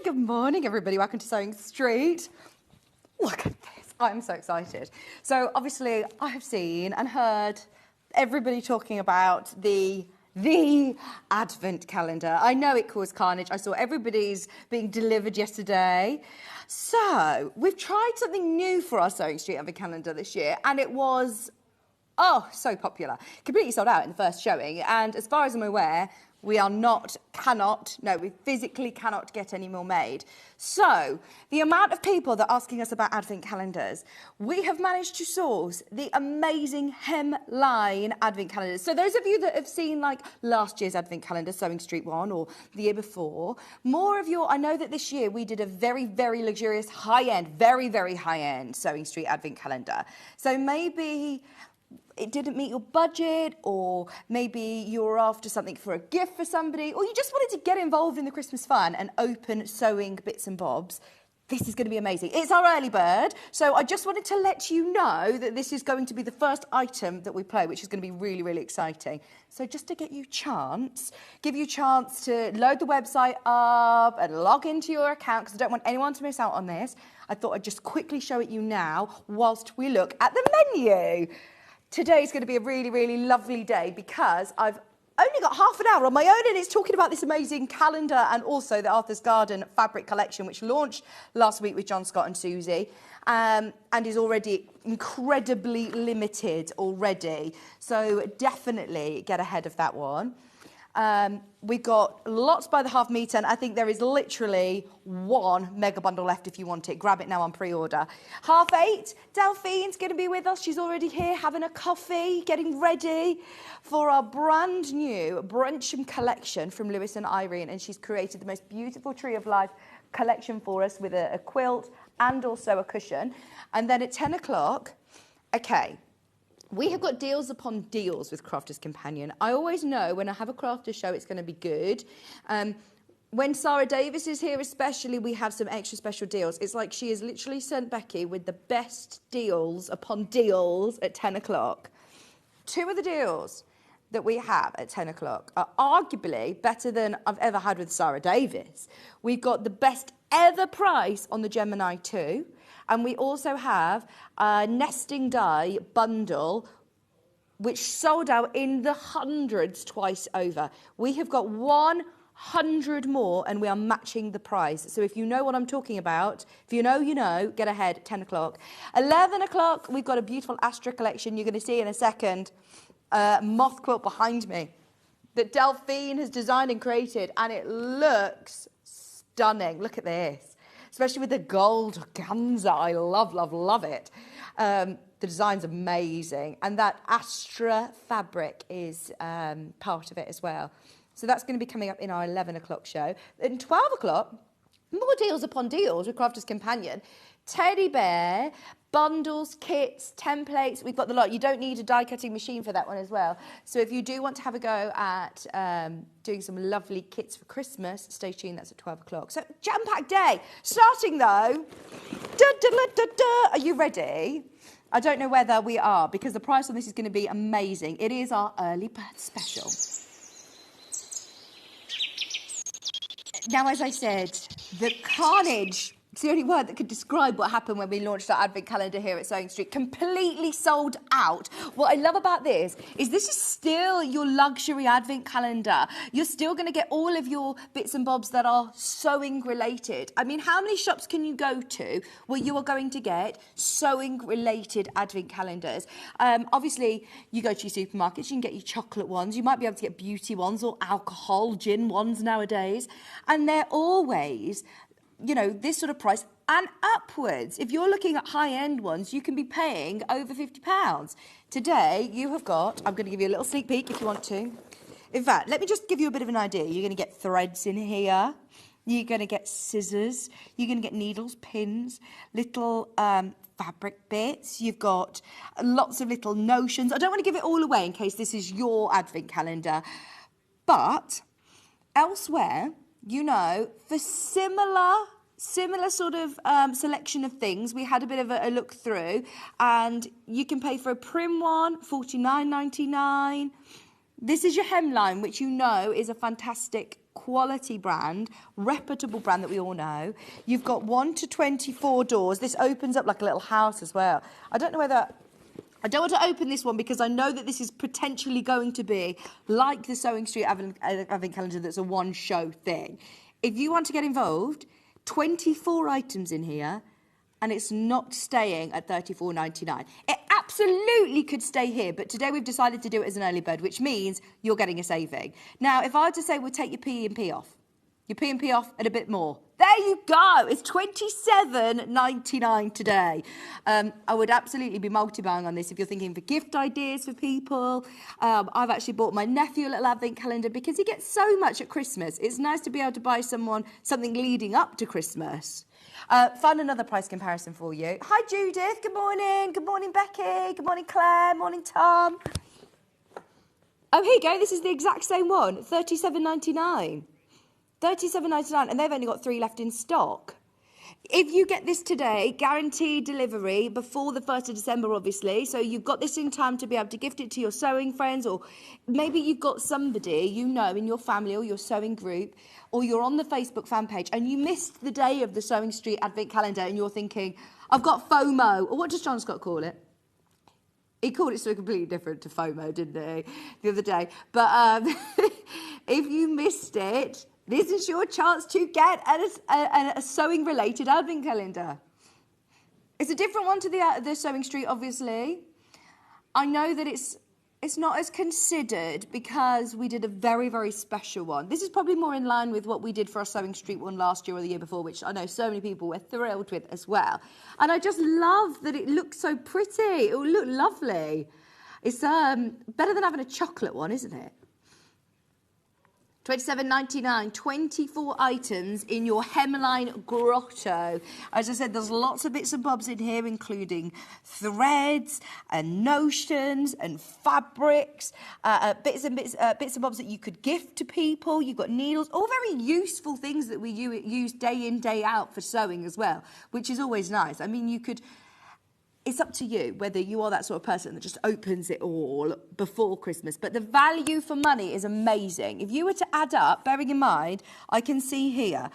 Good morning, everybody. Welcome to Sewing Street. Look at this. I'm so excited. So obviously I have seen and heard everybody talking about the Advent calendar. I know it caused carnage. I saw everybody's being delivered yesterday. So we've tried something new for our Sewing Street Advent calendar this year, and it was, oh, so popular. Completely sold out in the first showing, and as far as I'm aware, we physically cannot get any more made. So, the amount of people that are asking us about Advent calendars, we have managed to source the amazing hemline Advent calendars. So those of you that have seen like last year's Advent calendar, Sewing Street one, or the year before, I know that this year we did a very, very luxurious, high-end, very, very high-end Sewing Street Advent calendar. So maybe it didn't meet your budget, or maybe you were after something for a gift for somebody, or you just wanted to get involved in the Christmas fun and open sewing bits and bobs. This is going to be amazing. It's our early bird, so I just wanted to let you know that this is going to be the first item that we play, which is going to be really, really exciting. So just to give you a chance to load the website up and log into your account, because I don't want anyone to miss out on this, I thought I'd just quickly show it you now whilst we look at the menu. Today's going to be a really, really lovely day because I've only got half an hour on my own, and it's talking about this amazing calendar and also the Arthur's Garden fabric collection, which launched last week with John Scott and Susie, and is already incredibly limited already. So definitely get ahead of that one. We've got lots by the half metre, and I think there is literally one mega bundle left if you want it. Grab it now on pre-order. 8:30, Delphine's going to be with us. She's already here having a coffee, getting ready for our brand new Brambley Collection from Lewis and Irene, and she's created the most beautiful Tree of Life collection for us with a quilt and also a cushion. And then at 10 o'clock, okay, we have got deals upon deals with Crafter's Companion. I always know when I have a crafter show, it's going to be good. When Sarah Davis is here especially, we have some extra special deals. It's like she has literally sent Becky with the best deals upon deals at 10 o'clock. Two of the deals that we have at 10 o'clock are arguably better than I've ever had with Sarah Davis. We've got the best ever price on the Gemini 2. And we also have a nesting die bundle, which sold out in the hundreds twice over. We have got 100 more, and we are matching the price. So if you know what I'm talking about, if you know, you know, get ahead at 10 o'clock. 11 o'clock, we've got a beautiful Astra collection. You're going to see in a second moth quilt behind me that Delphine has designed and created, and it looks stunning. Look at this. Especially with the gold organza. I love, love, love it. The design's amazing. And that Astra fabric is part of it as well. So that's going to be coming up in our 11 o'clock show. At 12 o'clock, more deals upon deals with Crafter's Companion. Teddy bear, bundles, kits, templates. We've got the lot. You don't need a die cutting machine for that one as well. So if you do want to have a go at doing some lovely kits for Christmas, stay tuned. That's at 12 o'clock. So jam-packed day. Starting though, are you ready? I don't know whether we are, because the price on this is going to be amazing. It is our early bird special. Now, as I said, the carnage, it's the only word that could describe what happened when we launched our Advent calendar here at Sewing Street. Completely sold out. What I love about this is still your luxury Advent calendar. You're still going to get all of your bits and bobs that are sewing related. I mean, how many shops can you go to where you are going to get sewing related Advent calendars? Obviously, you go to your supermarkets, you can get your chocolate ones. You might be able to get beauty ones or alcohol, gin ones nowadays. And they're always, you know, this sort of price and upwards. If you're looking at high-end ones, you can be paying over £50. Today, you have got, I'm going to give you a little sneak peek if you want to. In fact, let me just give you a bit of an idea. You're going to get threads in here. You're going to get scissors. You're going to get needles, pins, little fabric bits. You've got lots of little notions. I don't want to give it all away in case this is your Advent calendar. But elsewhere, you know, for similar sort of selection of things, we had a bit of a look through, and you can pay for a prim one, $49.99. This is your hemline, which you know is a fantastic quality brand, reputable brand that we all know. You've got 1 to 24 doors. This opens up like a little house as well. I don't want to open this one because I know that this is potentially going to be like the Sewing Street Advent Calendar that's a one-show thing. If you want to get involved, 24 items in here, and it's not staying at $34.99. It absolutely could stay here, but today we've decided to do it as an early bird, which means you're getting a saving. Now, if I were to say we'll take your P&P off, your P&P off at a bit more. There you go. It's $27.99 today. I would absolutely be multi-buying on this if you're thinking for gift ideas for people. I've actually bought my nephew a little advent calendar because he gets so much at Christmas. It's nice to be able to buy someone something leading up to Christmas. Found another price comparison for you. Hi, Judith. Good morning. Good morning, Becky. Good morning, Claire. Morning, Tom. Oh, here you go. This is the exact same one. $37.99. $37.99, and they've only got 3 left in stock. If you get this today, guaranteed delivery before the 1st of December, obviously. So you've got this in time to be able to gift it to your sewing friends, or maybe you've got somebody you know in your family or your sewing group, or you're on the Facebook fan page and you missed the day of the Sewing Street Advent Calendar and you're thinking, I've got FOMO. Or what does John Scott call it? He called it something completely different to FOMO, didn't he, the other day? But if you missed it, this is your chance to get a sewing-related advent calendar. It's a different one to the Sewing Street, obviously. I know that it's not as considered because we did a very, very special one. This is probably more in line with what we did for our Sewing Street one last year or the year before, which I know so many people were thrilled with as well. And I just love that it looks so pretty. It will look lovely. It's better than having a chocolate one, isn't it? $27.99, 24 items in your hemline grotto. As I said, there's lots of bits and bobs in here, including threads and notions and fabrics, bits and bobs that you could gift to people. You've got needles, all very useful things that we use day in, day out for sewing as well, which is always nice. I mean, you could... It's up to you whether you are that sort of person that just opens it all before Christmas. But the value for money is amazing. If you were to add up, bearing in mind, I can see here,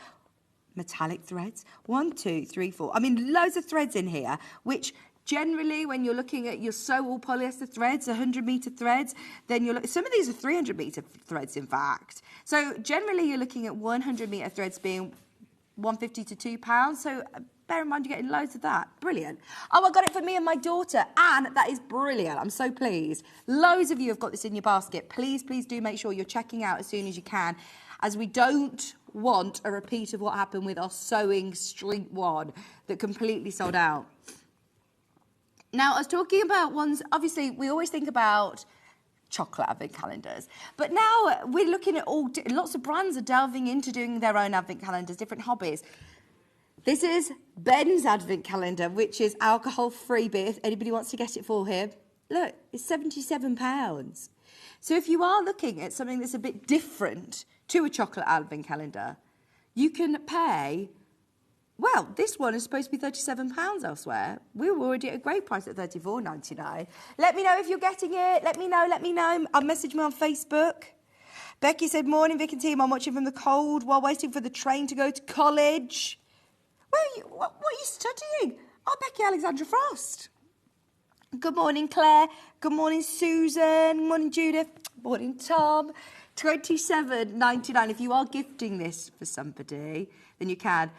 metallic threads, 1, 2, 3, 4. I mean, loads of threads in here, which generally when you're looking at your sew-all polyester threads, 100-metre threads, then some of these are 300-metre threads, in fact. So generally you're looking at 100-metre threads being £1.50 to £2. So bear in mind you're getting loads of that. Brilliant. Oh, I got it for me and my daughter, and that is brilliant. I'm so pleased. Loads of you have got this in your basket. Please, please do make sure you're checking out as soon as you can, as we don't want a repeat of what happened with our Sewing Street one that completely sold out. Now, I was talking about ones, obviously, we always think about chocolate advent calendars, but now we're looking at lots of brands are delving into doing their own advent calendars, different hobbies. This is Ben's advent calendar, which is alcohol-free beer, if anybody wants to get it for him. Look, it's £77. So if you are looking at something that's a bit different to a chocolate advent calendar, you can pay, well, this one is supposed to be £37 elsewhere. We were already at a great price at $34.99. Let me know if you're getting it. Let me know. I'll message me on Facebook. Becky said, morning, Vic and team. I'm watching from the cold while waiting for the train to go to college. What are you studying? Oh, Becky Alexandra Frost. Good morning, Claire. Good morning, Susan. Good morning, Judith. Good morning, Tom. $27.99. If you are gifting this for somebody, then you can.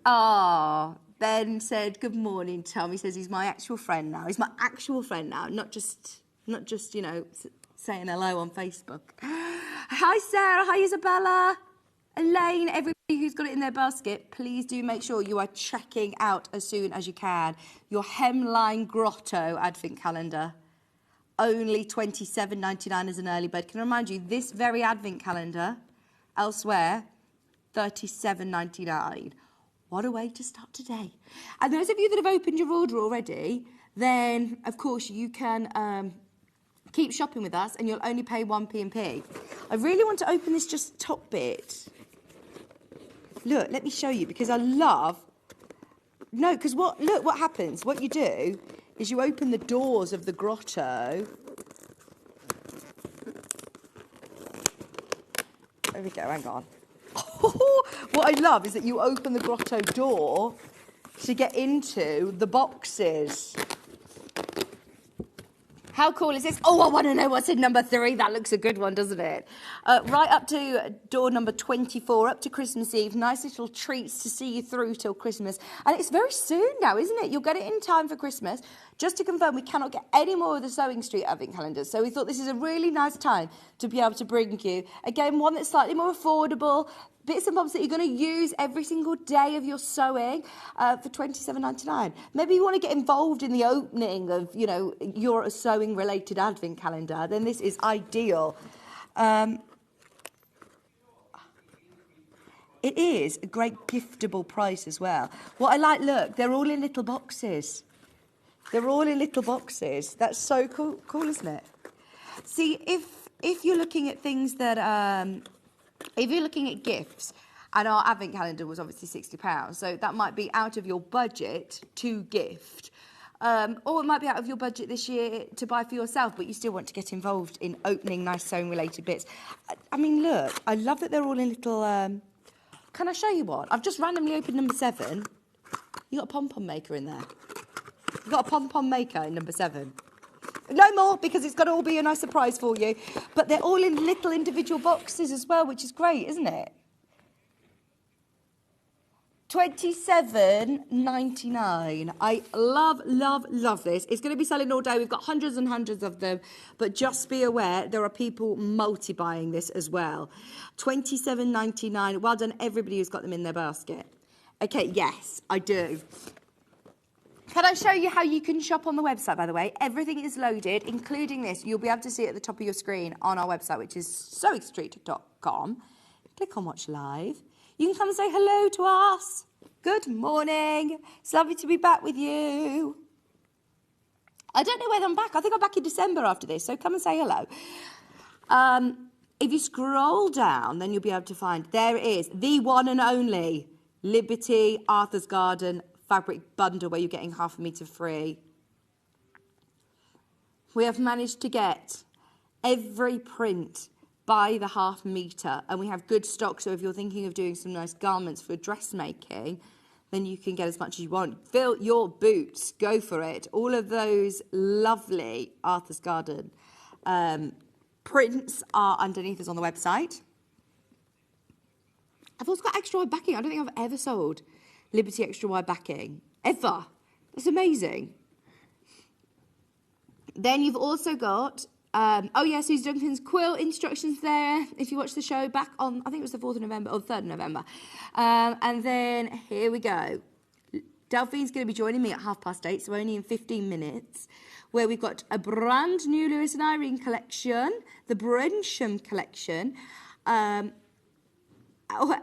Ah, Ben said, good morning, Tom. He says he's my actual friend now. He's my actual friend now, not just you know, saying hello on Facebook. Hi, Sarah. Hi, Isabella. Elaine, everybody who's got it in their basket, please do make sure you are checking out as soon as you can your Hemline Grotto advent calendar. Only $27.99 as an early bird. Can I remind you, this very advent calendar, elsewhere, $37.99. What a way to start today. And those of you that have opened your order already, then, of course, you can keep shopping with us and you'll only pay 1p&p. I really want to open this just top bit. Look, let me show you, because I love... No, because look what happens. What you do is you open the doors of the grotto. There we go, hang on. What I love is that you open the grotto door to get into the boxes. How cool is this? Oh, I want to know what's in number 3. That looks a good one, doesn't it? Right up to door number 24, up to Christmas Eve. Nice little treats to see you through till Christmas. And it's very soon now, isn't it? You'll get it in time for Christmas. Just to confirm, we cannot get any more of the Sewing Street advent calendars. So we thought this is a really nice time to be able to bring you, again, one that's slightly more affordable, bits and bobs that you're going to use every single day of your sewing for £27.99. Maybe you want to get involved in the opening of, you know, your sewing related advent calendar, then this is ideal. It is a great giftable price as well. What I like, look, they're all in little boxes. They're all in little boxes. That's so cool, isn't it? See, if you're looking at things that if you're looking at gifts, and our advent calendar was obviously £60, so that might be out of your budget to gift. Or it might be out of your budget this year to buy for yourself, but you still want to get involved in opening nice sewing related bits. I mean, look, I love that they're all in little... Can I show you one? I've just randomly opened number 7. You got a pom-pom maker in there. You've got a pom-pom maker in number 7. No more, because it's got to all be a nice surprise for you. But they're all in little individual boxes as well, which is great, isn't it? £27.99. I love this. It's going to be selling all day. We've got hundreds and hundreds of them. But just be aware, there are people multi-buying this as well. £27.99. Well done, everybody who's got them in their basket. Okay, yes, I do. Can I show you how you can shop on the website, by the way? Everything is loaded, including this. You'll be able to see it at the top of your screen on our website, which is sewingstreet.com. Click on Watch Live. You can come and say hello to us. Good morning. It's lovely to be back with you. I don't know whether I'm back. I think I'm back in December after this, so come and say hello. If you scroll down, then you'll be able to find, there it is, the one and only Liberty Arthur's Garden fabric bundle where you're getting half a metre free. We have managed to get every print by the half metre, and we have good stock, so if you're thinking of doing some nice garments for dressmaking, then you can get as much as you want. Fill your boots, go for it. All of those lovely Arthur's Garden prints are underneath us on the website. I've also got extra wide backing. I don't think I've ever sold Liberty extra wide backing, ever. That's amazing. Then you've also got, Susie Duncan's quilt instructions there. If you watch the show back on, I think it was the 4th of November or 3rd of November. And then here we go. Delphine's going to be joining me at 8:30, so only in 15 minutes, where we've got a brand new Lewis and Irene collection, the Brensham collection.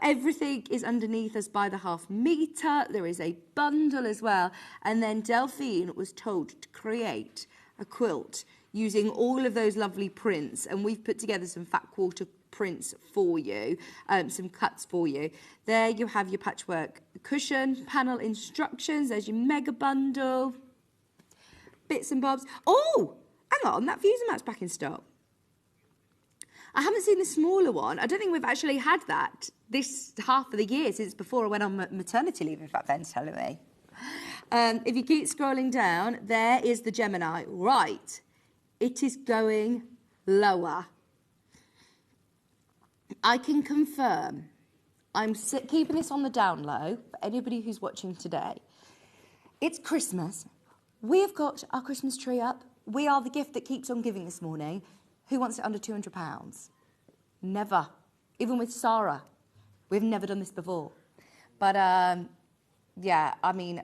Everything is underneath us by the half metre. There is a bundle as well. And then Delphine was told to create a quilt using all of those lovely prints. And we've put together some fat quarter prints for you, some cuts for you. There you have your patchwork cushion, panel instructions. There's your mega bundle. Bits and bobs. Oh, hang on, that fuser mat's back in stock. I haven't seen the smaller one. I don't think we've actually had that this half of the year since before I went on maternity leave, in fact, Ben's telling me. If you keep scrolling down, there is the Gemini. Right, it is going lower. I can confirm, I'm keeping this on the down low for anybody who's watching today. It's Christmas. We have got our Christmas tree up. We are the gift that keeps on giving this morning. Who wants it under £200? Never. Even with Sarah. We've never done this before. But, yeah, I mean,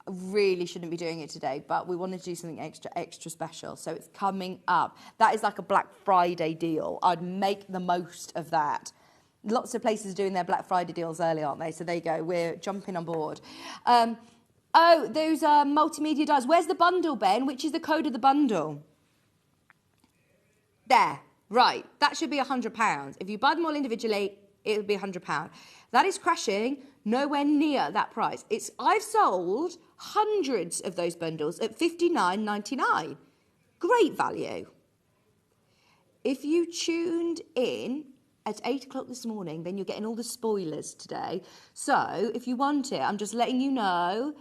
really shouldn't be doing it today, but we wanted to do something extra special. So it's coming up. That is like a Black Friday deal. I'd make the most of that. Lots of places are doing their Black Friday deals early, aren't they? So there you go. We're jumping on board. Those multimedia dies. Where's the bundle, Ben? Which is the code of the bundle? There, right, that should be £100. If you buy them all individually, it would be £100. That is crashing nowhere near that price. I've sold hundreds of those bundles at £59.99. Great value. If you tuned in at 8 o'clock this morning, then you're getting all the spoilers today. So if you want it, I'm just letting you know,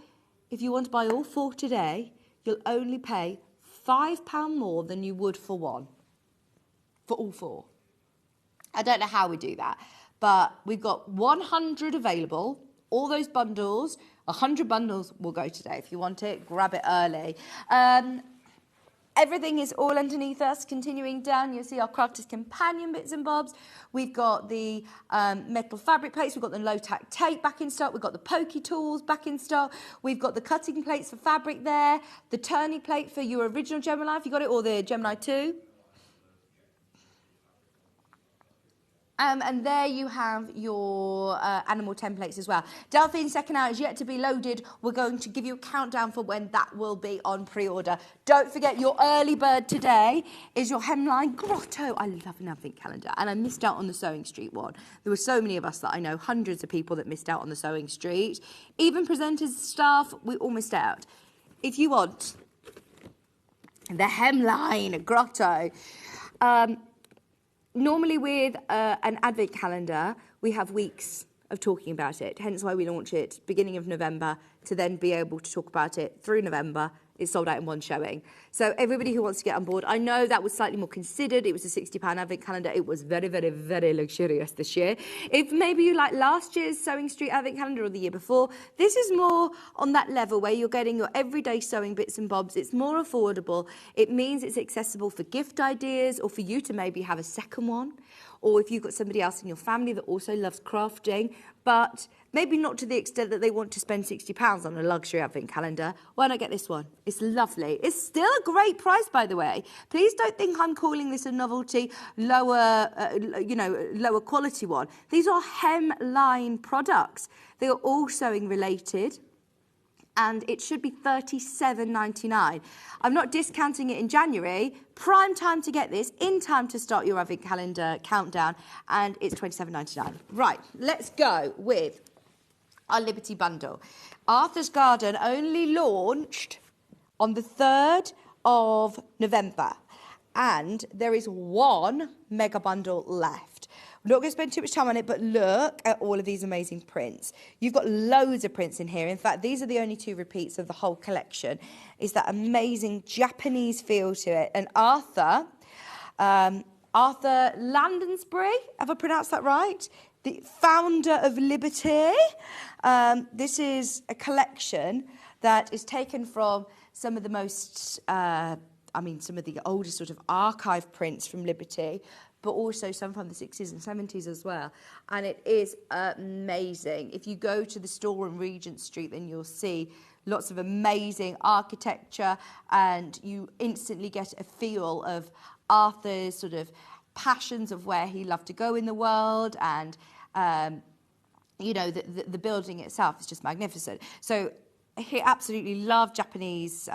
if you want to buy all 4 today, you'll only pay £5 more than you would for one, for all 4. I don't know how we do that, but we've got 100 available. All those bundles, 100 bundles will go today. If you want it, grab it early. Everything is all underneath us. Continuing down, you'll see our Crafters Companion bits and bobs. We've got the metal fabric plates. We've got the low-tack tape back in stock. We've got the pokey tools back in stock. We've got the cutting plates for fabric there. The turning plate for your original Gemini, if you got it, or the Gemini 2. And there you have your animal templates as well. Delphine's second hour is yet to be loaded. We're going to give you a countdown for when that will be on pre-order. Don't forget, your early bird today is your Hemline Grotto. I love an advent calendar, and I missed out on the Sewing Street one. There were so many of us that I know, hundreds of people that missed out on the Sewing Street. Even presenters, staff, we all missed out. If you want the Hemline Grotto, normally with an advent calendar, we have weeks of talking about it, hence why we launch it beginning of November to then be able to talk about it through November. It's sold out in one showing. So everybody who wants to get on board, I know that was slightly more considered. It was a £60 advent calendar. It was very, very, very luxurious this year. If maybe you like last year's Sewing Street advent calendar or the year before, this is more on that level where you're getting your everyday sewing bits and bobs. It's more affordable. It means it's accessible for gift ideas or for you to maybe have a second one. Or if you've got somebody else in your family that also loves crafting, but maybe not to the extent that they want to spend £60 on a luxury advent calendar, why not get this one? It's lovely. It's still a great price, by the way. Please don't think I'm calling this a novelty, lower quality one. These are Hemline products. They are all sewing related, and it should be $37.99. I'm not discounting it in January. Prime time to get this, in time to start your advent calendar countdown, and it's $27.99. Right, let's go with our Liberty bundle. Arthur's Garden only launched on the 3rd of November, and there is one mega bundle left. I'm not going to spend too much time on it, but look at all of these amazing prints. You've got loads of prints in here. In fact, these are the only 2 repeats of the whole collection. It's that amazing Japanese feel to it. And Arthur Landensbury, have I pronounced that right? The founder of Liberty. This is a collection that is taken from some of the most, some of the oldest sort of archive prints from Liberty, but also some from the 60s and 70s as well. And it is amazing. If you go to the store on Regent Street, then you'll see lots of amazing architecture, and you instantly get a feel of Arthur's sort of passions of where he loved to go in the world, and the building itself is just magnificent. So he absolutely loved Japanese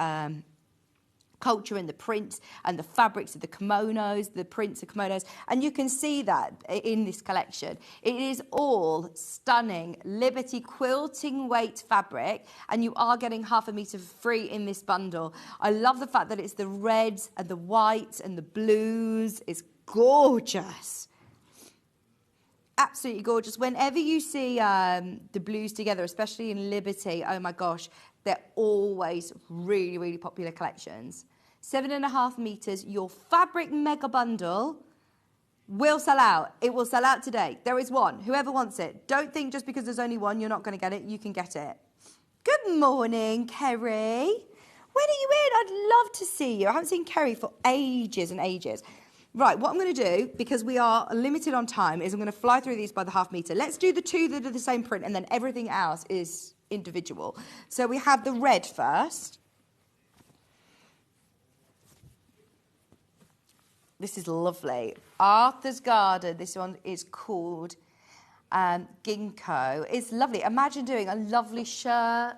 culture and the prints and the fabrics of the kimonos, the prints of kimonos, and you can see that in this collection. It is all stunning Liberty quilting weight fabric, and you are getting half a metre free in this bundle. I love the fact that it's the reds and the whites and the blues. It's gorgeous. Absolutely gorgeous. Whenever you see the blues together, especially in Liberty, oh my gosh, they're always really, really popular collections. 7.5 metres, your fabric mega bundle will sell out. It will sell out today. There is one. Whoever wants it. Don't think just because there's only one, you're not going to get it. You can get it. Good morning, Kerry. When are you in? I'd love to see you. I haven't seen Kerry for ages and ages. Right, what I'm going to do, because we are limited on time, is I'm going to fly through these by the half metre. Let's do the 2 that are the same print, and then everything else is individual. So we have the red first. This is lovely. Arthur's Garden. This one is called Ginkgo. It's lovely. Imagine doing a lovely shirt.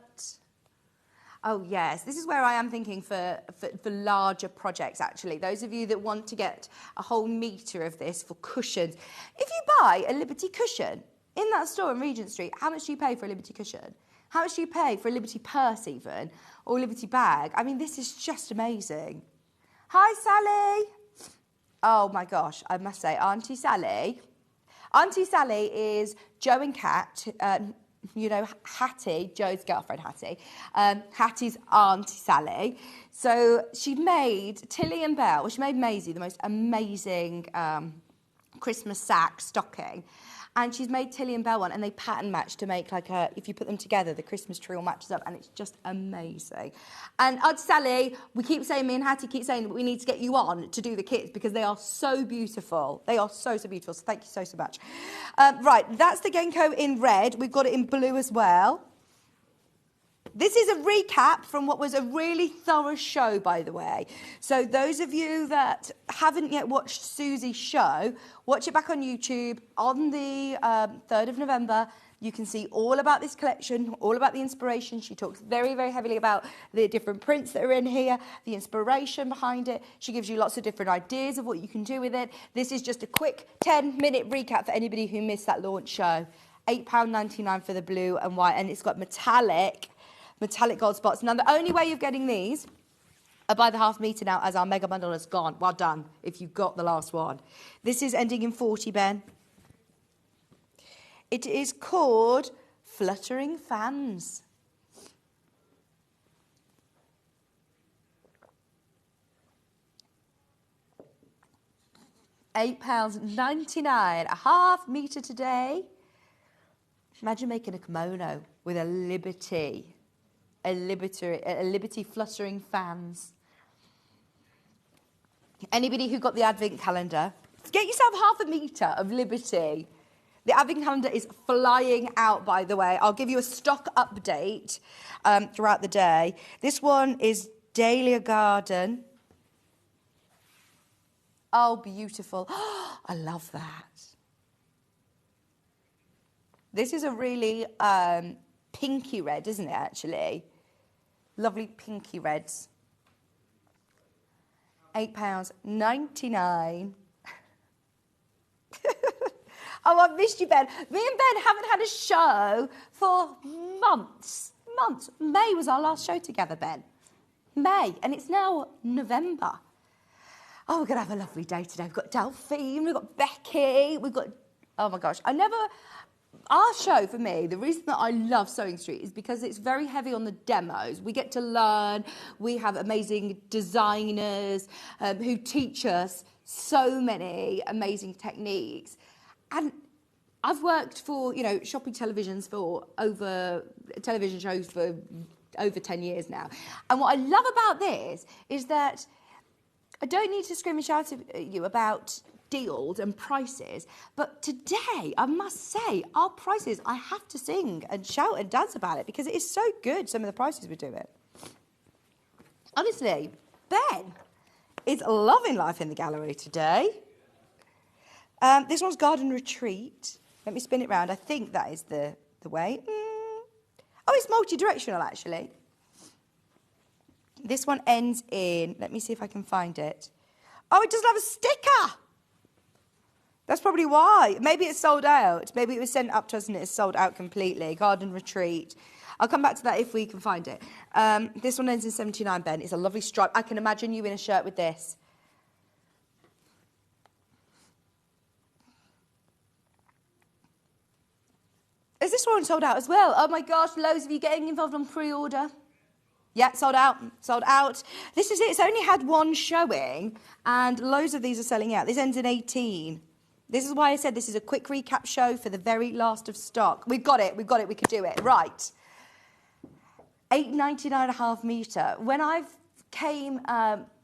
Oh, yes. This is where I am thinking for larger projects, actually. Those of you that want to get a whole metre of this for cushions. If you buy a Liberty cushion in that store on Regent Street, how much do you pay for a Liberty cushion? How much do you pay for a Liberty purse even? Or a Liberty bag? I mean, this is just amazing. Hi, Sally. Oh, my gosh. I must say, Auntie Sally Auntie Sally is Joe and Kat, you know, Hattie, Joe's girlfriend Hattie, Hattie's Auntie Sally. So she made Tilly and Belle, she made Maisie the most amazing Christmas sack stocking. And she's made Tilly and Belle one, and they pattern match to make like a, if you put them together, the Christmas tree all matches up, and it's just amazing. And Auntie Sally, we keep saying, me and Hattie keep saying that we need to get you on to do the kits because they are so beautiful. They are so, so beautiful. So thank you so, so much. Right, that's the Genko in red. We've got it in blue as well. This is a recap from what was a really thorough show, by the way. So those of you that haven't yet watched Susie's show, watch it back on YouTube on the 3rd of November. You can see all about this collection, all about the inspiration. She talks very, very heavily about the different prints that are in here, the inspiration behind it. She gives you lots of different ideas of what you can do with it. This is just a quick 10-minute recap for anybody who missed that launch show. £8.99 for the blue and white, and it's got metallic gold spots. Now, the only way of getting these are by the half metre now, as our mega bundle has gone. Well done, if you got the last one. This is ending in 40, Ben. It is called Fluttering Fans. £8.99, a half metre today. Imagine making a kimono with a Liberty fluttering fans. Anybody who got the advent calendar, get yourself half a metre of Liberty. The advent calendar is flying out, by the way. I'll give you a stock update throughout the day. This one is Dahlia Garden. Oh, beautiful. I love that. This is a really pinky red, isn't it, actually? Lovely pinky reds. £8.99. Oh, I've missed you, Ben. Me and Ben haven't had a show for months. May was our last show together, Ben. May, and it's now November. Oh, we're going to have a lovely day today. We've got Delphine, we've got Becky, we've got... Oh, my gosh. Our show, for me, the reason that I love Sewing Street is because it's very heavy on the demos. We get to learn. We have amazing designers who teach us so many amazing techniques. And I've worked for, you know, shopping televisions for television shows for over 10 years now. And what I love about this is that I don't need to scream and shout at you about deals and prices, but today I must say our prices, I have to sing and shout and dance about it because it is so good, some of the prices we're doing. Honestly, Ben is loving life in the gallery today. This one's Garden Retreat. Let me spin it round. I think that is the way. Oh, it's multi-directional actually. This one ends in, let me see if I can find it. Oh, it doesn't have a sticker. That's probably why. Maybe it's sold out. Maybe it was sent up to us and it's sold out completely. Garden Retreat. I'll come back to that if we can find it. This one ends in 79, Ben. It's a lovely stripe. I can imagine you in a shirt with this. Is this one sold out as well? Oh my gosh, loads of you getting involved on pre-order. Yeah, sold out, sold out. This is it. It's only had one showing and loads of these are selling out. This ends in 18. This is why I said this is a quick recap show for the very last of stock. We've got it, we could do it. Right. £8.99 a half metre. When I've came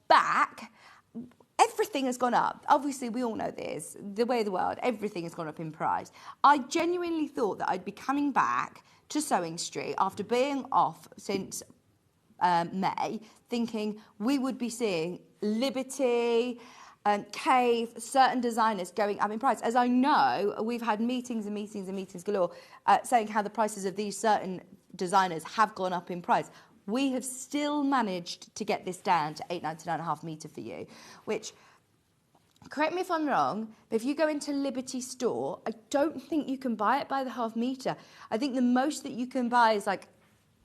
back, everything has gone up. Obviously, we all know this. The way of the world, everything has gone up in price. I genuinely thought that I'd be coming back to Sewing Street after being off since May, thinking we would be seeing Liberty, Cave, certain designers going up in price. As I know, we've had meetings and meetings and meetings galore saying how the prices of these certain designers have gone up in price. We have still managed to get this down to £8.99 a half metre for you, which, correct me if I'm wrong, but if you go into Liberty store, I don't think you can buy it by the half metre. I think the most that you can buy is like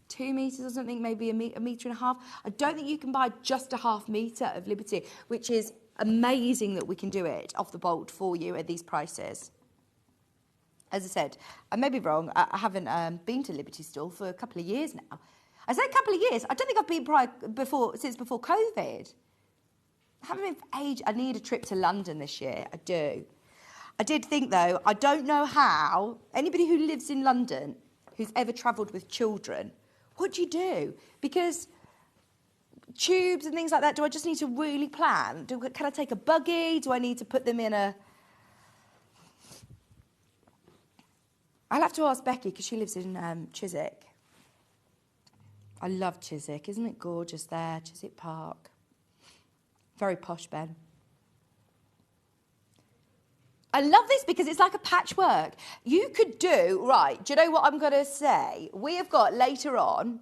2 metres or something, maybe a metre and a half. I don't think you can buy just a half metre of Liberty, which is amazing that we can do it off the bolt for you at these prices. As I said, I may be wrong. I haven't been to Liberty Store for a couple of years now. I say a couple of years. I don't think I've been since before COVID. I haven't been for age. I need a trip to London this year. I do. I did think, though, I don't know how, anybody who lives in London who's ever travelled with children, what do you do? Because tubes and things like that, do I just need to really plan? Can I take a buggy? Do I need to put them in a... I'll have to ask Becky because she lives in Chiswick. I love Chiswick. Isn't it gorgeous there? Chiswick Park. Very posh, Ben. I love this because it's like a patchwork. You could do, right, do you know what I'm going to say? We have got later on,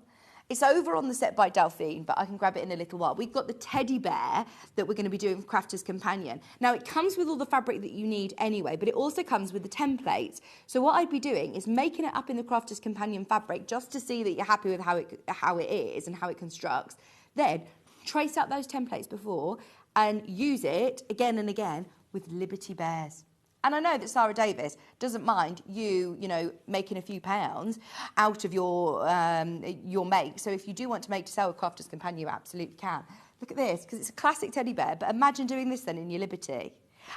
it's over on the set by Delphine, but I can grab it in a little while. We've got the teddy bear that we're going to be doing for Crafter's Companion. Now, it comes with all the fabric that you need anyway, but it also comes with the templates. So what I'd be doing is making it up in the Crafter's Companion fabric just to see that you're happy with how it is and how it constructs. Then trace out those templates before and use it again and again with Liberty Bears. And I know that Sarah Davis doesn't mind you know, making a few pounds out of your make. So if you do want to make to sell a Crafter's Companion, you absolutely can. Look at this, because it's a classic teddy bear, but imagine doing this then in your Liberty.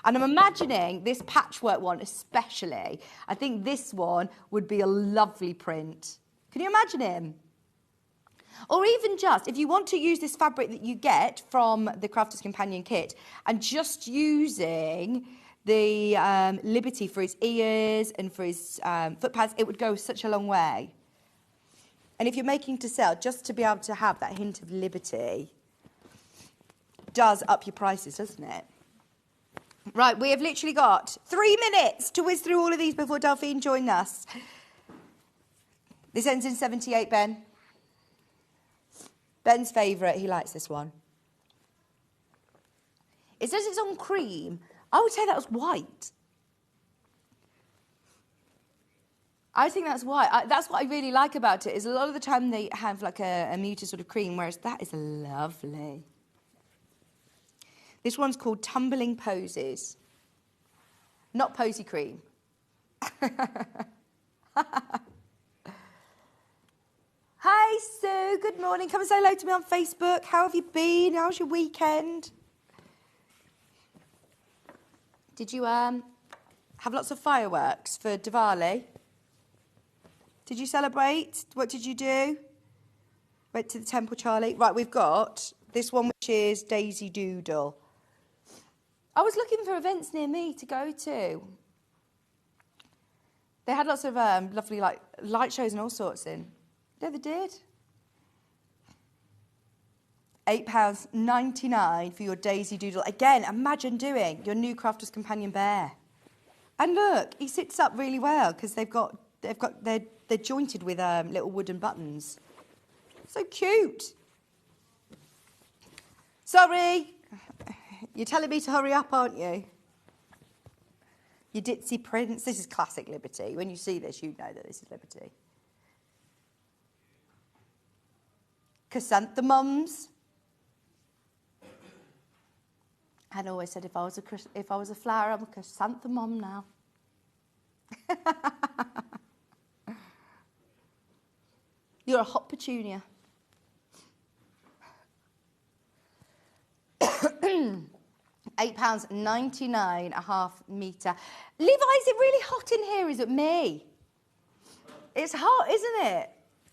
And I'm imagining this patchwork one especially. I think this one would be a lovely print. Can you imagine him? Or even just, if you want to use this fabric that you get from the Crafter's Companion kit and just using the Liberty for his ears and for his foot pads, it would go such a long way. And if you're making to sell, just to be able to have that hint of Liberty does up your prices, doesn't it? Right, we have literally got 3 minutes to whiz through all of these before Delphine joins us. This ends in 78, Ben. Ben's favourite, he likes this one. It says it's on cream. I would say that was white. I think that's white. That's what I really like about it, is a lot of the time they have like a muted sort of cream, whereas that is lovely. This one's called Tumbling Posies. Not Posy Cream. Hi, Sue. Good morning. Come and say hello to me on Facebook. How have you been? How's your weekend? Did you have lots of fireworks for Diwali? Did you celebrate? What did you do? Went to the temple, Charlie? Right, we've got this one, which is Daisy Doodle. I was looking for events near me to go to. They had lots of lovely light shows and all sorts in. Yeah, they did. £8.99 for your Daisy Doodle. Again, imagine doing your new Crafter's Companion bear. And look, he sits up really well because they're jointed with little wooden buttons. So cute. Sorry, you're telling me to hurry up, aren't you? You ditzy prince. This is classic Liberty. When you see this, you know that this is Liberty. Chrysanthemums. I'd always said if I was a flower, I'm a chrysanthemum now. You're a hot petunia. £8.99 a half metre. Levi, is it really hot in here? Is it me? It's hot, isn't it?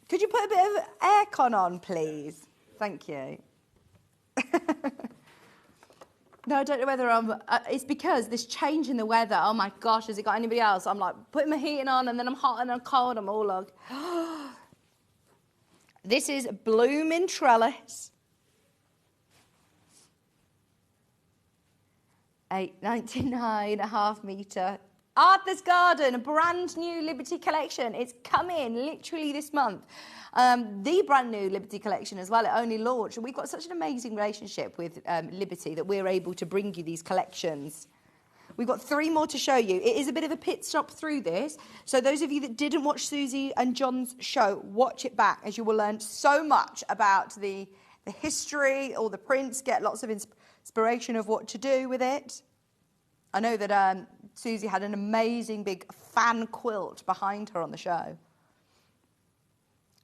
Could you put a bit of aircon on, please? Thank you. No, I don't know whether it's because this change in the weather, oh my gosh, has it got anybody else? I'm like putting my heating on and then I'm hot and I'm cold, I'm all like... This is Blooming Trellis. £8.99 a half metre. Arthur's Garden, a brand new Liberty collection. It's come in literally this month. The brand new Liberty collection as well. It only launched. And we've got such an amazing relationship with Liberty that we're able to bring you these collections. We've got 3 more to show you. It is a bit of a pit stop through this. So those of you that didn't watch Susie and John's show, watch it back, as you will learn so much about the history, all the prints, get lots of inspiration of what to do with it. I know that Susie had an amazing big fan quilt behind her on the show.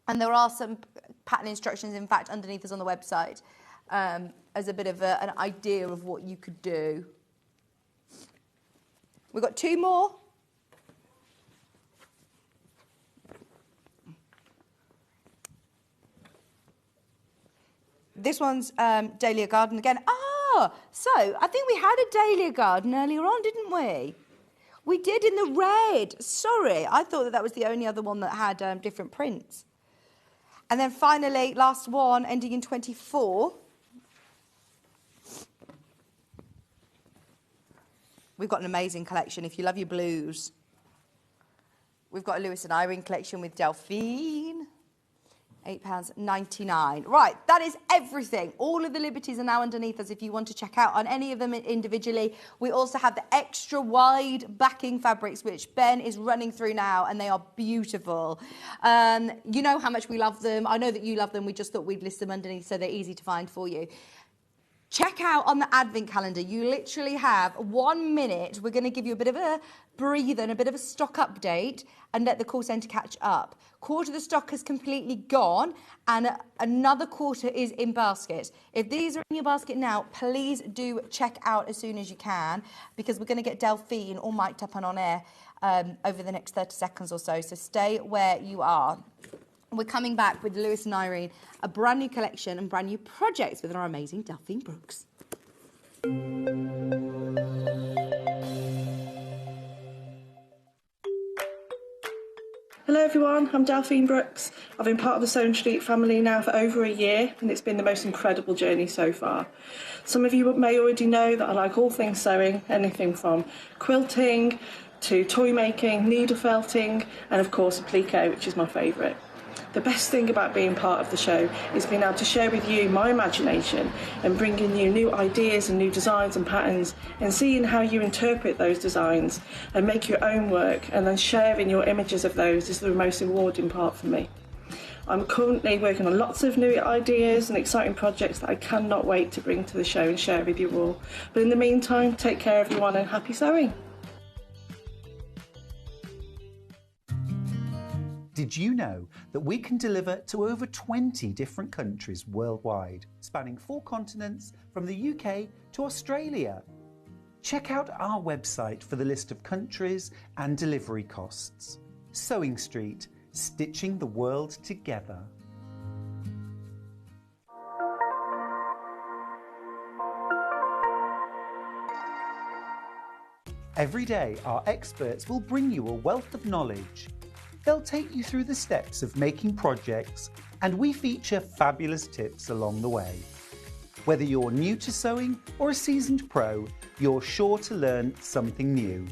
And there are some pattern instructions, in fact, underneath us on the website, as a bit of an idea of what you could do. We've got 2 more. This one's Dahlia Garden again. Ah, so I think we had a Dahlia Garden earlier on, didn't we? We did in the red. Sorry, I thought that was the only other one that had different prints. And then finally, last one, ending in 24. We've got an amazing collection if you love your blues. We've got a Lewis and Irene collection with Delphine. £8.99. Right, that is everything. All of the liberties are now underneath us if you want to check out on any of them individually. We also have the extra wide backing fabrics, which Ben is running through now, and they are beautiful. You know how much we love them. I know that you love them. We just thought we'd list them underneath so they're easy to find for you. Check out on the advent calendar. You literally have 1 minute. We're going to give you a bit of a breather and a bit of a stock update and let the call centre catch up. Quarter of the stock has completely gone and another quarter is in basket. If these are in your basket now, please do check out as soon as you can, because we're going to get Delphine all mic'd up and on air over the next 30 seconds or so. So stay where you are. We're coming back with Lewis and Irene, a brand new collection and brand new projects with our amazing Delphine Brooks. Hello everyone, I'm Delphine Brooks. I've been part of the Sewing Street family now for over a year, and it's been the most incredible journey so far. Some of you may already know that I like all things sewing, anything from quilting to toy making, needle felting, and of course applique, which is my favourite. The best thing about being part of the show is being able to share with you my imagination and bringing you new ideas and new designs and patterns, and seeing how you interpret those designs and make your own work, and then sharing your images of those is the most rewarding part for me. I'm currently working on lots of new ideas and exciting projects that I cannot wait to bring to the show and share with you all. But in the meantime, take care everyone and happy sewing. Did you know that we can deliver to over 20 different countries worldwide, spanning 4 continents from the UK to Australia? Check out our website for the list of countries and delivery costs. Sewing Street, stitching the world together. Every day, our experts will bring you a wealth of knowledge. They'll take you through the steps of making projects, and we feature fabulous tips along the way. Whether you're new to sewing or a seasoned pro, you're sure to learn something new.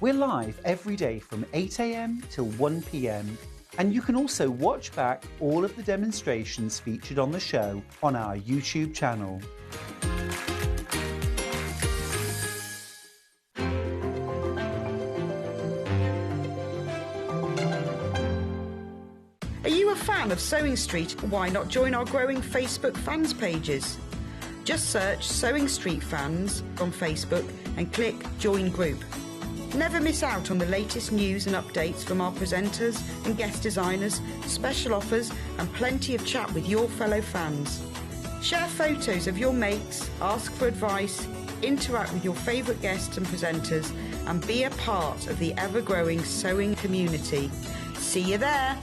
We're live every day from 8 AM till 1 PM, and you can also watch back all of the demonstrations featured on the show on our YouTube channel. Are you a fan of Sewing Street? Why not join our growing Facebook fans pages? Just search Sewing Street Fans on Facebook and click Join Group. Never miss out on the latest news and updates from our presenters and guest designers, special offers and plenty of chat with your fellow fans. Share photos of your makes, ask for advice, interact with your favourite guests and presenters, and be a part of the ever-growing sewing community. See you there!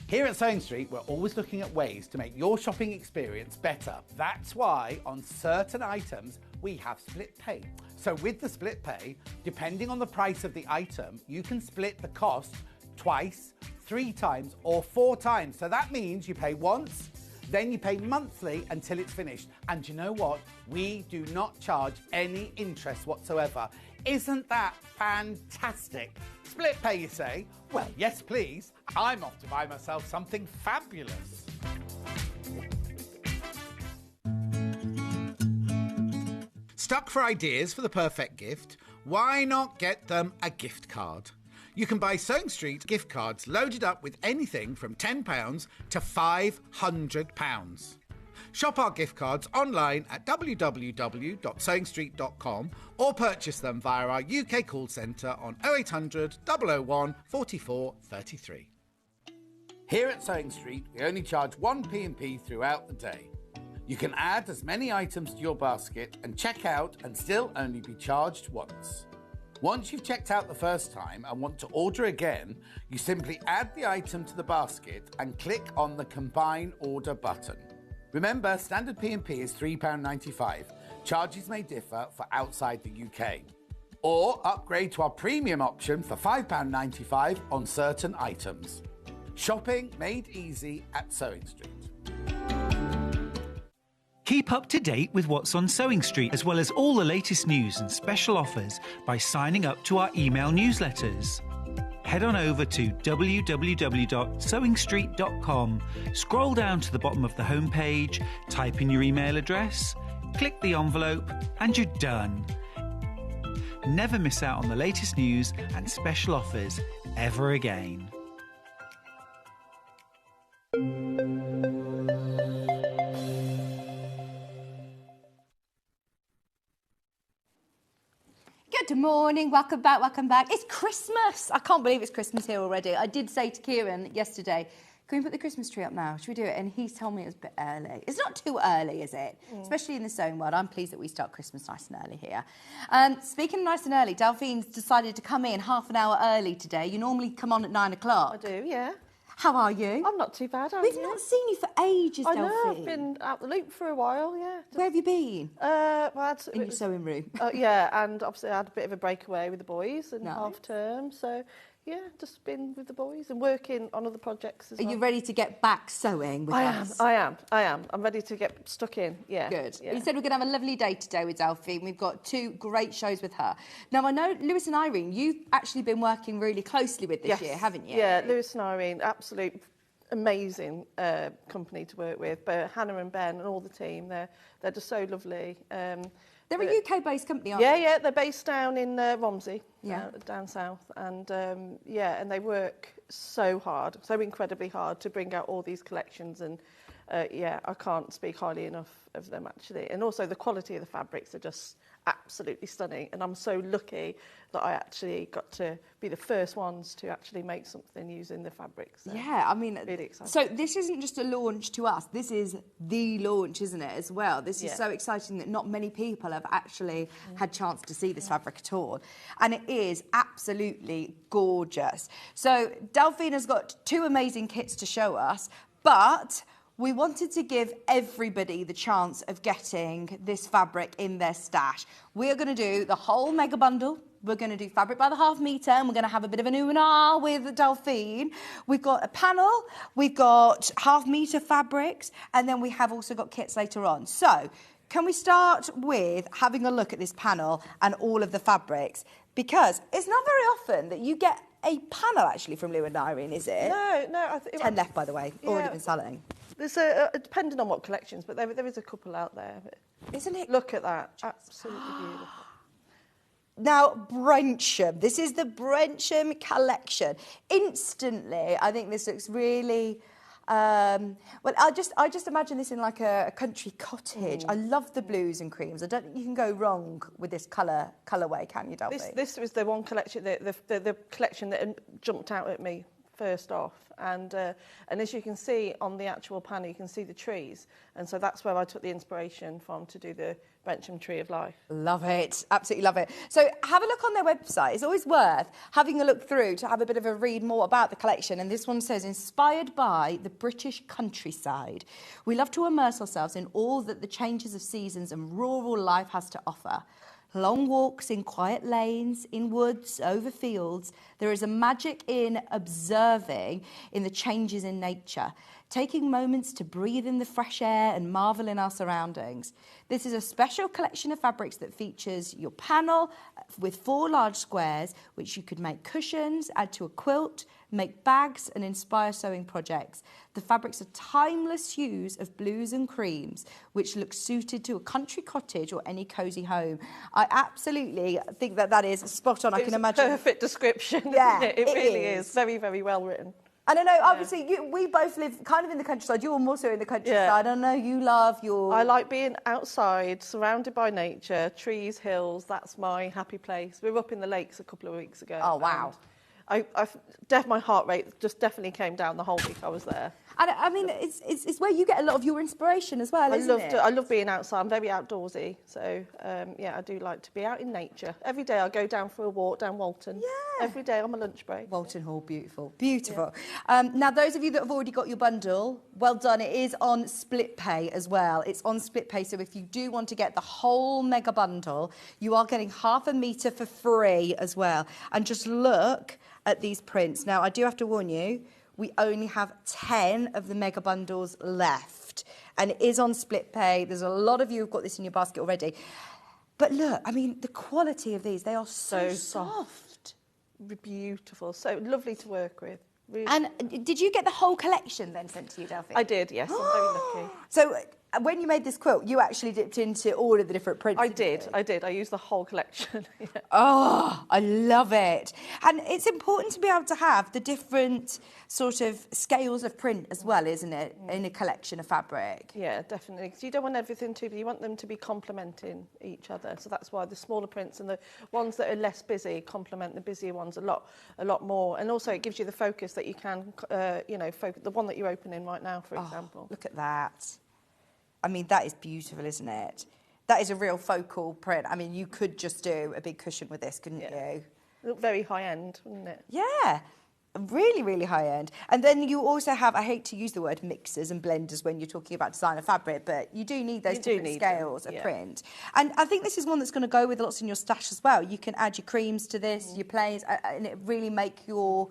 Here at Sewing Street, we're always looking at ways to make your shopping experience better. That's why on certain items, we have split pay. So with the split pay, depending on the price of the item, you can split the cost twice, 3 times, or 4 times. So that means you pay once, then you pay monthly until it's finished. And you know what? We do not charge any interest whatsoever. Isn't that fantastic? Split pay, you say? Well, yes, please. I'm off to buy myself something fabulous. Stuck for ideas for the perfect gift? Why not get them a gift card? You can buy Sewing Street gift cards loaded up with anything from £10 to £500. Shop our gift cards online at www.sewingstreet.com or purchase them via our UK call centre on 0800 001 44 33. Here at Sewing Street, we only charge one P&P throughout the day. You can add as many items to your basket and check out and still only be charged once. Once you've checked out the first time and want to order again, you simply add the item to the basket and click on the Combine Order button. Remember, standard P&P is £3.95. Charges may differ for outside the UK. Or upgrade to our premium option for £5.95 on certain items. Shopping made easy at Sewing Street. Keep up to date with what's on Sewing Street, as well as all the latest news and special offers by signing up to our email newsletters. Head on over to www.sewingstreet.com, scroll down to the bottom of the homepage, type in your email address, click the envelope, and you're done. Never miss out on the latest news and special offers ever again. Good morning, welcome back. It's Christmas. I can't believe it's Christmas here already. I did say to Kieran yesterday, can we put the Christmas tree up now? Should we do it? And he told me it was a bit early. It's not too early, is it? Especially in the sewing world. I'm pleased that we start Christmas nice and early here. Speaking of nice and early, Delphine's decided to come in half an hour early today. You normally come on at 9 o'clock. I do, yeah. How are you? I'm not too bad, We've not seen you for ages, I Delphine. know, I've been out the loop for a while, yeah. Where have you been? In your sewing room. Yeah, and obviously I had a bit of a breakaway with the boys and Nice. half term, so yeah, just been with the boys and working on other projects as well. Are you ready to get back sewing with us? I am. I'm ready to get stuck in, yeah. Good. Yeah. You said we're going to have a lovely day today with Delphine. We've got 2 great shows with her. Now, I know Lewis and Irene, you've actually been working really closely with this year, haven't you? Yeah, Lewis and Irene, absolute amazing company to work with. But Hannah and Ben and all the team, they're just so lovely. They're a UK-based company, aren't they? Yeah, they're based down in Romsey, Yeah. down south, and and they work so hard, so incredibly hard to bring out all these collections, and I can't speak highly enough of them actually, and also the quality of the fabrics are just absolutely stunning, and I'm so lucky that I actually got to be the first ones to actually make something using the fabrics. So Yeah, I mean, really exciting. so this isn't just a launch to us, this is the launch, isn't it, as well? This is so exciting that not many people have actually had chance to see this fabric at all. And it is absolutely gorgeous. So Delphine has got 2 amazing kits to show us, but we wanted to give everybody the chance of getting this fabric in their stash. We're going to do the whole mega bundle. We're going to do fabric by the half metre, and we're going to have a bit of an ooh and ah with Delphine. We've got a panel, we've got half metre fabrics, and then we have also got kits later on. So, can we start with having a look at this panel and all of the fabrics? Because it's not very often that you get a panel actually from Lou and Irene, is it? No. 10 left, by the way, already been selling. There's depending on what collections, but there is a couple out there. Isn't it? Look at that, absolutely beautiful. Now, Brensham. This is the Brensham collection. Instantly, I think this looks really... well, I just imagine this in like a country cottage. I love the blues and creams. I don't think you can go wrong with this colourway, can you, Delphine? This was the one collection, the collection that jumped out at me first off, and as you can see on the actual panel, you can see the trees, and so that's where I took the inspiration from to do the Brensham Tree of Life. Love it, absolutely love it. So have a look on their website. It's always worth having a look through to have a bit of a read more about the collection. And this one says, inspired by the British countryside. We love to immerse ourselves in all that the changes of seasons and rural life has to offer. Long walks in quiet lanes, in woods, over fields. There is a magic in observing in the changes in nature, taking moments to breathe in the fresh air and marvel in our surroundings. This is a special collection of fabrics that features your panel with 4 large squares, which you could make cushions, add to a quilt, make bags and inspire sewing projects. The fabrics are timeless hues of blues and creams, which look suited to a country cottage or any cosy home. I absolutely think that is spot on. I can imagine. Perfect description. Yeah, it really is. Very, very well written. And I know, obviously, we both live kind of in the countryside. You're more so in the countryside. I know you love your... I like being outside, surrounded by nature, trees, hills. That's my happy place. We were up in the lakes a couple of weeks ago. Oh, wow. My heart rate just definitely came down the whole week I was there. And I mean, it's where you get a lot of your inspiration as well, isn't it? I love being outside. I'm very outdoorsy. So, I do like to be out in nature. Every day I go down for a walk down Walton. Yeah. Every day on my lunch break. Walton Hall, beautiful. Beautiful. Yeah. Now, those of you that have already got your bundle, well done. It is on split pay as well. It's on split pay. So if you do want to get the whole mega bundle, you are getting half a metre for free as well. And just look at these prints. Now, I do have to warn you, we only have 10 of the mega bundles left. And it is on split pay. There's a lot of you who've got this in your basket already. But look, I mean, the quality of these, they are so soft. Beautiful. So lovely to work with. Really. And did you get the whole collection then sent to you, Delphine? I did, yes. I'm very lucky. So when you made this quilt, you actually dipped into all of the different prints. I did. I used the whole collection. Yeah. Oh, I love it. And it's important to be able to have the different sort of scales of print as well, isn't it, in a collection of fabric? Yeah, definitely. Because you don't want everything to be, you want them to be complementing each other. So that's why the smaller prints and the ones that are less busy complement the busier ones a lot more. And also it gives you the focus that you can, focus, the one that you're opening right now, for example. Look at that. I mean, that is beautiful, isn't it? That is a real focal print. I mean, you could just do a big cushion with this, couldn't you? It looked very high-end, wouldn't it? Yeah, really, really high-end. And then you also have, I hate to use the word mixers and blenders when you're talking about designer fabric, but you do need those different scales of print. And I think this is one that's going to go with lots in your stash as well. You can add your creams to this, your plains, and it really make your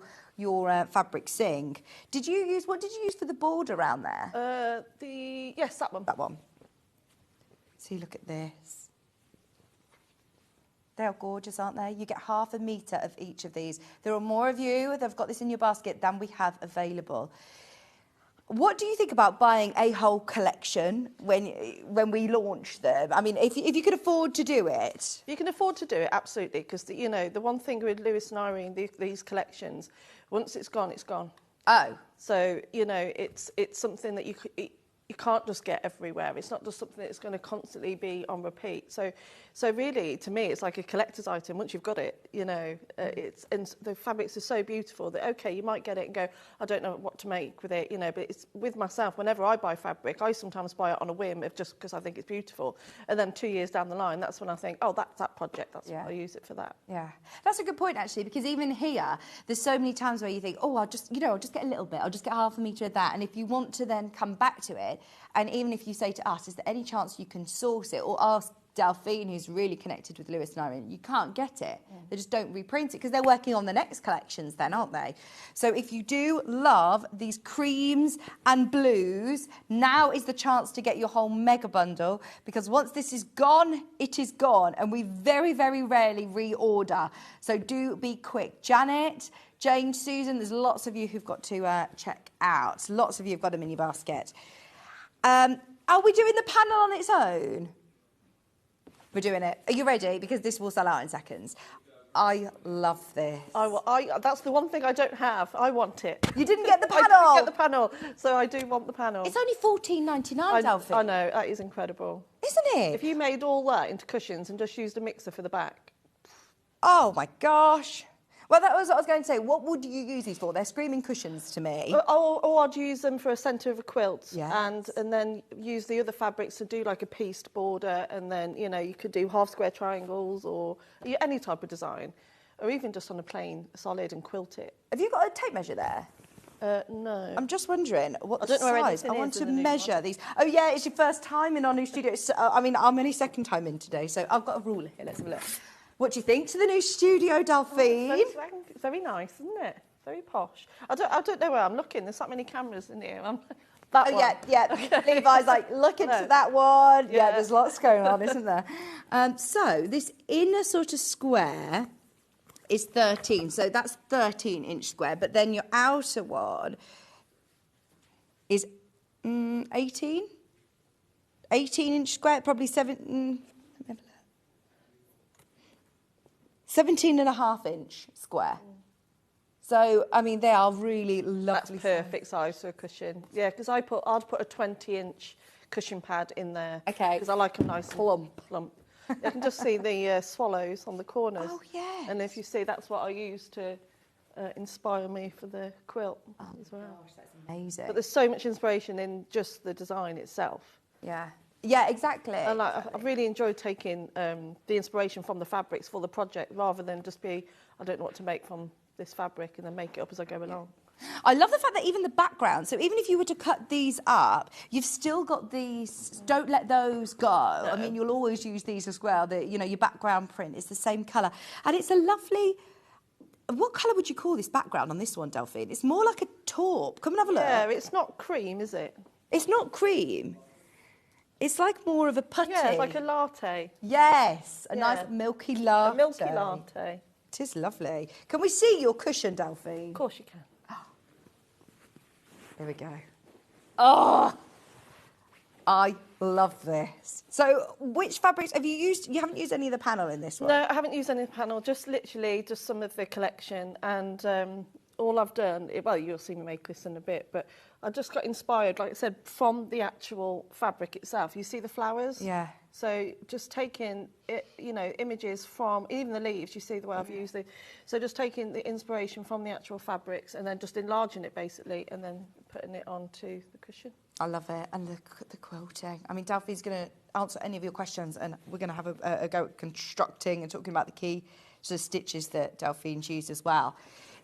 fabric sing. What did you use for the border around there? Yes, that one. That one. See, look at this. They are gorgeous, aren't they? You get half a metre of each of these. There are more of you that have got this in your basket than we have available. What do you think about buying a whole collection when we launch them? I mean, if you could afford to do it. You can afford to do it, absolutely, because, the one thing with Lewis and Irene, these collections, once it's gone, it's gone. Oh. So, it's something that you can't just get everywhere. It's not just something that's going to constantly be on repeat. So really, to me, it's like a collector's item. Once you've got it, and the fabrics are so beautiful that, okay, you might get it and go, I don't know what to make with it, but it's with myself. Whenever I buy fabric, I sometimes buy it on a whim just because I think it's beautiful. And then 2 years down the line, that's when I think, oh, that's that project. That's I use it for that. Yeah, that's a good point, actually, because even here, there's so many times where you think, oh, I'll just get a little bit. I'll just get half a metre of that. And if you want to then come back to it, and even if you say to us, is there any chance you can source it, or ask Delphine, who's really connected with Lewis and Irene, you can't get it. They just don't reprint it because they're working on the next collections then, aren't they? So if you do love these creams and blues, now is the chance to get your whole mega bundle, because once this is gone, it is gone, and we very, very rarely reorder. So do be quick. Janet, Jane, Susan, there's lots of you who've got to check out. Lots of you have got them in your basket. Are we doing the panel on its own? We're doing it. Are you ready? Because this will sell out in seconds. I love this. That's the one thing I don't have. I want it. You didn't get the panel? I didn't get the panel, so I do want the panel. It's only $14.99, Delphine. I know, that is incredible. Isn't it? If you made all that into cushions and just used a mixer for the back. Oh, my gosh. Well, that was what I was going to say. What would you use these for? They're screaming cushions to me. Or I'd use them for a centre of a quilt. Yes. And then use the other fabrics to do like a pieced border, and then, you could do half square triangles or any type of design, or even just on a plain solid and quilt it. Have you got a tape measure there? No. I'm just wondering what I don't know where size. I want to measure these. Oh, yeah, it's your first time in our new studio. I'm only second time in today, so I've got a ruler here. Let's have a look. What do you think to the new studio, Delphine? It's very nice, isn't it? Very posh. I don't know where I'm looking. There's that many cameras in here. That one. Yeah. Okay. Levi's like, look into that one. Yeah, there's lots going on, isn't there? So this inner sort of square is 13. So that's 13-inch square. But then your outer one is 18? 18-inch square, probably 17.5-inch square. So, I mean, they are really lovely. That's perfect size for a cushion. Yeah, because I'd put a 20-inch cushion pad in there. Okay. Because I like them nice Plump. You can just see the swallows on the corners. Oh, yes. And if you see, that's what I use to inspire me for the quilt as well. Gosh, that's amazing. But there's so much inspiration in just the design itself. Yeah. Yeah, exactly. And I've really enjoyed taking the inspiration from the fabrics for the project rather than just be, I don't know what to make from this fabric and then make it up as I go along. I love the fact that even the background, so even if you were to cut these up, you've still got these, don't let those go. No. I mean, you'll always use these as well. Your background print is the same colour. And it's a lovely, what colour would you call this background on this one, Delphine? It's more like a taupe. Come and have a look. Yeah, it's not cream, is it? It's not cream. It's like more of a putty. Yeah, it's like a latte. Yes, a nice milky latte. A milky latte. It is lovely. Can we see your cushion, Delphine? Of course you can. There we go. Oh, I love this. So which fabrics have you used? You haven't used any of the panel in this one? No, I haven't used any of the panel, just literally just some of the collection. And all I've done, well, you'll see me make this in a bit, but I just got inspired, like I said, from the actual fabric itself. You see the flowers? Yeah. So just taking, images from, even the leaves, you see the way I've used it. So just taking the inspiration from the actual fabrics and then just enlarging it, basically, and then putting it onto the cushion. I love it. And the quilting. I mean, Delphine's going to answer any of your questions, and we're going to have a go at constructing and talking about the key sort of stitches that Delphine's used as well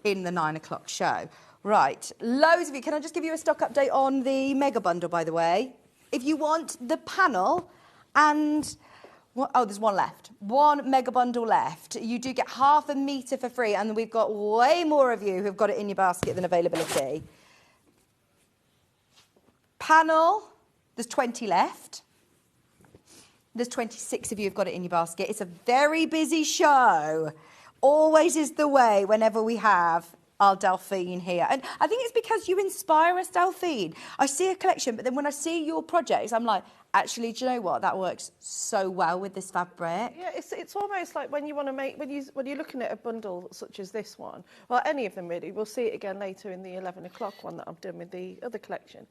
in the 9 o'clock show. Right, loads of you. Can I just give you a stock update on the mega bundle, by the way? If you want the panel and... there's one left. One mega bundle left. You do get half a metre for free, and we've got way more of you who've got it in your basket than availability. Panel, there's 20 left. There's 26 of you who've got it in your basket. It's a very busy show. Always is the way whenever we have our Delphine here. And I think it's because you inspire us, Delphine. I see a collection, but then when I see your projects, I'm like, actually, do you know what? That works so well with this fabric. Yeah, it's almost like when you want to make, when you're looking at a bundle such as this one, well, any of them really, we'll see it again later in the 11 o'clock one that I've done with the other collection.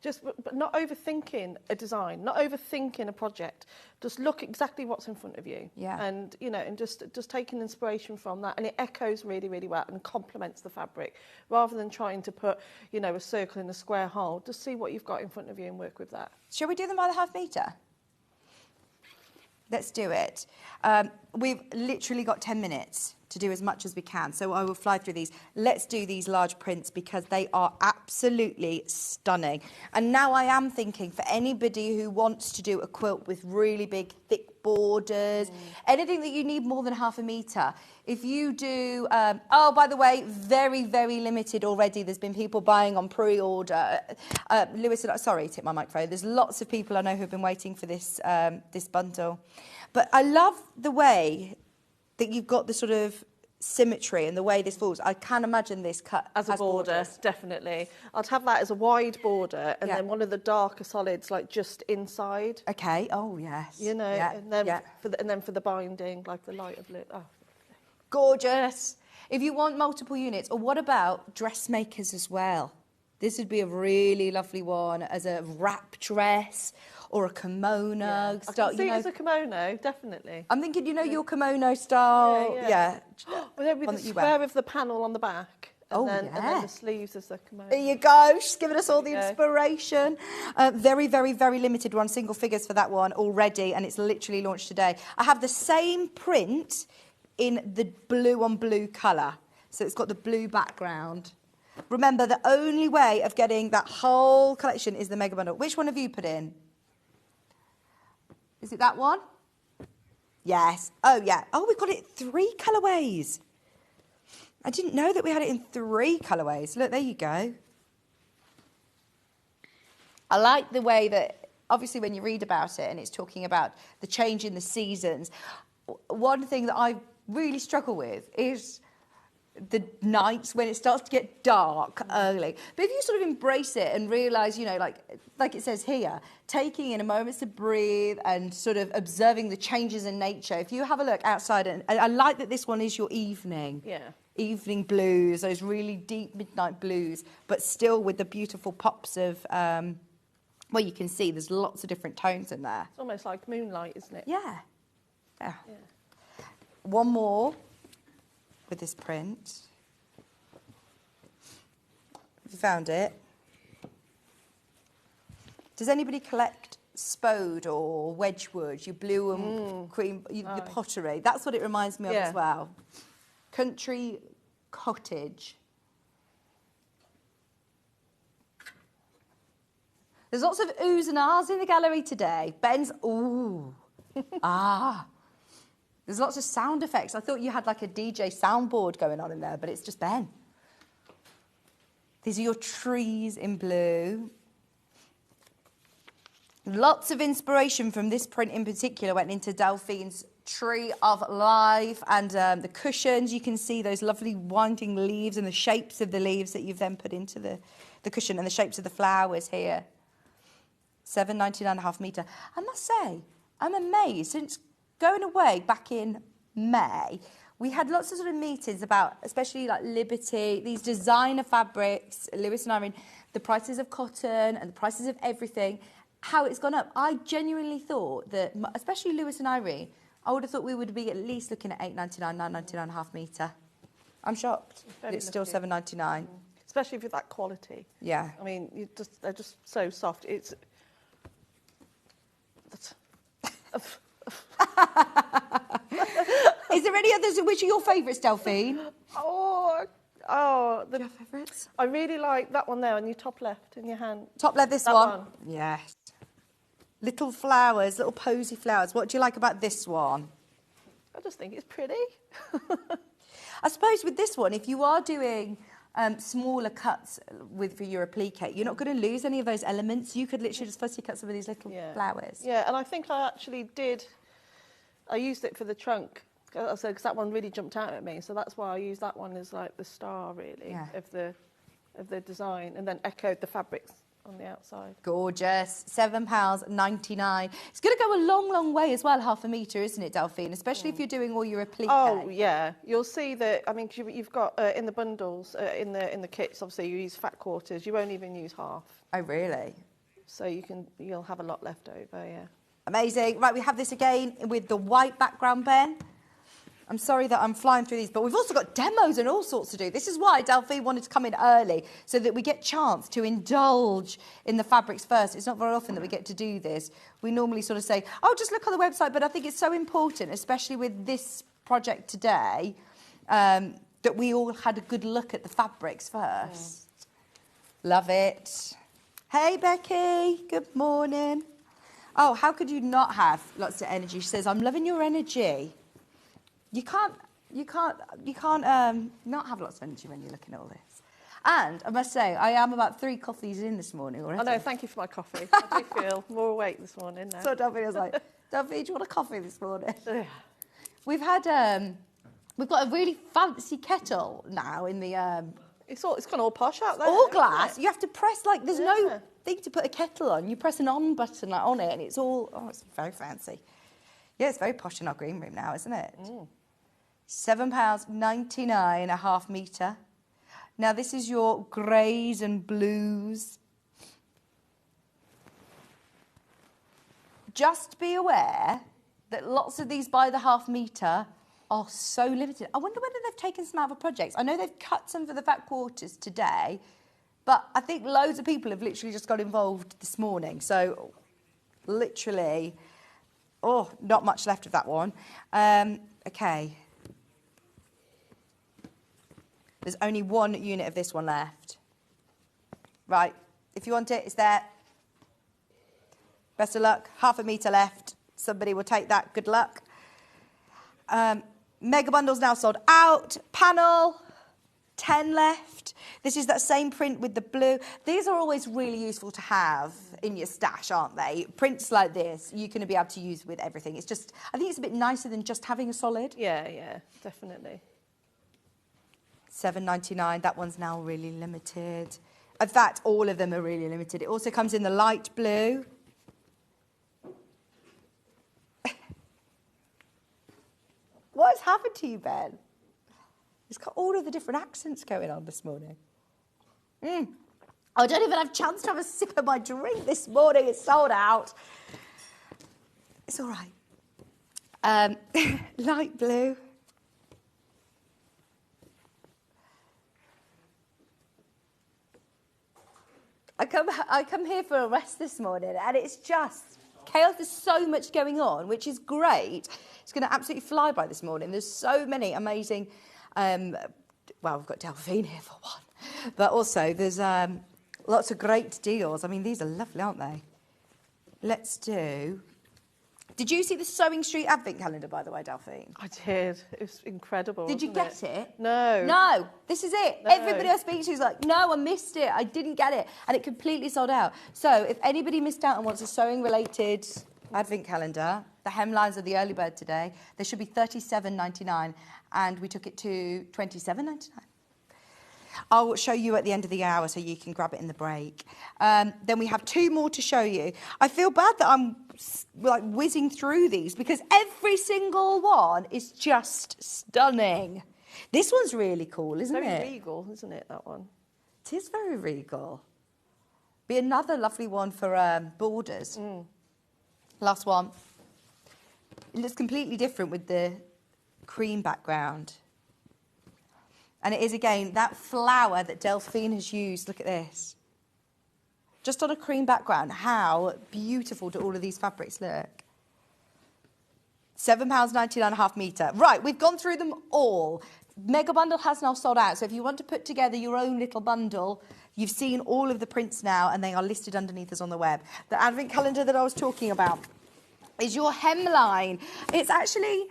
But not overthinking a design, not overthinking a project. Just look exactly what's in front of you. Yeah. And, and just taking inspiration from that. And it echoes really, really well and complements the fabric. Rather than trying to put, a circle in a square hole, just see what you've got in front of you and work with that. Shall we do them by the half metre? Let's do it. We've literally got 10 minutes to do as much as we can, so I will fly through these. Let's do these large prints because they are absolutely stunning. And now I am thinking for anybody who wants to do a quilt with really big, thick borders, anything that you need more than half a metre. If you do, by the way, very, very limited already. There's been people buying on pre-order. Lewis, sorry, tip my microphone. There's lots of people I know who've been waiting for this, this bundle. But I love the way that you've got the sort of symmetry and the way this falls. I can imagine this cut as a border, borders. Definitely. I'd have that as a wide border and then one of the darker solids like just inside. Okay. Oh yes. And then for the binding, like the lighter blue. Oh, gorgeous. If you want multiple units, or what about dressmakers as well? This would be a really lovely one as a wrap dress or a kimono. Yeah. I can see it as a kimono, definitely. I'm thinking, your kimono style. Yeah. With the square of the panel on the back. And then the sleeves as the kimono. There you go. She's given us all the inspiration. Very, very, very limited one. Single figures for that one already, and it's literally launched today. I have the same print in the blue on blue colour. So it's got the blue background. Remember, the only way of getting that whole collection is the mega bundle. Which one have you put in? Is it that one? Yes. Oh, yeah. Oh, we've got it 3 colourways. I didn't know that we had it in 3 colourways. Look, there you go. I like the way that, obviously, when you read about it and it's talking about the change in the seasons, one thing that I really struggle with is the nights when it starts to get dark early. But if you sort of embrace it and realise, you know, like it says here, taking in a moment to breathe and sort of observing the changes in nature. If you have a look outside, and I like that this one is your evening. Yeah. Evening blues, those really deep midnight blues, but still with the beautiful pops of, well, you can see there's lots of different tones in there. It's almost like moonlight, isn't it? Yeah. One more with this print. Have you found it? Does anybody collect spode or wedgwood, your blue and cream, your pottery? That's what it reminds me of as well. Country cottage. There's lots of oohs and ahs in the gallery today. Ben's, ooh, ah. There's lots of sound effects. I thought you had like a DJ soundboard going on in there, but it's just Ben. These are your trees in blue. Lots of inspiration from this print in particular went into Delphine's Tree of Life, and the cushions. You can see those lovely winding leaves and the shapes of the leaves that you've then put into the cushion, and the shapes of the flowers here. £7.99.5 metre. I must say, I'm amazed. Since going away back in May, we had lots of sort of meetings about, especially like Liberty, these designer fabrics, Lewis and Irene, the prices of cotton and the prices of everything, how it's gone up. I genuinely thought that, especially Lewis and Irene, I would have thought we would be at least looking at £8.99, £9.99.5 metre. I'm shocked that it's still £7.99. Especially with that quality. Yeah. I mean, they're just so soft. It's... Is there any others? Which are your favourites, Delphine? Do you have favourites? I really like that one there on your top left in your hand. Top left, this That one? one. Yes. Little flowers, little posy flowers. What do you like about this one? I just think it's pretty. I suppose with this one, if you are doing smaller cuts for your applique, you're not going to lose any of those elements. You could literally just fussy cut some of these little flowers. Yeah, and I think I actually I used it for the trunk, because that one really jumped out at me. So that's why I used that one as like the star, really, of the design, and then echoed the fabrics on the outside. Gorgeous. £7.99. It's going to go a long, long way as well, half a metre, isn't it, Delphine? Especially if you're doing all your applique. Oh, yeah. You'll see that, I mean, you've got in the bundles, in the kits, obviously, you use fat quarters. You won't even use half. Oh, really? So you'll have a lot left over, yeah. Amazing. Right, we have this again with the white background, Ben. I'm sorry that I'm flying through these, but we've also got demos and all sorts to do. This is why Delphine wanted to come in early, so that we get chance to indulge in the fabrics first. It's not very often that we get to do this. We normally sort of say, oh, just look on the website, but I think it's so important, especially with this project today, that we all had a good look at the fabrics first. Love it. Hey, Becky. Good morning. Oh, how could you not have lots of energy? She says, I'm loving your energy. You can't not have lots of energy when you're looking at all this. And I must say, I am about 3 coffees in this morning already. I know, thank you for my coffee. I do feel more awake this morning now. So Delphine was like, Delphine, do you want a coffee this morning? We've had, we've got a really fancy kettle now in the... It's gone all posh out there. All glass. You have to press, like, there's no thing to put a kettle on. You press an on button like, on it, and it's all... Oh, it's very fancy. Yeah, it's very posh in our green room now, isn't it? £7.99.5 metre. Now, this is your greys and blues. Just be aware that lots of these by the half metre are so limited. I wonder whether they've taken some out of projects. I know they've cut some for the fat quarters today, but I think loads of people have literally just got involved this morning. So, literally, not much left of that one. Okay. There's only 1 unit of this one left. Right, if you want it, it's there. Best of luck. Half a metre left. Somebody will take that. Good luck. Mega bundles now sold out. Panel, 10 left. This is that same print with the blue. These are always really useful to have in your stash, aren't they? Prints like this, you're going to be able to use with everything. It's just, I think it's a bit nicer than just having a solid. Yeah, definitely. £7.99. That one's now really limited. In fact, all of them are really limited. It also comes in the light blue. What has happened to you, Ben? It's got all of the different accents going on this morning. I don't even have a chance to have a sip of my drink this morning. It's sold out. It's all right. Light blue. I come here for a rest this morning, and it's just chaos. There's so much going on, which is great. It's going to absolutely fly by this morning. There's so many amazing. Well, we've got Delphine here for one, but also there's lots of great deals. I mean, these are lovely, aren't they? Let's do. Did you see the Sewing Street Advent calendar, by the way, Delphine? I did. It was incredible. Did you get it? No. No, this is it. No. Everybody I speak to is like, no, I missed it. I didn't get it. And it completely sold out. So if anybody missed out and wants a sewing-related Advent calendar, the hemlines are the early bird today. They should be £37.99, and we took it to £27.99. I'll show you at the end of the hour so you can grab it in the break. Then we have two more to show you. I feel bad that I'm like whizzing through these because every single one is just stunning. This one's really cool, isn't it? Very regal, isn't it, that one? It is very regal. Be another lovely one for borders. Last one. It looks completely different with the cream background. And it is, again, that flower that Delphine has used. Look at this. Just on a cream background, how beautiful do all of these fabrics look? £7.99 a half metre. Right, we've gone through them all. Mega Bundle has now sold out, so if you want to put together your own little bundle, you've seen all of the prints now, and they are listed underneath us on the web. The Advent calendar that I was talking about is your hemline. It's actually,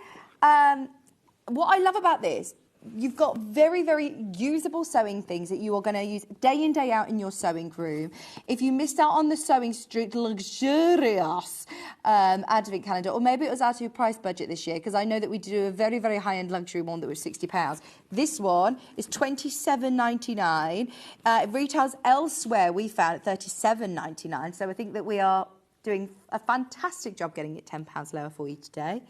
what I love about this, you've got very, very usable sewing things that you are going to use day in, day out in your sewing room. If you missed out on the Sewing Street luxurious Advent calendar, or maybe it was out of your price budget this year, because I know that we do a very, very high-end luxury one that was £60. This one is £27.99. It retails elsewhere, we found, at £37.99. So I think that we are doing a fantastic job getting it £10 lower for you today.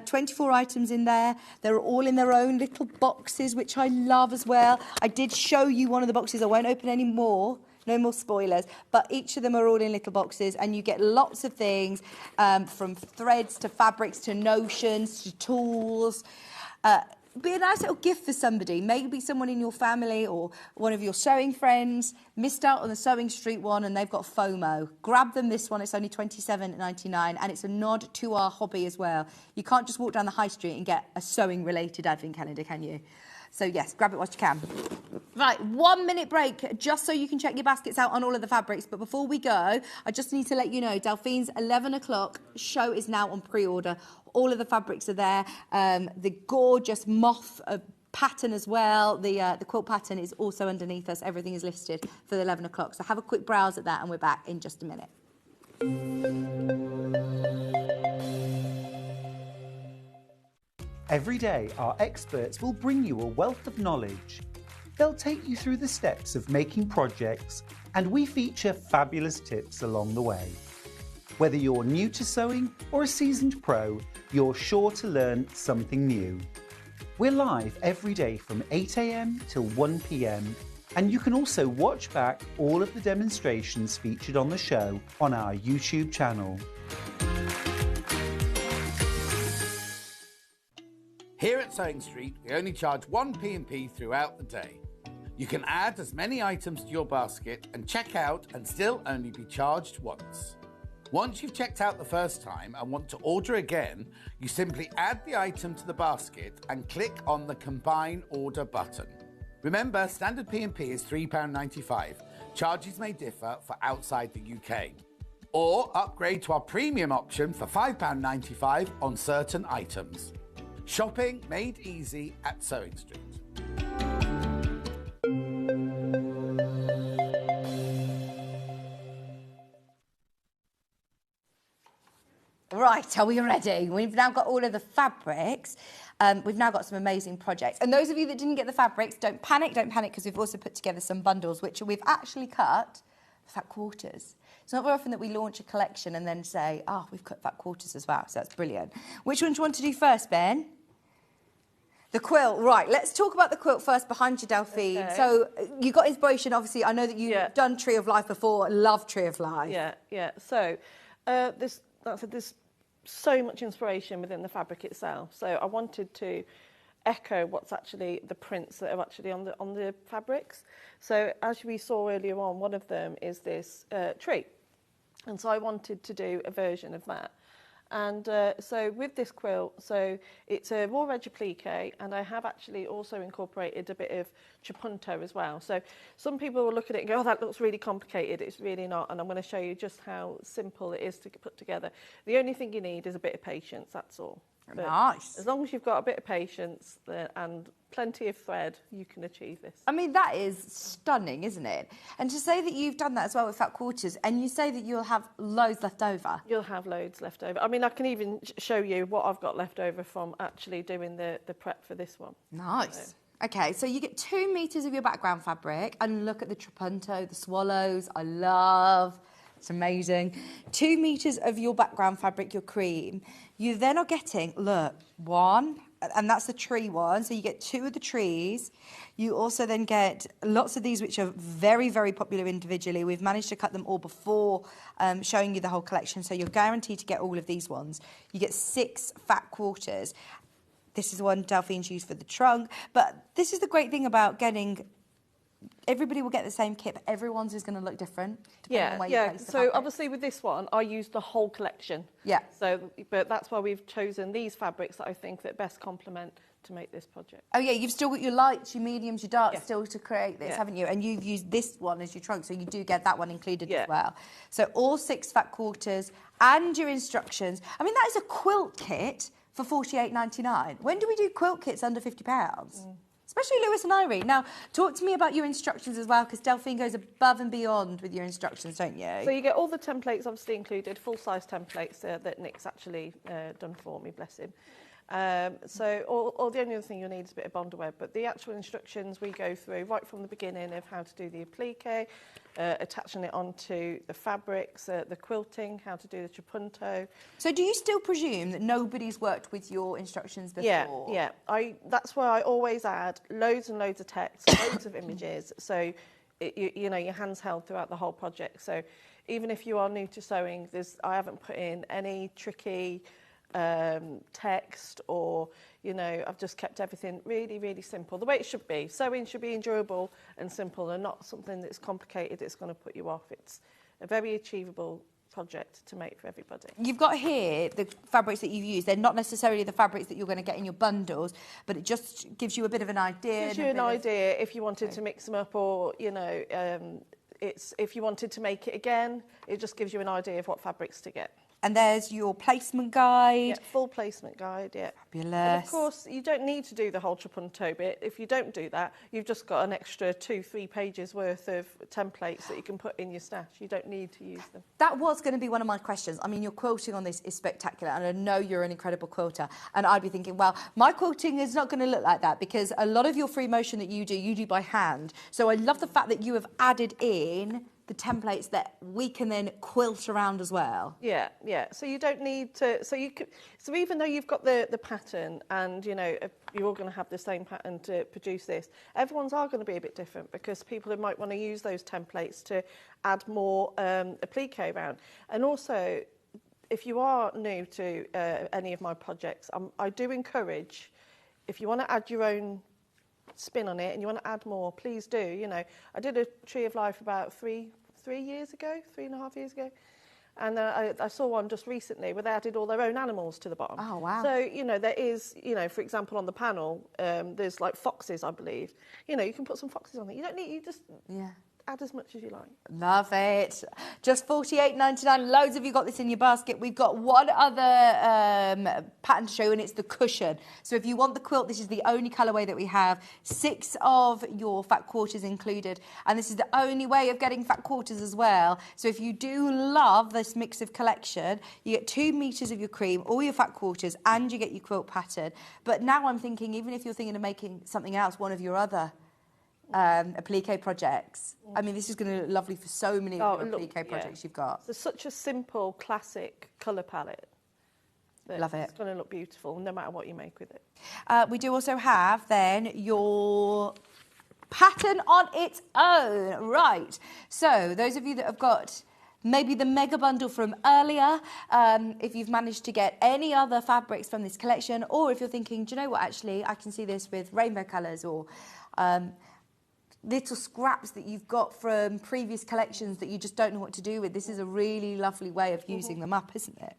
24 items in there. They're all in their own little boxes, which I love as well. I did show you one of the boxes. I won't open any more. No more spoilers. But each of them are all in little boxes, and you get lots of things, from threads to fabrics to notions to tools. Be a nice little gift for somebody. Maybe someone in your family or one of your sewing friends missed out on the Sewing Street one and they've got FOMO. Grab them this one. It's only £27.99, and it's a nod to our hobby as well. You can't just walk down the high street and get a sewing-related Advent calendar, can you? So, yes, grab it whilst you can. Right, 1 minute break, just so you can check your baskets out on all of the fabrics. But before we go, I just need to let you know, Delphine's 11 o'clock show is now on pre-order. All of the fabrics are there. The gorgeous moth pattern as well. The quilt pattern is also underneath us. Everything is listed for the 11 o'clock. So have a quick browse at that, and we're back in just a minute. Every day, our experts will bring you a wealth of knowledge. They'll take you through the steps of making projects, and we feature fabulous tips along the way. Whether you're new to sewing or a seasoned pro, you're sure to learn something new. We're live every day from 8 a.m. till 1 p.m, and you can also watch back all of the demonstrations featured on the show on our YouTube channel. Here at Sewing Street, we only charge one P&P throughout the day. You can add as many items to your basket and check out and still only be charged once. Once you've checked out the first time and want to order again, you simply add the item to the basket and click on the Combine Order button. Remember, standard P&P is £3.95. Charges may differ for outside the UK. Or upgrade to our premium option for £5.95 on certain items. Shopping made easy at Sewing Street. Right. Right, are we ready? We've now got all of the fabrics. We've now got some amazing projects. And those of you that didn't get the fabrics, don't panic, because we've also put together some bundles, which we've actually cut fat quarters. It's not very often that we launch a collection and then say, oh, we've cut fat quarters as well, so that's brilliant. Which one do you want to do first, Ben? The quilt, right. Let's talk about the quilt first behind you, Delphine. Okay. So you got inspiration, obviously. I know that you've done Tree of Life before. Love Tree of Life. Yeah. So there's so much inspiration within the fabric itself. So I wanted to echo what's actually the prints that are actually on the fabrics. So as we saw earlier on, one of them is this tree. And so I wanted to do a version of that. And so with this quilt, so it's a raw edge applique, and I have actually also incorporated a bit of trapunto as well. So some people will look at it and go, oh, that looks really complicated. It's really not. And I'm going to show you just how simple it is to put together. The only thing you need is a bit of patience, that's all. But nice. As long as you've got a bit of patience and plenty of thread, you can achieve this. I mean, that is stunning, isn't it? And to say that you've done that as well with fat quarters, and you say that you'll have loads left over. You'll have loads left over. I mean, I can even show you what I've got left over from actually doing the prep for this one. Nice. So. Okay, so you get 2 meters of your background fabric, and look at the trapunto, the swallows, I love. It's amazing. 2 meters of your background fabric, your cream. You then are getting, look, 1, and that's the tree one. So you get 2 of the trees. You also then get lots of these, which are very, very popular individually. We've managed to cut them all before showing you the whole collection. So you're guaranteed to get all of these ones. You get 6 fat quarters. This is the one Delphine's used for the trunk. But this is the great thing about getting... Everybody will get the same kit, but everyone's is going to look different depending on where you place the fabric. Obviously with this one, I used the whole collection. Yeah. So, but that's why we've chosen these fabrics that I think that best complement to make this project. Oh yeah, you've still got your lights, your mediums, your darks still to create this, haven't you? And you've used this one as your trunk, so you do get that one included as well. So all 6 fat quarters and your instructions. I mean, that is a quilt kit for $48.99. When do we do quilt kits under £50? Especially Lewis and Irene. Now, talk to me about your instructions as well, because Delphine goes above and beyond with your instructions, don't you? So you get all the templates obviously included, full-size templates that Nick's actually done for me, bless him. So all the only other thing you'll need is a bit of Bonder web, but the actual instructions we go through right from the beginning of how to do the applique, attaching it onto the fabrics, the quilting, how to do the trapunto. So do you still presume that nobody's worked with your instructions before? Yeah. That's why I always add loads and loads of text, loads of images, so you know your hand's held throughout the whole project. So even if you are new to sewing, I haven't put in any tricky text, or I've just kept everything really, really simple, the way it should be. Sewing should be enjoyable and simple, and not something that's complicated that's going to put you off. It's a very achievable project to make for everybody. You've got here the fabrics that you've used. They're not necessarily the fabrics that you're going to get in your bundles, but it just gives you a bit of an idea. Gives you an idea if you wanted to mix them up, or if you wanted to make it again, it just gives you an idea of what fabrics to get. And there's your placement guide. Yeah, full placement guide, yeah. Fabulous. And of course, you don't need to do the whole trapunto bit. If you don't do that, you've just got an extra 2-3 pages worth of templates that you can put in your stash. You don't need to use them. That was going to be one of my questions. I mean, your quilting on this is spectacular, and I know you're an incredible quilter. And I'd be thinking, well, my quilting is not going to look like that, because a lot of your free motion that you do by hand. So I love the fact that you have added in the templates that we can then quilt around as well. Yeah. So you don't need to. So even though you've got the pattern, and you're all going to have the same pattern to produce this, everyone's are going to be a bit different, because people might want to use those templates to add more applique around. And also, if you are new to any of my projects, I do encourage, if you want to add your own spin on it and you want to add more, please do. I did a Tree of Life about 3.5 years ago, and I saw one just recently where they added all their own animals to the bottom. Oh wow. So there is, for example, on the panel there's like foxes, I believe. You can put some foxes on it. You don't need, add as much as you like. Love it. Just $48.99. Loads of you got this in your basket. We've got one other pattern to show you, and it's the cushion. So if you want the quilt, this is the only colourway that we have. 6 of your fat quarters included, and this is the only way of getting fat quarters as well. So if you do love this mix of collection, you get 2 meters of your cream, all your fat quarters, and you get your quilt pattern. But now I'm thinking, even if you're thinking of making something else, one of your other applique projects. I mean, this is going to look lovely for so many of the applique projects you've got. It's such a simple, classic colour palette. Love it. It's going to look beautiful, no matter what you make with it. We do also have, then, your pattern on its own. Right. So, those of you that have got maybe the mega bundle from earlier, if you've managed to get any other fabrics from this collection, or if you're thinking, do you know what, actually, I can see this with rainbow colours, or little scraps that you've got from previous collections that you just don't know what to do with. This is a really lovely way of using them up, isn't it?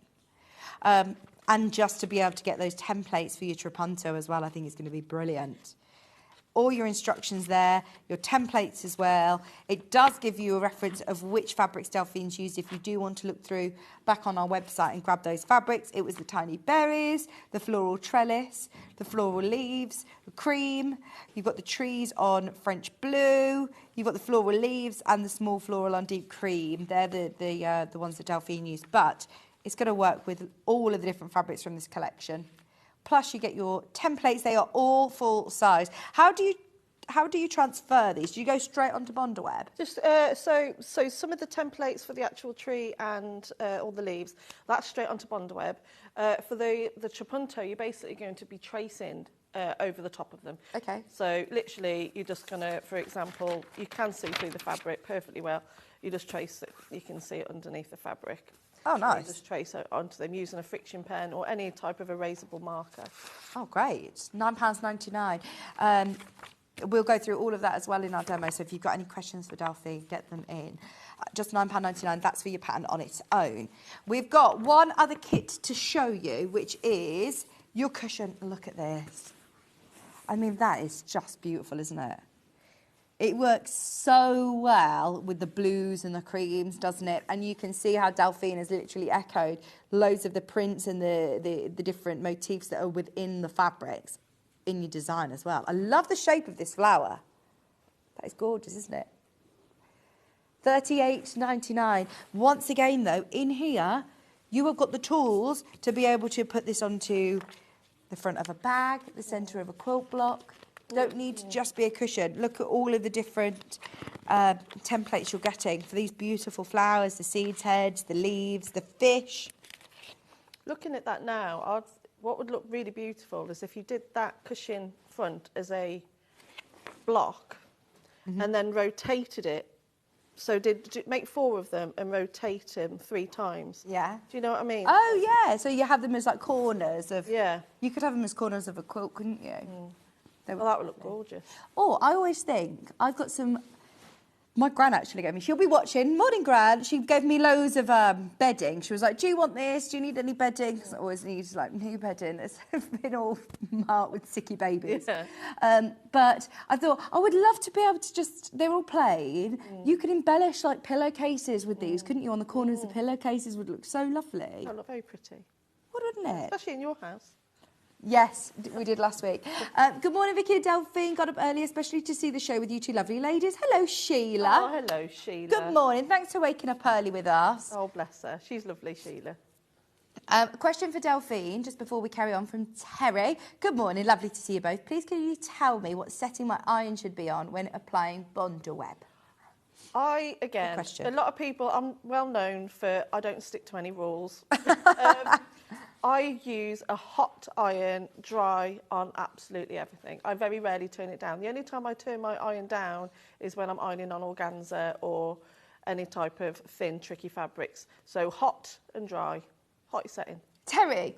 And just to be able to get those templates for your trapunto as well, I think is going to be brilliant. All your instructions there, your templates as well. It does give you a reference of which fabrics Delphine's used if you do want to look through back on our website and grab those fabrics. It was the tiny berries, the floral trellis, the floral leaves, the cream. You've got the trees on French blue. You've got the floral leaves and the small floral on deep cream. They're the ones that Delphine used. But it's going to work with all of the different fabrics from this collection. Plus, you get your templates. They are all full size. How do you transfer these? Do you go straight onto Bondaweb? Just so some of the templates for the actual tree and all the leaves, that's straight onto Bondaweb. For the trapunto, you're basically going to be tracing over the top of them. Okay. So literally, you're just going to, for example, you can see through the fabric perfectly well. You just trace it. You can see it underneath the fabric. Oh, nice. You just trace it onto them using a friction pen or any type of erasable marker. Oh, great. £9.99. We'll go through all of that as well in our demo, so if you've got any questions for Delphi, get them in. Just £9.99, that's for your pattern on its own. We've got one other kit to show you, which is your cushion. Look at this. I mean, that is just beautiful, isn't it? It works so well with the blues and the creams, doesn't it? And you can see how Delphine has literally echoed loads of the prints and the different motifs that are within the fabrics in your design as well. I love the shape of this flower. That is gorgeous, isn't it? $38.99. Once again, though, in here, you have got the tools to be able to put this onto the front of a bag, the centre of a quilt block. Don't need to just be a cushion. Look at all of the different templates you're getting for these beautiful flowers, the seeds heads, the leaves, the fish. Looking at that now, what would look really beautiful is if you did that cushion front as a block and then rotated it. So make 4 of them and rotate them 3 times. Yeah. Do you know what I mean? Oh, yeah. So you have them as like corners of... Yeah. You could have them as corners of a quilt, couldn't you? Well, that would look gorgeous. Oh, I always think I've got some... My gran actually gave me... She'll be watching. Morning, Gran. She gave me loads of bedding. She was like, do you want this? Do you need any bedding? Because I always need, like, new bedding. It's been all marked with sicky babies. Yeah. But I thought, I would love to be able to just... They're all plain. You could embellish, like, pillowcases with these, couldn't you? On the corners of pillowcases would look so lovely. That would look very pretty. Wouldn't it? Especially in your house. Yes, we did last week. Good morning, Vicky and Delphine. Got up early, especially to see the show with you two lovely ladies. Hello, Sheila. Oh, hello, Sheila. Good morning. Thanks for waking up early with us. Oh, bless her. She's lovely, Sheila. A question for Delphine, just before we carry on, from Terry. Good morning. Lovely to see you both. Please, can you tell me what setting my iron should be on when applying Bondaweb? Again, a lot of people, I'm well known for I don't stick to any rules. I use a hot iron, dry on absolutely everything. I very rarely turn it down. The only time I turn my iron down is when I'm ironing on organza or any type of thin, tricky fabrics. So hot and dry, hot setting. Terry,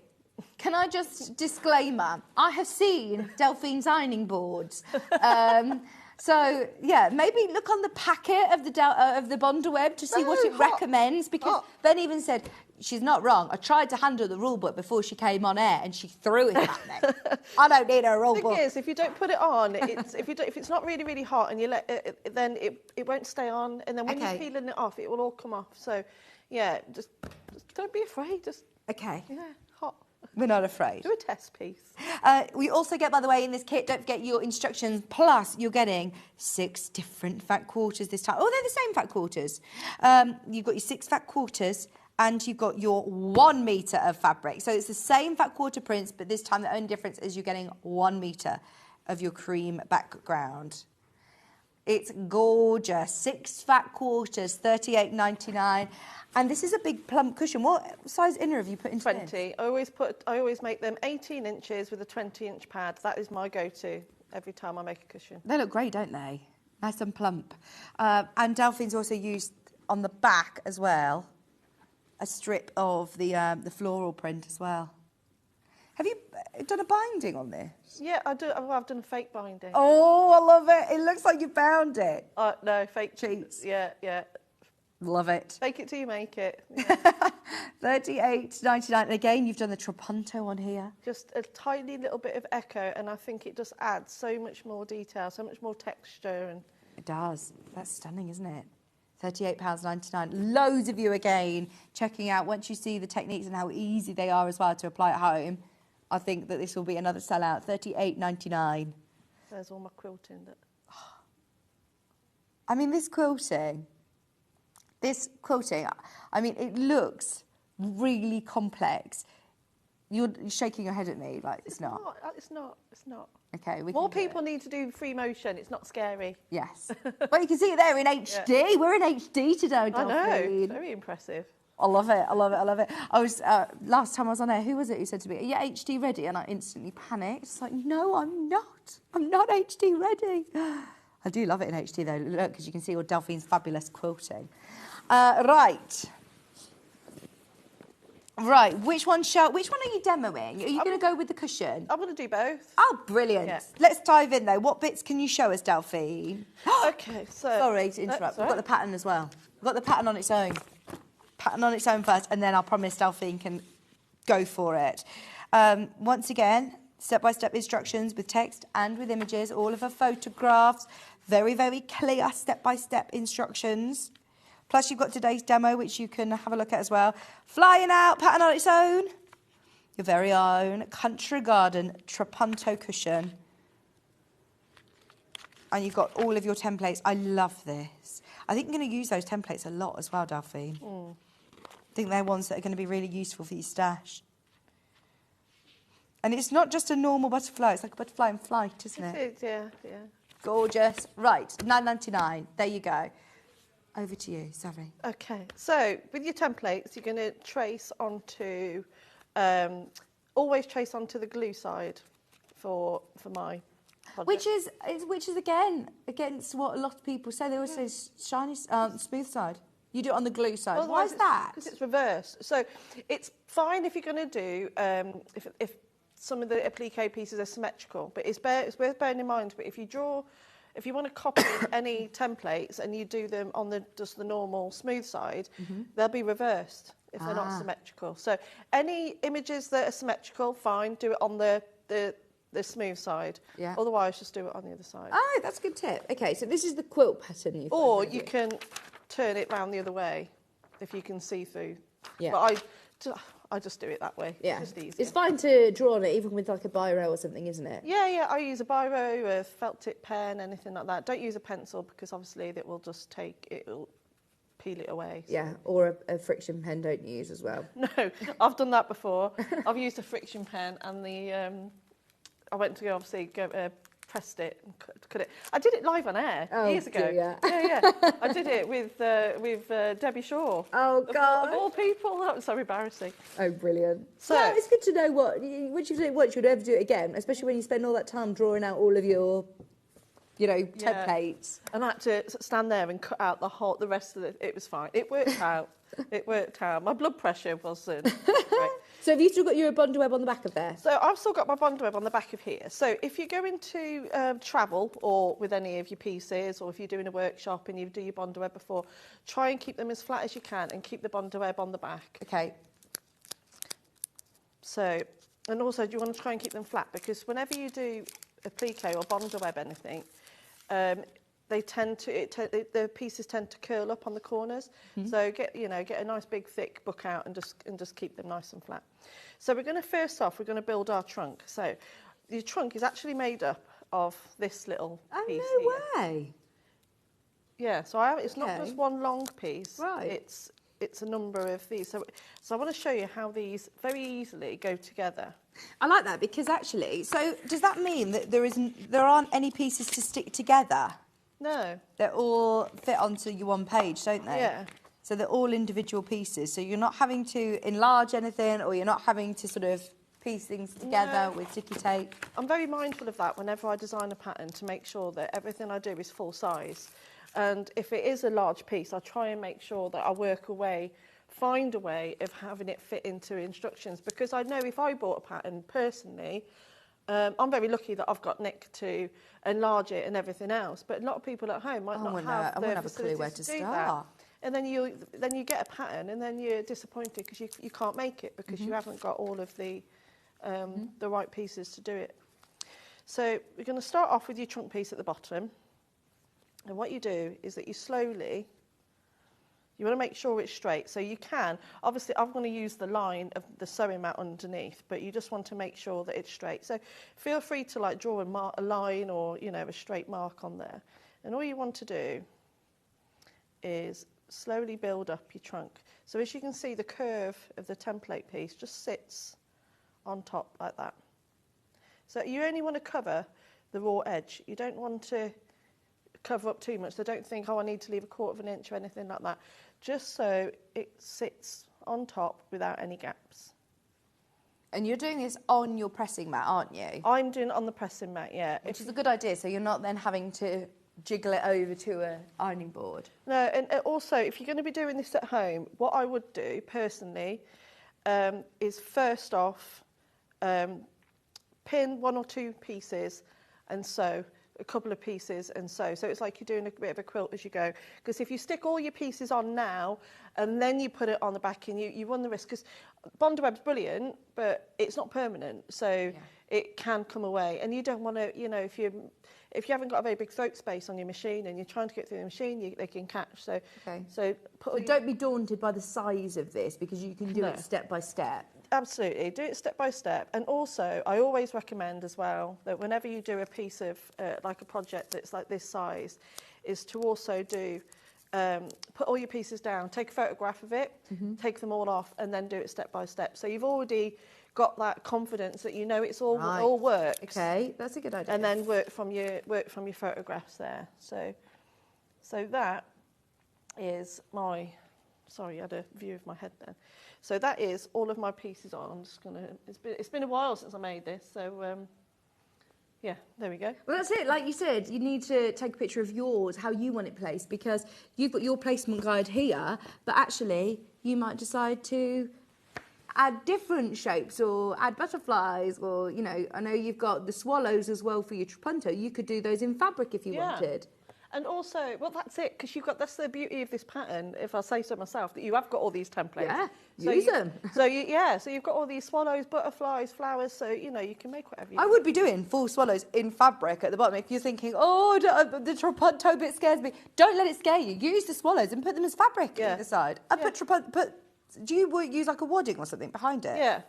can I just disclaimer? I have seen Delphine's ironing boards. So, yeah, maybe look on the packet of the Bondaweb to see what it recommends, because Ben even said, she's not wrong. I tried to handle the rule book before she came on air, and she threw it at me. I don't need a rule The book. thing is, if you don't put it on, if it's not really, really hot, and you let it, then it won't stay on, and then when you're peeling it off, it will all come off. So, yeah, just don't be afraid. Just hot. We're not afraid. Do a test piece. We also get, by the way, in this kit, don't forget your instructions, plus you're getting 6 different fat quarters this time. Oh, they're the same fat quarters. You've got your 6 fat quarters, and you've got your 1 metre of fabric. So it's the same fat quarter prints, but this time the only difference is you're getting 1 metre of your cream background. It's gorgeous. 6 fat quarters, $38.99. And this is a big plump cushion. What size inner have you put into 20. this? I always make them 18 inches with a 20-inch pad. That is my go-to every time I make a cushion. They look great, don't they? Nice and plump. And Delphine's also used on the back as well a strip of the floral print as well. Have you done a binding on this? Yeah, I do. I've done a fake binding. Oh, I love it. It looks like you bound it. No, fake cheats. Yeah. Love it. Fake it till you make it. Yeah. $38.99. And again, you've done the trapunto on here. Just a tiny little bit of echo, and I think it just adds so much more detail, so much more texture. And it does. That's stunning, isn't it? £38.99. Loads of you again checking out once you see the techniques and how easy they are as well to apply at home. I think that this will be another sellout. $38.99. There's all my quilting. I mean, this quilting, I mean, it looks really complex. You're shaking your head at me like it's not. It's not. Okay. More people need to do free motion. It's not scary. Yes. Well, you can see it there in HD. Yeah. We're in HD today, Delphine. I know. Very impressive. I love it. I was last time I was on air. Who was it who said to me, "Are you HD ready?" And I instantly panicked. It's like, no, I'm not. I'm not HD ready. I do love it in HD though. Look, because you can see all Delphine's fabulous quilting. Right. Which one are you demoing? Are you going to go with the cushion? I'm going to do both. Oh, brilliant. Yeah. Let's dive in though. What bits can you show us, Delphine? Okay, so... Sorry to interrupt. We've got the pattern as well. We've got the pattern on its own. Pattern on its own first, and then I promise Delphine can go for it. Once again, step-by-step instructions with text and with images, all of her photographs, very, very clear step-by-step instructions. Plus, you've got today's demo, which you can have a look at as well. Flying out, pattern on its own. Your very own Country Garden Trapunto cushion. And you've got all of your templates. I love this. I think I'm going to use those templates a lot as well, Delphine. I think they're ones that are going to be really useful for your stash. And it's not just a normal butterfly. It's like a butterfly in flight, isn't it? It is, yeah. Gorgeous. Right, $9.99. There you go. Over to you, sorry. Okay, so with your templates, you're going to trace onto, always trace onto the glue side for my project. Which is again against what a lot of people say. They always say shiny, smooth side. You do it on the glue side. Well, why is that? Because it's reversed. So it's fine if you're going to do if some of the applique pieces are symmetrical, but it's worth bearing in mind. But if you want to copy any templates and you do them on just the normal smooth side, they'll be reversed if they're not symmetrical. So any images that are symmetrical, fine, do it on the smooth side. Yeah. Otherwise, just do it on the other side. Oh, that's a good tip. Okay, so this is the quilt pattern. Or you can turn it round the other way if you can see through. Yeah. But I just do it that way. Yeah. It's just easier. It's fine to draw on it even with like a biro or something, isn't it? Yeah. I use a biro, a felt tip pen, anything like that. Don't use a pencil because obviously it will just it'll peel it away. So. Yeah, or a friction pen don't use as well. No, I've done that before. I've used a friction pen and I went to obviously pressed it and cut it. I did it live on air years ago. Yeah. I did it with Debbie Shaw. Oh God! Of all people, that was so embarrassing. Oh, brilliant! So it's good to know once you've done it once, you'd ever do it again, especially when you spend all that time drawing out all of your, templates. And I had to stand there and cut out the rest of it. It was fine. It worked out. It worked out. My blood pressure wasn't great. So have you still got your bond web on the back of there? So I've still got my bond web on the back of here. So if you go into travel or with any of your pieces, or if you're doing a workshop and you do your bond web before, try and keep them as flat as you can and keep the bond web on the back. Okay. So, and also, do you want to try and keep them flat? Because whenever you do applique or bond web anything, they tend to the pieces tend to curl up on the corners. So get a nice big thick book out and just keep them nice and flat. So we're going to first off we're going to build our trunk. So your trunk is actually made up of this little piece no here. way. Yeah, so it's not just one long piece. Right. It's a number of these. So I want to show you how these very easily go together. I like that because actually, so does that mean that there aren't any pieces to stick together? No. They all fit onto your one page, don't they? Yeah. So they're all individual pieces. So you're not having to enlarge anything, or you're not having to sort of piece things together with sticky tape. I'm very mindful of that whenever I design a pattern, to make sure that everything I do is full size. And if it is a large piece, I try and make sure that I find a way of having it fit into instructions. Because I know if I bought a pattern personally, I'm very lucky that I've got Nick to enlarge it and everything else. But a lot of people at home might not have the facilities to do that. And then you get a pattern and then you're disappointed because you can't make it because you haven't got all of the right pieces to do it. So we're going to start off with your trunk piece at the bottom. And what you do is that you slowly, you want to make sure it's straight. So you can, obviously I'm going to use the line of the sewing mat underneath, but you just want to make sure that it's straight. So feel free to like draw a line or, a straight mark on there. And all you want to do is slowly build up your trunk. So as you can see, the curve of the template piece just sits on top like that. So you only want to cover the raw edge. You don't want to cover up too much. So don't think, I need to leave a 1/4 of an inch or anything like that. Just so it sits on top without any gaps. And you're doing this on your pressing mat, aren't you? I'm doing it on the pressing mat, yeah. Which is a good idea, so you're not then having to jiggle it over to an ironing board. No, and also, if you're going to be doing this at home, what I would do, personally, is first off, pin 1 or 2 pieces and sew a couple of pieces and sew. So it's like you're doing a bit of a quilt as you go. Because if you stick all your pieces on now and then you put it on the back, and you run the risk, because bond web's brilliant, but it's not permanent. So it can come away. And you don't want to, if you haven't got a very big throat space on your machine and you're trying to get through the machine, they can catch. So, Don't be daunted by the size of this, because you can do it step by step. Absolutely, do it step by step. And also, I always recommend as well that whenever you do a piece of like a project that's like this size, is to also do put all your pieces down, take a photograph of it, take them all off, and then do it step by step. So you've already got that confidence that it's all works. Okay, that's a good idea. And then work from your photographs there. So that is my. Sorry, I had a view of my head then. So that is all of my pieces on. I'm just going to... It's been a while since I made this, so... yeah, there we go. Well, that's it. Like you said, you need to take a picture of yours, how you want it placed, because you've got your placement guide here, but actually you might decide to add different shapes or add butterflies, or, I know you've got the swallows as well for your trapunto. You could do those in fabric if you wanted. And also, well, that's it, because that's the beauty of this pattern, if I say so myself, that you have got all these templates. Yeah, use them. So you've got all these swallows, butterflies, flowers, so, you can make whatever you want. I would be doing full swallows in fabric at the bottom. If you're thinking, the trapunto bit scares me, don't let it scare you. Use the swallows and put them as fabric either side. And do you use like a wadding or something behind it? Yeah.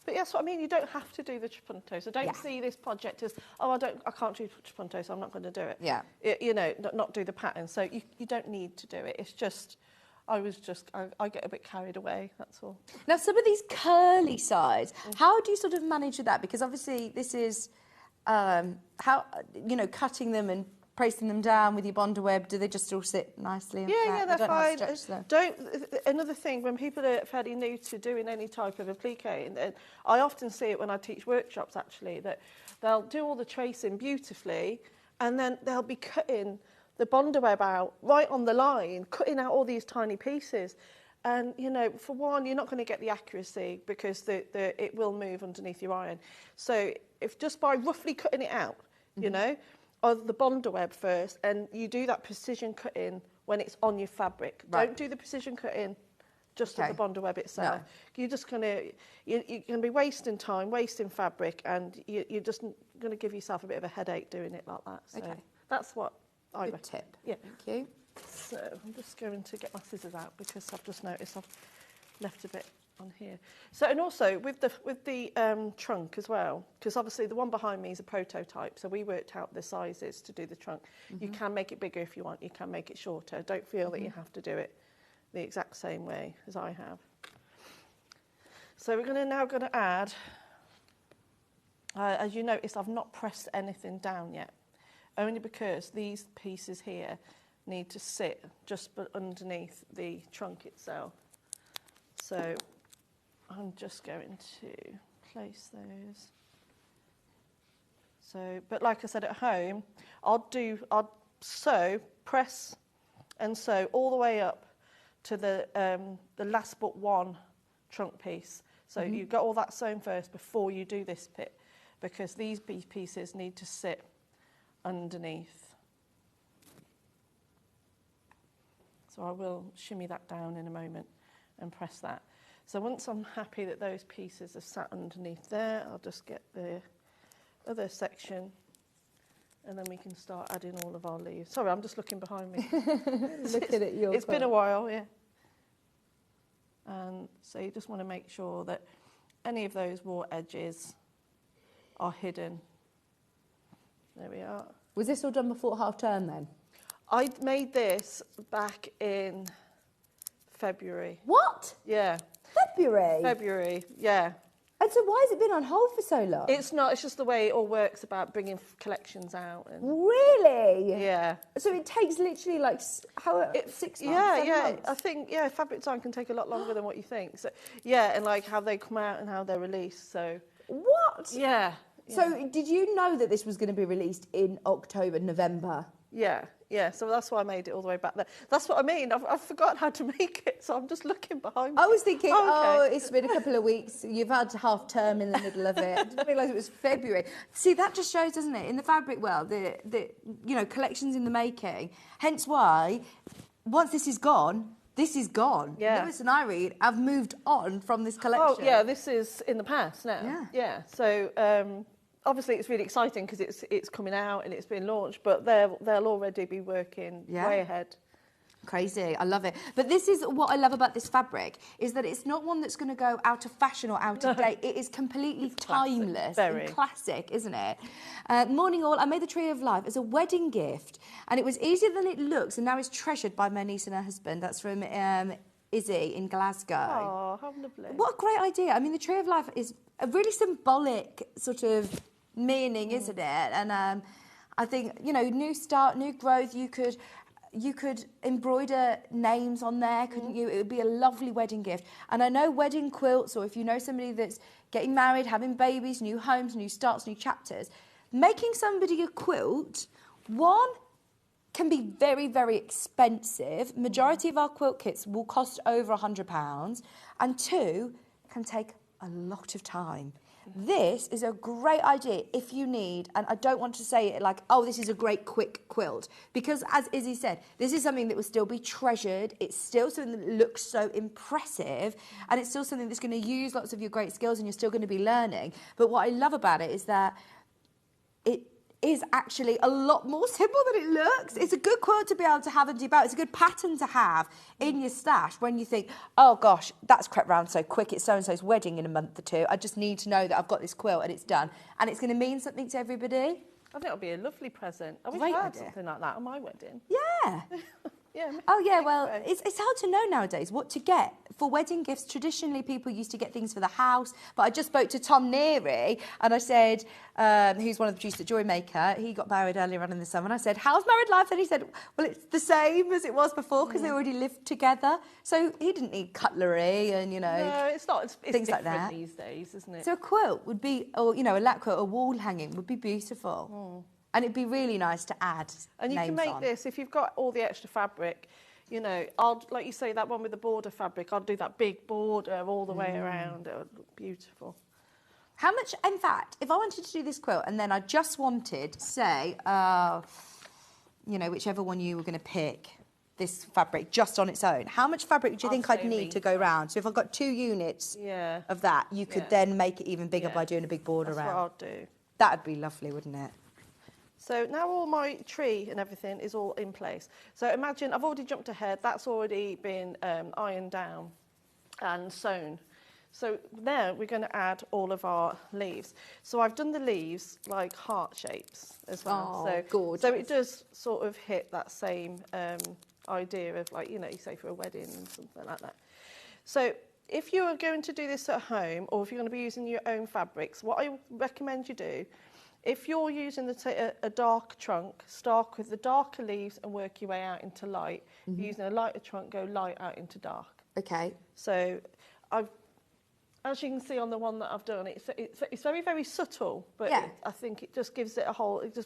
But that's what I mean. You don't have to do the trapunto. So don't see this project as, I can't do trapunto, so I'm not going to do it. Yeah. Not do the pattern. So you don't need to do it. It's just, I get a bit carried away. That's all. Now, some of these curly sides, how do you sort of manage with that? Because obviously this is cutting them and placing them down with your bonder web. Do they just all sit nicely? Yeah, they're fine. Them? Another thing, when people are fairly new to doing any type of applique, and I often see it when I teach workshops actually, that they'll do all the tracing beautifully, and then they'll be cutting the bonder web out right on the line, cutting out all these tiny pieces. And, you know, for one, you're not going to get the accuracy because it will move underneath your iron. So if just by roughly cutting it out, you know, of the bonder web first, and you do that precision cutting when it's on your fabric. Right. Don't do the precision cutting just of the bonder web itself. No. You're just going to, you're going to be wasting time, wasting fabric, and you're just going to give yourself a bit of a headache doing it like that. So that's what I Good reckon. tip. Yeah. Thank you. So I'm just going to get my scissors out because I've just noticed I've left a bit on here. So, and also with the trunk as well, because obviously the one behind me is a prototype, so we worked out the sizes to do the trunk. You can make it bigger if you want, you can make it shorter. Don't feel that you have to do it the exact same way as I have. So we're now going to add, as you notice, I've not pressed anything down yet, only because these pieces here need to sit just underneath the trunk itself. So I'm just going to place those. So, but like I said, at home, I'll sew, press and sew all the way up to the last but one trunk piece. So you've got all that sewn first before you do this bit, because these pieces need to sit underneath. So I will shimmy that down in a moment and press that. So once I'm happy that those pieces are sat underneath there, I'll just get the other section and then we can start adding all of our leaves. Sorry, I'm just looking behind me. Looking at your It's been a while, yeah. And so you just want to make sure that any of those raw edges are hidden. There we are. Was this all done before half term then? I made this back in February. What? Yeah. February? February, yeah. And so why has it been on hold for so long? It's not, it's just the way it all works about bringing collections out. And Really? yeah. So it takes literally like 6 months, 7 months? I think, fabric design can take a lot longer than what you think. So, yeah, and like how they come out and how they're released, so. What? Yeah. So did you know that this was going to be released in October, November? Yeah, so that's why I made it all the way back there. That's what I mean, I've forgotten how to make it, so I'm just looking behind me. I was thinking, okay. it's been a couple of weeks, you've had half term in the middle of it. I didn't realise it was February. See, that just shows, doesn't it, in the fabric world, the collections in the making. Hence why, once this is gone, Yeah. Lewis and I have moved on from this collection. Oh, yeah, this is in the past now. Yeah. Yeah, so obviously it's really exciting because it's coming out and it's been launched, but they'll already be working way ahead. Crazy, I love it. But this is what I love about this fabric, is that it's not one that's going to go out of fashion or out of date. It is completely timeless and classic, isn't it? Morning all, I made the Tree of Life as a wedding gift, and it was easier than it looks, and now it's treasured by my niece and her husband. That's from Izzy in Glasgow. Oh, how lovely. What a great idea. I mean, the Tree of Life is a really symbolic sort of meaning, isn't it? And I think, new start, new growth, you could embroider names on there, couldn't you? It would be a lovely wedding gift. And I know wedding quilts, or if you know somebody that's getting married, having babies, new homes, new starts, new chapters, making somebody a quilt, one, can be very, very expensive. Majority of our quilt kits will cost over £100, and two, can take a lot of time. This is a great idea if you need, and I don't want to say it like, oh, this is a great quick quilt, because as Izzy said, this is something that will still be treasured. It's still something that looks so impressive, and it's still something that's going to use lots of your great skills and you're still going to be learning. But what I love about it is that it is actually a lot more simple than it looks. It's a good quilt to be able to have and debut. It's a good pattern to have in your stash when you think, oh gosh, that's crept round so quick, it's so-and-so's wedding in a month or two. I just need to know that I've got this quilt and it's done. And it's going to mean something to everybody. I think it'll be a lovely present. I wish I had something like that on my wedding. Yeah. Yeah. Oh, yeah, well, it's hard to know nowadays what to get. For wedding gifts, traditionally, people used to get things for the house, but I just spoke to Tom Neary, and I said, who's one of the producers at Joymaker, he got married earlier on in the summer, and I said, how's married life? And he said, well, it's the same as it was before, because they already lived together. So he didn't need cutlery and, No, it's not. It's things like that. these days, isn't it? So a quilt would be, or, a lap quilt, a wall hanging would be beautiful. And it'd be really nice to add And you names can make on. this, if you've got all the extra fabric, You know, like you say, that one with the border fabric, I'd do that big border all the way around. It would look beautiful. How much, in fact, if I wanted to do this quilt and then I just wanted, say, you know, whichever one you were going to pick, this fabric just on its own, how much fabric do you think I'd need to go round? So if I've got 2 units of that, you could then make it even bigger by doing a big border That's round. what I'll do. That'd be lovely, wouldn't it? So now all my tree and everything is all in place. So imagine I've already jumped ahead. That's already been ironed down and sewn. So there we're going to add all of our leaves. So I've done the leaves like heart shapes as well. Oh, gorgeous. So it does sort of hit that same idea of, like, you know, you say for a wedding and something like that. So if you are going to do this at home, or if you're going to be using your own fabrics, what I recommend you do, if you're using a dark trunk, start with the darker leaves and work your way out into light. If you're using a lighter trunk, go light out into dark. Okay. So as you can see on the one that I've done, it's very, very subtle, but I think it just gives it a whole, it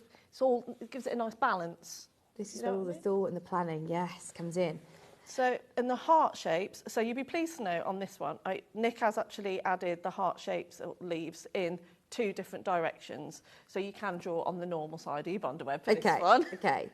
gives it a nice balance. This is where all the thought and the planning, comes in. So, in the heart shapes, so you'll be pleased to know on this one, Nick has actually added the heart shapes leaves in 2 different directions. So you can draw on the normal side of your Bondaweb for this one. Okay.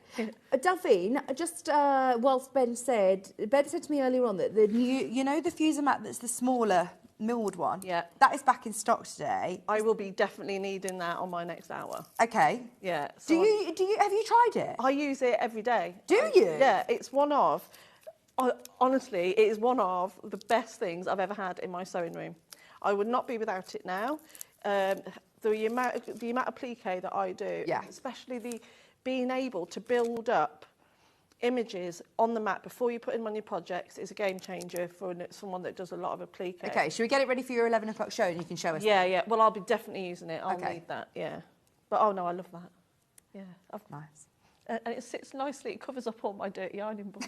Delphine, just whilst Ben said to me earlier on that the new, you know, the fuser mat that's the smaller milled one? Yeah. That is back in stock today. I will be definitely needing that on my next hour. Okay. Yeah. So have you tried it? I use it every day. Do you? Yeah, it's one of, honestly, it is one of the best things I've ever had in my sewing room. I would not be without it now. The amount of plique that I do, especially being able to build up images on the mat before you put them on your projects, is a game changer for someone that does a lot of applique. Okay, should we get it ready for your 11 o'clock show and you can show us? Yeah. Well, I'll be definitely using it. I'll need that. Yeah. But oh no, I love that. Yeah. Nice. And it sits nicely. It covers up all my dirty ironing board.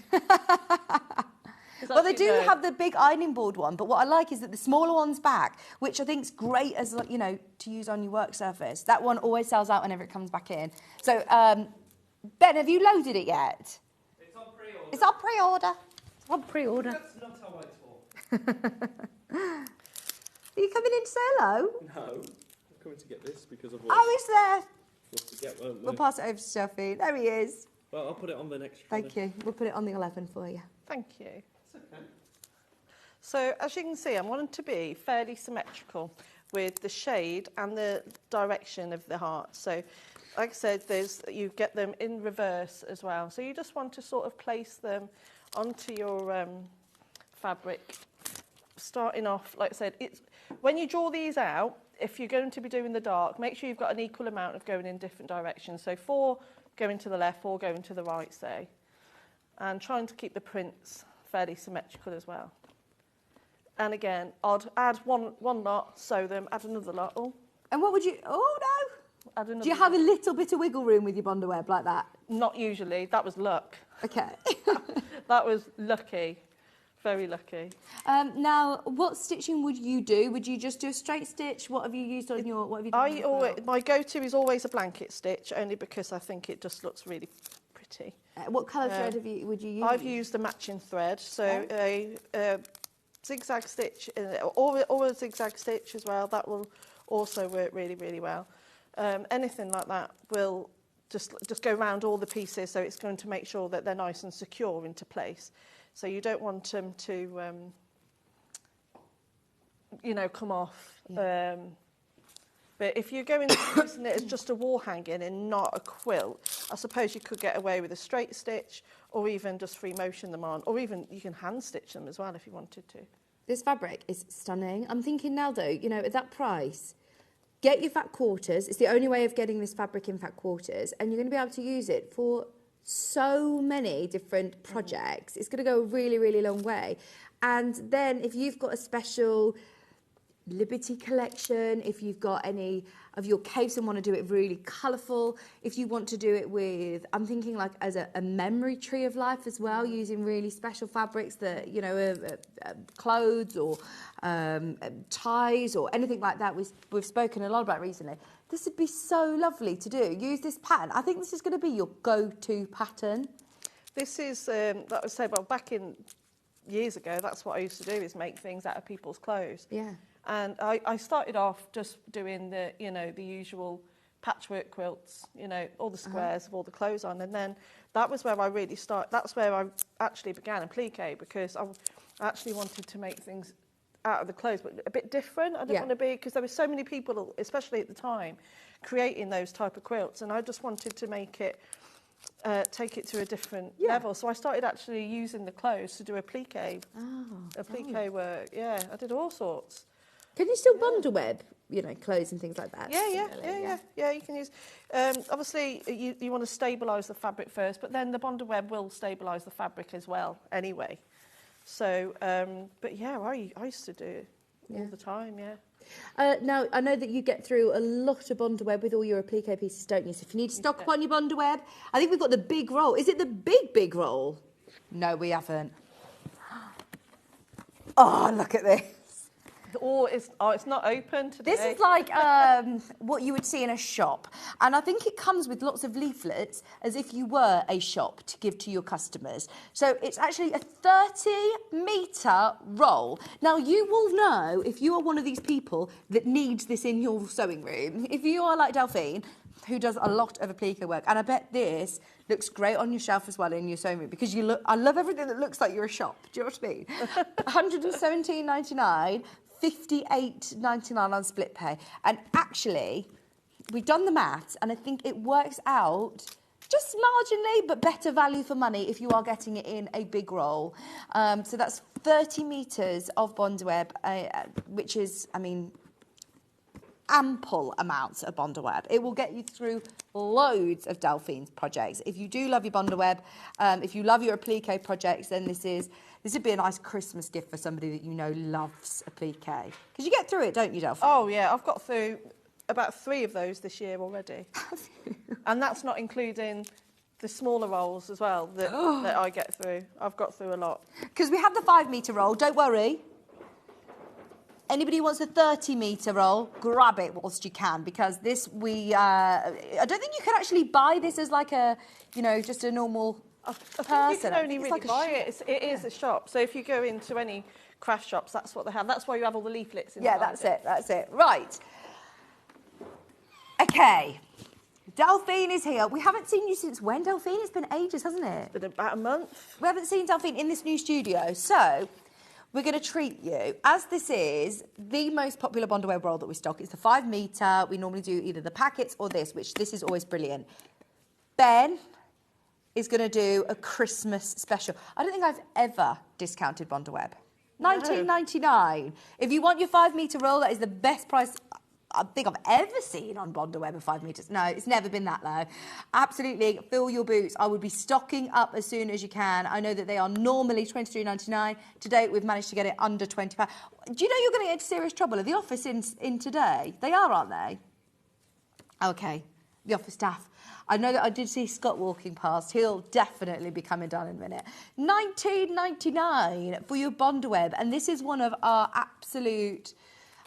Well, they do have the big ironing board one, but what I like is that the smaller one's back, which I think is great as, you know, to use on your work surface. That one always sells out whenever it comes back in. So, Ben, have you loaded it yet? It's on pre-order. It's on pre-order. It's on pre-order. That's not how it's for. Are you coming in to say hello? No, I'm coming to get this because of Oh, he's there. supposed to get, won't we? We'll pass it over to Sophie. There he is. Well, I'll put it on the next Thank you. We'll put it on the 11 for you. Thank you. It's okay. So as you can see, I'm wanting to be fairly symmetrical with the shade and the direction of the heart. So like I said, you get them in reverse as well. So you just want to sort of place them onto your fabric. Starting off, like I said, when you draw these out, if you're going to be doing the dark, make sure you've got an equal amount of going in different directions. So 4 going to the left, 4 going to the right, say. And trying to keep the prints fairly symmetrical as well. And again, I'd add one lot, sew them, add another lot. Oh. And what would you... Oh, no. Add another Do you have a little bit of wiggle room with your Bondaweb like that? Not usually. That was luck. Okay. That was lucky. Very lucky. Now, what stitching would you do? Would you just do a straight stitch? What have you used on your... What have you done? My go-to is always a blanket stitch, only because I think it just looks really pretty. What colour thread would you use? I've used a matching thread, so a zigzag stitch, or a zigzag stitch as well. That will also work really, really well. Anything like that will just go around all the pieces, so it's going to make sure that they're nice and secure into place. So you don't want them to, you know, come off. Yeah. But if you're going to using it as just a wall hanging and not a quilt, I suppose you could get away with a straight stitch, or even just free motion them on, or even you can hand stitch them as well if you wanted to. This fabric is stunning. I'm thinking now though, you know, at that price, get your fat quarters. It's the only way of getting this fabric in fat quarters, and you're going to be able to use it for so many different projects. It's going to go a really, really long way. And then if you've got a special Liberty collection, if you've got any of your capes and want to do it really colourful, if you want to do it with, I'm thinking like as a memory tree of life as well, using really special fabrics that, you know, clothes or ties or anything like that we've spoken a lot about recently. This would be so lovely to do. Use this pattern. I think this is going to be your go-to pattern. This is, that was so, well, back in years ago, that's what I used to do, is make things out of people's clothes. Yeah. And I started off just doing the, you know, the usual patchwork quilts, you know, all the squares of all the clothes on. And then that was where I really that's where I actually began applique, because I actually wanted to make things out of the clothes, but a bit different. I didn't want to be, because there were so many people, especially at the time, creating those type of quilts. And I just wanted to make it, take it to a different level. So I started actually using the clothes to do applique work. Yeah, I did all sorts. Can you still bundle web, you know, clothes and things like that? Yeah, you can use, obviously you want to stabilise the fabric first, but then the bundle web will stabilise the fabric as well anyway. So, but yeah, I used to do it all the time, Now, I know that you get through a lot of bundle web with all your applique pieces, don't you? So if you need to stock up on your bundle web, I think we've got the big roll. Is it the big roll? No, we haven't. Oh, look at this. It's not open today. This is like what you would see in a shop. And I think it comes with lots of leaflets, as if you were a shop, to give to your customers. So it's actually a 30-metre roll. Now, you will know, if you are one of these people that needs this in your sewing room, if you are like Delphine, who does a lot of applique work, and I bet this looks great on your shelf as well in your sewing room, because I love everything that looks like you're a shop. Do you know what I mean? £117.99. £58.99 on split pay. And actually, we've done the maths, and I think it works out just marginally, but better value for money if you are getting it in a big roll. So that's 30 metres of bonded web, which is, I mean, ample amounts of bonded web. It will get you through loads of Delphine's projects. If you do love your bonded web, if you love your applique projects, then this would be a nice Christmas gift for somebody that you know loves applique. Because you get through it, don't you, Delphine? Oh, yeah. I've got through about 3 of those this year already. And that's not including the smaller rolls as well that I get through. I've got through a lot. Because we have the 5-metre roll, don't worry. Anybody who wants a 30-metre roll, grab it whilst you can, because this I don't think you can actually buy this as like a, you know, just a normal person. I think you can only really buy it. It is a shop. So if you go into any craft shops, that's what they have. That's why you have all the leaflets inside. Yeah, that's it. Right. Okay. Delphine is here. We haven't seen you since when, Delphine? It's been ages, hasn't it? It's been about a month. We haven't seen Delphine in this new studio. So we're going to treat you, as this is the most popular bonded web roll that we stock. It's the 5-metre. We normally do either the packets or this is always brilliant. Ben is going to do a Christmas special. I don't think I've ever discounted bonded web. £19.99. If you want your 5-metre roll, that is the best price I think I've ever seen on bonded web of 5 metres. No, it's never been that low. Absolutely, fill your boots. I would be stocking up as soon as you can. I know that they are normally £23.99. Today, we've managed to get it under £20. Do you know you're going to get into serious trouble? Are the office in today? They are, aren't they? Okay, the office staff. I know that I did see Scott walking past. He'll definitely be coming down in a minute. £19.99 for your bonded web. And this is one of our absolute...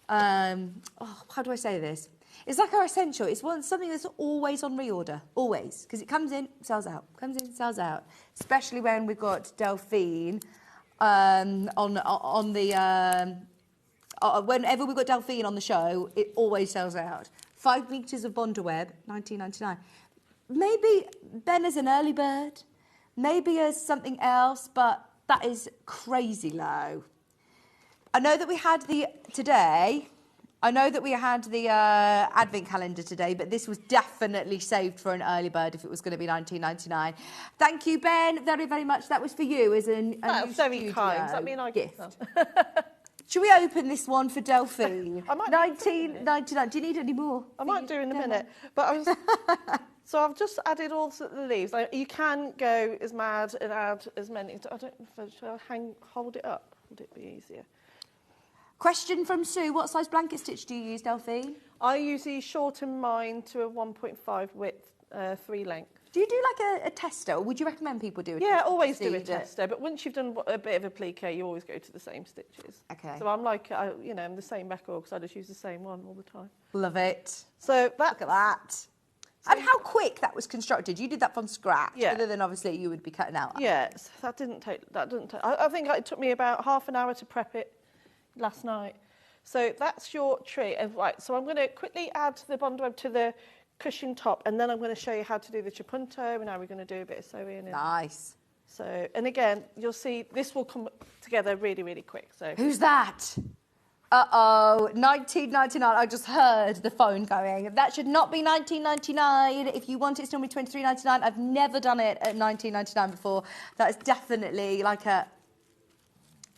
how do I say this? It's like our essential. It's something that's always on reorder, always, because it comes in, sells out, comes in, sells out. Especially when we've got Delphine whenever we've got Delphine on the show, it always sells out. 5 metres of bonded web, £19.99. Maybe Ben as an early bird, maybe as something else, but that is crazy low. I know that we had the advent calendar today, but this was definitely saved for an early bird if it was going to be £19.99. Thank you, Ben, very, very much. That was for you as That was very kind. Does that mean I get gift? Should we open this one for Delphine? I might. £19.99. Do you need any more? I might do in a minute. But so I've just added all the leaves. Like, you can go as mad and add as many. I don't know if I hold it up. Would it be easier? Question from Sue. What size blanket stitch do you use, Delphine? I usually shorten mine to a 1.5 width, 3 length. Do you do like a tester, or would you recommend people do a tester? Yeah, always do a tester, but once you've done a bit of applique, you always go to the same stitches. Okay. So I'm like, I'm the same record because I just use the same one all the time. Love it. So look at that. And how quick that was constructed. You did that from scratch, Yeah. other than obviously you would be cutting out. Yes, that didn't take. I think it took me about half an hour to prep it last night. So that's your tree. And right, so I'm going to quickly add the bond web to the cushion top, and then I'm going to show you how to do the trapunto, and now we're going to do a bit of sewing. And Nice. so, and again, you'll see this will come together really, really quick. So Who's that? Uh-oh, 19.99. I just heard the phone going. That should not be 19.99. If you want it, it's normally 23.99. I've never done it at 19.99 before. That is definitely like a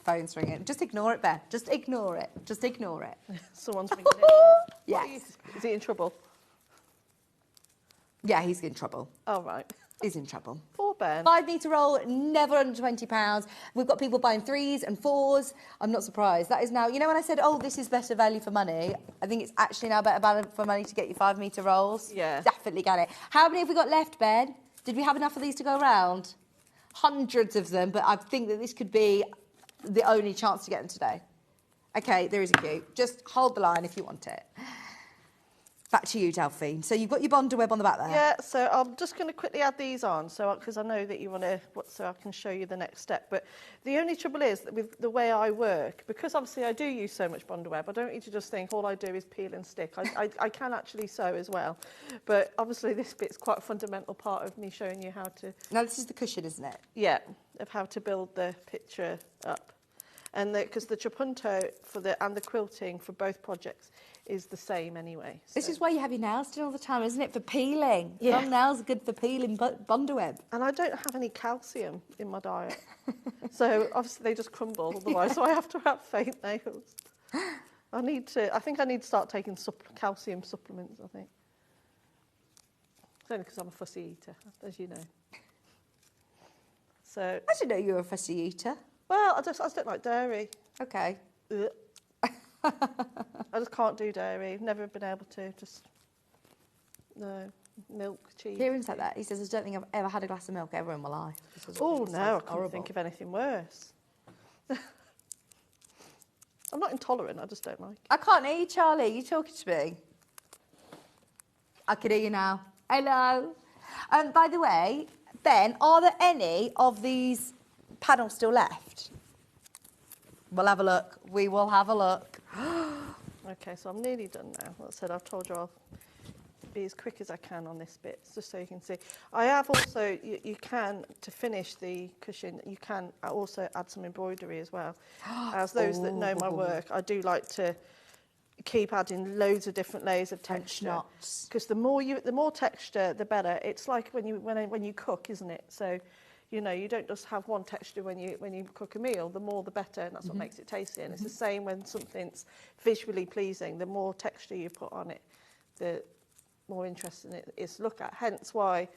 phone's ringing. Just ignore it, Ben. Just ignore it. Just ignore it. someone's ringing it. Yes. Is he in trouble? Yeah, he's in trouble. Oh, right. He's in trouble. Poor Ben. 5 metre roll, never under £20. We've got people buying 3s and 4s. I'm not surprised. That is now, you know when I said, oh, this is better value for money, I think it's actually now better value for money to get your 5 metre rolls. Yeah. Definitely get it. How many have we got left, Ben? Did we have enough of these to go around? Hundreds of them, but I think that this could be the only chance to get them today. Okay, there is a queue. Just hold the line if you want it. Back to you, Delphine. So you've got your bonder web on the back there. Yeah, so I'm just going to quickly add these on, so because I know that you want to, so I can show you the next step. But the only trouble is that with the way I work, because obviously I do use so much bonder web, I don't need to just think all I do is peel and stick. I can actually sew as well, but obviously this bit's quite a fundamental part of me showing you how to. Now this is the cushion, isn't it? Yeah, of how to build the picture up, and because the trapunto for and the quilting for both projects is the same anyway. So. This is why you have your nails done all the time, isn't it? For peeling. Yeah. Long nails are good for peeling bonder web. And I don't have any calcium in my diet. So obviously they just crumble otherwise, so I have to have fake nails. I think I need to start taking calcium supplements, I think. It's only because I'm a fussy eater, as you know. So, I didn't know you were a fussy eater. well, I just don't like dairy. Okay. Ugh. I just can't do dairy. Never been able to. Just no milk, cheese. Kieran's like that. He says, I don't think I've ever had a glass of milk ever in my life. Oh no, I can't think of anything worse. I'm not intolerant. I just don't like it. I can't hear you, Charlie. You talking to me? I can hear you now. Hello. By the way, Ben, are there any of these panels still left? We'll have a look. We will have a look. Okay, so I'm nearly done now. Like I said, I've told you I'll be as quick as I can on this bit, just so you can see. I have also, you can, to finish the cushion, you can also add some embroidery as well. As those that know my work, I do like to keep adding loads of different layers of texture. Because the more texture, the better. It's like when you cook, isn't it? So, you know, you don't just have one texture when you cook a meal. The more, the better, and that's what makes it tasty. And it's the same when something's visually pleasing. The more texture you put on it, the more interesting it is to look at. Hence why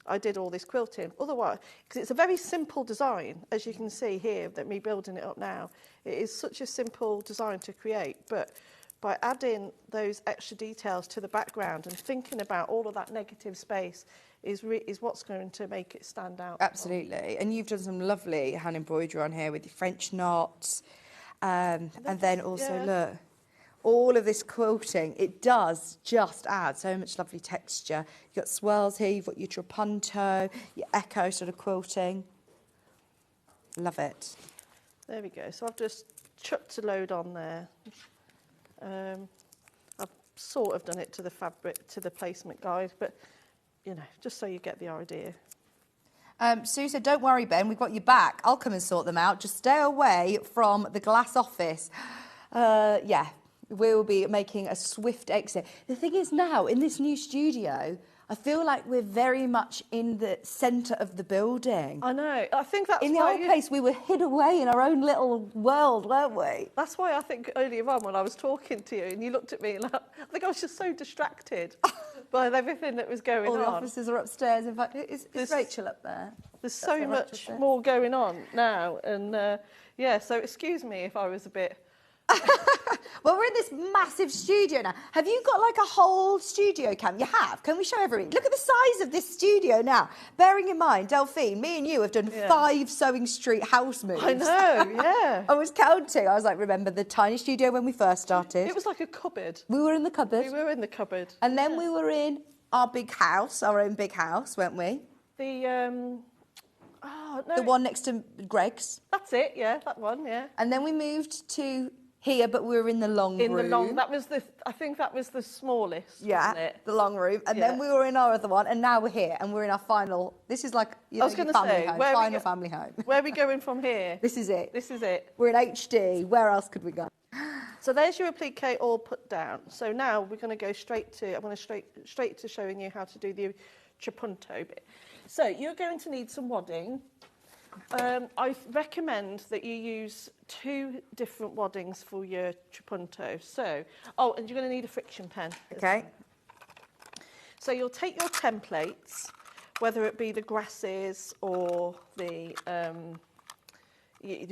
I did all this quilting. Otherwise, because it's a very simple design, as you can see here, that me building it up now. It is such a simple design to create, but by adding those extra details to the background and thinking about all of that negative space is what's going to make it stand out. Absolutely. And you've done some lovely hand embroidery on here with your French knots. And then also, look, all of this quilting, it does just add so much lovely texture. You've got swirls here, you've got your trapunto, your echo sort of quilting. Love it. There we go. So I've just chucked a load on there. I've sort of done it to the fabric, to the placement guide, but, you know, just so you get the idea. Sue said, don't worry, Ben, we've got your back. I'll come and sort them out. Just stay away from the glass office. Yeah, we'll be making a swift exit. The thing is now, in this new studio, I feel like we're very much in the centre of the building. I know. I think that's in the old place, we were hid away in our own little world, weren't we? That's why I think earlier on when I was talking to you and you looked at me, and I think I was just so distracted by everything that was going on. All the officers are upstairs. In fact, is Rachel up there? There's so much more going on now. And yeah, so excuse me if I was a bit... Well, we're in this massive studio now. Have you got like a whole studio cam? You have. Can we show everybody? Look at the size of this studio now. Bearing in mind, Delphine, me and you have done 5 Sewing Street house moves. I know, yeah. I was counting. I was like, remember the tiny studio when we first started? It was like a cupboard. We were in the cupboard. We were in the cupboard. And then we were in our big house, our own big house, weren't we? The, oh, no. The one next to Greg's. That's it, yeah, that one, yeah. And then we moved to here, but we were in the long room. That was I think that was the smallest, wasn't it? The long room. And then we were in our other one, and now we're here, and we're in our final, this is like, you know, I was going to family say, home, final family home. Where are we going from here? This is it. This is it. We're in HD. Where else could we go? So there's your applique all put down. So now we're going to go straight to showing you how to do the trapunto bit. So you're going to need some wadding. I recommend that you use 2 different waddings for your trapunto. So, and you're going to need a friction pen. Okay. So you'll take your templates, whether it be the grasses or the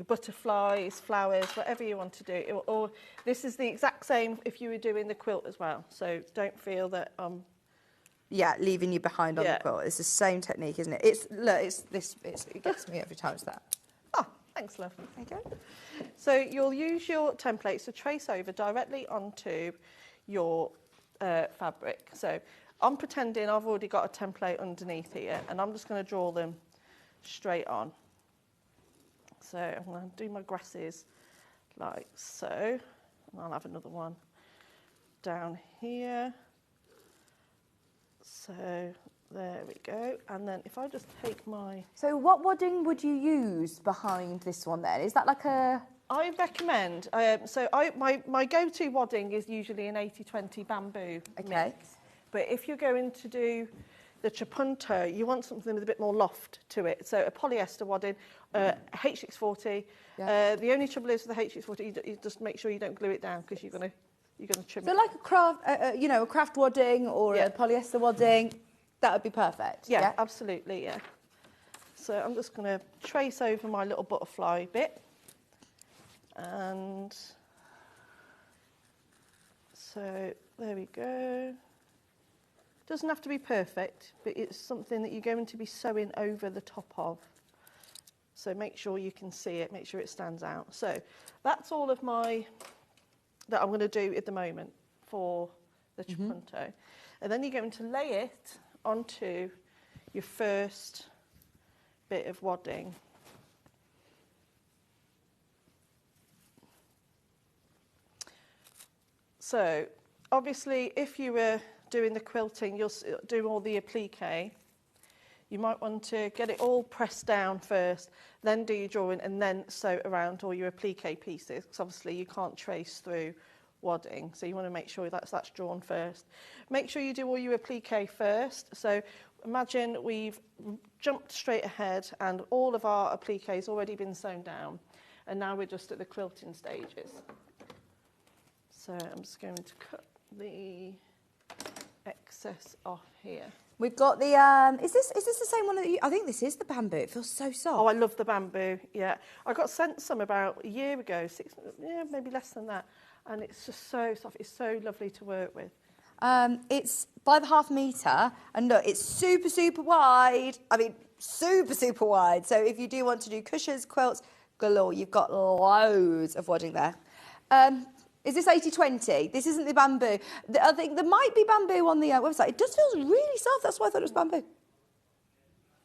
butterflies, flowers, whatever you want to do. Or this is the exact same if you were doing the quilt as well. So don't feel that yeah, leaving you behind on the quilt. It's the same technique, isn't it? It gets me every time. It's that. Oh, thanks, love. There you go. So you'll use your templates to trace over directly onto your fabric. So I'm pretending I've already got a template underneath here, and I'm just going to draw them straight on. So I'm going to do my grasses like so, and I'll have another one down here. So there we go. And then if I just take my... So what wadding would you use behind this one then? Is that like a... I recommend, my go-to wadding is usually an 80-20 bamboo mix. But if you're going to do the trapunto, you want something with a bit more loft to it. So a polyester wadding, H640. Yeah. The only trouble is with the H640, you just make sure you don't glue it down because you're going to trim it. So like a craft, a craft wadding or a polyester wadding, that would be perfect. Yeah, absolutely, yeah. So I'm just going to trace over my little butterfly bit. And so there we go. Doesn't have to be perfect, but it's something that you're going to be sewing over the top of. So make sure you can see it, make sure it stands out. So that's all of my, that I'm going to do at the moment for the trapunto. And then you're going to lay it onto your first bit of wadding. So obviously if you were doing the quilting, you'll do all the applique. You might want to get it all pressed down first, then do your drawing and then sew around all your applique pieces, because obviously you can't trace through wadding, so you want to make sure that's drawn first. Make sure you do all your applique first. So imagine we've jumped straight ahead and all of our applique has already been sewn down, and now we're just at the quilting stages. So I'm just going to cut the excess off here. We've got the, is this the same one that you, I think this is the bamboo. It feels so soft. Oh, I love the bamboo, yeah. I got sent some about a year ago, maybe less than that. And it's just so soft. It's so lovely to work with. It's by the ½ metre, and look, it's super, super wide. I mean, super, super wide. So if you do want to do cushions, quilts, galore, you've got loads of wadding there. Is this 80-20? This isn't the bamboo. I think there might be bamboo on the website. It just feels really soft. That's why I thought it was bamboo.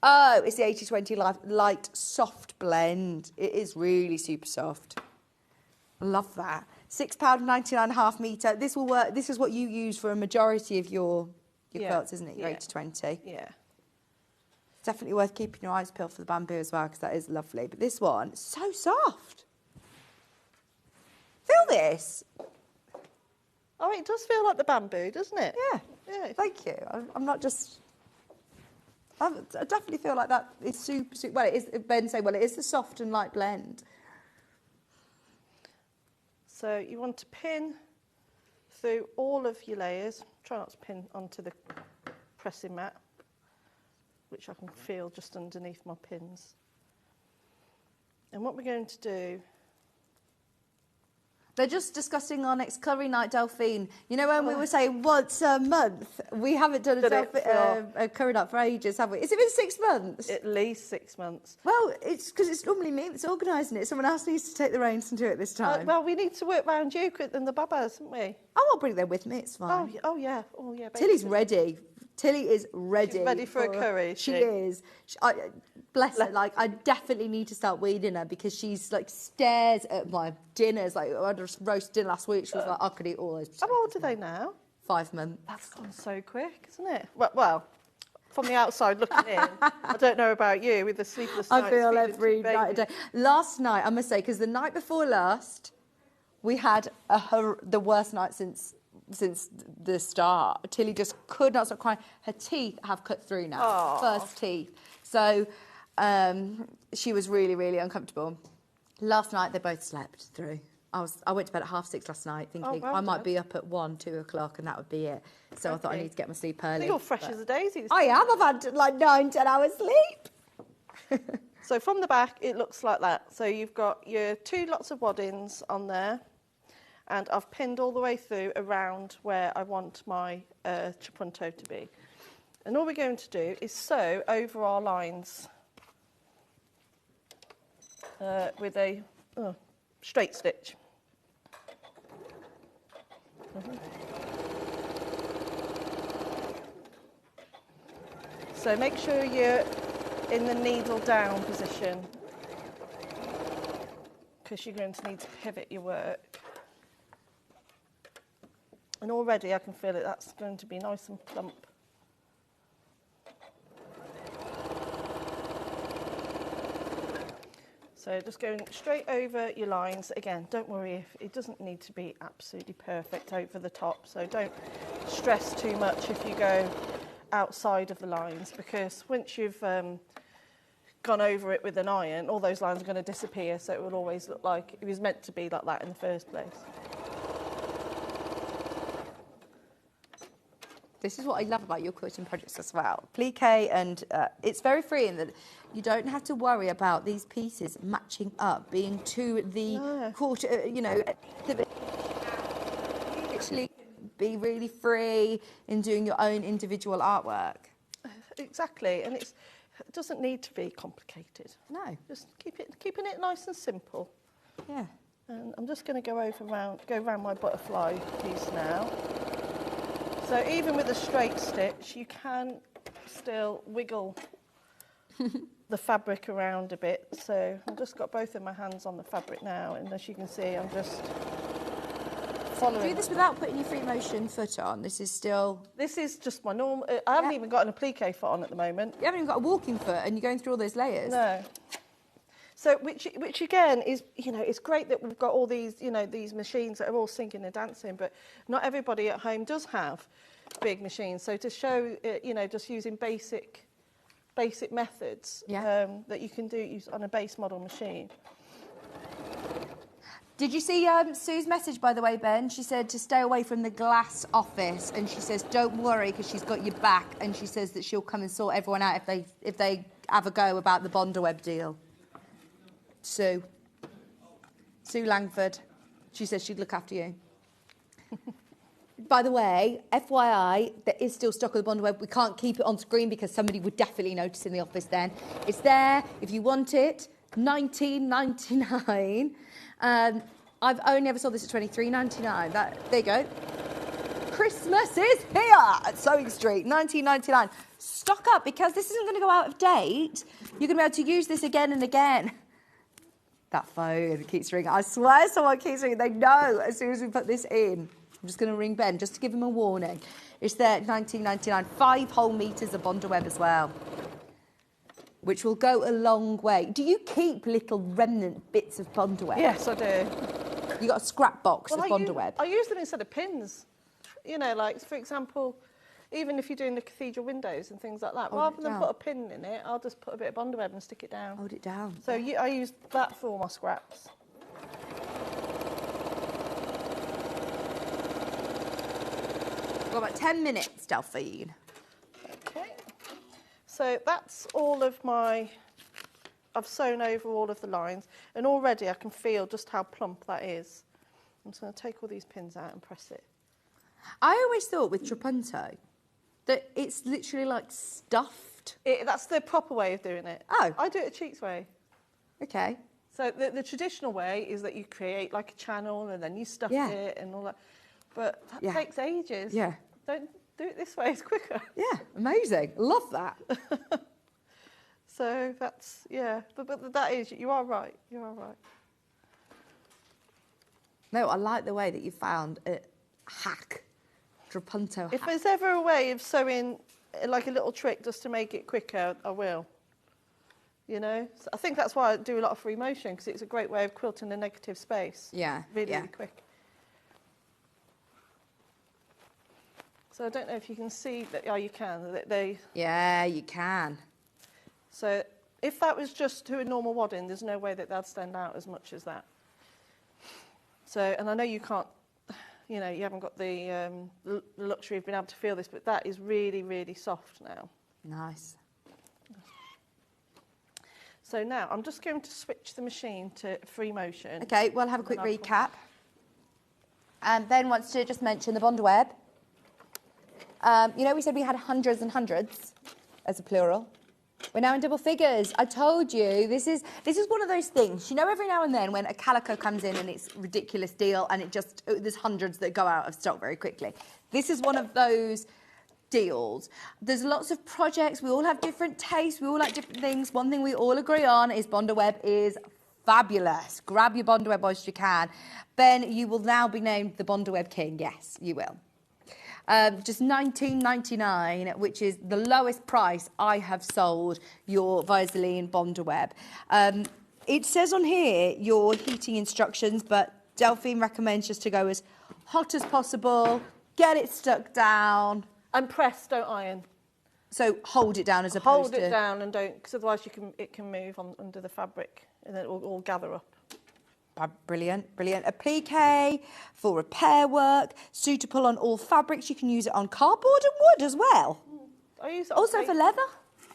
Oh, it's the 80-20 light soft blend. It is really super soft. I love that. £6.99 ½ metre. This will work. This is what you use for a majority of your quilts, isn't it? Your 80-20. Yeah. It's definitely worth keeping your eyes peeled for the bamboo as well, because that is lovely. But this one is so soft. Feel this? Oh, it does feel like the bamboo, doesn't it? Yeah. Yeah. Thank you. I'm not just. I definitely feel like that is super, super. Well, it is. Ben say, well, it is the soft and light blend. So you want to pin through all of your layers. Try not to pin onto the pressing mat, which I can feel just underneath my pins. And what we're going to do... They're just discussing our next curry night, Delphine. You know when we were saying once a month? We haven't done a curry night for ages, have we? Has it been 6 months? At least 6 months. Well, it's because it's normally me that's organising it. Someone else needs to take the reins and do it this time. Well, we need to work round you and the babas, haven't we? Oh, I'll bring them with me. It's fine. Oh yeah. Tilly's ready. Tilly is ready. She's ready for a curry, She she? is. Bless her. Like, I definitely need to start weeding her because she's like stares at my dinners. Like, I had a roast dinner last week. She was like, I could eat all those potatoes. How old are they now? 5 months. That's gone so quick, isn't it? Well, from the outside looking in, I don't know about you with the sleepless nights. I feel feeding every two night a day. babies. Last night, I must say, because the night before last, we had the worst night since the start. Tilly just could not stop crying. Her teeth have cut through now. Aww. First teeth. So she was really, really uncomfortable. Last night, they both slept through. I went to bed at 6:30 last night thinking well I might done. be up at 1, 2 o'clock and that would be it. So I thought I Okay. need to get my sleep So early. you're fresh as a daisy. I am. I've had like 9-10 hours sleep. So from the back, it looks like that. So you've got your 2 lots of waddings on there, and I've pinned all the way through around where I want my trapunto to be. And all we're going to do is sew over our lines with a straight stitch. So make sure you're in the needle down position because you're going to need to pivot your work. And already I can feel it, that's going to be nice and plump. So just going straight over your lines. Again, don't worry if it doesn't need to be absolutely perfect over the top. So don't stress too much if you go outside of the lines, because once you've gone over it with an iron, all those lines are going to disappear. So it will always look like it was meant to be like that in the first place. This is what I love about your quilting projects as well. Plique, and it's very free in that you don't have to worry about these pieces matching up, being to the quarter, you know, actually be really free in doing your own individual artwork. Exactly, and it doesn't need to be complicated. No. Just keeping it nice and simple. Yeah. And I'm just going to go around my butterfly piece now. So even with a straight stitch, you can still wiggle the fabric around a bit. So I've just got both of my hands on the fabric now, and as you can see, I'm just following. Do this without putting your free motion foot on. This is still... This is just my normal... I haven't even got an applique foot on at the moment. You haven't even got a walking foot and you're going through all those layers. No. So, which again is, you know, it's great that we've got all these, you know, these machines that are all singing and dancing, but not everybody at home does have big machines. So to show, you know, just using basic methods that you can do on a base model machine. Did you see Sue's message, by the way, Ben? She said to stay away from the glass office, and she says don't worry because she's got your back, and she says that she'll come and sort everyone out if they have a go about the Bonderweb deal. Sue Langford. She says she'd look after you. By the way, FYI, there is still stock of the Bonderweb. We can't keep it on screen because somebody would definitely notice in the office then. It's there if you want it. $19.99. I've only ever sold this at $23.99. There you go. Christmas is here at Sewing Street, $19.99. Stock up because this isn't going to go out of date. You're going to be able to use this again and again. That phone keeps ringing. I swear someone keeps ringing. They know as soon as we put this in. I'm just going to ring Ben just to give him a warning. It's there at $19.99. 5 whole metres of Bonderweb as well, which will go a long way. Do you keep little remnant bits of Bonderweb? Yes, I do. You got a scrap box of Bonderweb? I use them instead of pins. You know, like, for example, even if you're doing the cathedral windows and things like that, rather than put a pin in it, I'll just put a bit of Bonderweb and stick it down. Hold it down. So I use that for all my scraps. Got about 10 minutes, Delphine. Okay. So that's all of my... I've sewn over all of the lines, and already I can feel just how plump that is. I'm just going to take all these pins out and press it. I always thought with trapunto that it's literally like stuffed. That's the proper way of doing it. Oh. I do it a cheats way. Okay. So the traditional way is that you create like a channel and then you stuff it and all that. But that takes ages. Yeah. do it this way, it's quicker. Yeah, amazing. Love that. So that's, yeah, but that is, you are right, you are right. No, I like the way that you found a hack, trapunto hack. If there's ever a way of sewing like a little trick just to make it quicker, I will. You know, so I think that's why I do a lot of free motion, because it's a great way of quilting a negative space. Yeah, really, yeah. really quick. So I don't know if you can see that. Oh, you can. That they. Yeah, you can. So if that was just to a normal wadding, there's no way that that'd stand out as much as that. So, and I know you can't. You know, you haven't got the luxury of being able to feel this, but that is really, really soft now. Nice. So now I'm just going to switch the machine to free motion. Okay, we'll have a quick recap. And Ben wants to just mention the bond web. You know, we said we had hundreds and hundreds as a plural. We're now in double figures. I told you, this is one of those things. You know, every now and then when a calico comes in and it's a ridiculous deal and there's hundreds that go out of stock very quickly. This is one of those deals. There's lots of projects. We all have different tastes. We all like different things. One thing we all agree on is Bonder Web is fabulous. Grab your Bonder Web whilst you can. Ben, you will now be named the Bonder Web King. Yes, you will. Just $19.99, which is the lowest price I have sold your Visaline Bonder Web. It says on here your heating instructions, but Delphine recommends just to go as hot as possible, get it stuck down. And press, don't iron. So hold it down as opposed to... Hold it down and don't, because otherwise it can move under the fabric and then it will all gather up. Brilliant, brilliant. Applique for repair work, suitable on all fabrics. You can use it on cardboard and wood as well. I use it also on for leather?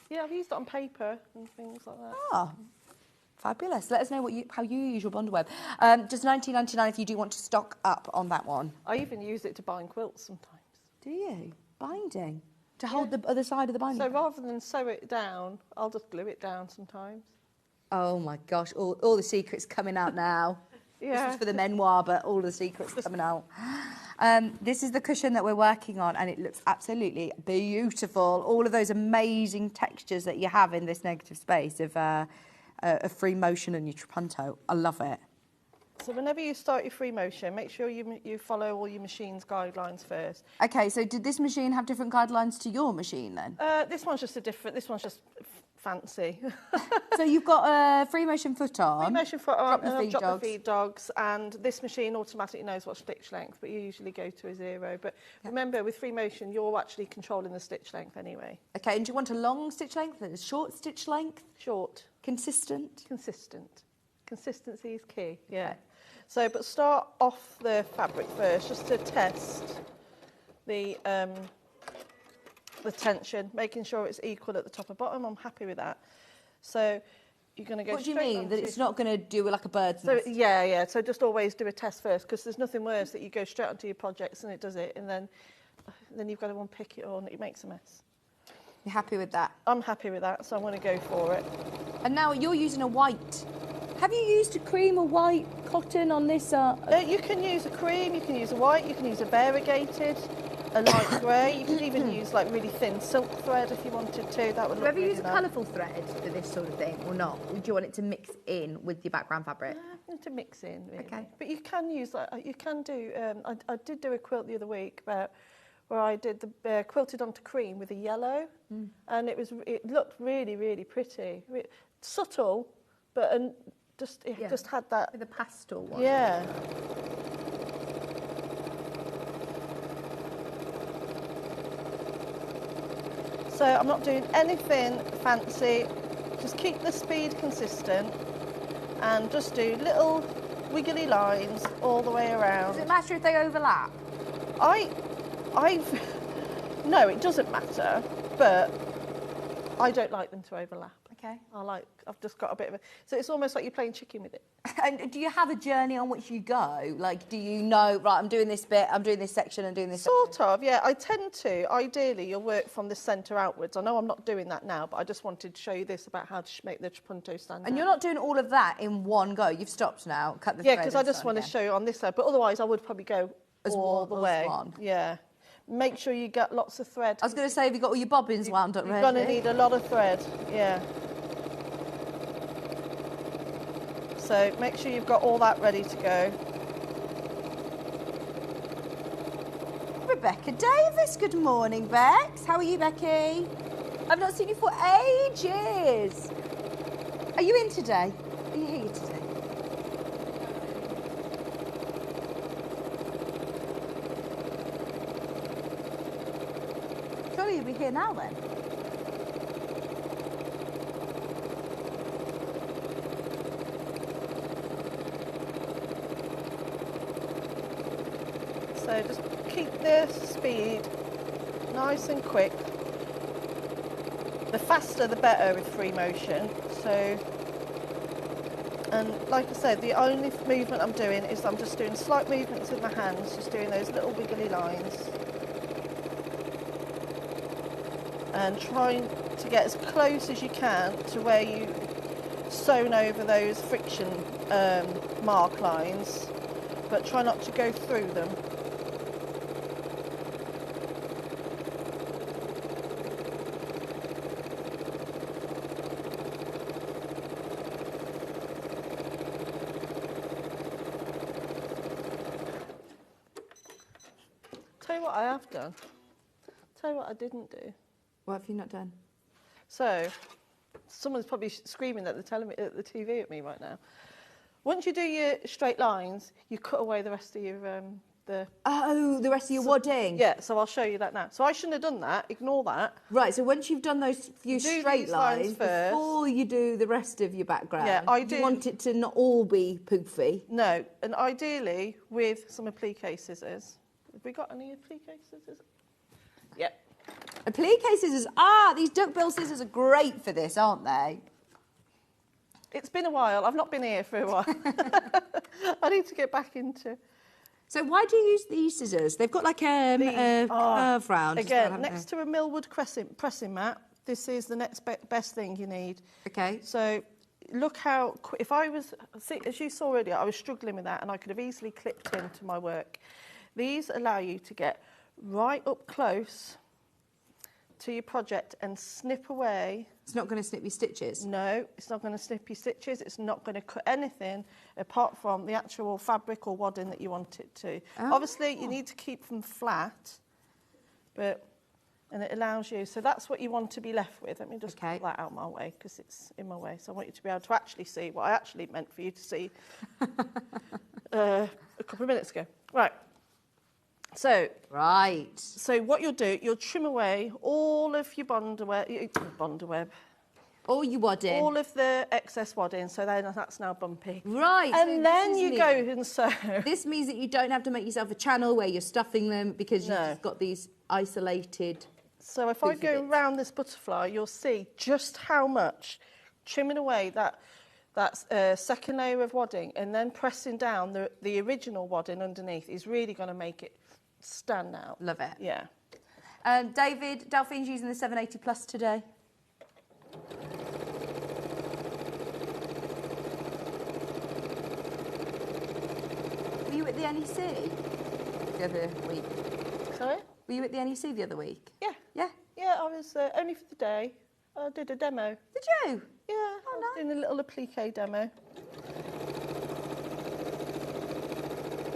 Yeah, I've used it on paper and things like that. Ah, fabulous. Let us know how you use your Bonder Web. Just $19.99 if you do want to stock up on that one. I even use it to bind quilts sometimes. Do you? Binding? To hold the other side of the binding? So rather than sew it down, I'll just glue it down sometimes. Oh my gosh, all the secrets coming out now. Yeah. This is for the memoir, but all the secrets coming out. This is the cushion that we're working on, and it looks absolutely beautiful. All of those amazing textures that you have in this negative space of free motion and your trapunto. I love it. So whenever you start your free motion, make sure you follow all your machine's guidelines first. Okay, so did this machine have different guidelines to your machine then? This one's just this one's just fancy. So you've got a free motion foot on. Free motion foot on, and I've drop dropped the feed dogs, and this machine automatically knows what stitch length, but you usually go to a 0. But remember, with free motion, you're actually controlling the stitch length anyway. Okay, and do you want a long stitch length and a short stitch length? Short. Consistent? Consistent. Consistency is key, yeah. Okay. So, but start off the fabric first, just to test the tension, making sure it's equal at the top and bottom. I'm happy with that. So you're going to go straight. What do you mean? That it's not going to do like a bird's nest? So, yeah. So just always do a test first, because there's nothing worse that you go straight onto your projects and it does it, and then you've got to unpick it all and it makes a mess. You're happy with that? I'm happy with that, so I'm going to go for it. And now you're using a white. Have you used a cream or white cotton on this? You can use a cream, you can use a white, you can use a variegated, a light grey. You can even use like really thin silk thread if you wanted to. That would look really nice. Have you used a colourful thread for this sort of thing or not? Or do you want it to mix in with your background fabric? To mix in, really. Okay. But you can use like you can do. I did do a quilt the other week where I did the quilted onto cream with a yellow, and it looked really, really pretty, subtle, but just had that. With a pastel one. Yeah. So I'm not doing anything fancy, just keep the speed consistent and just do little wiggly lines all the way around. Does it matter if they overlap? No, it doesn't matter, but I don't like them to overlap. Okay. I've just got a bit of a... So it's almost like you're playing chicken with it. And do you have a journey on which you go? Like, do you know, right, I'm doing this bit, I'm doing this section, I'm doing this Sort of, yeah. I tend to, ideally, you'll work from the centre outwards. I know I'm not doing that now, but I just wanted to show you this about how to make the trapunto stand And out. you're not doing all of that in one go? You've stopped now, cut the thread. Yeah, because I just want to show you on this side. But otherwise, I would probably go all the way. One. Yeah. Make sure you get lots of thread. I was going to say, have you got all your bobbins wound up ready? You're going to need a lot of thread, yeah. So make sure you've got all that ready to go. Rebecca Davis, good morning, Bex. How are you, Becky? I've not seen you for ages. Are you in today? Are you here today? Surely you'll be here now then. So just keep the speed nice and quick. The faster the better with free motion. So, and like I said, the only movement I'm doing is I'm just doing slight movements with my hands, just doing those little wiggly lines. And trying to get as close as you can to where you sewn over those friction mark lines, but try not to go through them. Tell you what I have done. Tell you what I didn't do. What have you not done? So, someone's probably screaming at the TV at me right now. Once you do your straight lines, you cut away the rest of your the rest of your wadding. Yeah, so I'll show you that now. So I shouldn't have done that. Ignore that. Right. So once you've done those few Do straight these lines lines, first. before you do the rest of your background, Yeah, I you do. want it to not all be poofy. No, and ideally with some applique scissors. Have we got any applique scissors? Yep. Applique scissors. These duckbill scissors are great for this, aren't they? It's been a while. I've not been here for a while. I need to get back into. So why do you use these scissors? They've got like a curve round. Again, next to a millwood pressing mat, this is the next best thing you need. Okay. So look how, if I was, see, as you saw earlier, I was struggling with that and I could have easily clipped into my work. These allow you to get right up close to your project and snip away. It's not going to snip your stitches? No, it's not going to snip your stitches. It's not going to cut anything apart from the actual fabric or wadding that you want it to. Oh. Obviously, you need to keep them flat, and it allows you. So that's what you want to be left with. Let me just pull that out of my way because it's in my way. So I want you to be able to actually see what I actually meant for you to see a couple of minutes ago. Right. So what you'll do, you'll trim away all of your bond web, all your wadding, all of the excess wadding. So then that's now bumpy. Right. And then you go and sew. This means that you don't have to make yourself a channel where you're stuffing them because you've just got these isolated. So if I go around this butterfly, you'll see just how much trimming away that second layer of wadding and then pressing down the original wadding underneath is really going to make it stand out. Love it. Yeah. David, Delphine's using the 780 Plus today. Were you at the NEC the other week? Sorry? Were you at the NEC the other week? Yeah. Yeah? Yeah, I was only for the day. I did a demo. Did you? Yeah, I was doing a little applique demo.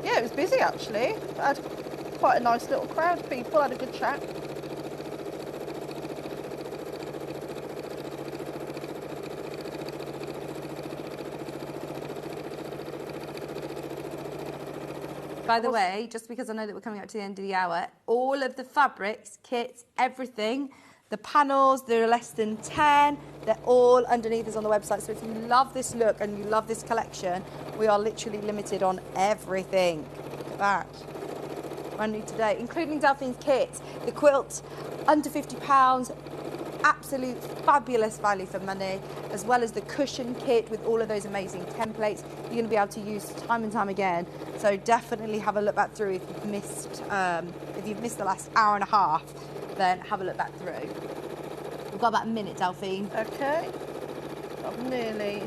Yeah, it was busy actually. I had quite a nice little crowd of people, had a good chat. By the way, just because I know that we're coming up to the end of the hour, all of the fabrics, kits, everything, the panels, they're less than 10. They're all underneath us on the website. So if you love this look and you love this collection, we are literally limited on everything. Look at that. Brand new today, including Delphine's kit, the quilt, under £50. Absolute fabulous value for money, as well as the cushion kit with all of those amazing templates you're going to be able to use time and time again. So definitely have a look back through if you've missed the last hour and a half, then have a look back through. We've got about a minute, Delphine. Okay. I've nearly.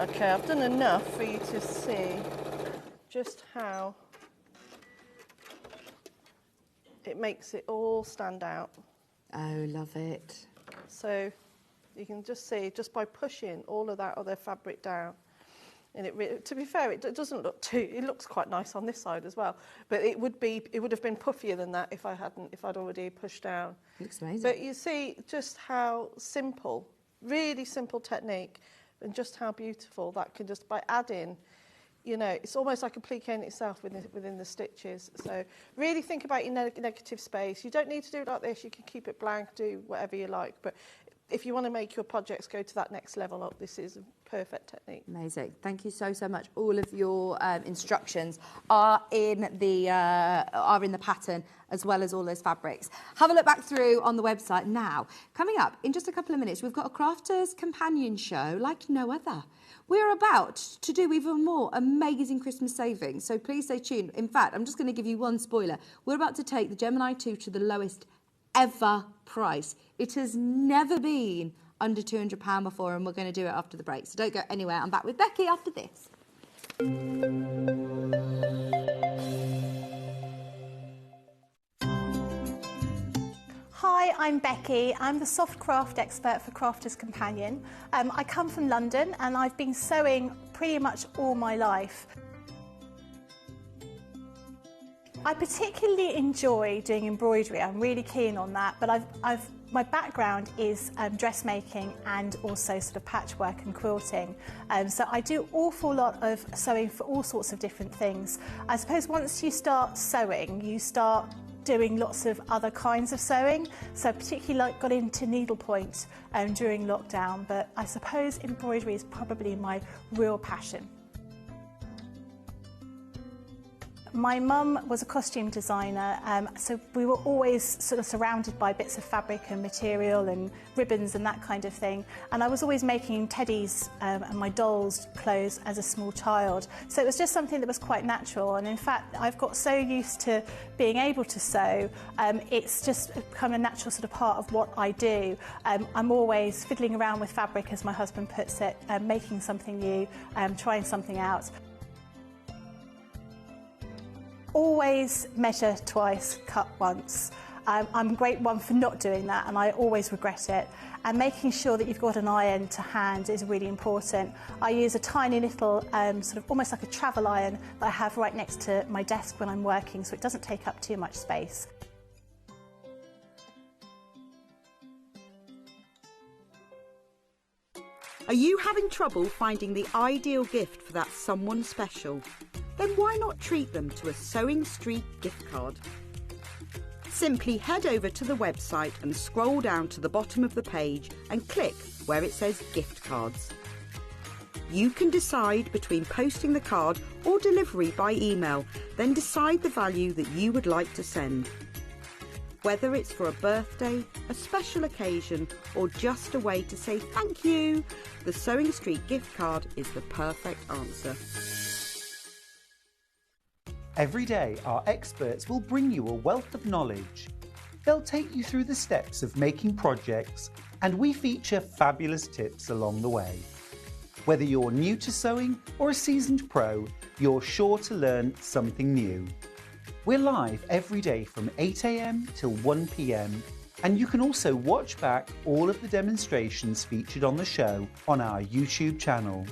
Okay, I've done enough for you to see just how it makes it all stand out. Oh, love it. So you can just see, just by pushing all of that other fabric down, and to be fair, it doesn't look it looks quite nice on this side as well, but it would have been puffier than that if I'd already pushed down. Looks amazing. But you see just how simple, really simple technique, and just how beautiful that can just, by adding, you know, it's almost like appliquing itself within the stitches. So really think about your negative space. You don't need to do it like this. You can keep it blank, do whatever you like. But if you want to make your projects go to that next level up, this is a perfect technique. Amazing. Thank you so much. All of your instructions are in the pattern, as well as all those fabrics. Have a look back through on the website now. Coming up in just a couple of minutes, we've got a Crafters Companion show like no other. We're about to do even more amazing Christmas savings, so please stay tuned. In fact, I'm just going to give you one spoiler. We're about to take the Gemini 2 to the lowest ever price. It has never been under £200 before, and we're going to do it after the break. So don't go anywhere. I'm back with Becky after this. Hi, I'm Becky. I'm the soft craft expert for Crafters Companion. I come from London and I've been sewing pretty much all my life. I particularly enjoy doing embroidery. I'm really keen on that, but my background is dressmaking and also sort of patchwork and quilting. So I do an awful lot of sewing for all sorts of different things. I suppose once you start sewing, you start doing lots of other kinds of sewing. So I particularly got into needlepoint during lockdown, but I suppose embroidery is probably my real passion. My mum was a costume designer, so we were always sort of surrounded by bits of fabric and material and ribbons and that kind of thing. And I was always making teddies and my dolls' clothes as a small child. So it was just something that was quite natural. And in fact, I've got so used to being able to sew, it's just become a natural sort of part of what I do. I'm always fiddling around with fabric, as my husband puts it, making something new, trying something out. Always measure twice, cut once. I'm a great one for not doing that, and I always regret it. And making sure that you've got an iron to hand is really important. I use a tiny little, sort of almost like a travel iron that I have right next to my desk when I'm working, so it doesn't take up too much space. Are you having trouble finding the ideal gift for that someone special? Then why not treat them to a Sewing Street gift card? Simply head over to the website and scroll down to the bottom of the page and click where it says gift cards. You can decide between posting the card or delivery by email, then decide the value that you would like to send. Whether it's for a birthday, a special occasion, or just a way to say thank you, the Sewing Street gift card is the perfect answer. Every day, our experts will bring you a wealth of knowledge. They'll take you through the steps of making projects, and we feature fabulous tips along the way. Whether you're new to sewing or a seasoned pro, you're sure to learn something new. We're live every day from 8 AM till 1 PM, and you can also watch back all of the demonstrations featured on the show on our YouTube channel.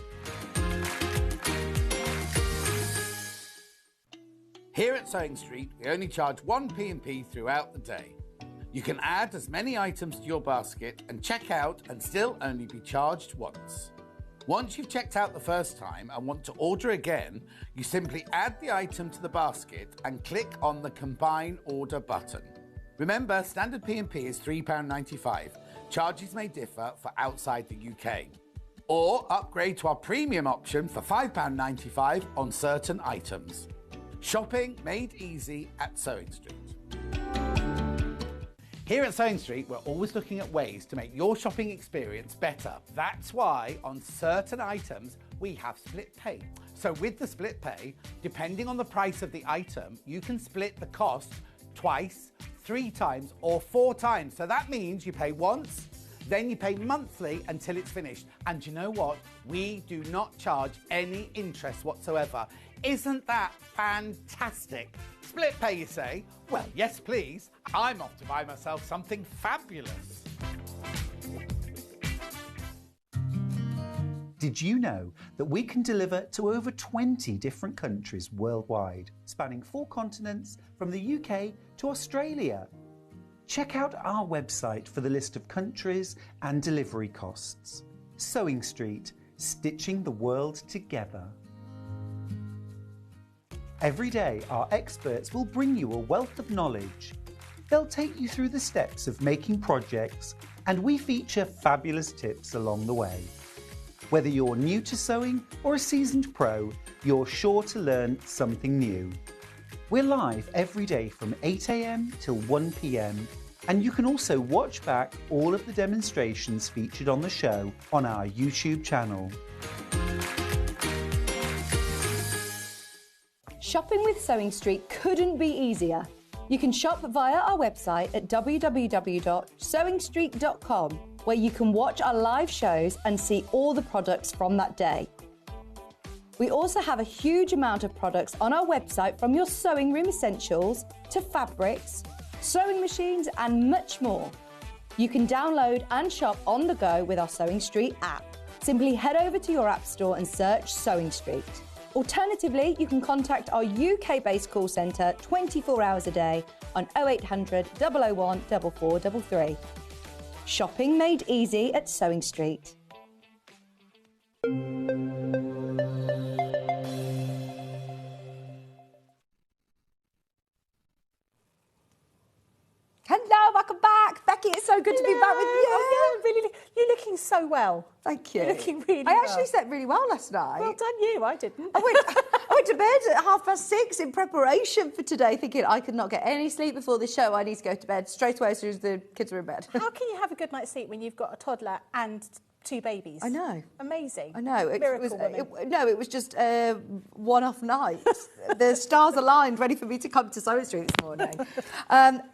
Here at Sewing Street, we only charge 1 P&P throughout the day. You can add as many items to your basket and check out and still only be charged once. Once you've checked out the first time and want to order again, you simply add the item to the basket and click on the Combine Order button. Remember, standard P&P is £3.95. Charges may differ for outside the UK. Or upgrade to our premium option for £5.95 on certain items. Shopping made easy at Sewing Street. Here at Sewing Street, we're always looking at ways to make your shopping experience better. That's why on certain items, we have split pay. So with the split pay, depending on the price of the item, you can split the cost twice, 3 times, or 4 times. So that means you pay once, then you pay monthly until it's finished. And you know what? We do not charge any interest whatsoever. Isn't that fantastic? Split pay, you say? Well, yes, please. I'm off to buy myself something fabulous. Did you know that we can deliver to over 20 different countries worldwide, spanning 4 continents from the UK to Australia? Check out our website for the list of countries and delivery costs. Sewing Street, stitching the world together. Every day, our experts will bring you a wealth of knowledge. They'll take you through the steps of making projects, and we feature fabulous tips along the way. Whether you're new to sewing or a seasoned pro, you're sure to learn something new. We're live every day from 8 AM till 1 PM, and you can also watch back all of the demonstrations featured on the show on our YouTube channel. Shopping with Sewing Street couldn't be easier. You can shop via our website at www.sewingstreet.com, where you can watch our live shows and see all the products from that day. We also have a huge amount of products on our website, from your sewing room essentials to fabrics, sewing machines and much more. You can download and shop on the go with our Sewing Street app. Simply head over to your app store and search Sewing Street. Alternatively, you can contact our UK-based call centre 24 hours a day on 0800 001 4433. Shopping made easy at Sewing Street. Hello, welcome back. Becky, it's so good to be back with you. Oh, yeah, really, you're looking so well. Thank you. You're looking really I well. actually slept really well last night. Well done you, I didn't. I went to bed at 6:30 in preparation for today, thinking I could not get any sleep before the show. I need to go to bed straight away as soon as the kids are in bed. How can you have a good night's sleep when you've got a toddler and 2 babies? I know. Amazing. I know. Miracle woman. It was just a one-off night. The stars aligned, ready for me to come to Sewing Street this morning.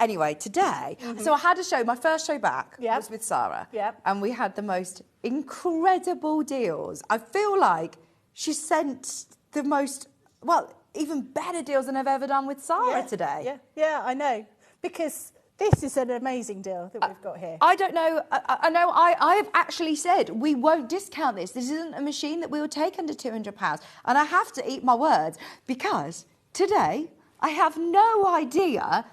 Anyway, today, so I had a show, my first show back was with Sarah. Yep. And we had the most incredible deals. I feel like she sent the most, well, even better deals than I've ever done with Sarah today. Yeah, I know. Because this is an amazing deal that we've got here. I don't know. I know I have actually said we won't discount this. This isn't a machine that we will take under £200. And I have to eat my words, because today I have no idea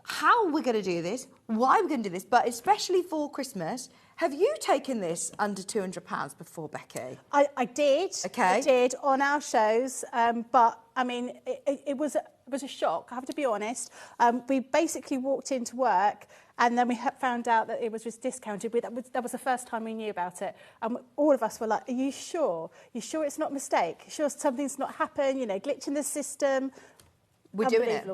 how we're going to do this, why we're going to do this, but especially for Christmas. Have you taken this under £200 before, Becky? I did. Okay. I did on our shows, but I mean, it was a shock, I have to be honest. We basically walked into work and then we found out that it was just discounted. That was the first time we knew about it. And all of us were like, are you sure? You sure it's not a mistake? You sure something's not happened? You know, glitch in the system? We're doing it.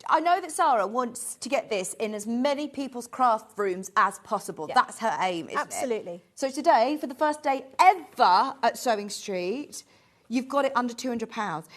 I know that Sarah wants to get this in as many people's craft rooms as possible. Yeah. That's her aim, isn't it? Absolutely. So today, for the first day ever at Sewing Street, you've got it under £200.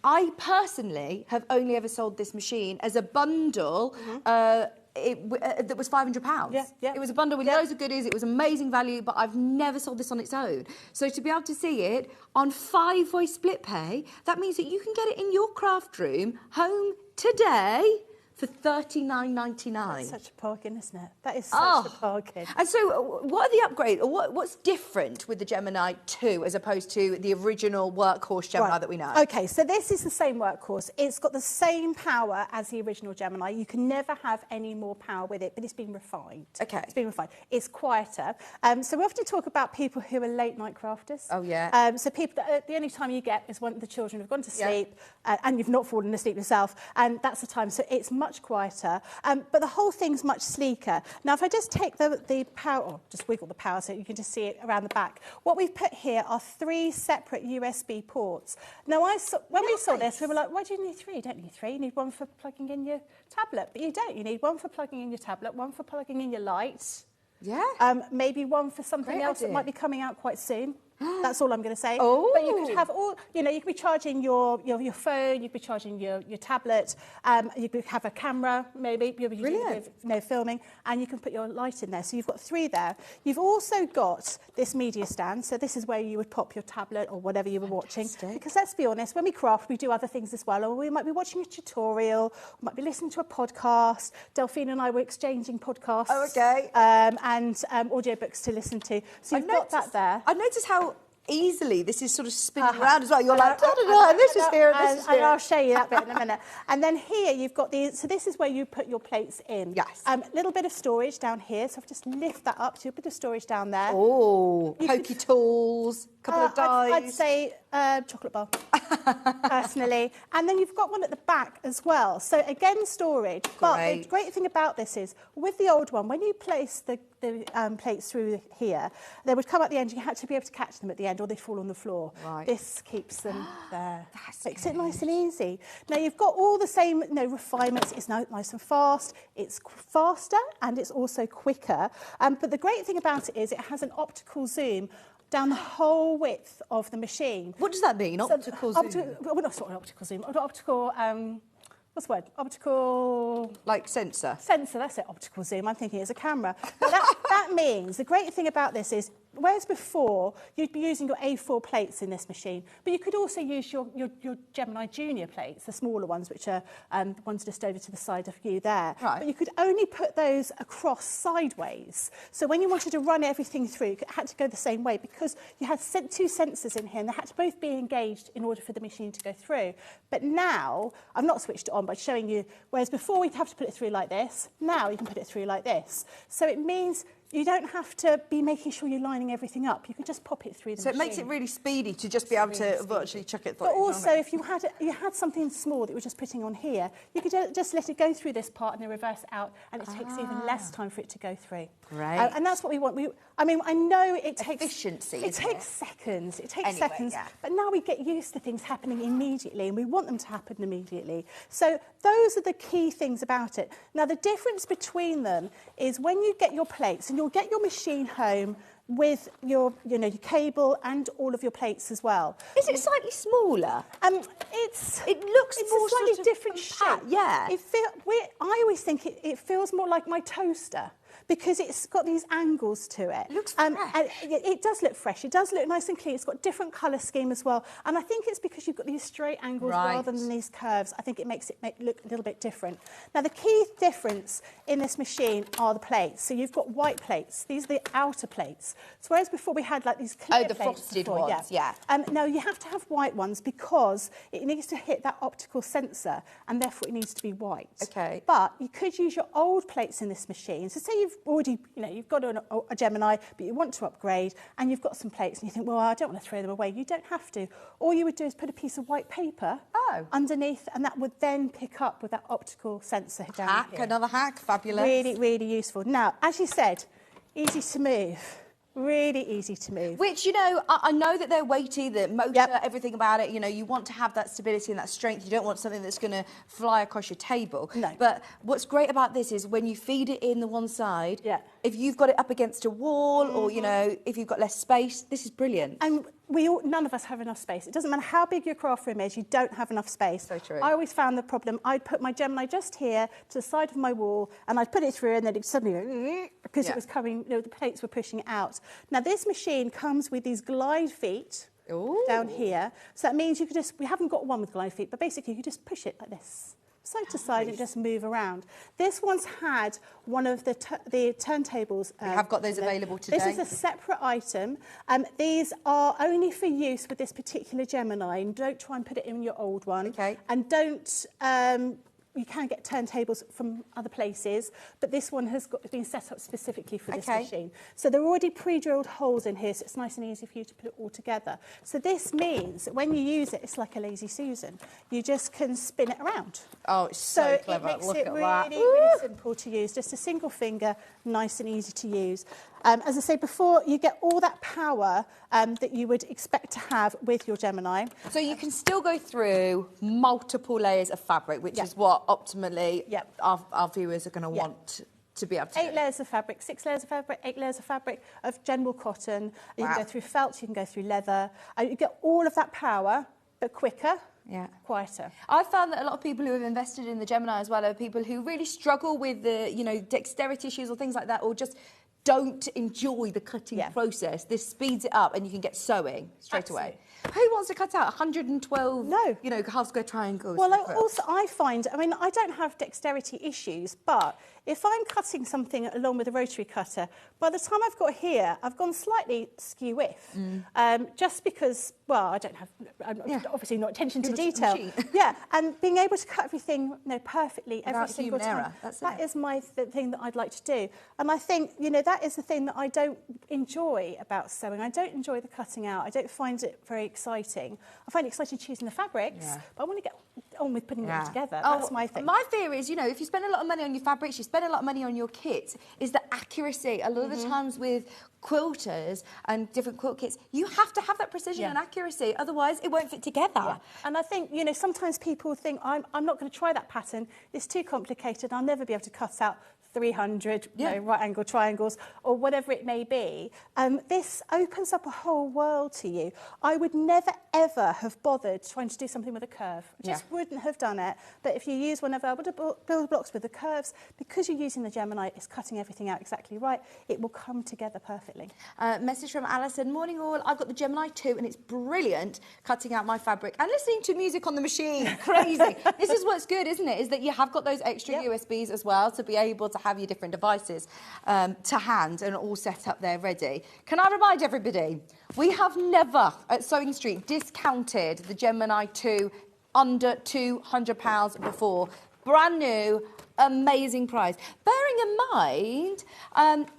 I personally have only ever sold this machine as a bundle that was £500. Yeah. It was a bundle with loads of goodies. It was amazing value, but I've never sold this on its own. So to be able to see it on 5-way split pay, that means that you can get it in your craft room home today for $39.99. That's such a bargain, isn't it? That is such a bargain. And so what are the upgrades, or what's different with the Gemini 2 as opposed to the original workhorse Gemini that we know? Okay, so this is the same workhorse. It's got the same power as the original Gemini. You can never have any more power with it, but it's been refined. Okay. It's been refined. It's quieter. So we often talk about people who are late night crafters. Oh, yeah. So people that the only time you get is when the children have gone to sleep and you've not fallen asleep yourself, and that's the time. So it's much quieter, but the whole thing's much sleeker. Now, if I just take the power, or just wiggle the power so you can just see it around the back, what we've put here are 3 separate USB ports. Now, when we saw this, we were like, why do you need 3? You don't need 3. You need 1 for plugging in your tablet, but you don't. You need 1 for plugging in your tablet, 1 for plugging in your lights. Yeah. Maybe 1 for something Great else idea. that might be coming out quite soon. That's all I'm going to say. Oh. But you could have all, you could be charging your phone, you could be charging your tablet, you could have a camera, maybe, you'll be using a bit of, filming, and you can put your light in there. So you've got 3 there. You've also got this media stand. So this is where you would pop your tablet or whatever you were watching. Because let's be honest, when we craft, we do other things as well. Or we might be watching a tutorial, we might be listening to a podcast. Delphine and I were exchanging podcasts. Oh, okay. And audiobooks to listen to. So you've got that there. I noticed how easily this is sort of spinning around as well. You're like, and this is here, and this is here. And I'll show you that bit in a minute. And then here you've got these, so this is where you put your plates in. Yes. Little bit of storage down here, so I've just lift that up, so a bit of storage down there. Oh, pokey tools, couple of dies. I'd say chocolate bar, personally. And then you've got one at the back as well. So again, storage. But the great thing about this is, with the old one, when you place the plates through here, they would come at the end, you had to be able to catch them at the end or they'd fall on the floor. Right. This keeps them there. That's Makes it nice and easy. Now you've got all the same refinements. It's nice and fast. It's faster and it's also quicker. But the great thing about it is it has an optical zoom down the whole width of the machine. What does that mean, optical zoom? Well, not sort of optical zoom. Optical, what's the word? Optical... Like sensor? Sensor, that's it, optical zoom. I'm thinking it's a camera. But that means, the great thing about this is, whereas before, you'd be using your A4 plates in this machine, but you could also use your Gemini Junior plates, the smaller ones, which are the ones just over to the side of you there. Right. But you could only put those across sideways. So when you wanted to run everything through, it had to go the same way because you had 2 sensors in here and they had to both be engaged in order for the machine to go through. But now, I've not switched it on by showing you, whereas before we'd have to put it through like this, now you can put it through like this. So it means you don't have to be making sure you're lining everything up. You can just pop it through the machine. So it makes it really speedy to just be able to virtually chuck it through. But also, if you had something small that you were just putting on here, you could just let it go through this part and then reverse it out, and it takes even less time for it to go through. Great. And that's what we want. I know it takes... Efficiency, It takes seconds. It takes Anyway, seconds. yeah. But now we get used to things happening immediately, and we want them to happen immediately. So those are the key things about it. Now, the difference between them is when you get your plates, and you'll get your machine home with your cable and all of your plates as well. Is it slightly smaller? It looks it's more a slightly sort of different shape. compact, yeah. I always think it feels more like my toaster because it's got these angles to it. It looks fresh. And it does look fresh. It does look nice and clean. It's got different colour scheme as well. And I think it's because you've got these straight angles rather than these curves. I think it makes it look a little bit different. Now, the key difference in this machine are the plates. So you've got white plates. These are the outer plates. So whereas before we had like these clear the plates frosted before, ones, yeah. Now, you have to have white ones because it needs to hit that optical sensor and therefore it needs to be white. Okay. But you could use your old plates in this machine. So say you've already, you've got a Gemini, but you want to upgrade and you've got some plates and you think, well, I don't want to throw them away. You don't have to. All you would do is put a piece of white paper underneath and that would then pick up with that optical sensor down here. Another hack, fabulous. Really, really useful. Now, as you said, easy to move. Really easy to move. Which, I know that they're weighty, the motor, everything about it, you want to have that stability and that strength. You don't want something that's going to fly across your table. No. But what's great about this is when you feed it in the one side, if you've got it up against a wall or, if you've got less space, this is brilliant. And none of us have enough space. It doesn't matter how big your craft room is, you don't have enough space. So true. I always found the problem, I'd put my Gemini just here to the side of my wall and I'd put it through and then it suddenly, because it was coming, the plates were pushing it out. Now this machine comes with these glide feet down here. So that means we haven't got one with glide feet, but basically you just push it like this. Side to side and just move around. This one's had one of the turntables. We have got those available today. This is a separate item. These are only for use with this particular Gemini, and don't try and put it in your old one. Okay. And don't. You can get turntables from other places, but this one has been set up specifically for this machine. So there are already pre-drilled holes in here, so it's nice and easy for you to put it all together. So this means that when you use it, it's like a lazy Susan. You just can spin it around. Oh, it's so clever. It makes Look it at really, that. really simple to use. Just a single finger, nice and easy to use. As I say before, you get all that power that you would expect to have with your Gemini. So you can still go through multiple layers of fabric, which is what optimally our viewers are going to want to be able to 8 layers of fabric, 6 layers of fabric, 8 layers of fabric of general cotton. You Wow. can go through felt, you can go through leather. And you get all of that power, but quicker, quieter. I found that a lot of people who have invested in the Gemini as well are people who really struggle with the, you know, dexterity issues or things like that, or just don't enjoy the cutting process. This speeds it up and you can get sewing straight away. Who wants to cut out 112, you know, half square triangles? Well, I find, I mean, I don't have dexterity issues, but if I'm cutting something along with a rotary cutter, by the time I've got here, I've gone slightly skew-if, just because, well, I don't have, obviously not attention to detail. And being able to cut everything, you know, perfectly every single time, that is my thing that I'd like to do. And I think, you know, that is the thing that I don't enjoy about sewing. I don't enjoy the cutting out. I don't find it very exciting. I find it exciting choosing the fabrics, but I want to get on with putting them together. That's my thing. My fear is, you know, if you spend a lot of money on your fabrics, you spend a lot of money on your kits, is the accuracy. A lot of the times with quilters and different quilt kits, you have to have that precision and accuracy, otherwise it won't fit together. And I think, you know, sometimes people think, I'm not going to try that pattern, it's too complicated, I'll never be able to cut out 300 you know, right angle triangles or whatever it may be. This opens up a whole world to you. I would never ever have bothered trying to do something with a curve. I just wouldn't have done it. But if you use one of our build blocks with the curves, because you're using the Gemini, it's cutting everything out exactly right. It will come together perfectly. Message from Alison. Morning all, I've got the Gemini 2 and it's brilliant cutting out my fabric and listening to music on the machine. Crazy. This is what's good, isn't it? Is that you have got those extra USBs as well to be able to have your different devices to hand and all set up there ready. Can I remind everybody, we have never at Sewing Street discounted the Gemini 2 under £200 before. Brand new, amazing price. Bearing in mind,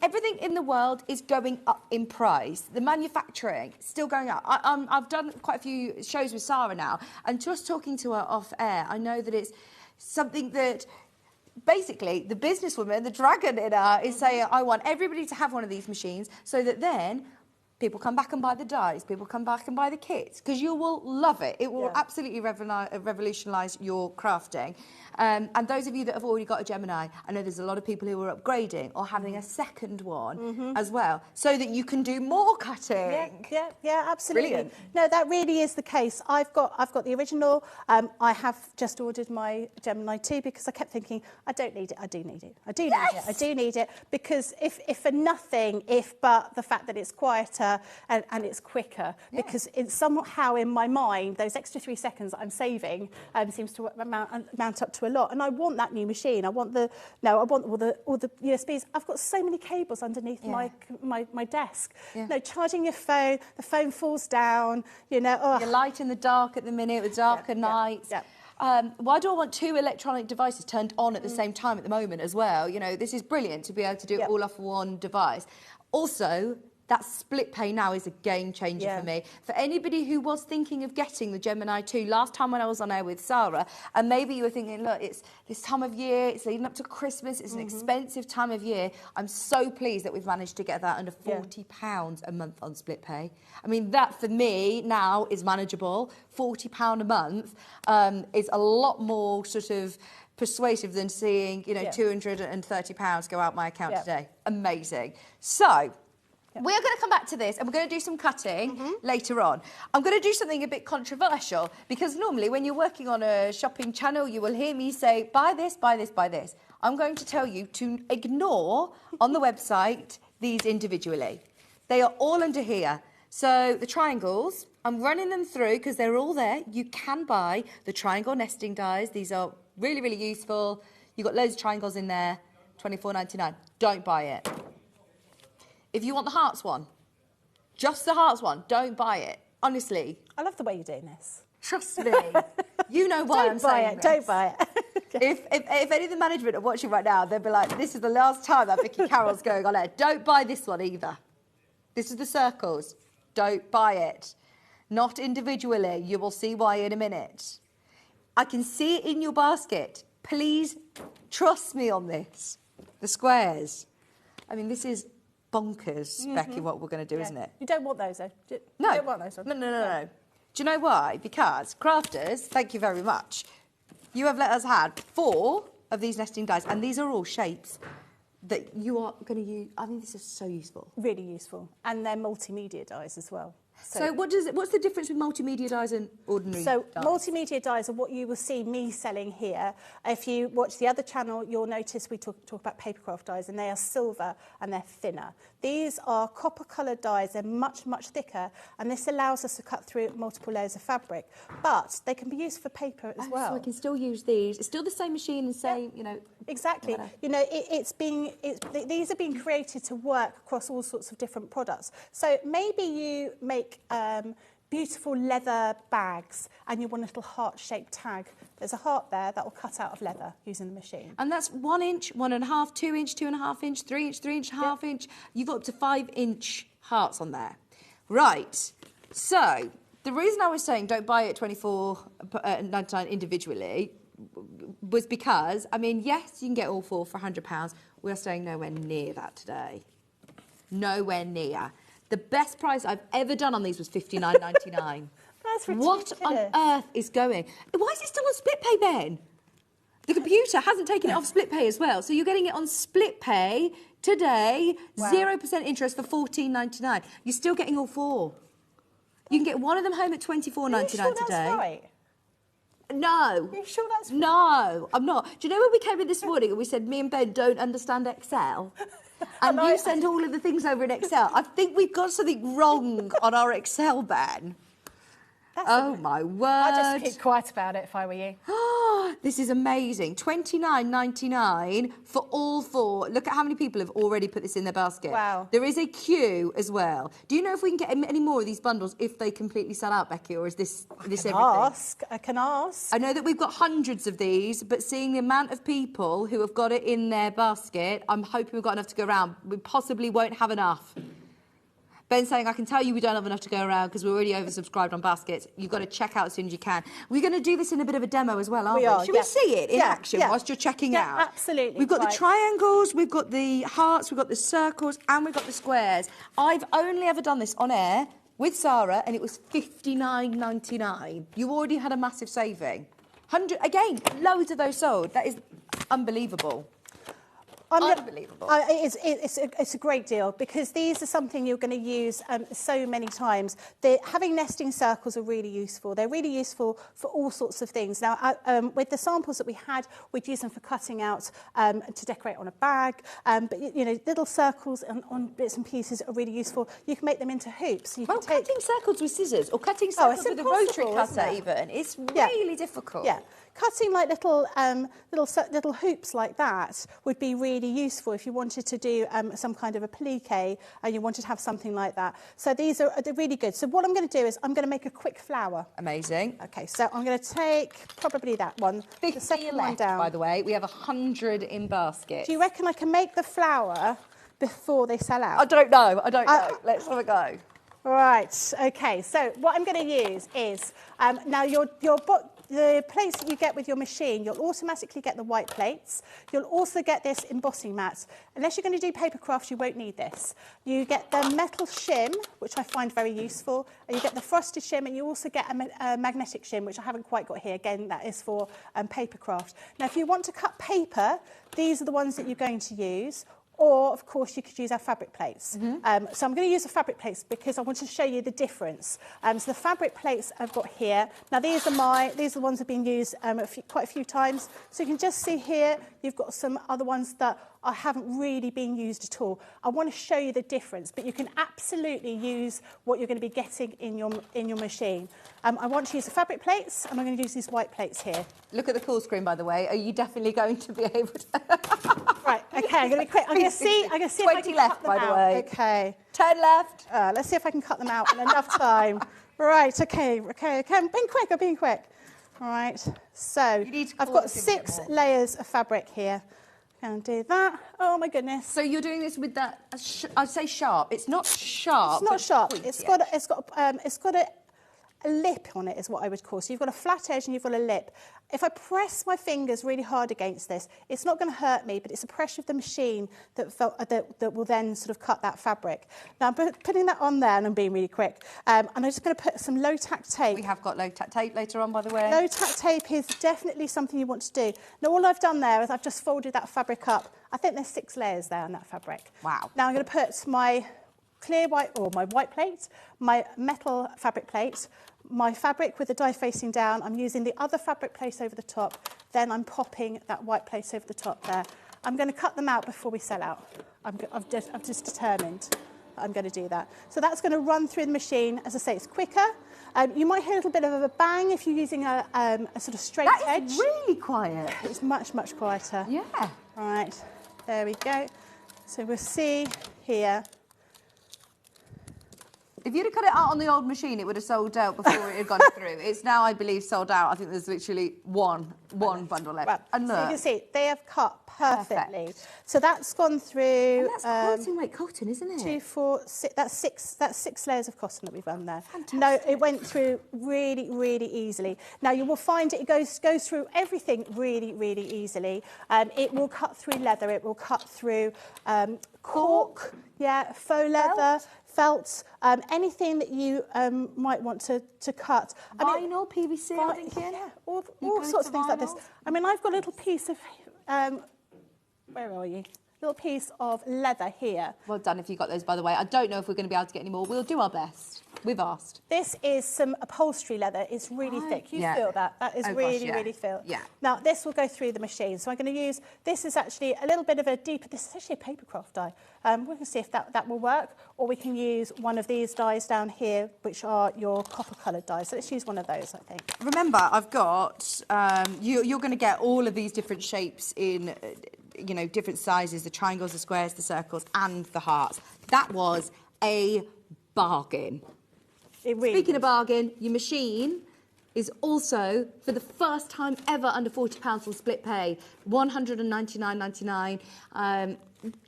everything in the world is going up in price. The manufacturing is still going up. I've done quite a few shows with Sarah now, and just talking to her off air, I know that it's something that basically the businesswoman, the dragon in her, is saying, I want everybody to have one of these machines so that then people come back and buy the dies, people come back and buy the kits, because you will love it. It will absolutely revolutionise your crafting. And those of you that have already got a Gemini, I know there's a lot of people who are upgrading or having a second one as well, so that you can do more cutting. Yeah, absolutely. Brilliant. No, that really is the case. I've got the original. I have just ordered my Gemini 2 because I kept thinking, I don't need it, I do need it, I do need it, I do need it, because if for nothing, but the fact that it's quieter and it's quicker, because it's somehow in my mind, those extra 3 seconds that I'm saving seems to mount up to a lot. And I want that new machine. I want all the USBs. I've got so many cables underneath my desk. No, charging your phone, the phone falls down, you know. You're light in the dark at the minute with darker nights. Why do I want 2 electronic devices turned on at the same time at the moment as well? You know, this is brilliant to be able to do it all off one device. Also, that split pay now is a game changer for me. For anybody who was thinking of getting the Gemini 2, last time when I was on air with Sarah, and maybe you were thinking, look, it's this time of year, it's leading up to Christmas, it's an expensive time of year. I'm so pleased that we've managed to get that under £40 a month on split pay. I mean, that for me now is manageable. £40 a month is a lot more sort of persuasive than seeing, you know, £230 go out my account today. Amazing. So, we're going to come back to this and we're going to do some cutting later on. I'm going to do something a bit controversial, because normally when you're working on a shopping channel, you will hear me say, buy this, buy this, buy this. I'm going to tell you to ignore on the website these individually. They are all under here. So the triangles, I'm running them through because they're all there. You can buy the triangle nesting dies. These are really, really useful. You've got loads of triangles in there, £24.99. Don't buy it. If you want the hearts one, just the hearts one, don't buy it. Honestly. I love the way you're doing this. Trust me. You know why I'm saying this. Don't buy it. If any of the management are watching right now, they'll be like, this is the last time that Vicky Carroll's going on air. Don't buy this one either. This is the circles. Don't buy it. Not individually. You will see why in a minute. I can see it in your basket. Please trust me on this. The squares. I mean, this is bonkers, Becky, what we're going to do, isn't it? You don't want those, though. No. You don't want those ones. No. Do you know why? Because crafters, thank you very much, you have let us have 4 of these nesting dies, and these are all shapes. that you are going to use. I think this is so useful. Really useful. And they're multimedia dies as well. So what's the difference with multimedia dies and ordinary So dies? multimedia dies are what you will see me selling here. If you watch the other channel, you'll notice we talk about papercraft dies, and they are silver and they're thinner. These are copper coloured dies. They're much, much thicker, and this allows us to cut through multiple layers of fabric. But they can be used for paper as well. So I can still use these. It's still the same machine and same, you know. Exactly. Whatever. You know, these are being created to work across all sorts of different products. So maybe you make beautiful leather bags and you want a little heart-shaped tag. There's a heart there that will cut out of leather using the machine. And that's 1 inch, 1.5, 2 inch, 2.5 inch, 3 inch, 3 inch, half inch. You've got up to 5 inch hearts on there. Right. So the reason I was saying don't buy it $24.99 individually was because, I mean, yes, you can get all four for £100. We're staying nowhere near that today. Nowhere near. The best price I've ever done on these was $59.99. That's What ridiculous. on earth is going? Why is it still on split pay, Ben? The computer hasn't taken it off split pay as well. So you're getting it on split pay today, Wow. 0% interest for $14.99. You're still getting all four. You can get one of them home at $24.99 Are you sure today. that's right? No. Are you sure that's right? No, I'm not. Do you know when we came in this morning and we said me and Ben don't understand Excel? And you send all of the things over in Excel. I think we've got something wrong on our Excel, Ben. Oh, my word. I'd just keep quiet about it if I were you. This is amazing. $29.99 for all four. Look at how many people have already put this in their basket. Wow. There is a queue as well. Do you know if we can get any more of these bundles if they completely sell out, Becky, or is this everything? I can ask. I know that we've got hundreds of these, but seeing the amount of people who have got it in their basket, I'm hoping we've got enough to go around. We possibly won't have enough. Ben's saying, I can tell you we don't have enough to go around because we're already oversubscribed on baskets. You've got to check out as soon as you can. We're going to do this in a bit of a demo as well, aren't we? Should we see it in action whilst you're checking out? Absolutely. We've got the triangles, we've got the hearts, we've got the circles, and we've got the squares. I've only ever done this on air with Sarah, and it was $59.99. You already had a massive saving. Again, loads of those sold. That is unbelievable. Unbelievable. It's a great deal because these are something you're going to use so many times. Having nesting circles are really useful. They're really useful for all sorts of things. Now, with the samples that we had, we'd use them for cutting out to decorate on a bag. But, you know, little circles on bits and pieces are really useful. You can make them into hoops. You can cutting circles with scissors or cutting circles with a rotary cutter even. It's really difficult. Yeah. Cutting like little hoops like that would be really useful if you wanted to do some kind of a plique and you wanted to have something like that. So they're really good. So what I'm going to do is I'm going to make a quick flower. Amazing. Okay, so I'm going to take probably that one. 50 the second left, one down. by the way. We have 100 in basket. Do you reckon I can make the flower before they sell out? I don't know. Let's have a go. Right, okay, so what I'm going to use is, now the plates that you get with your machine, you'll automatically get the white plates. You'll also get this embossing mat. Unless you're going to do paper crafts, you won't need this. You get the metal shim, which I find very useful, and you get the frosted shim, and you also get a magnetic shim, which I haven't quite got here. Again, that is for paper craft. Now, if you want to cut paper, these are the ones that you're going to use. Or, of course, you could use our fabric plates. Mm-hmm. So I'm going to use the fabric plates because I want to show you the difference. So the fabric plates I've got here. Now, these are the ones that have been used quite a few times. So you can just see here, you've got some other ones that haven't really been used at all. I want to show you the difference, but you can absolutely use what you're going to be getting in your machine. I want to use the fabric plates, and I'm going to use these white plates here. Look at the call screen, by the way. Are you definitely going to be able to? Right, okay, I'm going to be quick. I'm going to see if I can left, cut them by the out. way. Okay. 10 left. Let's see if I can cut them out in enough time. Right, okay, I'm being quick. All right, so I've got 6 layers of fabric here. Can do that. Oh my goodness. So you're doing this with that, I'd say sharp. It's not sharp. It's not sharp. Pointy It's got a lip on it is what I would call. So you've got a flat edge and you've got a lip. If I press my fingers really hard against this, it's not going to hurt me, but it's the pressure of the machine that will then sort of cut that fabric. Now I'm putting that on there, and I'm being really quick. And I'm just going to put some low-tack tape. We have got low-tack tape later on, by the way. Low-tack tape is definitely something you want to do. Now all I've done there is I've just folded that fabric up. I think there's 6 layers there on that fabric. Wow. Now I'm going to put my clear white, or my white plate, my metal fabric plate, my fabric with the die facing down. I'm using the other fabric plate over the top. Then I'm popping that white plate over the top there. I'm going to cut them out before we sell out. I've just determined that I'm going to do that. So that's going to run through the machine. As I say, it's quicker. You might hear a little bit of a bang if you're using a sort of straight edge. That is really quiet. It's much, much quieter. Yeah. All right, there we go. So we'll see here. If you'd have cut it out on the old machine, it would have sold out before it had gone through. It's now, I believe, sold out. I think there's literally one bundle left. Right. And look. So you can see, they have cut perfectly. Perfect. So that's gone through... And that's quilting weight cotton, isn't it? 2, 4, 6, that's 6 layers of cotton that we've done there. Fantastic. No, it went through really, really easily. Now, you will find it goes through everything really, really easily. It will cut through leather. It will cut through cork, yeah, faux leather, felt, anything that you might want to cut. Vinyl, PVC, I think, yeah, all sorts of things like this. I mean, I've got a little piece of, where are you? Little piece of leather here. Well done if you got those, by the way. I don't know if we're going to be able to get any more. We'll do our best. We've asked. This is some upholstery leather. It's really thick. You feel that? That is really, really thick. Yeah. Now, this will go through the machine. So I'm going to use, this is actually a little bit of a deeper, this is actually a paper craft die. We can see if that will work, or we can use one of these dies down here, which are your copper coloured dies. So let's use one of those, I think. Remember, I've got, you're going to get all of these different shapes in, you know, different sizes, the triangles, the squares, the circles, and the hearts. That was a bargain. Speaking of bargain, your machine is also, for the first time ever, under £40 on split pay, £199.99.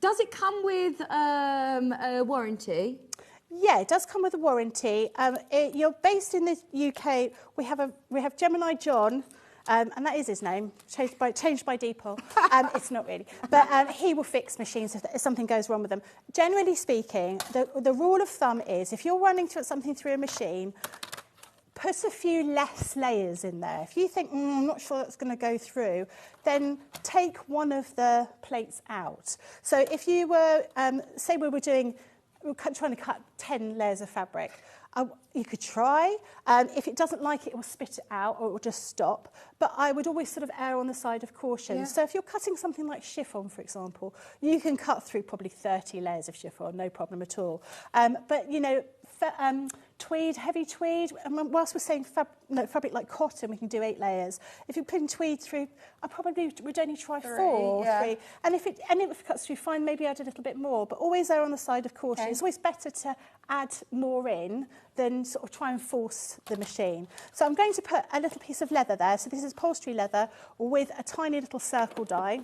Does it come with a warranty? Yeah, it does come with a warranty. You're based in the UK. We have Gemini John. And that is his name, changed by default. It's not really. But he will fix machines if something goes wrong with them. Generally speaking, the rule of thumb is if you're running something through a machine, put a few less layers in there. If you think, I'm not sure that's going to go through, then take one of the plates out. So if you were, say we were trying to cut 10 layers of fabric, you could try. If it doesn't like it, it will spit it out or it will just stop. But I would always sort of err on the side of caution. Yeah. So if you're cutting something like chiffon, for example, you can cut through probably 30 layers of chiffon, no problem at all. But, you know, tweed, heavy tweed, and whilst we're saying fabric like cotton, we can do 8 layers. If you're putting tweed through, I probably would only try 4, 3. And if it cuts through fine, maybe add a little bit more, but always err on the side of caution. Okay. It's always better to add more in than sort of try and force the machine. So I'm going to put a little piece of leather there. So this is upholstery leather with a tiny little circle die.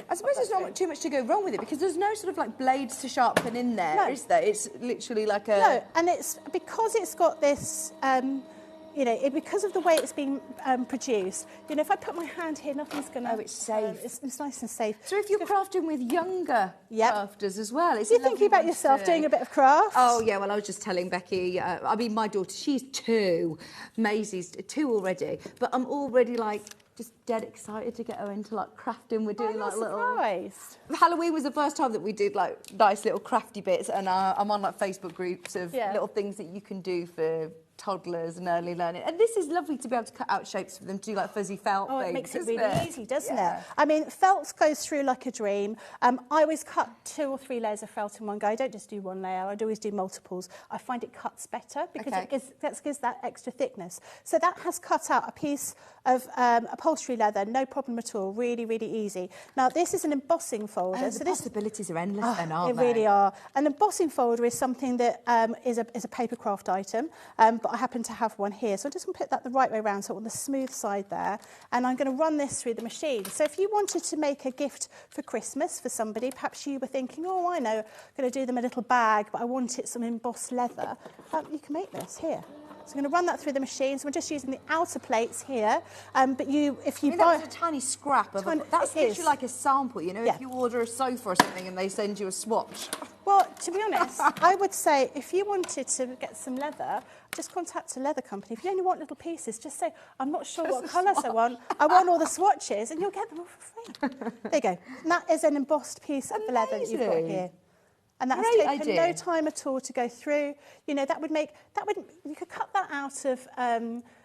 I suppose there's not too much to go wrong with it because there's no sort of like blades to sharpen in there, is there? It's literally like a... No, and it's because it's got this... you know, because of the way it's been produced, you know, if I put my hand here, nothing's going to... Oh, it's safe. It's nice and safe. So if you're crafting with younger crafters as well... You're thinking about yourself doing a bit of craft? Oh, yeah, well, I was just telling Becky, I mean, my daughter, she's 2. Maisie's 2 already. But I'm already, like, just dead excited to get her into, like, crafting. We're doing, like, little... surprised. Halloween was the first time that we did, like, nice little crafty bits. And I'm on, like, Facebook groups of little things that you can do for... toddlers and early learning, and this is lovely to be able to cut out shapes for them to do like fuzzy felt things. It makes it really easy, doesn't it? I mean, felt goes through like a dream. I always cut 2 or 3 layers of felt in one go. I don't just do one layer. I'd always do multiples. I find it cuts better because it gives that extra thickness. So that has cut out a piece of upholstery leather, no problem at all. Really, really easy. Now this is an embossing folder. The possibilities are endless, then, aren't they? They really are. An embossing folder is something that is a paper craft item, but I happen to have one here. So I'm just going to put that the right way around, so on the smooth side there. And I'm going to run this through the machine. So if you wanted to make a gift for Christmas for somebody, perhaps you were thinking, oh, I know, I'm going to do them a little bag, but I want it some embossed leather. You can make this here. So I'm going to run that through the machine. So we're just using the outer plates here. But if you buy... That's a tiny scrap of that's literally like a sample, you know, yeah. if you order a sofa or something and they send you a swatch. Well, to be honest, I would say if you wanted to get some leather, just contact a leather company. If you only want little pieces, just say, I'm not sure what colours I want all the swatches, and you'll get them all for free. There you go. And that is an embossed piece of the leather that you've got here. And that's taken no time at all to go through. You know, you could cut that out of,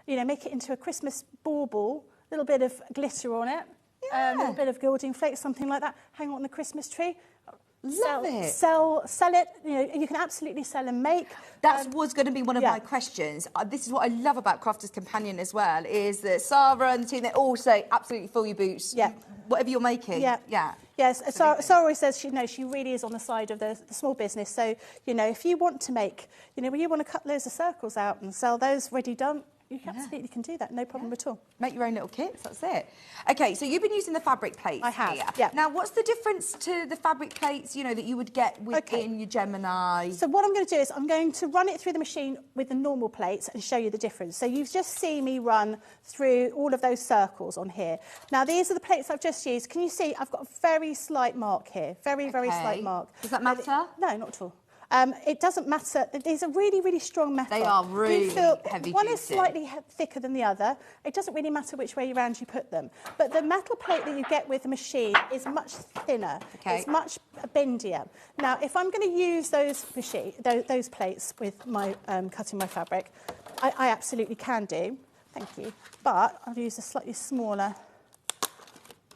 you know, make it into a Christmas bauble, a little bit of glitter on it, a little bit of gilding flakes, something like that, hang on the Christmas tree. Love it. Sell it. You know, you can absolutely sell and make. That was going to be one of my questions. This is what I love about Crafter's Companion as well, is that Sarah and the team, they all say, absolutely fill your boots. Yeah. Whatever you're making. Yeah. Yeah. Yes, Sarah always says she really is on the side of the small business. So, you know, if you want to make, you know, when you want to cut loads of circles out and sell those ready done, you absolutely can do that, no problem at all. Make your own little kits, that's it. Okay, so you've been using the fabric plates I have, here. yeah. Now, what's the difference to the fabric plates, you know, that you would get within your Gemini? So what I'm going to do is I'm going to run it through the machine with the normal plates and show you the difference. So you've just seen me run through all of those circles on here. Now, these are the plates I've just used. Can you see I've got a very slight mark here, very slight mark. Does that matter? No, not at all. It doesn't matter. These are really, really strong metal. They are really heavy One duty. is slightly thicker than the other. It doesn't really matter which way around you put them. But the metal plate that you get with the machine is much thinner. Okay. It's much bendier. Now, if I'm going to use those plates with my cutting my fabric, I absolutely can do. Thank you. But I'll use a slightly smaller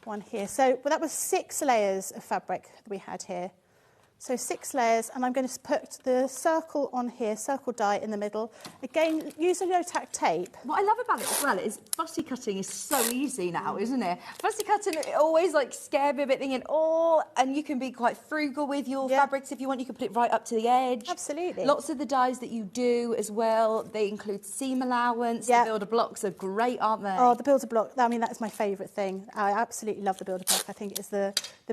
one here. So that was 6 layers of fabric that we had here. So 6 layers, and I'm going to put the circle on here, circle die in the middle. Again, use a low-tack tape. What I love about it as well is fussy cutting is so easy now, isn't it? Fussy cutting, it always like scared me a bit, thinking, and you can be quite frugal with your fabrics if you want. You can put it right up to the edge. Absolutely. Lots of the dyes that you do as well, they include seam allowance. The builder blocks are great, aren't they? Oh, the builder block, I mean, that is my favourite thing. I absolutely love the builder block. I think it's the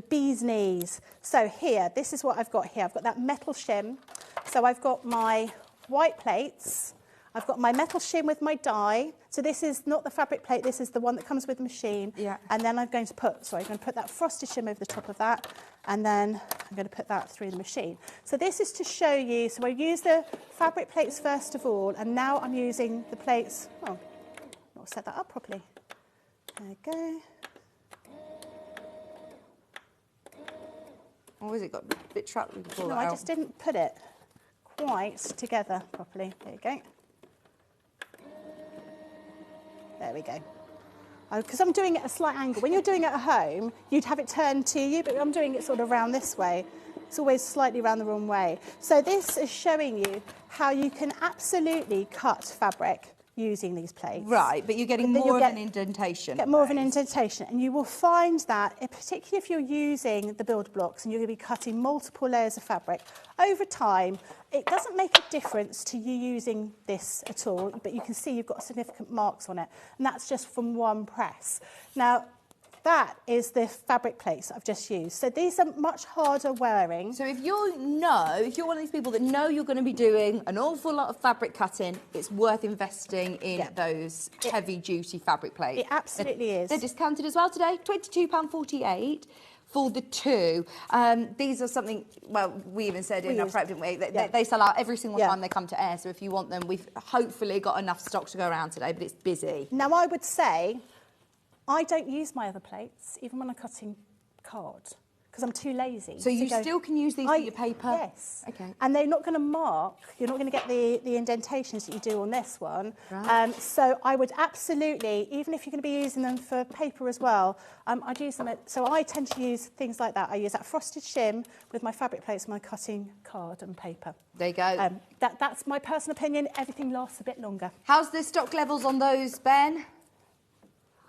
bee's knees. So here, this is what I've got here. I've got that metal shim. So I've got my white plates. I've got my metal shim with my dye. So this is not the fabric plate, this is the one that comes with the machine. Yeah. And then I'm going to put that frosted shim over the top of that, and then I'm going to put that through the machine. So this is to show you, so I use the fabric plates first of all, and now I'm using the plates, not set that up properly. There we go. Or has it got a bit trapped? No, I just didn't put it quite together properly. There you go. There we go. Because I'm doing it at a slight angle. When you're doing it at home, you'd have it turned to you, but I'm doing it sort of round this way. It's always slightly round the wrong way. So this is showing you how you can absolutely cut fabric using these plates. Right, but you're getting more of an indentation. Get more of an indentation, and you will find that, particularly if you're using the build blocks and you're going to be cutting multiple layers of fabric, over time, it doesn't make a difference to you using this at all, but you can see you've got significant marks on it, and that's just from one press. Now, that is the fabric plates I've just used. So these are much harder wearing. So if you're one of these people that know you're going to be doing an awful lot of fabric cutting, it's worth investing in those heavy-duty fabric plates. It absolutely is. They're discounted as well today, £22.48 for the 2. These are something, well, we even said in our prep, didn't we? They sell out every single time they come to air, so if you want them, we've hopefully got enough stock to go around today, but it's busy. Now, I would say I don't use my other plates, even when I'm cutting card, because I'm too lazy. So you still can use these for your paper? Yes. Okay. And they're not going to mark, you're not going to get the indentations that you do on this one. Right. So I would absolutely, even if you're going to be using them for paper as well, I'd use them so I tend to use things like that. I use that frosted shim with my fabric plates when I'm cutting card and paper. There you go. That's my personal opinion. Everything lasts a bit longer. How's the stock levels on those, Ben?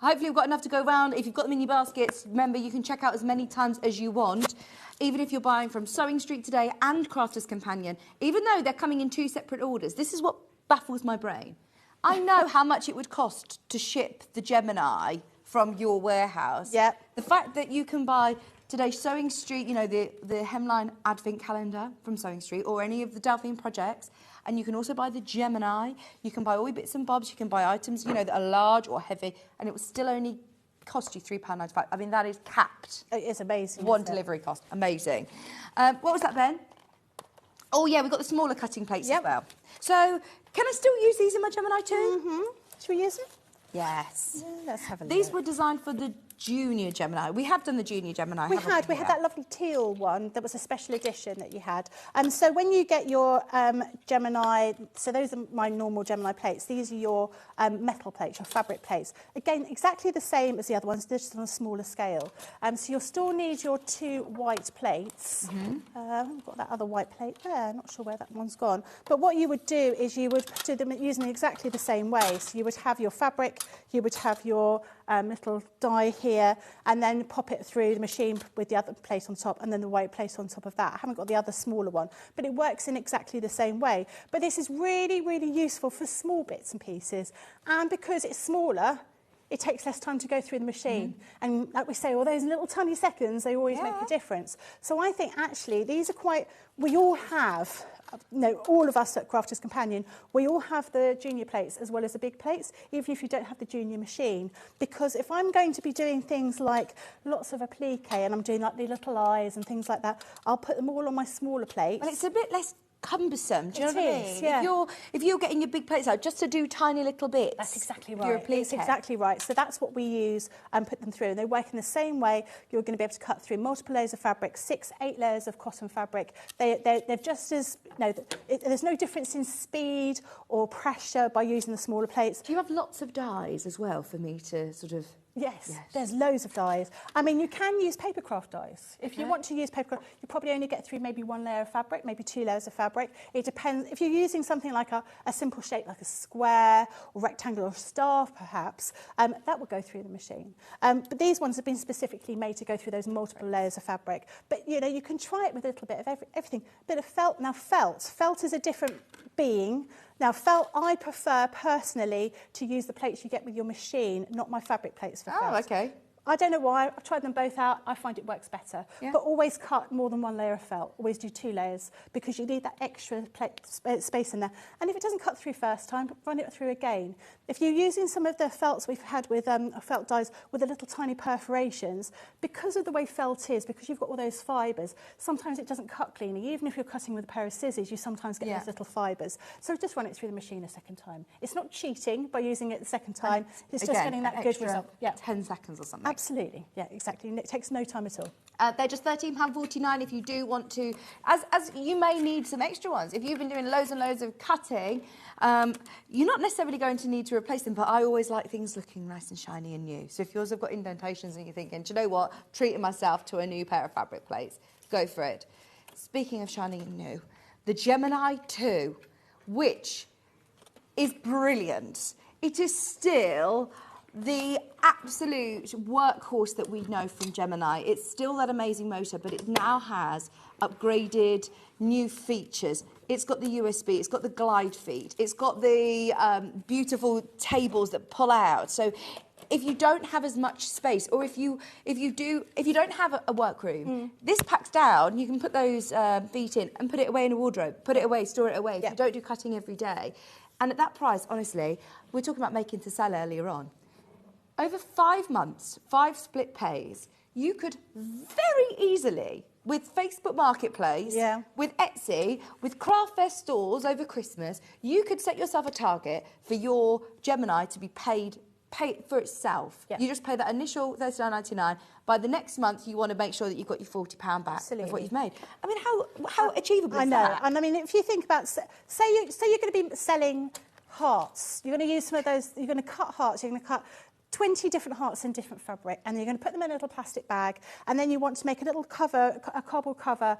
Hopefully we've got enough to go round. If you've got them in your baskets, remember you can check out as many times as you want, even if you're buying from Sewing Street today and Crafter's Companion, even though they're coming in 2 separate orders. This is what baffles my brain. I know how much it would cost to ship the Gemini from your warehouse. Yep. The fact that you can buy today, Sewing Street, you know, the hemline advent calendar from Sewing Street, or any of the Delphine projects. And you can also buy the Gemini. You can buy all your bits and bobs. You can buy items, you know, that are large or heavy, and it will still only cost you £3.95. I mean, that is capped. It is amazing. One delivery cost. Amazing. What was that, Ben? Oh, yeah, we've got the smaller cutting plates as well. So, can I still use these in my Gemini too? Mm-hmm. Should we use them? Yes. Yeah, let's have a look. These were designed for the junior Gemini. We have done the junior Gemini. We had that lovely teal one that was a special edition that you had. So when you get your Gemini, so those are my normal Gemini plates. These are your metal plates, your fabric plates. Again, exactly the same as the other ones, just on a smaller scale. So you'll still need your 2 white plates. I've got that other white plate there. Not sure where that one's gone. But what you would do is you would do them using exactly the same way. So you would have your fabric, you would have your little die here, and then pop it through the machine with the other plate on top, and then the white plate on top of that. I haven't got the other smaller one, but it works in exactly the same way. But this is really, really useful for small bits and pieces, and because it's smaller, it takes less time to go through the machine. And like we say, all those little tiny seconds, they always make a difference. So I think actually these are quite, we all have, all of us at Crafters Companion, we all have the junior plates as well as the big plates, even if you don't have the junior machine. Because if I'm going to be doing things like lots of applique and I'm doing like the little eyes and things like that, I'll put them all on my smaller plates. Well, it's a bit less cumbersome, do you know what I mean? Yeah. If you're getting your big plates out just to do tiny little bits. That's exactly right. You're a applique. It's exactly right. So that's what we use and put them through. And they work in the same way. You're going to be able to cut through multiple layers of fabric, 6, 8 layers of cotton fabric. They're just as, there's no difference in speed or pressure by using the smaller plates. Do you have lots of dies as well for me to sort of... Yes, there's loads of dies. I mean, you can use papercraft dies. If you want to use papercraft, you probably only get through maybe 1 layer of fabric, maybe 2 layers of fabric. It depends. If you're using something like a simple shape, like a square or rectangle or staff, perhaps, that will go through the machine. But these ones have been specifically made to go through those multiple layers of fabric. But, you can try it with a little bit of everything. A bit of felt. Now, felt is a different being. Now, felt, I prefer personally to use the plates you get with your machine, not my fabric plates for felt. Oh, okay. I don't know why. I've tried them both out. I find it works better. Yeah. But always cut more than 1 layer of felt. Always do 2 layers because you need that extra space in there. And if it doesn't cut through first time, run it through again. If you're using some of the felts we've had with felt dies with the little tiny perforations, because of the way felt is, because you've got all those fibres, sometimes it doesn't cut cleanly. Even if you're cutting with a pair of scissors, you sometimes get those little fibres. So just run it through the machine a second time. It's not cheating by using it the second time. It's just getting that good result. 10 seconds or something. Absolutely, yeah, exactly. And it takes no time at all. They're just £13.49 if you do want to, as you may need some extra ones. If you've been doing loads and loads of cutting, you're not necessarily going to need to replace them, but I always like things looking nice and shiny and new. So if yours have got indentations and you're thinking, do you know what, treating myself to a new pair of fabric plates, go for it. Speaking of shiny and new, the Gemini 2, which is brilliant. It is still the absolute workhorse that we know from Gemini. It's still that amazing motor, but it now has upgraded new features. It's got the USB, it's got the glide feet, it's got the beautiful tables that pull out. So if you don't have as much space, or if you don't have a workroom, this packs down. You can put those feet in and put it away in a wardrobe, put it away, store it away. If you don't do cutting every day. And at that price, honestly, we were talking about making to sell earlier on. Over 5 months, 5 split pays, you could very easily, with Facebook Marketplace, with Etsy, with craft fair stores over Christmas, you could set yourself a target for your Gemini to be paid for itself. You just pay that initial $39.99. By the next month, you want to make sure that you've got your £40 back of what you've made. I mean, how achievable is that? I know. And I mean, if you think about, say you're going to be selling hearts, you're going to use some of those, you're going to cut hearts, you're going to cut 20 different hearts in different fabric, and you're going to put them in a little plastic bag, and then you want to make a little cover, a cardboard cover.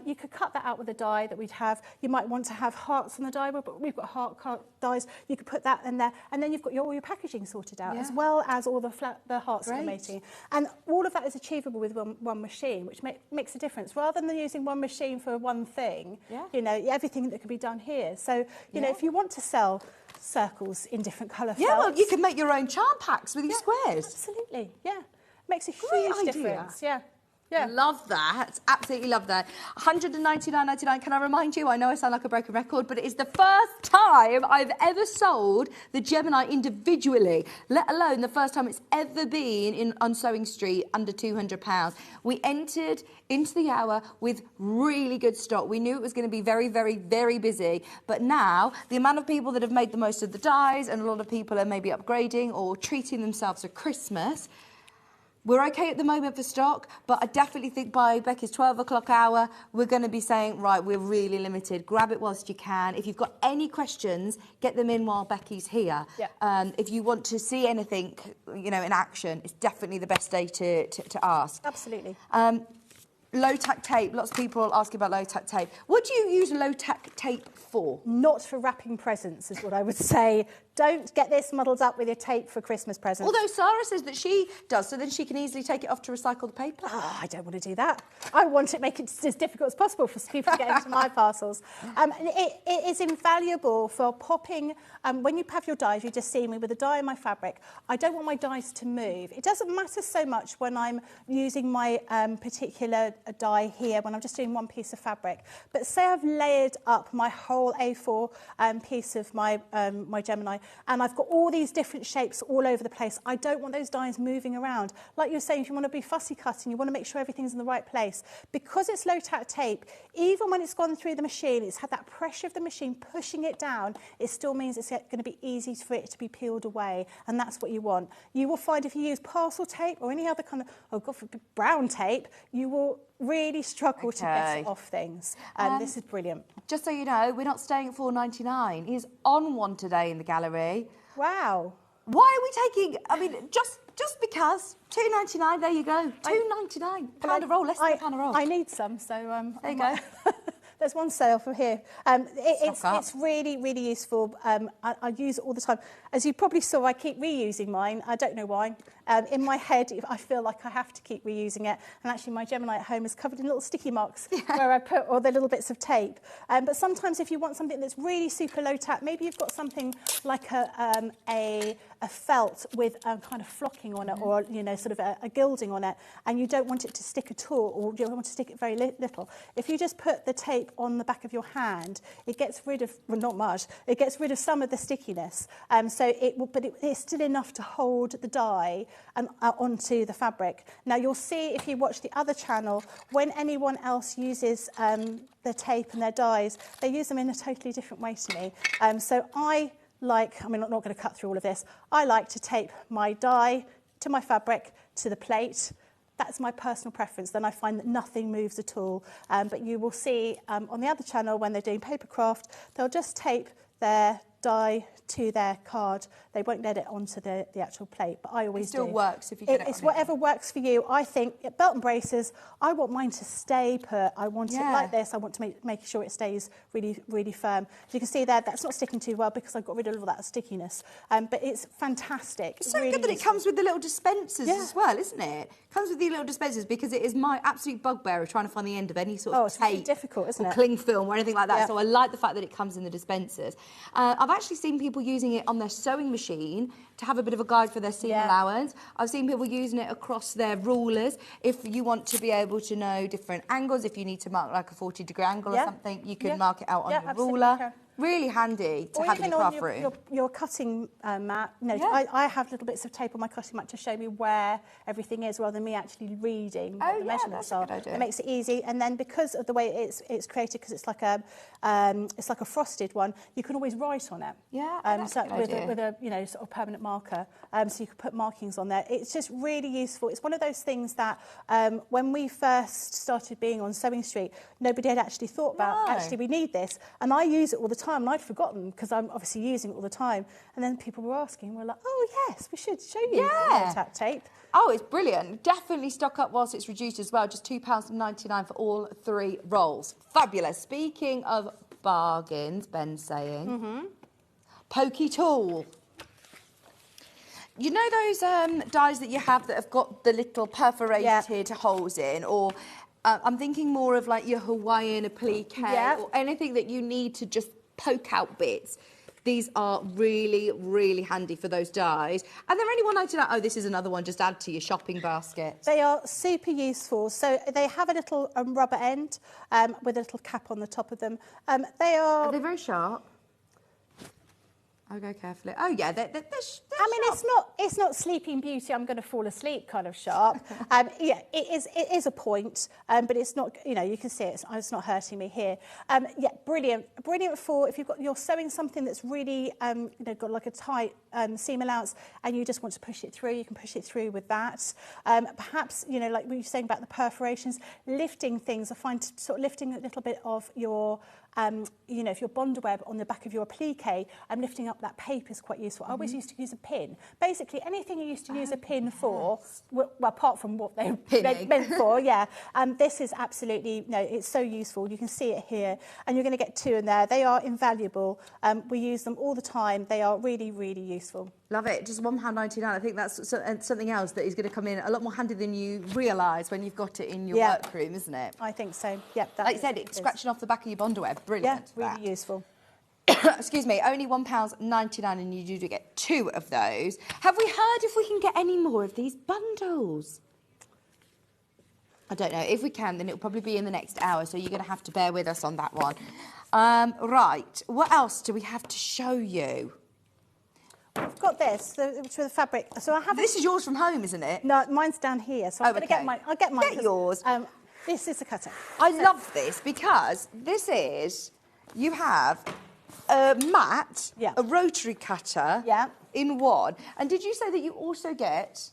You could cut that out with a die that we'd have. You might want to have hearts on the die, but we've got heart dies. You could put that in there, and then you've got all your packaging sorted out, as well as all the hearts that you're making. And all of that is achievable with one machine, which makes a difference. Rather than using one machine for one thing, everything that can be done here. So, you know, if you want to sell circles in different colour felts. Yeah, well, you can make your own charm packs with your squares. Absolutely, yeah. Makes a huge difference, Yeah. Love that. Absolutely love that. $199.99. Can I remind you, I know I sound like a broken record, but it is the first time I've ever sold the Gemini individually, let alone the first time it's ever been on Sewing Street under £200. We entered into the hour with really good stock. We knew it was going to be very, very, very busy, but now the amount of people that have made the most of the dies, and a lot of people are maybe upgrading or treating themselves for Christmas. We're okay at the moment for stock, but I definitely think by Becky's 12 o'clock hour, we're going to be saying, right, we're really limited. Grab it whilst you can. If you've got any questions, get them in while Becky's here. Yeah. If you want to see anything, you know, in action, it's definitely the best day to ask. Absolutely. Low-tack tape. Lots of people ask about low-tack tape. What do you use low-tack tape for? Not for wrapping presents, is what I would say. Don't get this muddled up with your tape for Christmas presents. Although Sarah says that she does, so then she can easily take it off to recycle the paper. Oh, I don't want to do that. I want to make it as difficult as possible for people to get into my parcels. It is invaluable for popping. When you have your dies, you just see me with a die in my fabric. I don't want my dies to move. It doesn't matter so much when I'm using my particular die here, when I'm just doing one piece of fabric. But say I've layered up my whole A4 piece of my Gemini, and I've got all these different shapes all over the place. I don't want those dies moving around. Like you're saying, if you want to be fussy cutting, you want to make sure everything's in the right place. Because it's low-tack tape, even when it's gone through the machine, it's had that pressure of the machine pushing it down, it still means it's going to be easy for it to be peeled away, and that's what you want. You will find if you use parcel tape or any other kind of, oh God, brown tape, you will really struggle to get it off things. This is brilliant. Just so you know, we're not staying at $4.99. He's on one today in the gallery. Wow. Why are we taking, I mean, just because. $2.99, there you go. $2.99. Pound a roll, less than a pound a roll. I need some, so... there you go. There's one sale for here. It's really, really useful. I use it all the time. As you probably saw, I keep reusing mine. I don't know why. In my head, I feel like I have to keep reusing it. And actually, my Gemini at home is covered in little sticky marks where I put all the little bits of tape. But sometimes if you want something that's really super low tack, maybe you've got something like a felt with kind of flocking on it, or, you know, sort of a gilding on it, and you don't want it to stick at all, or you don't want to stick it very little. If you just put the tape on the back of your hand, it gets rid of, well, not much, it gets rid of some of the stickiness. So it's still enough to hold the die and onto the fabric. Now you'll see, if you watch the other channel, when anyone else uses the tape and their dies, they use them in a totally different way to me. So I'm not going to cut through all of this. I like to tape my die to my fabric, to the plate. That's my personal preference. Then I find that nothing moves at all. But you will see on the other channel, when they're doing paper craft, they'll just tape their die to their card. They won't let it onto the actual plate, but I always do. It still works if you get it on. It's whatever works for you. I think belt and braces, I want mine to stay put. I want it like this. I want to make sure it stays really, really firm. As you can see there, that's not sticking too well because I got rid of all that stickiness. But it's fantastic. It's so really good that it comes with the little dispensers as well, isn't it? It comes with the little dispensers, because it is my absolute bugbear of trying to find the end of any sort of it's tape really difficult, isn't or it? cling film or anything like that. So I like the fact that it comes in the dispensers. I've actually seen people using it on their sewing machine to have a bit of a guide for their seam allowance. I've seen people using it across their rulers. If you want to be able to know different angles, if you need to mark like a 40-degree angle or something, you can mark it out on your ruler. Really handy to have in your craft room. Your cutting mat. I have little bits of tape on my cutting mat to show me where everything is, rather than me actually reading what the measurements are. It makes it easy. And then because of the way it's created, because it's like a frosted one, you can always write on it. With a sort of permanent marker, so you can put markings on there. It's just really useful. It's one of those things that when we first started being on Sewing Street, nobody had actually thought about. Actually, we need this, and I use it all the time. And I'd forgotten, because I'm obviously using it all the time. And then people were asking, we're like, oh yes, we should show you low-tack tape. Oh, it's brilliant. Definitely stock up whilst it's reduced as well. Just £2.99 for all 3 rolls. Fabulous. Speaking of bargains, Ben's saying, pokey tool. You know those dies that you have that have got the little perforated holes in, or I'm thinking more of like your Hawaiian applique or anything that you need to just poke out bits. These are really, really handy for those dies. And they're only £1.99. Oh, this is another one. Just add to your shopping basket. They are super useful. So they have a little rubber end with a little cap on the top of them. Are they very sharp? I'll go carefully. Oh yeah, they're I mean, sharp. it's not Sleeping Beauty, I'm going to fall asleep kind of sharp. Yeah, it is a point, but it's not, you know, you can see it's not hurting me here. Yeah, brilliant for if you're sewing something that's really, you know, got like a tight seam allowance and you just want to push it through, you can push it through with that. Perhaps, you know, like we were saying about the perforations, lifting things, I find sort of lifting a little bit of your, you know, if your bond web on the back of your applique, lifting up that paper is quite useful. I always used to use a pin. Basically, anything you used to use a pin for, well, apart from what they're meant for, yeah. This is absolutely, no, it's so useful. You can see it here, and you're going to get 2 in there. They are invaluable. We use them all the time. They are really, really useful. Love it. Just £1.99. I think that's something else that is going to come in a lot more handy than you realise when you've got it in your workroom, isn't it? I think so. Yep. Like you said, it's scratching off the back of your bond web. Brilliant. Yeah, really useful. Excuse me, only £1.99 and you do get 2 of those. Have we heard if we can get any more of these bundles? I don't know. If we can, then it'll probably be in the next hour, so you're going to have to bear with us on that one. Right, what else do we have to show you? I've got this, which with the fabric. So I have. This is yours from home, isn't it? No, mine's down here. So I'm going to get mine. I'll get mine. Get yours. This is the cutter. I love this because this is, you have a mat, a rotary cutter in one. And did you say that you also get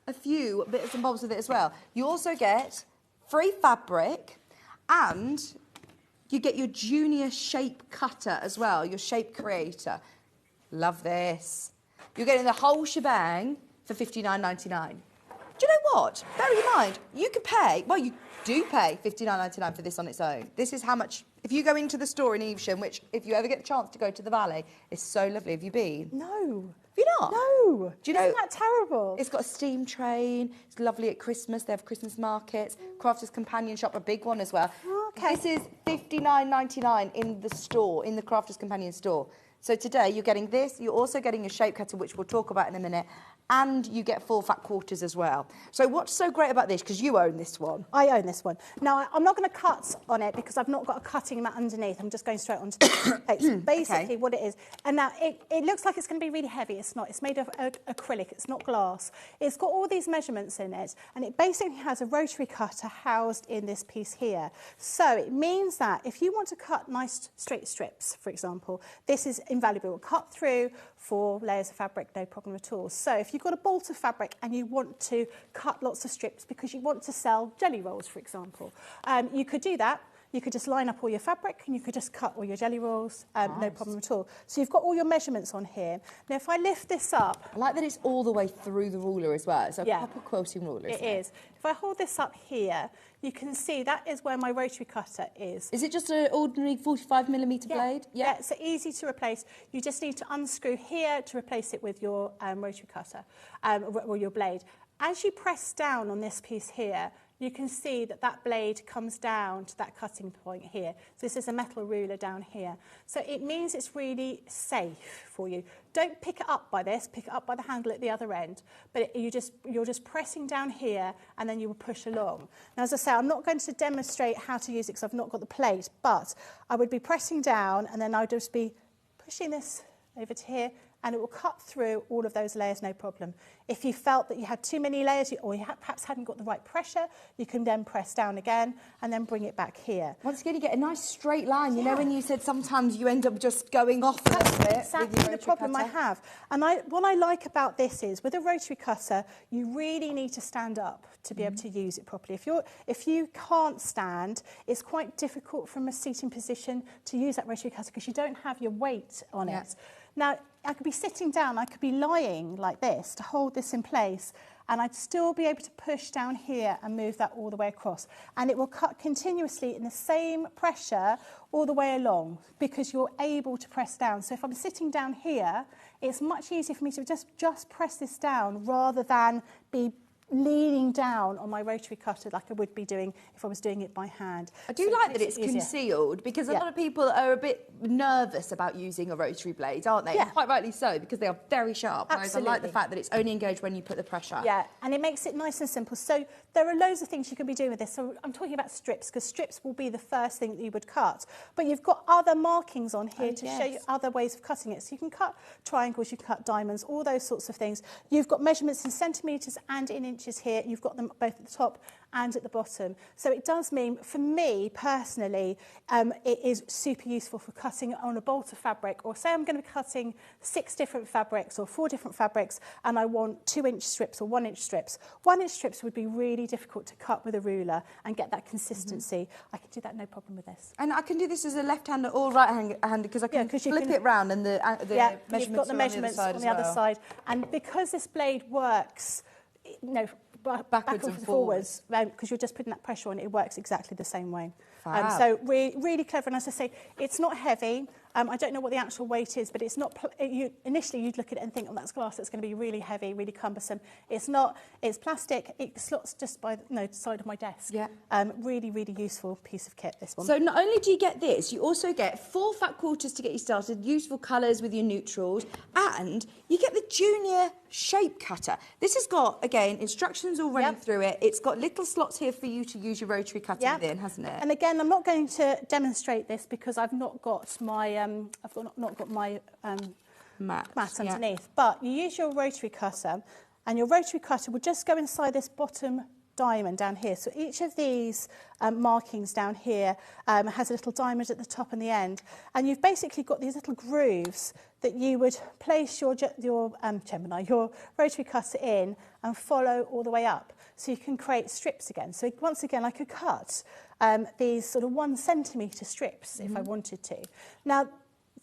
a few bits and bobs with it as well? You also get free fabric and you get your junior shape cutter as well, your shape creator. Love this. You're getting the whole shebang for £59.99. Do you know what? Bear in mind, you could pay, well, you do pay £59.99 for this on its own. This is how much, if you go into the store in Evesham, which if you ever get the chance to go to the Valley, is so lovely. Have you been? No. Have you not? No. Do you know? Isn't that terrible? It's got a steam train. It's lovely at Christmas. They have Christmas markets. Crafters Companion Shop, a big one as well. Okay. This is £59.99 in the store, in the Crafters Companion store. So today you're getting this, you're also getting a shape cutter, which we'll talk about in a minute, and you get 4 fat quarters as well. So what's so great about this, because you own this one? I own this one. Now, I'm not going to cut on it because I've not got a cutting mat underneath. I'm just going straight onto the plate. So basically what it is, and now it looks like it's going to be really heavy. It's not. It's made of acrylic. It's not glass. It's got all these measurements in it, and it basically has a rotary cutter housed in this piece here. So it means that if you want to cut nice straight strips, for example, this is invaluable. It'll cut through 4 layers of fabric, no problem at all. So if you've got a bolt of fabric and you want to cut lots of strips because you want to sell jelly rolls, for example, you could do that. You could just line up all your fabric and you could just cut all your jelly rolls, no problem at all. So you've got all your measurements on here. Now, if I lift this up... I like that it's all the way through the ruler as well. It's a proper quilting ruler, isn't it? It is. If I hold this up here, you can see that is where my rotary cutter is. Is it just an ordinary 45mm blade? Yeah, it's easy to replace. You just need to unscrew here to replace it with your rotary cutter, or your blade. As you press down on this piece here, you can see that that blade comes down to that cutting point here. So this is a metal ruler down here. So it means it's really safe for you. Don't pick it up by this, pick it up by the handle at the other end, but you're just pressing down here and then you will push along. Now, as I say, I'm not going to demonstrate how to use it because I've not got the plate, but I would be pressing down and then I'd just be pushing this over to here, and it will cut through all of those layers, no problem. If you felt that you had too many layers or you perhaps hadn't got the right pressure, you can then press down again and then bring it back here. Once again, you get a nice straight line. You know when you said sometimes you end up just going off a little bit? Exactly the problem I have. And what I like about this is, with a rotary cutter, you really need to stand up to be able to use it properly. If you can't stand, it's quite difficult from a seating position to use that rotary cutter because you don't have your weight on it. Now, I could be sitting down, I could be lying like this to hold this in place, and I'd still be able to push down here and move that all the way across. And it will cut continuously in the same pressure all the way along because you're able to press down. So if I'm sitting down here, it's much easier for me to just press this down rather than be leaning down on my rotary cutter like I would be doing if I was doing it by hand. I do So like it that makes it's it easier. concealed, because a Yeah. lot of people are a bit nervous about using a rotary blade, aren't they? Yeah. And quite rightly so, because they are very sharp. Whereas I like the Absolutely. fact that it's only engaged when you put the pressure. Yeah, and it makes it nice and simple. So there are loads of things you can be doing with this. So I'm talking about strips, because strips will be the first thing that you would cut. But you've got other markings on here to show you other ways of cutting it. So you can cut triangles, you can cut diamonds, all those sorts of things. You've got measurements in centimetres and in inches here. You've got them both at the top and at the bottom. So it does mean, for me personally, it is super useful for cutting on a bolt of fabric, or say I'm going to be cutting 6 different fabrics or 4 different fabrics and I want 2-inch strips or 1-inch strips. 1-inch strips would be really difficult to cut with a ruler and get that consistency. I can do that no problem with this. And I can do this as a left-hander or right-hander, because I can flip it round and the measurements you've got the measurements on the other side. And because this blade works, backwards and forwards, because you're just putting that pressure on, it works exactly the same way. So really clever. And as I say, it's not heavy. I don't know what the actual weight is, but it's not. Initially, you'd look at it and think, "Oh, that's glass. It's going to be really heavy, really cumbersome." It's not. It's plastic. It slots just by the side of my desk. Yeah. Really, really useful piece of kit. This one. So not only do you get this, you also get 4 fat quarters to get you started, useful colours with your neutrals, and you get the junior shape cutter. This has got, again, instructions all running through it. It's got little slots here for you to use your rotary cutter within, hasn't it? And again, I'm not going to demonstrate this because I've not got my not got my mat underneath. But you use your rotary cutter, and your rotary cutter will just go inside this bottom diamond down here. So each of these markings down here has a little diamond at the top and the end, and you've basically got these little grooves that you would place your Gemini, your rotary cutter in and follow all the way up. So you can create strips again. So once again, I could cut these sort of 1 centimetre strips if I wanted to. Now,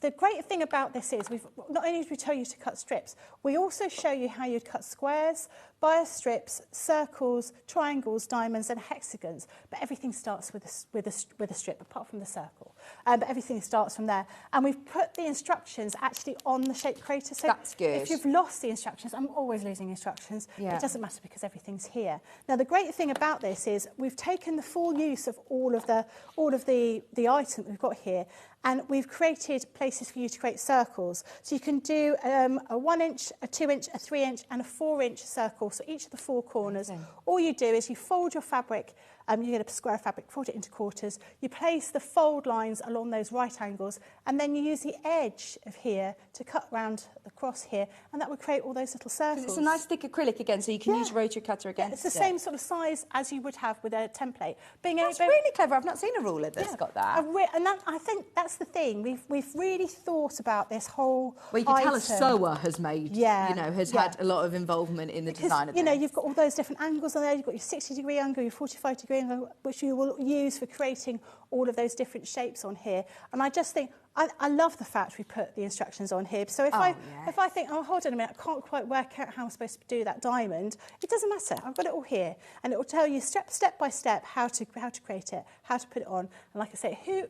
the great thing about this is not only do we tell you to cut strips, we also show you how you'd cut squares, bias strips, circles, triangles, diamonds and hexagons. But everything starts with a strip, apart from the circle. But everything starts from there. And we've put the instructions actually on the shape creator. So that's good. If you've lost the instructions, I'm always losing instructions. Yeah. It doesn't matter because everything's here. Now, the great thing about this is we've taken the full use of all of the item we've got here, and we've created places for you to create circles. So you can do a 1-inch, a 2-inch, a 3-inch and a 4-inch circle. So each of the 4 corners. All you do is you fold your fabric, you get a square of fabric, fold it into quarters. You place the fold lines along those right angles, and then you use the edge of here to cut round across here, and that would create all those little circles. It's a nice thick acrylic again, so you can use rotary cutter again. It's the same sort of size as you would have with a template. That's really clever. I've not seen a ruler that's got that. And I think that's the thing. We've really thought about this whole Well, you can tell a item. sewer has made, has had a lot of involvement in the design of this. You've got all those different angles on there. You've got your 60-degree angle, your 45-degree angle, which you will use for creating all of those different shapes on here. And I just think, I love the fact we put the instructions on here. So if I think, oh, hold on a minute, I can't quite work out how I'm supposed to do that diamond, it doesn't matter. I've got it all here. And it will tell you step by step how to create it, how to put it on. And like I say,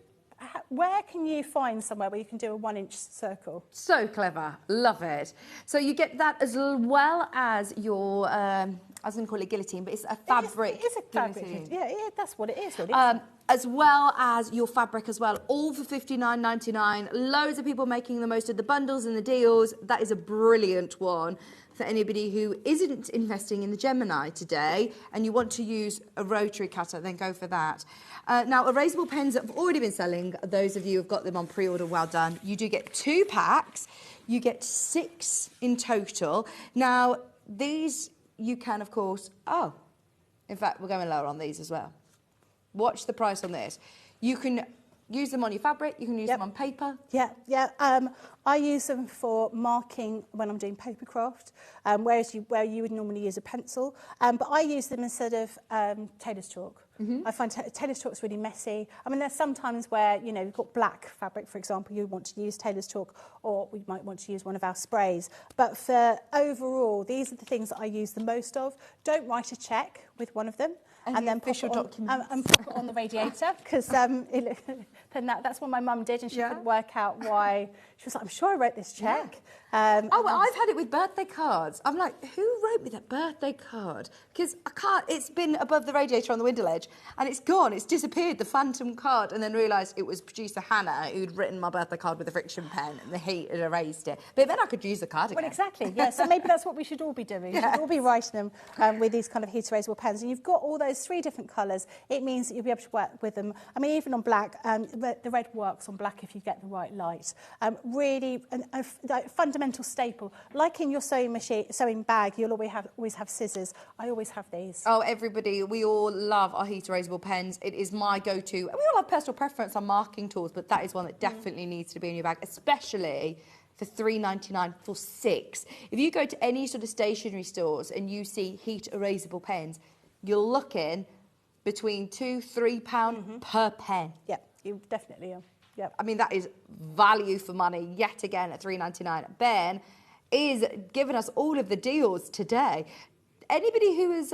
where can you find somewhere where you can do a 1-inch circle? So clever. Love it. So you get that as well as your, I was going to call it guillotine, but it's a fabric It is a fabric. guillotine. Yeah, that's what it is, really. As well as your fabric as well, all for $59.99. Loads of people making the most of the bundles and the deals. That is a brilliant one for anybody who isn't investing in the Gemini today and you want to use a rotary cutter, then go for that. Now, erasable pens have already been selling. Those of you who've got them on pre-order, well done. You do get 2 packs. You get 6 in total. Now, these you can, of course... Oh, in fact, we're going lower on these as well. Watch the price on this. You can use them on your fabric, you can use them on paper. Yeah. I use them for marking when I'm doing paper craft, where you would normally use a pencil. But I use them instead of tailor's chalk. I find tailor's chalk is really messy. I mean, there's some times where, you've got black fabric, for example, you want to use tailor's chalk, or we might want to use one of our sprays. But for overall, these are the things that I use the most of. Don't write a cheque with one of them. And then official document. And pop it on the radiator, because then that's what my mum did, and she couldn't work out why. She was like, I'm sure I wrote this cheque. Oh, well, I've had it with birthday cards. I'm like, who wrote me that birthday card? Because I can't, it's been above the radiator on the window ledge and it's gone, it's disappeared, the phantom card, and then realised it was producer Hannah who'd written my birthday card with a friction pen and the heat had erased it. But then I could use the card again. Well, exactly, yeah. So maybe that's what we should all be doing. We should all be writing them with these kind of heat erasable pens. And you've got all those 3 different colours. It means that you'll be able to work with them. I mean, even on black, the red works on black if you get the right light. Really, a fundamental staple. Like in your sewing bag, you'll always have scissors. I always have these. Oh, everybody, we all love our heat erasable pens. It is my go-to. We all have personal preference on marking tools, but that is one that definitely needs to be in your bag, especially for $3.99 for 6. If you go to any sort of stationery stores and you see heat erasable pens, you're looking between £2–3 per pen. Yeah, you definitely are. Yep. I mean, that is value for money yet again at $3.99. Ben is giving us all of the deals today. Anybody who has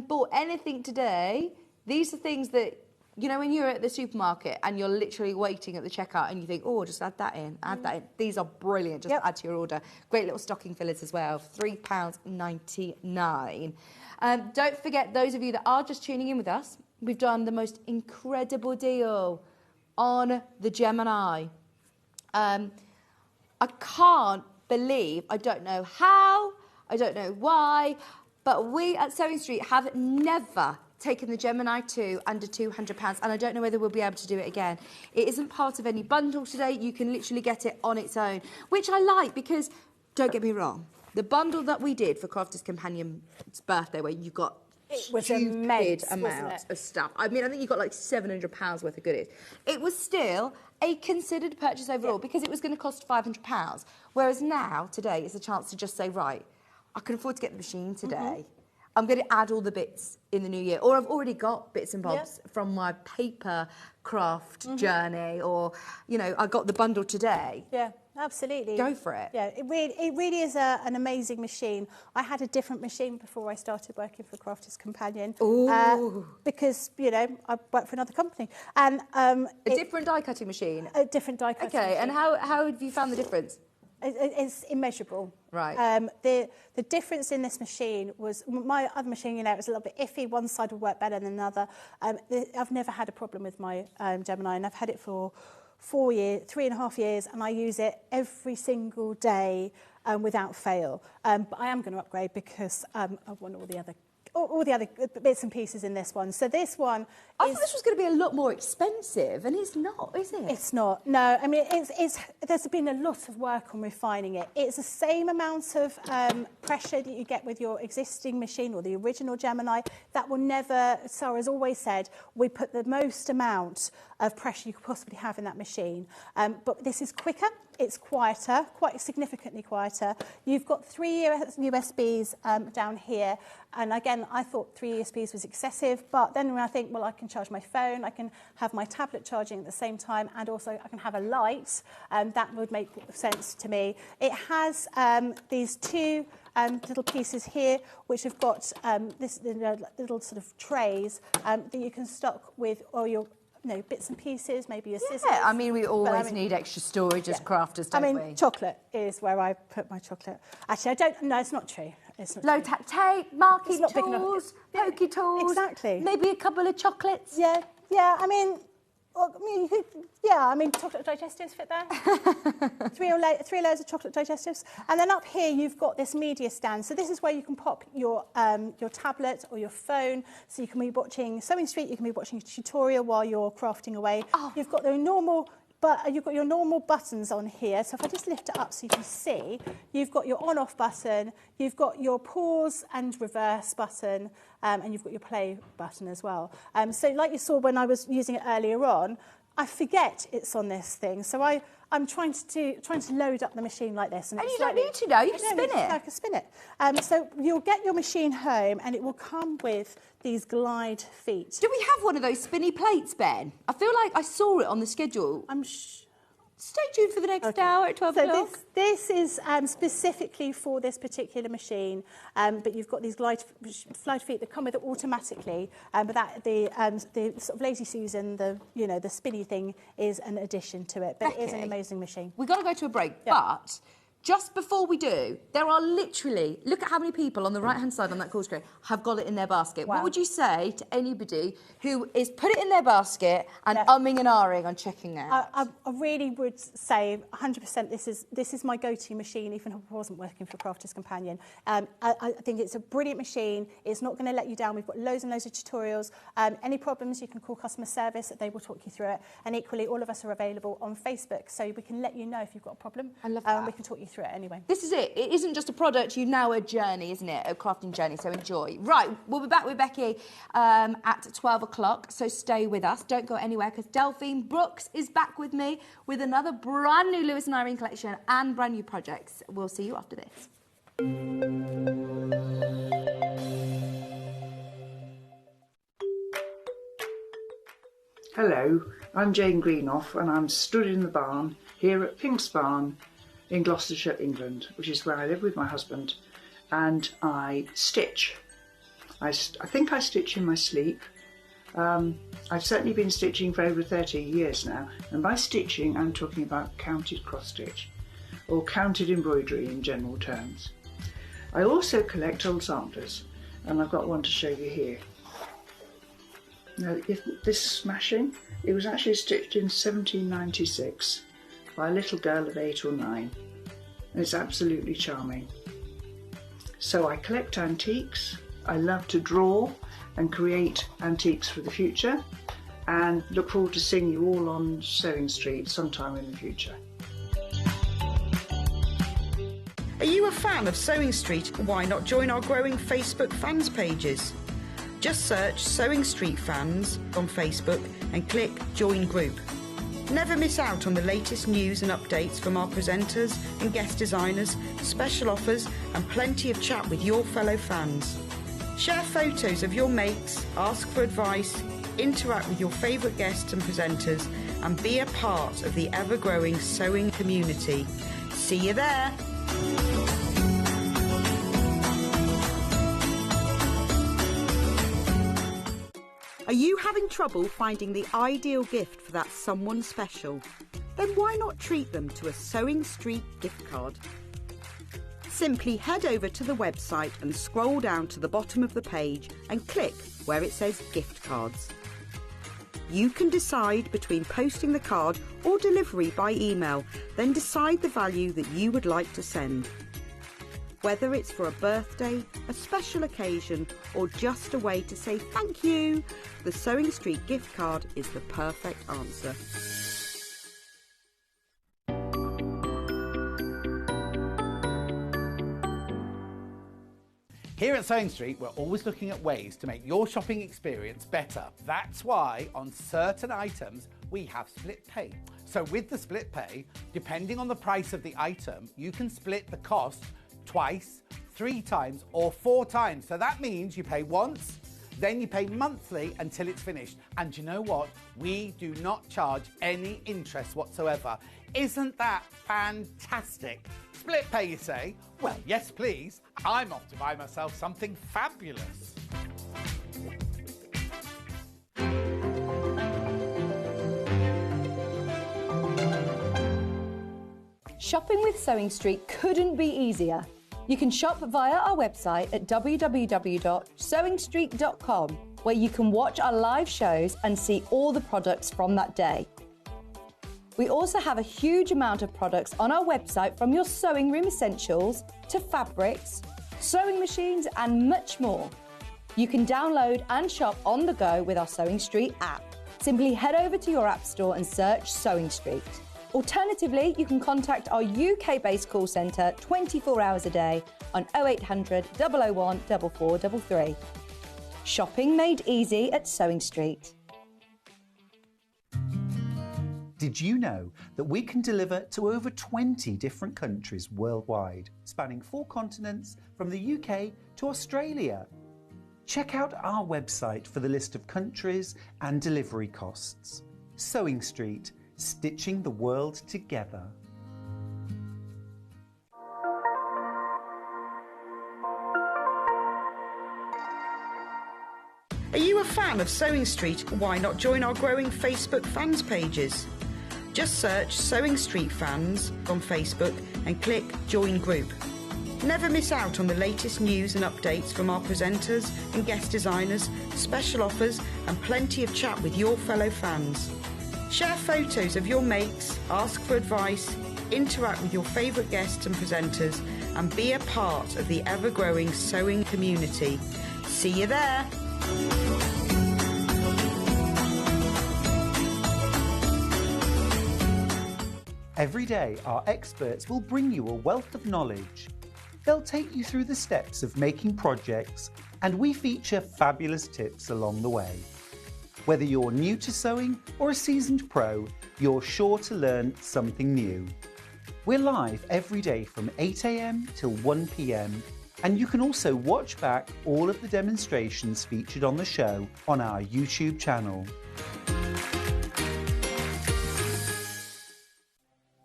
bought anything today, these are things that, you know, when you're at the supermarket and you're literally waiting at the checkout and you think, oh, just add that in, add that in. These are brilliant. Just add to your order. Great little stocking fillers as well. £3.99. Don't forget, those of you that are just tuning in with us, we've done the most incredible deal on the Gemini. I can't believe, I don't know how, I don't know why, but we at Sewing Street have never taken the Gemini 2 under £200, and I don't know whether we'll be able to do it again. It isn't part of any bundle today. You can literally get it on its own, which I like because, don't get me wrong, the bundle that we did for Crafter's Companion's birthday, where you got it was immense amount of stuff. I mean, I think you got like £700 worth of goodies. It was still a considered purchase overall because it was going to cost £500. Whereas now, today, it's a chance to just say, right, I can afford to get the machine today. I'm going to add all the bits in the new year. Or I've already got bits and bobs from my paper craft journey, or, you know, I got the bundle today. Yeah, absolutely. Go for it. Yeah, it really is an amazing machine. I had a different machine before I started working for Crafter's Companion. Because, you know, I worked for another company. And a different die cutting machine? A different die cutting machine. Okay, and how have you found the difference? It's immeasurable. Right. The difference in this machine was, my other machine, you know, it was a little bit iffy. One side would work better than another. I've never had a problem with my Gemini, and I've had it for 3.5 years, and I use it every single day without fail. But I am going to upgrade because I want all the other bits and pieces in this one. So this one I thought this was going to be a lot more expensive, and it's not, is it? It's not. No, I mean, there's been a lot of work on refining it. It's the same amount of pressure that you get with your existing machine or the original Gemini. That will never, Sarah's always said, we put the most amount of pressure you could possibly have in that machine. But this is quicker. It's quieter, quite significantly quieter. You've got 3 USBs down here. And again, I thought 3 USBs was excessive, but then when I think, well, I can charge my phone, I can have my tablet charging at the same time, and also I can have a light. That would make sense to me. It has these 2 little pieces here, which have got this little sort of trays that you can stock with all your bits and pieces, maybe your scissors. Yeah, I mean, we always need extra storage as crafters, don't we? Chocolate is where I put my chocolate. Actually, I don't, no, it's not true. It's not low-tack tape, marking not big tools, pokey tools. Exactly. Maybe a couple of chocolates. Yeah, I mean, chocolate digestives fit there. 3 layers of chocolate digestives. And then up here, you've got this media stand. So this is where you can pop your tablet or your phone. So you can be watching Sewing Street, you can be watching a tutorial while you're crafting away. Oh. You've got the normal... But you've got your normal buttons on here. So if I just lift it up so you can see, you've got your on-off button, you've got your pause and reverse button, and you've got your play button as well. So like you saw when I was using it earlier on, I forget it's on this thing. So I'm trying to load up the machine like this. And you don't need to know, you can spin it. I can spin it. So you'll get your machine home and it will come with these glide feet. Do we have one of those spinny plates, Ben? I feel like I saw it on the schedule. Stay tuned for the next hour at 12 o'clock. So this is specifically for this particular machine, but you've got these glide feet that come with it automatically. But the sort of Lazy Susan, the spinny thing is an addition to it. But Becky, it is an amazing machine. We've got to go to a break, but just before we do, there are literally, look at how many people on the right-hand side on that call screen have got it in their basket. Wow. What would you say to anybody who is put it in their basket and umming and ahhing on checking it? I really would say 100% this is my go-to machine, even if I wasn't working for Crafters Companion. I think it's a brilliant machine. It's not going to let you down. We've got loads and loads of tutorials. Any problems, you can call customer service. They will talk you through it. And equally, all of us are available on Facebook, so we can let you know if you've got a problem. I love that. We can talk you through it anyway. This is it. It isn't just a product, you're now a journey, isn't it? A crafting journey, so enjoy. Right, we'll be back with Becky at 12 o'clock, so stay with us. Don't go anywhere, because Delphine Brooks is back with me with another brand new Lewis and Irene collection and brand new projects. We'll see you after this. Hello, I'm Jane Greenoff and I'm stood in the barn here at Pink's Barn in Gloucestershire, England, which is where I live with my husband, and I stitch. I think I stitch in my sleep. I've certainly been stitching for over 30 years now, and by stitching I'm talking about counted cross stitch or counted embroidery in general terms. I also collect old samplers, and I've got one to show you here. Now, if this smashing, it was actually stitched in 1796 by a little girl of 8 or 9, and it's absolutely charming. So I collect antiques. I love to draw and create antiques for the future, and look forward to seeing you all on Sewing Street sometime in the future. Are you a fan of Sewing Street? Why not join our growing Facebook fans pages? Just search Sewing Street Fans on Facebook and click Join Group. Never miss out on the latest news and updates from our presenters and guest designers, special offers and plenty of chat with your fellow fans. Share photos of your makes, ask for advice, interact with your favourite guests and presenters, and be a part of the ever-growing sewing community. See you there! Are you having trouble finding the ideal gift for that someone special? Then why not treat them to a Sewing Street gift card? Simply head over to the website and scroll down to the bottom of the page and click where it says gift cards. You can decide between posting the card or delivery by email, then decide the value that you would like to send. Whether it's for a birthday, a special occasion, or just a way to say thank you, the Sewing Street gift card is the perfect answer. Here at Sewing Street, we're always looking at ways to make your shopping experience better. That's why on certain items, we have split pay. So with the split pay, depending on the price of the item, you can split the cost twice, 3 times, or 4 times. So that means you pay once, then you pay monthly until it's finished. And you know what? We do not charge any interest whatsoever. Isn't that fantastic? Split pay, you say? Well, yes, please. I'm off to buy myself something fabulous. Shopping with Sewing Street couldn't be easier. You can shop via our website at www.sewingstreet.com, where you can watch our live shows and see all the products from that day. We also have a huge amount of products on our website, from your sewing room essentials to fabrics, sewing machines and much more. You can download and shop on the go with our Sewing Street app. Simply head over to your app store and search Sewing Street. Alternatively, you can contact our UK-based call centre 24 hours a day on 0800 001 4433. Shopping made easy at Sewing Street. Did you know that we can deliver to over 20 different countries worldwide, spanning 4 continents from the UK to Australia? Check out our website for the list of countries and delivery costs. Sewing Street, stitching the world together. Are you a fan of Sewing Street? Why not join our growing Facebook fans pages? Just search Sewing Street Fans on Facebook and click Join Group. Never miss out on the latest news and updates from our presenters and guest designers, special offers and plenty of chat with your fellow fans. Share photos of your makes, ask for advice, interact with your favourite guests and presenters and be a part of the ever-growing sewing community. See you there! Every day, our experts will bring you a wealth of knowledge. They'll take you through the steps of making projects, and we feature fabulous tips along the way. Whether you're new to sewing or a seasoned pro, you're sure to learn something new. We're live every day from 8 AM till 1 PM, and you can also watch back all of the demonstrations featured on the show on our YouTube channel.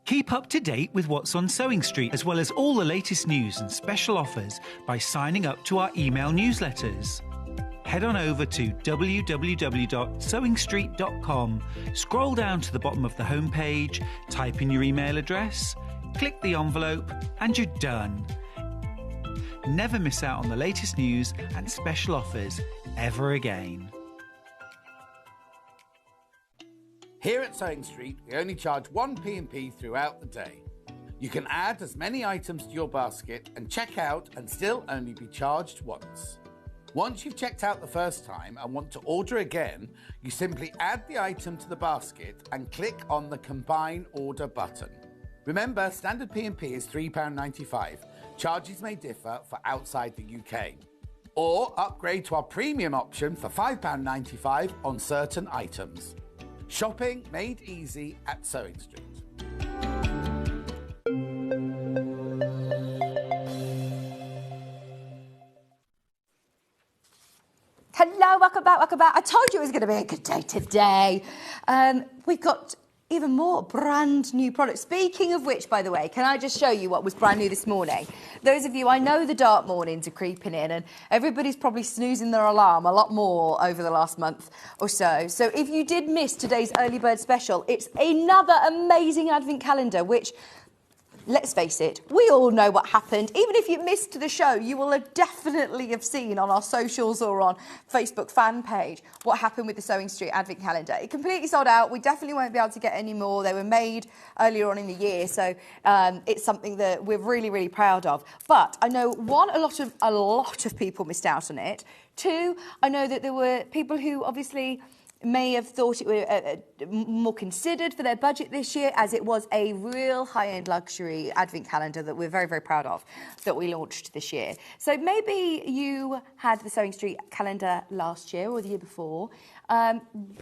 Keep up to date with what's on Sewing Street, as well as all the latest news and special offers by signing up to our email newsletters. Head on over to www.sewingstreet.com, scroll down to the bottom of the homepage, type in your email address, click the envelope, and you're done. Never miss out on the latest news and special offers ever again. Here at Sewing Street, we only charge one P&P throughout the day. You can add as many items to your basket and check out and still only be charged once. Once you've checked out the first time and want to order again, you simply add the item to the basket and click on the Combine Order button. Remember, standard P&P is £3.95. Charges may differ for outside the UK. Or upgrade to our premium option for £5.95 on certain items. Shopping made easy at Sewing Street. Hello, welcome back, welcome back. I told you it was going to be a good day today. We've got even more brand new products. Speaking of which, by the way, can I just show you what was brand new this morning? Those of you, I know the dark mornings are creeping in and everybody's probably snoozing their alarm a lot more over the last month or so. So if you did miss today's early bird special, it's another amazing advent calendar, which, let's face it, we all know what happened. Even if you missed the show, you will definitely have seen on our socials or on Facebook fan page what happened with the Sewing Street Advent Calendar. It completely sold out. We definitely won't be able to get any more. They were made earlier on in the year, so it's something that we're really, really proud of. But I know, one, a lot of people missed out on it. Two, I know that there were people who obviously may have thought it were more considered for their budget this year, as it was a real high-end luxury advent calendar that we're very, very proud of, that we launched this year. So maybe you had the Sewing Street calendar last year or the year before.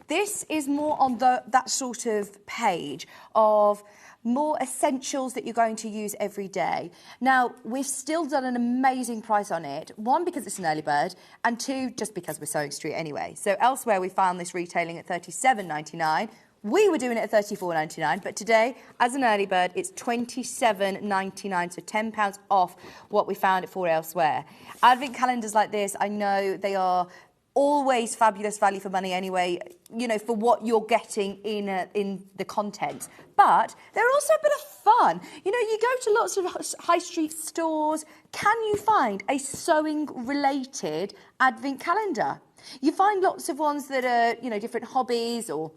This is more on that sort of page of more essentials that you're going to use every day. Now, we've still done an amazing price on it. One, because it's an early bird, and two, just because we're Sewing Street anyway. So elsewhere, we found this retailing at £37.99. We were doing it at £34.99, but today, as an early bird, it's £27.99, so £10 off what we found it for elsewhere. Advent calendars like this, I know they are always fabulous value for money anyway, you know, for what you're getting in the content. But they're also a bit of fun. You know, you go to lots of high street stores. Can you find a sewing-related advent calendar? You find lots of ones that are, you know, different hobbies or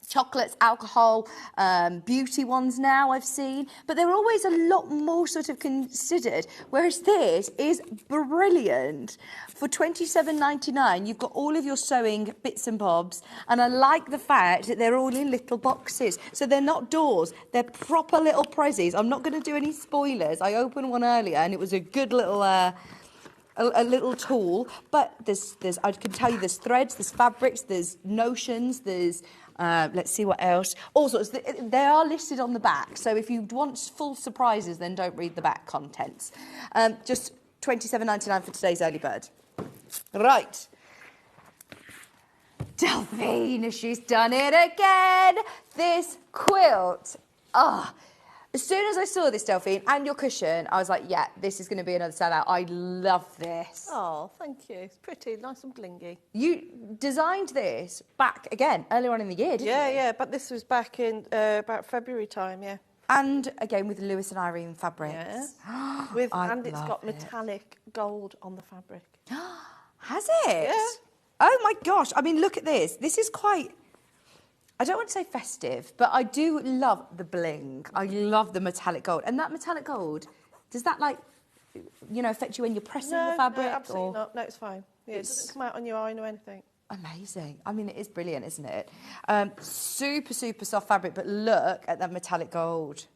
chocolates, alcohol, beauty ones now I've seen, but they're always a lot more sort of considered, whereas this is brilliant. For £27.99, you've got all of your sewing bits and bobs, and I like the fact that they're all in little boxes, so they're not doors, they're proper little prezzies. I'm not going to do any spoilers. I opened one earlier, and it was a good little a little tool, but there's I can tell you there's threads, there's fabrics, there's notions, there's let's see what else. All sorts. They are listed on the back, so if you want full surprises, then don't read the back contents. Just £27.99 for today's early bird. Right. Delphine, she's done it again. This quilt. As soon as I saw this, Delphine, and your cushion, I was like, yeah, this is going to be another sellout. I love this. Oh, thank you. It's pretty, nice and blingy. You designed this back, again, earlier on in the year, didn't you? Yeah, but this was back in about February time, yeah. And again with Lewis and Irene fabrics. Yeah. And it's got metallic gold on the fabric. Has it? Yeah. Oh my gosh. I mean, look at this. This is quite, I don't want to say festive, but I do love the bling. I love the metallic gold. And that metallic gold, does that like, you know, affect you when you're pressing the fabric? No, absolutely not. No, it's fine. Yeah, it doesn't come out on your iron or anything. Amazing. I mean, it is brilliant, isn't it? Super, super soft fabric, but look at that metallic gold.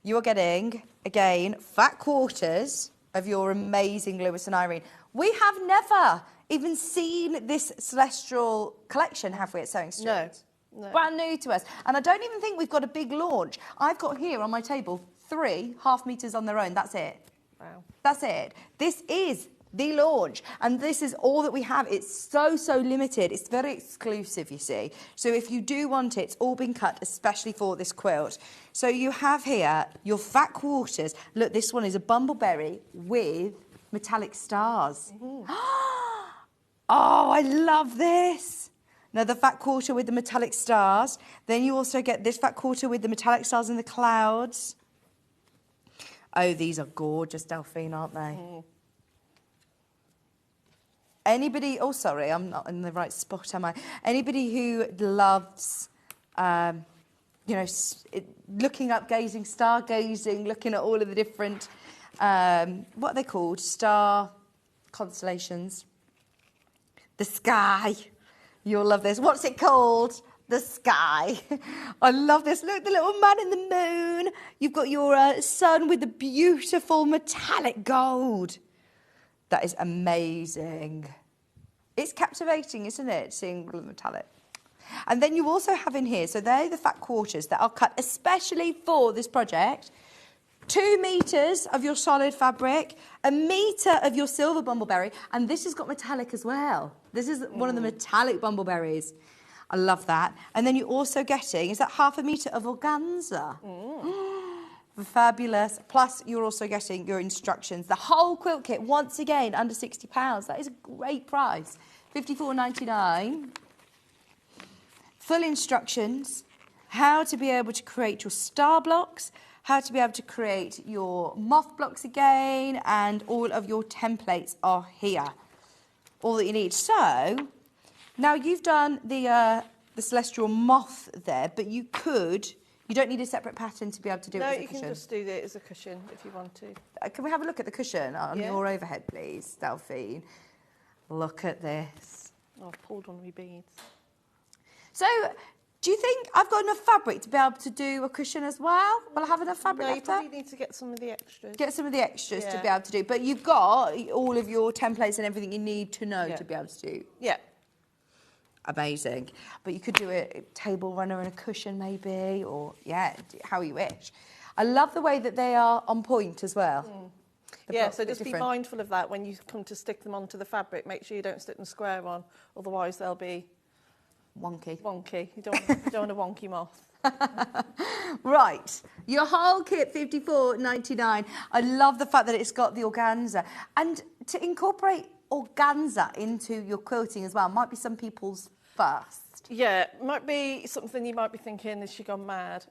You're getting, again, fat quarters of your amazing Lewis and Irene. We have never even seen this Celestial collection, have we, at Sewing Street? No. Brand new to us. And I don't even think we've got a big launch. I've got here on my table 3 half meters on their own. That's it. Wow. That's it. This is the launch, and this is all that we have. It's so limited. It's very exclusive, you see. So if you do want it, it's all been cut especially for this quilt. So you have here your fat quarters. Look, this one is a bumbleberry with metallic stars. Oh, I love this. Another fat quarter with the metallic stars. Then you also get this fat quarter with the metallic stars in the clouds. Oh, these are gorgeous, Delphine, aren't they? Anybody, oh, sorry, I'm not in the right spot, am I? Anybody who loves, you know, looking up, gazing, stargazing, looking at all of the different, what are they called? Star constellations. The sky. You'll love this. What's it called? The sky. I love this. Look, the little man in the moon. You've got your sun with the beautiful metallic gold. That is amazing. It's captivating, isn't it, seeing all the metallic? And then you also have in here, so they're the fat quarters that are cut especially for this project. 2 meters of your solid fabric, 1 meter of your silver bumbleberry, and this has got metallic as well. This is one of the metallic bumbleberries. I love that. And then you're also getting, is that 1/2 meter of organza? Fabulous. Plus, you're also getting your instructions. The whole quilt kit, once again, under £60. That is a great price. $54.99. Full instructions, how to be able to create your star blocks, how to be able to create your moth blocks again, and all of your templates are here. All that you need. So, now you've done the celestial moth there, but you don't need a separate pattern to be able to do it as a cushion. No, you can just do it as a cushion if you want to. Can we have a look at the cushion on your overhead, please, Delphine? Look at this. Oh, I've pulled one of my beads. So, do you think I've got enough fabric to be able to do a cushion as well? Will I have enough fabric No, left? you probably need to get some of the extras. Get some of the extras to be able to do. But you've got all of your templates and everything you need to know to be able to do. Yeah. Amazing. But you could do a table runner and a cushion maybe, or, how you wish. I love the way that they are on point as well. Yeah, so just be mindful of that when you come to stick them onto the fabric. Make sure you don't stick them square on, otherwise they'll be... Wonky. You don't want a wonky moth. Right. Your whole kit, $54.99. I love the fact that it's got the organza. And to incorporate organza into your quilting as well might be some people's first. Yeah, might be something you might be thinking, is she gone mad?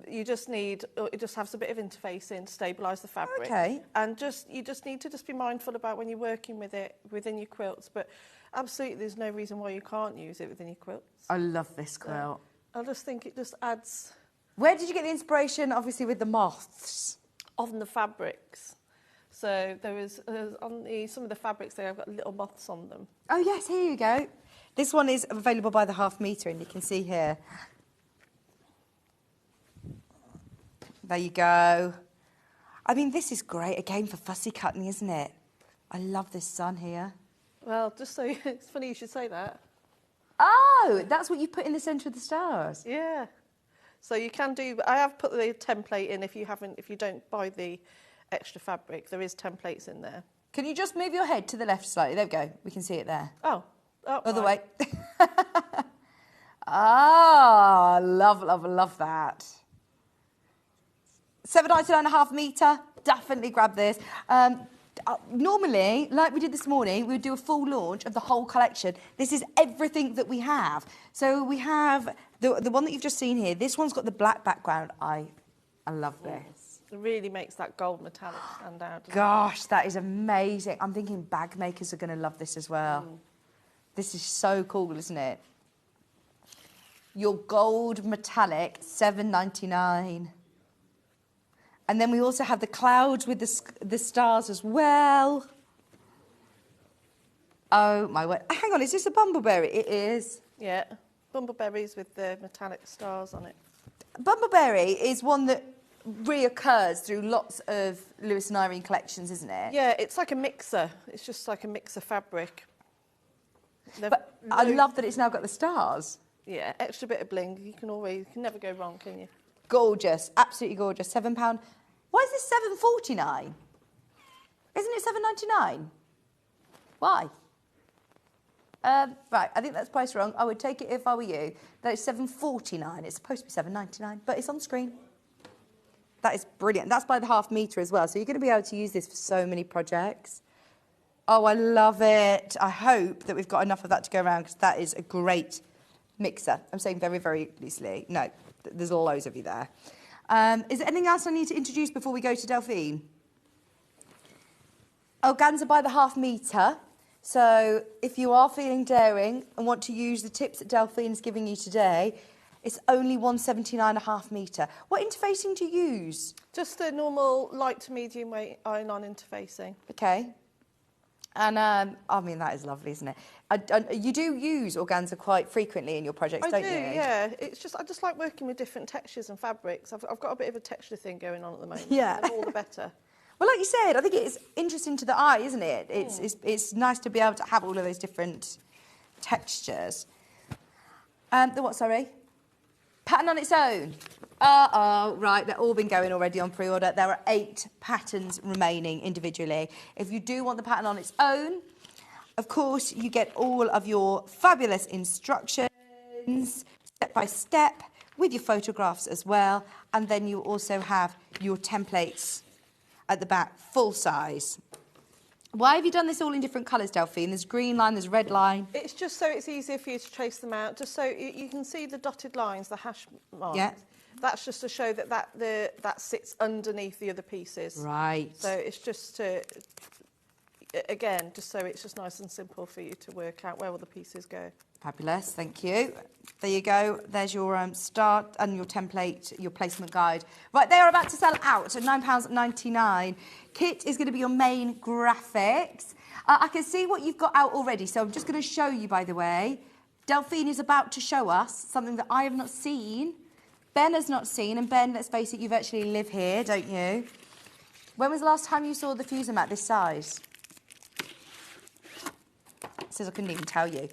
You just need, it just has a bit of interfacing to stabilise the fabric. Okay. And you just need to be mindful about when you're working with it within your quilts. But absolutely, there's no reason why you can't use it within your quilts. I love this quilt. I just think it just adds... Where did you get the inspiration, obviously, with the moths? On the fabrics. So there is, on some of the fabrics there, I've got little moths on them. Oh, yes, here you go. This one is available by the 1/2 meter, and you can see here. There you go. I mean, this is great, again, for fussy cutting, isn't it? I love this sun here. Well, just so it's funny you should say that. Oh, that's what you put in the centre of the stars. Yeah. So you can do. I have put the template in. If you don't buy the extra fabric, there is templates in there. Can you just move your head to the left slightly? There we go. We can see it there. Oh. Other way. Ah, love that. £7.99 a half metre. Definitely grab this. Normally, like we did this morning, we would do a full launch of the whole collection. This is everything that we have. So we have the one that you've just seen here. This one's got the black background. I love this. It really makes that gold metallic stand out. Gosh, that is amazing. I'm thinking bag makers are going to love this as well. This is so cool, isn't it? Your gold metallic, £7.99. And then we also have the clouds with the stars as well. Oh, my word. Hang on, is this a bumbleberry? It is. Yeah, bumbleberries with the metallic stars on it. Bumbleberry is one that reoccurs through lots of Lewis and Irene collections, isn't it? Yeah, it's like a mixer. It's just like a mixer fabric. But I love that it's now got the stars. Yeah, extra bit of bling. You can never go wrong, can you? Gorgeous, absolutely gorgeous. £7. Why is this £7.49? Isn't it £7.99? Why? Right, I think that's priced wrong. I would take it if I were you. That is £7.49. It's supposed to be £7.99, but it's on screen. That is brilliant. That's by the half metre as well, so you're going to be able to use this for so many projects. Oh, I love it. I hope that we've got enough of that to go around, because that is a great mixer. I'm saying very, very loosely. No, there's loads of you there. Is there anything else I need to introduce before we go to Delphine? Organza by the half metre. So if you are feeling daring and want to use the tips that Delphine's giving you today, it's only £1.79 a half metre. What interfacing do you use? Just a normal light to medium weight iron-on interfacing. Okay. And, I mean, that is lovely, isn't it? You do use organza quite frequently in your projects, don't you? I do, yeah. I just like working with different textures and fabrics. I've got a bit of a texture thing going on at the moment. Yeah. The more the better. Well, like you said, I think it's interesting to the eye, isn't it? It's nice to be able to have all of those different textures. The what, sorry? Pattern on its own. Right, they've all been going already on pre-order. There are 8 patterns remaining individually. If you do want the pattern on its own, of course, you get all of your fabulous instructions, step by step, with your photographs as well. And then you also have your templates at the back, full size. Why have you done this all in different colours, Delphine? There's green line, there's red line. It's just so it's easier for you to trace them out, just so you can see the dotted lines, the hash marks. Yeah. That's just to show that sits underneath the other pieces. Right. So it's just to, again, just so it's just nice and simple for you to work out where all the pieces go. Fabulous, thank you. There you go. There's your start and your template, your placement guide. Right, they are about to sell out at £9.99. Kit is going to be your main graphics. I can see what you've got out already, so I'm just going to show you, by the way. Delphine is about to show us something that I have not seen, Ben has not seen, and Ben, let's face it, you virtually live here, don't you? When was the last time you saw the fuser mat this size? It says I couldn't even tell you.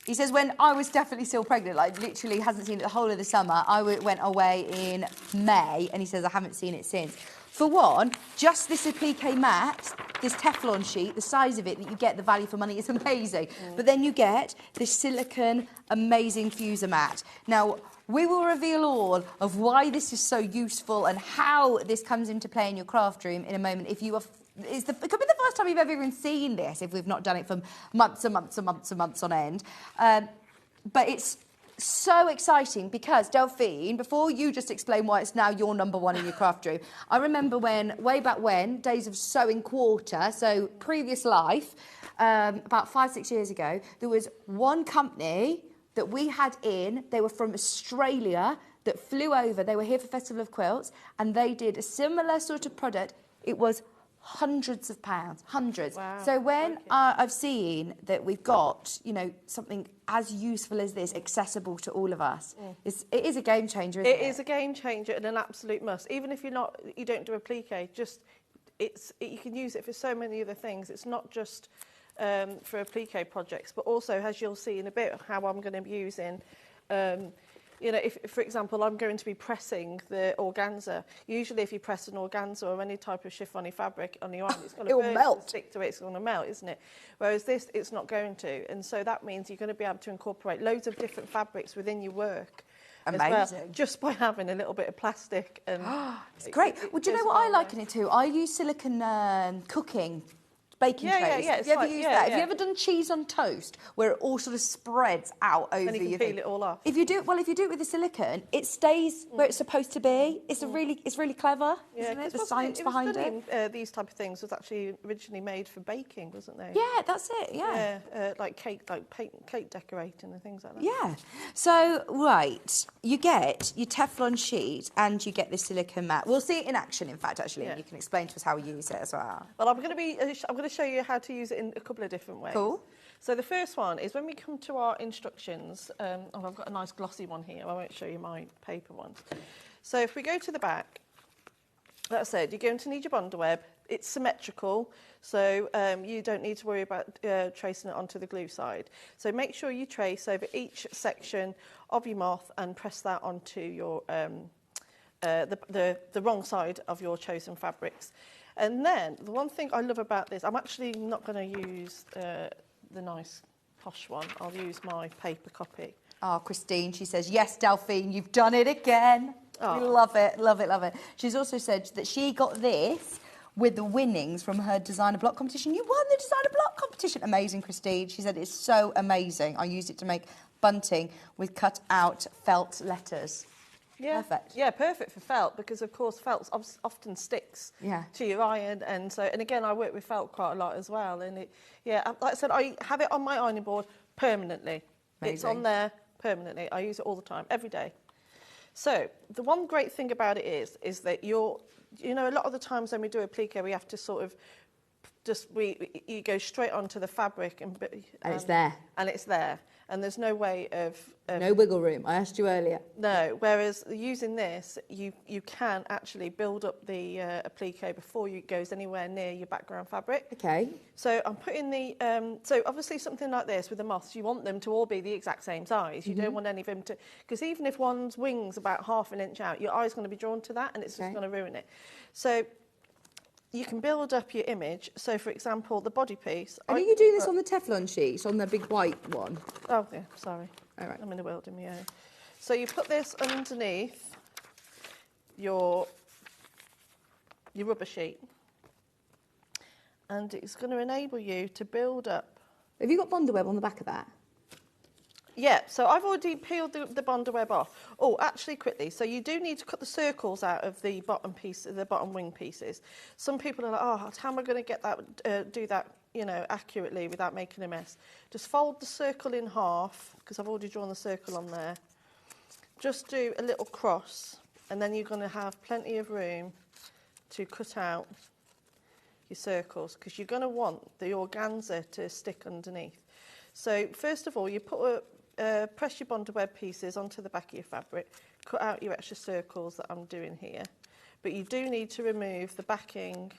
He says, when I was definitely still pregnant, like literally hasn't seen it the whole of the summer, I went away in May, and he says I haven't seen it since. For one, just this applique mat, this Teflon sheet, the size of it that you get, the value for money is amazing. But then you get this silicone, amazing fuser mat. Now, we will reveal all of why this is so useful and how this comes into play in your craft room in a moment. If you are... it could be the first time you've ever even seen this, if we've not done it for months and months and months and months on end. But it's so exciting because, Delphine, before you just explain why it's now your number one in your craft room, I remember when, way back when, days of sewing quarter, so previous life, about 5-6 years ago, there was one company that we had in, they were from Australia, that flew over, they were here for Festival of Quilts, and they did a similar sort of product. It was hundreds of pounds, hundreds. Wow. So when I've seen that we've got, you know, something as useful as this accessible to all of us, it is a game changer, isn't it? It is a game changer and an absolute must. Even if you don't do applique, you can use it for so many other things. It's not just for applique projects, but also, as you'll see in a bit, how I'm going to be using. You know, if, for example, I'm going to be pressing the organza, usually if you press an organza or any type of chiffon fabric on your arm, it's going to melt. Stick to it, it's going to melt, isn't it? Whereas this, it's not going to. And so that means you're going to be able to incorporate loads of different fabrics within your work. as well, Amazing. just by having a little bit of plastic. And It's great. Well, do you know goes what I a like long in it too? I use silicone cooking baking Yeah, yeah, trays. yeah, Have it's you ever like- used yeah, that? Have yeah. you ever done cheese on toast where it all sort of spreads out over And you can your peel thing? it all off. If you do it with the silicone, it stays where it's supposed to be. It's really clever, isn't it? The science behind it. These type of things was actually originally made for baking, wasn't they? Yeah, that's it. Yeah. Like cake decorating and things like that. Yeah. So, right, you get your Teflon sheet and you get this silicone mat. We'll see it in action, in fact, actually, and Yeah. you can explain to us how you use it as well. Well, I'm going to show you how to use it in a couple of different ways. Cool. So the first one is when we come to our instructions. I've got a nice glossy one here. I won't show you my paper one. So if we go to the back, like I said, you're going to need your bonder web. It's symmetrical, so you don't need to worry about tracing it onto the glue side. So make sure you trace over each section of your moth and press that onto your the wrong side of your chosen fabrics. And then the one thing I love about this, I'm actually not going to use the nice posh one. I'll use my paper copy. Oh, Christine, she says, yes, Delphine, you've done it again. Oh. We love it, love it, love it. She's also said that she got this with the winnings from her designer block competition. You won the designer block competition. Amazing, Christine. She said it's so amazing. I used it to make bunting with cut out felt letters. Yeah. Perfect. Yeah, perfect for felt because, of course, felt often sticks Yeah. to your iron, and again, I work with felt quite a lot as well. And like I said, I have it on my ironing board permanently. It's Amazing. on there permanently. I use it all the time, every day. So the one great thing about it is that a lot of the times when we do a plique, we have to sort of you go straight onto the fabric and it's there. and it's there, and there's no way of No wiggle room. I asked you earlier. no. Whereas using this, you can actually build up the applique before it goes anywhere near your background fabric. Okay. So I'm putting the so obviously something like this with the moths, you want them to all be the exact same size. You don't want any of them to, because even if one's wing's about half an inch out, your eye's going to be drawn to that, and it's just going to ruin it. So you can build up your image. So, for example, the body piece. And are you doing this on the Teflon sheet, on the big white one? Oh, yeah, sorry. All right. I'm in the world in my own. So you put this underneath your rubber sheet, and it's going to enable you to build up. Have you got bonder web on the back of that? Yeah, so I've already peeled the bonder web off. Oh, actually, quickly. So you do need to cut the circles out of the bottom piece, the bottom wing pieces. Some people are like, oh, how am I going to get that, do that, accurately without making a mess? Just fold the circle in half, because I've already drawn the circle on there. Just do a little cross, and then you're going to have plenty of room to cut out your circles, because you're going to want the organza to stick underneath. So first of all, you press your bonder web pieces onto the back of your fabric, cut out your extra circles that I'm doing here, but you do need to remove the backing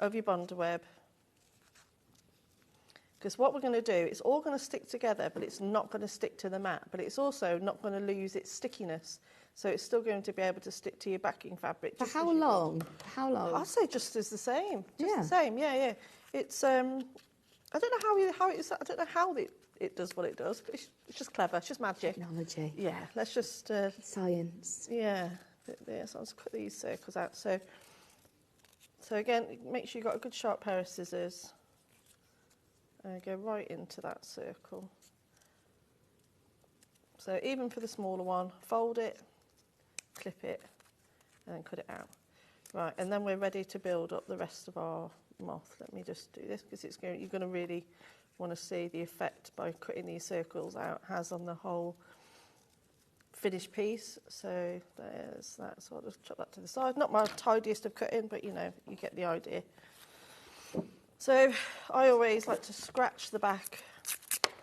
of your bonder web, because what we're going to do, it's all going to stick together, but it's not going to stick to the mat, but it's also not going to lose its stickiness, so it's still going to be able to stick to your backing fabric. For how long? How long? I'd say just as the same. Just Yeah. the same. Yeah. It's I don't know how it's. I don't know how it does what it does, but it's just clever. It's just magic. Technology. Yeah. Let's just. Science. Yeah. So I'll just cut these circles out. So again, make sure you've got a good sharp pair of scissors. Go right into that circle. So even for the smaller one, fold it, clip it, and then cut it out. Right, and then we're ready to build up the rest of our moth. Let me just do this, because you're going to really want to see the effect by cutting these circles out has on the whole finished piece. So there's that. So I'll just chop that to the side. Not my tidiest of cutting, but you get the idea. So I always like to scratch the back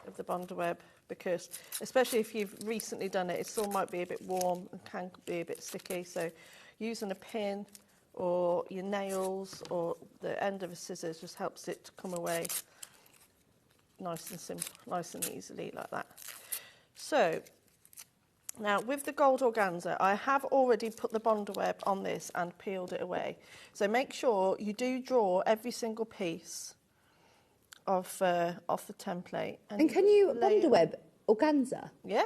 of the bonder web, because especially if you've recently done it, it still might be a bit warm and can be a bit sticky. So using a pin or your nails or the end of a scissors just helps it to come away nice and simple, nice and easily like that. So now with the gold organza, I have already put the bonder web on this and peeled it away. So make sure you do draw every single piece of the template. And can you lay bonder it- web organza? Yeah,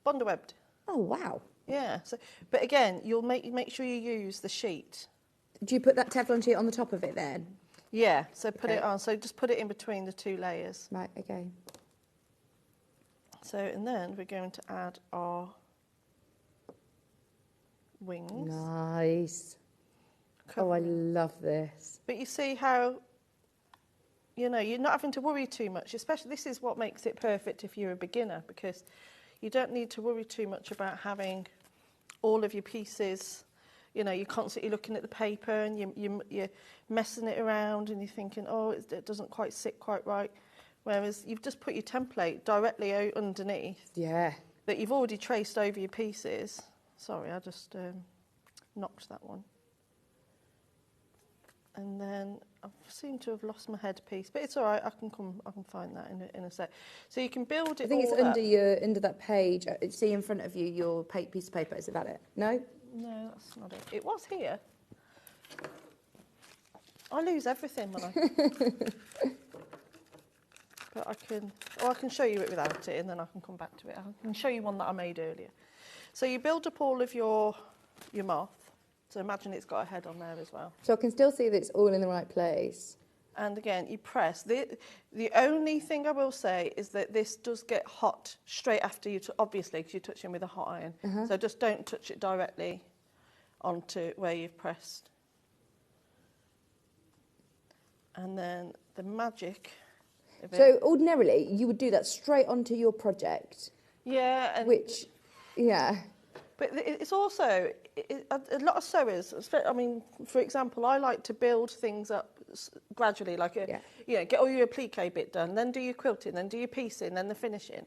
bonder webbed. Oh, wow. Yeah. So, but again, you'll make sure you use the sheet. Do you put that Teflon sheet on the top of it then? Yeah. So put Okay. it on. So just put it in between the 2 layers. Right, okay. So, and then we're going to add our wings. Nice. Oh, I love this. But you see how, you know, you're not having to worry too much, especially this is what makes it perfect if you're a beginner, because you don't need to worry too much about having all of your pieces. You know, you're constantly looking at the paper and you're messing it around and you're thinking, oh, it doesn't quite sit quite right. Whereas you've just put your template directly out underneath. Yeah. That you've already traced over your pieces. Sorry, I just knocked that one. And then I seem to have lost my headpiece, but it's all right. I can find that in a sec. So you can build it. I think it's all under that page. See in front of you your piece of paper. Is that it? No. No, that's not it. It was here. I lose everything when I. But I can show you it without it, and then I can come back to it. I can show you one that I made earlier. So you build up all of your moth. So imagine it's got a head on there as well. So I can still see that it's all in the right place. And again, you press. The only thing I will say is that this does get hot straight after you, obviously, because you're touching with a hot iron. So just don't touch it directly onto where you've pressed. And then the magic of it. So ordinarily, you would do that straight onto your project. Yeah. And which, yeah. But it's also, a lot of sewers, I mean, for example, I like to build things up gradually, like, you know, get all your applique bit done, then do your quilting, then do your piecing, then the finishing,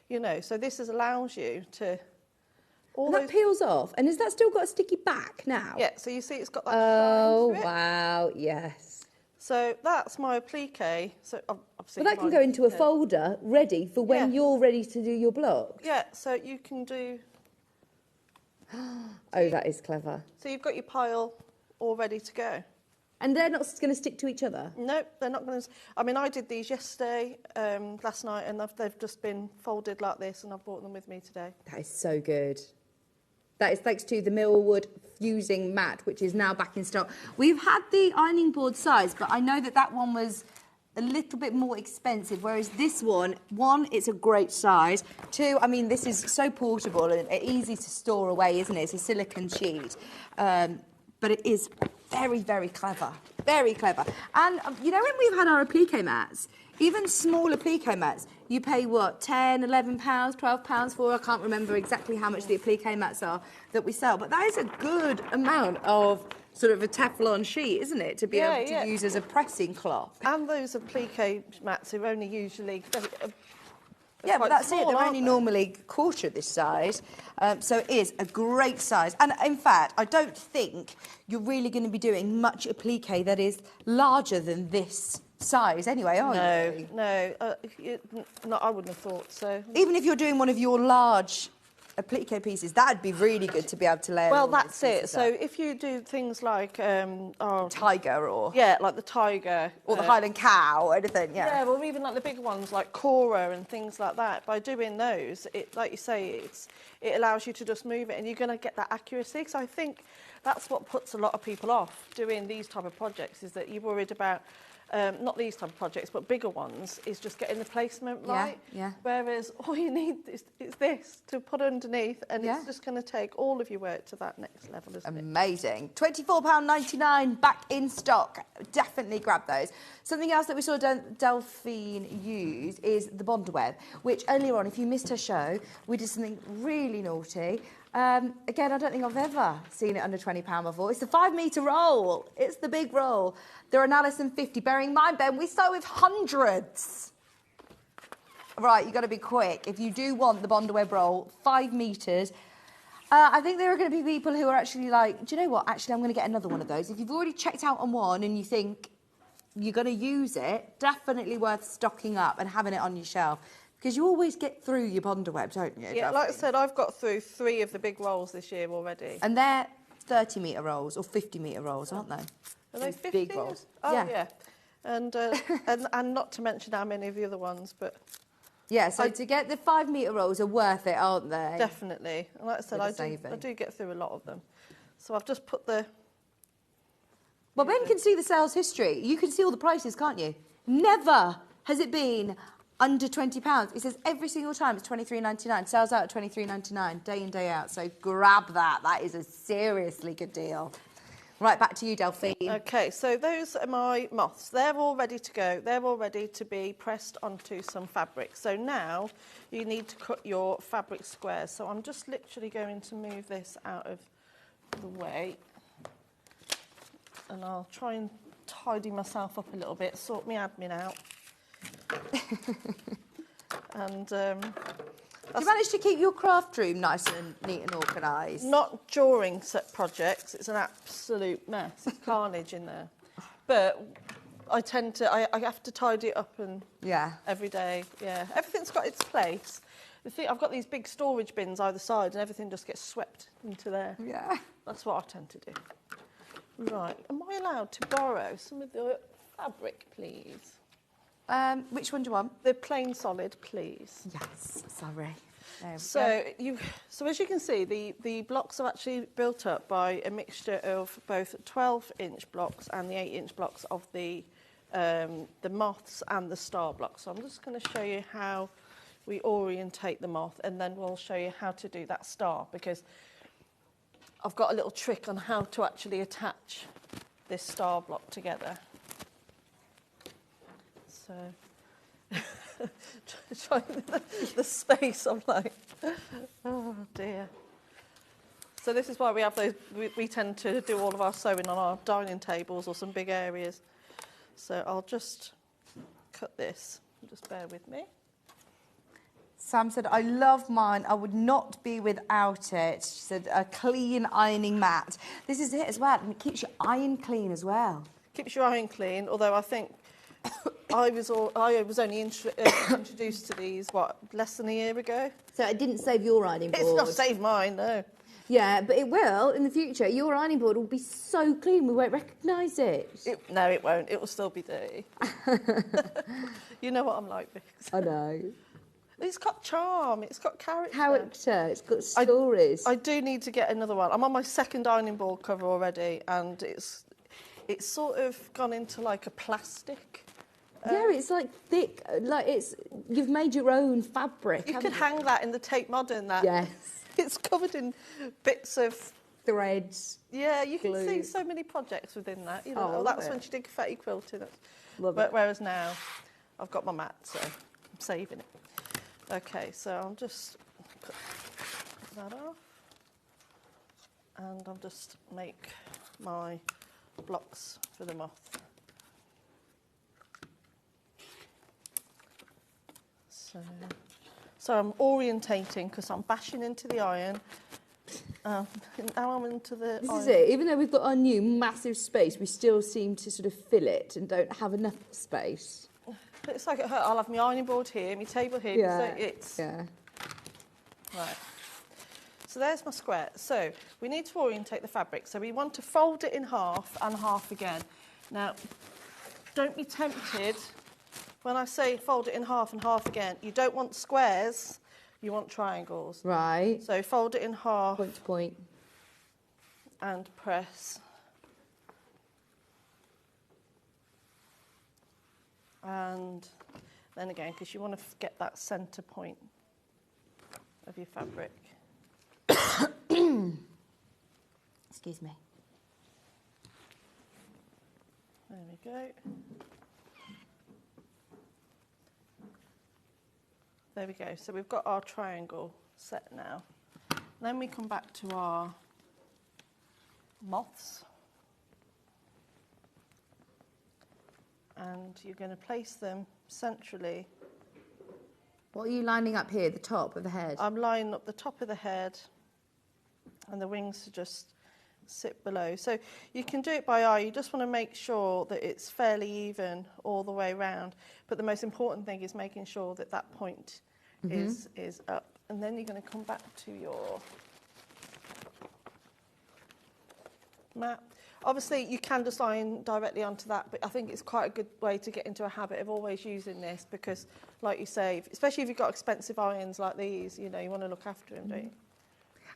you know. So this allows you to... And that peels off. And has that still got a sticky back now? Yeah, so you see it's got that Oh, shine to it. wow, yes. So that's my applique. So obviously Well, that can go into a folder ready for when you're ready to do your blocks. Yeah, so you can do... Oh, that is clever. So you've got your pile all ready to go. And they're not going to stick to each other? Nope, they're not going to... I mean, I did these yesterday, last night, and they've just been folded like this, and I've brought them with me today. That is so good. That is thanks to the Millwood fusing mat, which is now back in stock. We've had the ironing board size, but I know that one was a little bit more expensive, whereas this one, it's a great size. 2, I mean, this is so portable and easy to store away, isn't it? It's a silicone sheet. But it is very, very clever. Very clever. And, you know, when we've had our applique mats, even small applique mats, you pay, what, £10, £11, £12 for? I can't remember exactly how much the applique mats are that we sell. But that is a good amount of sort of a Teflon sheet, isn't it, to be able to use as a pressing cloth. And those applique mats are only usually... Yeah, but that's small, it. They're only aren't they? normally quarter this size. So it is a great size. And in fact, I don't think you're really going to be doing much applique that is larger than this size anyway, are you? No, I wouldn't have thought so. Even if you're doing one of your large applique pieces, that'd be really good to be able to layer. Well, that's it. So if you do things like tiger or like the tiger or the Highland cow or anything, yeah, well, even like the big ones like Cora and things like that. By doing those, it, like you say, it allows you to just move it, and you're going to get that accuracy. So I think that's what puts a lot of people off doing these type of projects, is that you're worried about. Not these type of projects, but bigger ones, is just getting the placement right. Yeah. Whereas all you need is this to put underneath, and it's just going to take all of your work to that next level, isn't it? Amazing. £24.99 back in stock. Definitely grab those. Something else that we saw Delphine use is the Bond web, which earlier on, if you missed her show, we did something really naughty. Again, I don't think I've ever seen it under £20 before. It's the 5-metre roll. It's the big roll. They're an Alison 50. Bearing in mind, Ben, we sew with hundreds. Right, you've got to be quick. If you do want the Bond web roll, 5 metres. I think there are going to be people who are actually like, do you know what? Actually, I'm going to get another one of those. If you've already checked out on one and you think you're going to use it, definitely worth stocking up and having it on your shelf. Because you always get through your Bond web, don't you? Yeah, like I said, I've got through 3 of the big rolls this year already. And they're 30-metre rolls or 50-metre rolls, aren't they? Are they 50? Big rolls. Oh, yeah. And not to mention how many of the other ones, but... Yeah, so to get the 5 metre rolls are worth it, aren't they? Definitely. And like I said, With the I saving. do get through a lot of them. So I've just put the... Well, Ben can see the sales history. You can see all the prices, can't you? Never has it been under £20. It says every single time it's £23.99. Sales out at £23.99, day in, day out. So grab that. That is a seriously good deal. Right, back to you, Delphine. Okay, so those are my moths. They're all ready to go. They're all ready to be pressed onto some fabric. So now you need to cut your fabric squares. So I'm just literally going to move this out of the way. And I'll try and tidy myself up a little bit, sort my admin out. And Do you manage to keep your craft room nice and neat and organised? not during set projects, it's an absolute mess. It's carnage in there. But I tend to, I have to tidy it up and every day, yeah. Everything's got its place. The thing, I've got these big storage bins either side and everything just gets swept into there. Yeah. That's what I tend to do. Right, am I allowed to borrow some of the fabric, please? Which one do you want? The plain solid, please. Yes, sorry. So as you can see, the blocks are actually built up by a mixture of both 12-inch blocks and the 8-inch blocks of the moths and the star blocks. So I'm just going to show you how we orientate the moth, and then we'll show you how to do that star, because I've got a little trick on how to actually attach this star block together. So, trying the space, I'm like, oh dear. So this is why we have those, we tend to do all of our sewing on our dining tables or some big areas. So I'll just cut this, just bear with me. Sam said, I love mine. I would not be without it. She said, a clean ironing mat. This is it as well. And it keeps your iron clean as well. Keeps your iron clean, although I think I was only introduced to these, what, less than a year ago? So it didn't save your ironing board? It's not saved mine, no. Yeah, but it will in the future. Your ironing board will be so clean we won't recognise it. No, it won't. It will still be dirty. You know what I'm like, Vix. I know. It's got charm. It's got character. It's got stories. I do need to get another one. I'm on my second ironing board cover already, and it's sort of gone into like a plastic. Yeah, it's like thick, you've made your own fabric. You could hang that in the Tate Modern. That yes, it's covered in bits of threads. Yeah, you can glue. see so many projects within that. You know, Oh, that's when she did confetti quilting. Love it. Whereas now, I've got my mat, so I'm saving it. Okay, so I'll just put that off, and I'll just make my blocks for the moth. So I'm orientating because I'm bashing into the iron. Now I'm into the This iron. is it. Even though we've got our new massive space, we still seem to sort of fill it and don't have enough space. It's like at home. I'll have my ironing board here, my table here. Yeah. So it's right. So there's my square. So we need to orientate the fabric. So we want to fold it in half and half again. Now, don't be tempted when I say fold it in half and half again. You don't want squares. You want triangles. Right. So fold it in half. Point to point. And press. And then again, because you want to get that centre point of your fabric. Excuse me. There we go. There we go. So we've got our triangle set now. Then we come back to our moths. And you're going to place them centrally. What are you lining up here, the top of the head? I'm lining up the top of the head, and the wings to just sit below. So you can do it by eye. You just want to make sure that it's fairly even all the way around. But the most important thing is making sure that that point is up. And then you're going to come back to your mat. Obviously, you can just iron directly onto that, but I think it's quite a good way to get into a habit of always using this because, like you say, especially if you've got expensive irons like these, you know, you want to look after them, don't you?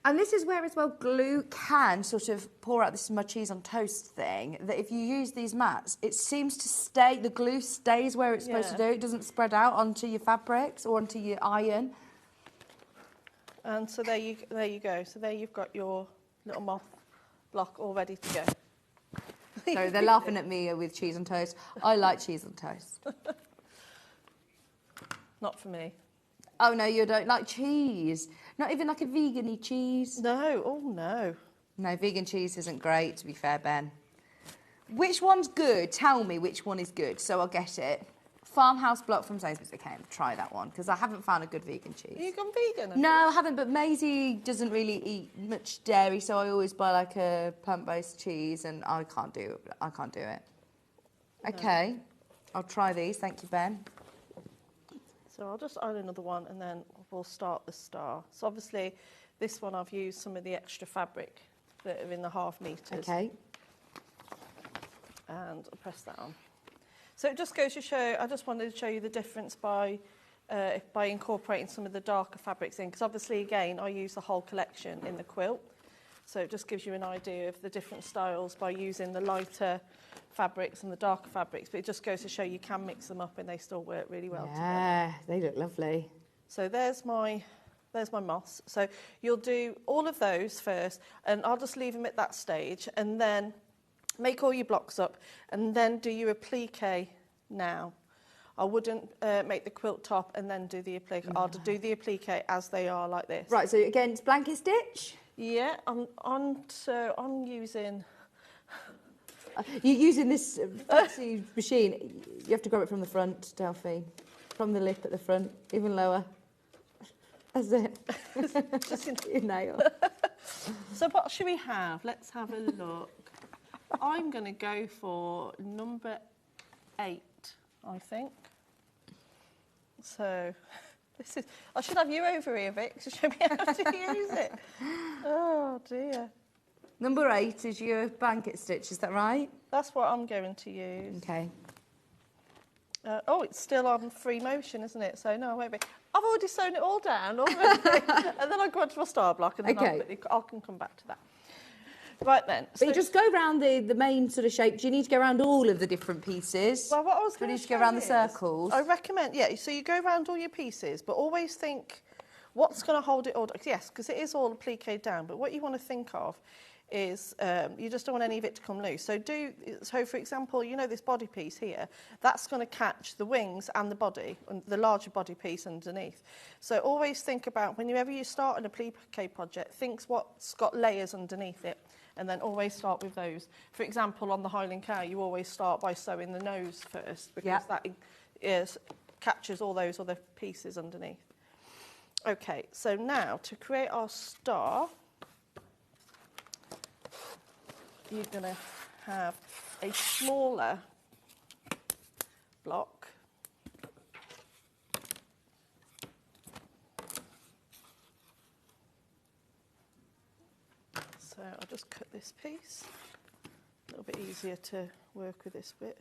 And this is where as well glue can sort of pour out this my cheese on toast thing, that if you use these mats, it seems to stay, the glue stays where it's supposed to do. It doesn't spread out onto your fabrics or onto your iron. And so there you go. So there you've got your little moth block all ready to go. Sorry, they're laughing at me with cheese on toast. I like cheese on toast. Not for me. Oh, no, you don't like cheese? Not even like a vegan-y cheese? No, oh no. No, vegan cheese isn't great, to be fair, Ben. Which one's good? Tell me which one is good, so I'll get it. Farmhouse block from Sainsbury's. Okay, I'll try that one, because I haven't found a good vegan cheese. Have you gone vegan? No, I haven't, but Maisie doesn't really eat much dairy, so I always buy like a plant-based cheese, and I can't do it. Okay, I'll try these. Thank you, Ben. So I'll just iron another one and then we'll start the star. So obviously this one I've used some of the extra fabric that are in the 1/2 meters. Okay. And I'll press that on. So it just goes to show, I just wanted to show you the difference by incorporating some of the darker fabrics in, because obviously again I use the whole collection in the quilt. So it just gives you an idea of the different styles by using the lighter fabrics and the darker fabrics, but it just goes to show you can mix them up and they still work really well together. Yeah, they look lovely. So there's my moss. So you'll do all of those first, and I'll just leave them at that stage, and then make all your blocks up, and then do your applique now. I wouldn't make the quilt top and then do the applique. I'll do the applique as they are like this. Right, so again, it's blanket stitch? Yeah, I'm using... You're using this fancy machine. You have to grab it from the front, Delphine. From the lip at the front, even lower. That's it. Just in your nail. So what should we have? Let's have a look. I'm going to go for number 8, I think. So this is... I should have you over here, Vic, to show me how to use it. Oh, dear. Number 8 is your blanket stitch, is that right? That's what I'm going to use. Okay. Oh, it's still on free motion, isn't it? So, no, wait a minute. I've already sewn it all down already. And then I go onto my star block and then I can come back to that. Right then. But you just go around the main sort of shape. Do you need to go around all of the different pieces? Well, what I was going to go around the circles? I recommend, yeah, so you go around all your pieces, but always think what's going to hold it all down. Yes, because it is all appliqued down, but what you want to think of is you just don't want any of it to come loose. So for example, you know this body piece here, that's going to catch the wings and the body, and the larger body piece underneath. So always think about, whenever you start an applique project, think what's got layers underneath it, and then always start with those. For example, on the Highland cow, you always start by sewing the nose first, because that captures all those other pieces underneath. Okay, so now to create our star, you're going to have a smaller block. So I'll just cut this piece. A little bit easier to work with this bit.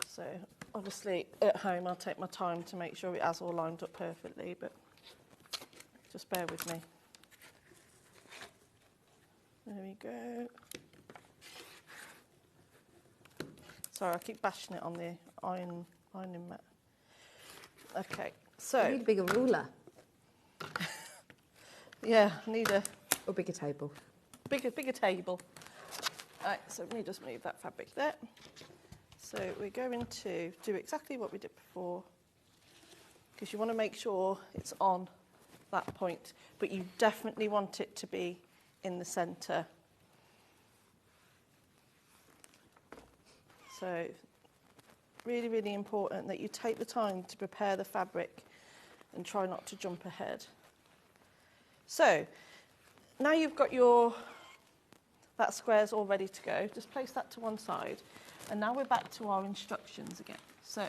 So obviously at home I'll take my time to make sure it has all lined up perfectly, but just bear with me. There we go. Sorry, I keep bashing it on the ironing mat. Okay, so... You need a bigger ruler. Yeah, I need a... Or bigger table. Bigger table. Right, so let me just move that fabric there. So we're going to do exactly what we did before, because you want to make sure it's on that point, but you definitely want it to be in the centre. So really, really important that you take the time to prepare the fabric and try not to jump ahead. So now you've got that square's all ready to go. Just place that to one side. And now we're back to our instructions again. So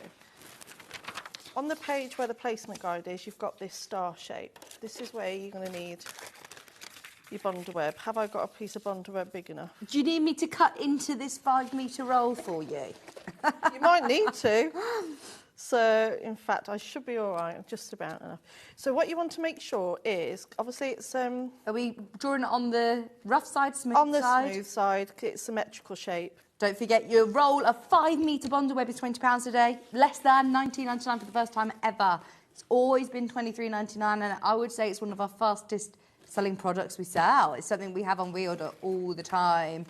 on the page where the placement guide is, you've got this star shape. This is where you're going to need your bonder web. Have I got a piece of bonder web big enough? Do you need me to cut into this 5 metre roll for you? You might need to. So, in fact, I should be all right, just about enough. So what you want to make sure is, obviously it's... Are we drawing it on the rough side, smooth side? On the smooth side, it's symmetrical shape. Don't forget, your roll of 5 metre bonder web is £20 a day, less than £19.99 for the first time ever. It's always been £23.99, and I would say it's one of our fastest selling products we sell. It's something we have on reorder all the time.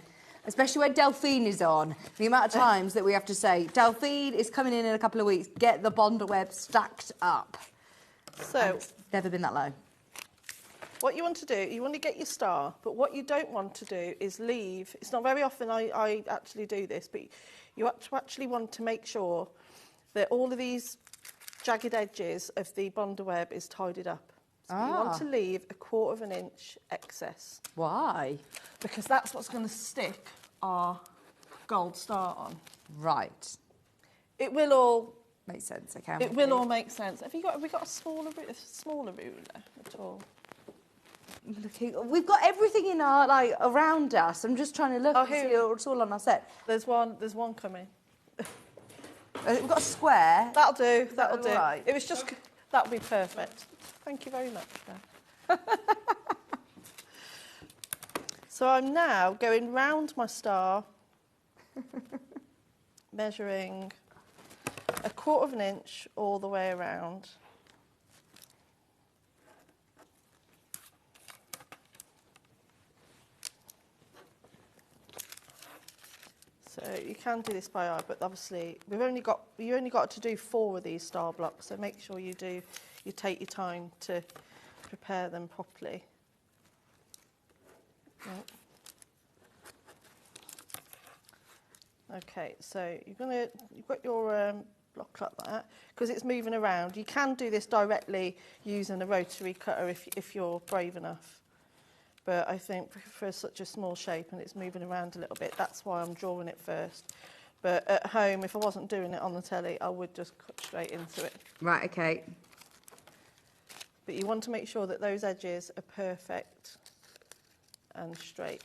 Especially when Delphine is on. The amount of times that we have to say, Delphine is coming in a couple of weeks, get the bonder web stacked up. So, and it's never been that low. What you want to do, you want to get your star, but what you don't want to do is leave. It's not very often I actually do this, but you actually want to make sure that all of these jagged edges of the bonder web is tidied up. So you want to leave 1/4 inch excess. Why? Because that's what's going to stick our gold star on. Right. It will all make sense. Okay. It will all make sense. Have we got a smaller ruler at all? We've got everything in our around us. I'm just trying to look. See it's all on our set. There's one coming. We've got a square. That'll do. That'll do. Right. It was just that'll be perfect. Thank you very much. So I'm now going round my star, measuring 1/4 inch all the way around. So you can do this by eye, but obviously you only got to do 4 of these star blocks. So make sure you take your time to prepare them properly. Right. Okay, so you've got your block like that because it's moving around. You can do this directly using a rotary cutter if you're brave enough. But I think for such a small shape and it's moving around a little bit, that's why I'm drawing it first. But at home, if I wasn't doing it on the telly, I would just cut straight into it. Right, okay. But you want to make sure that those edges are perfect and straight.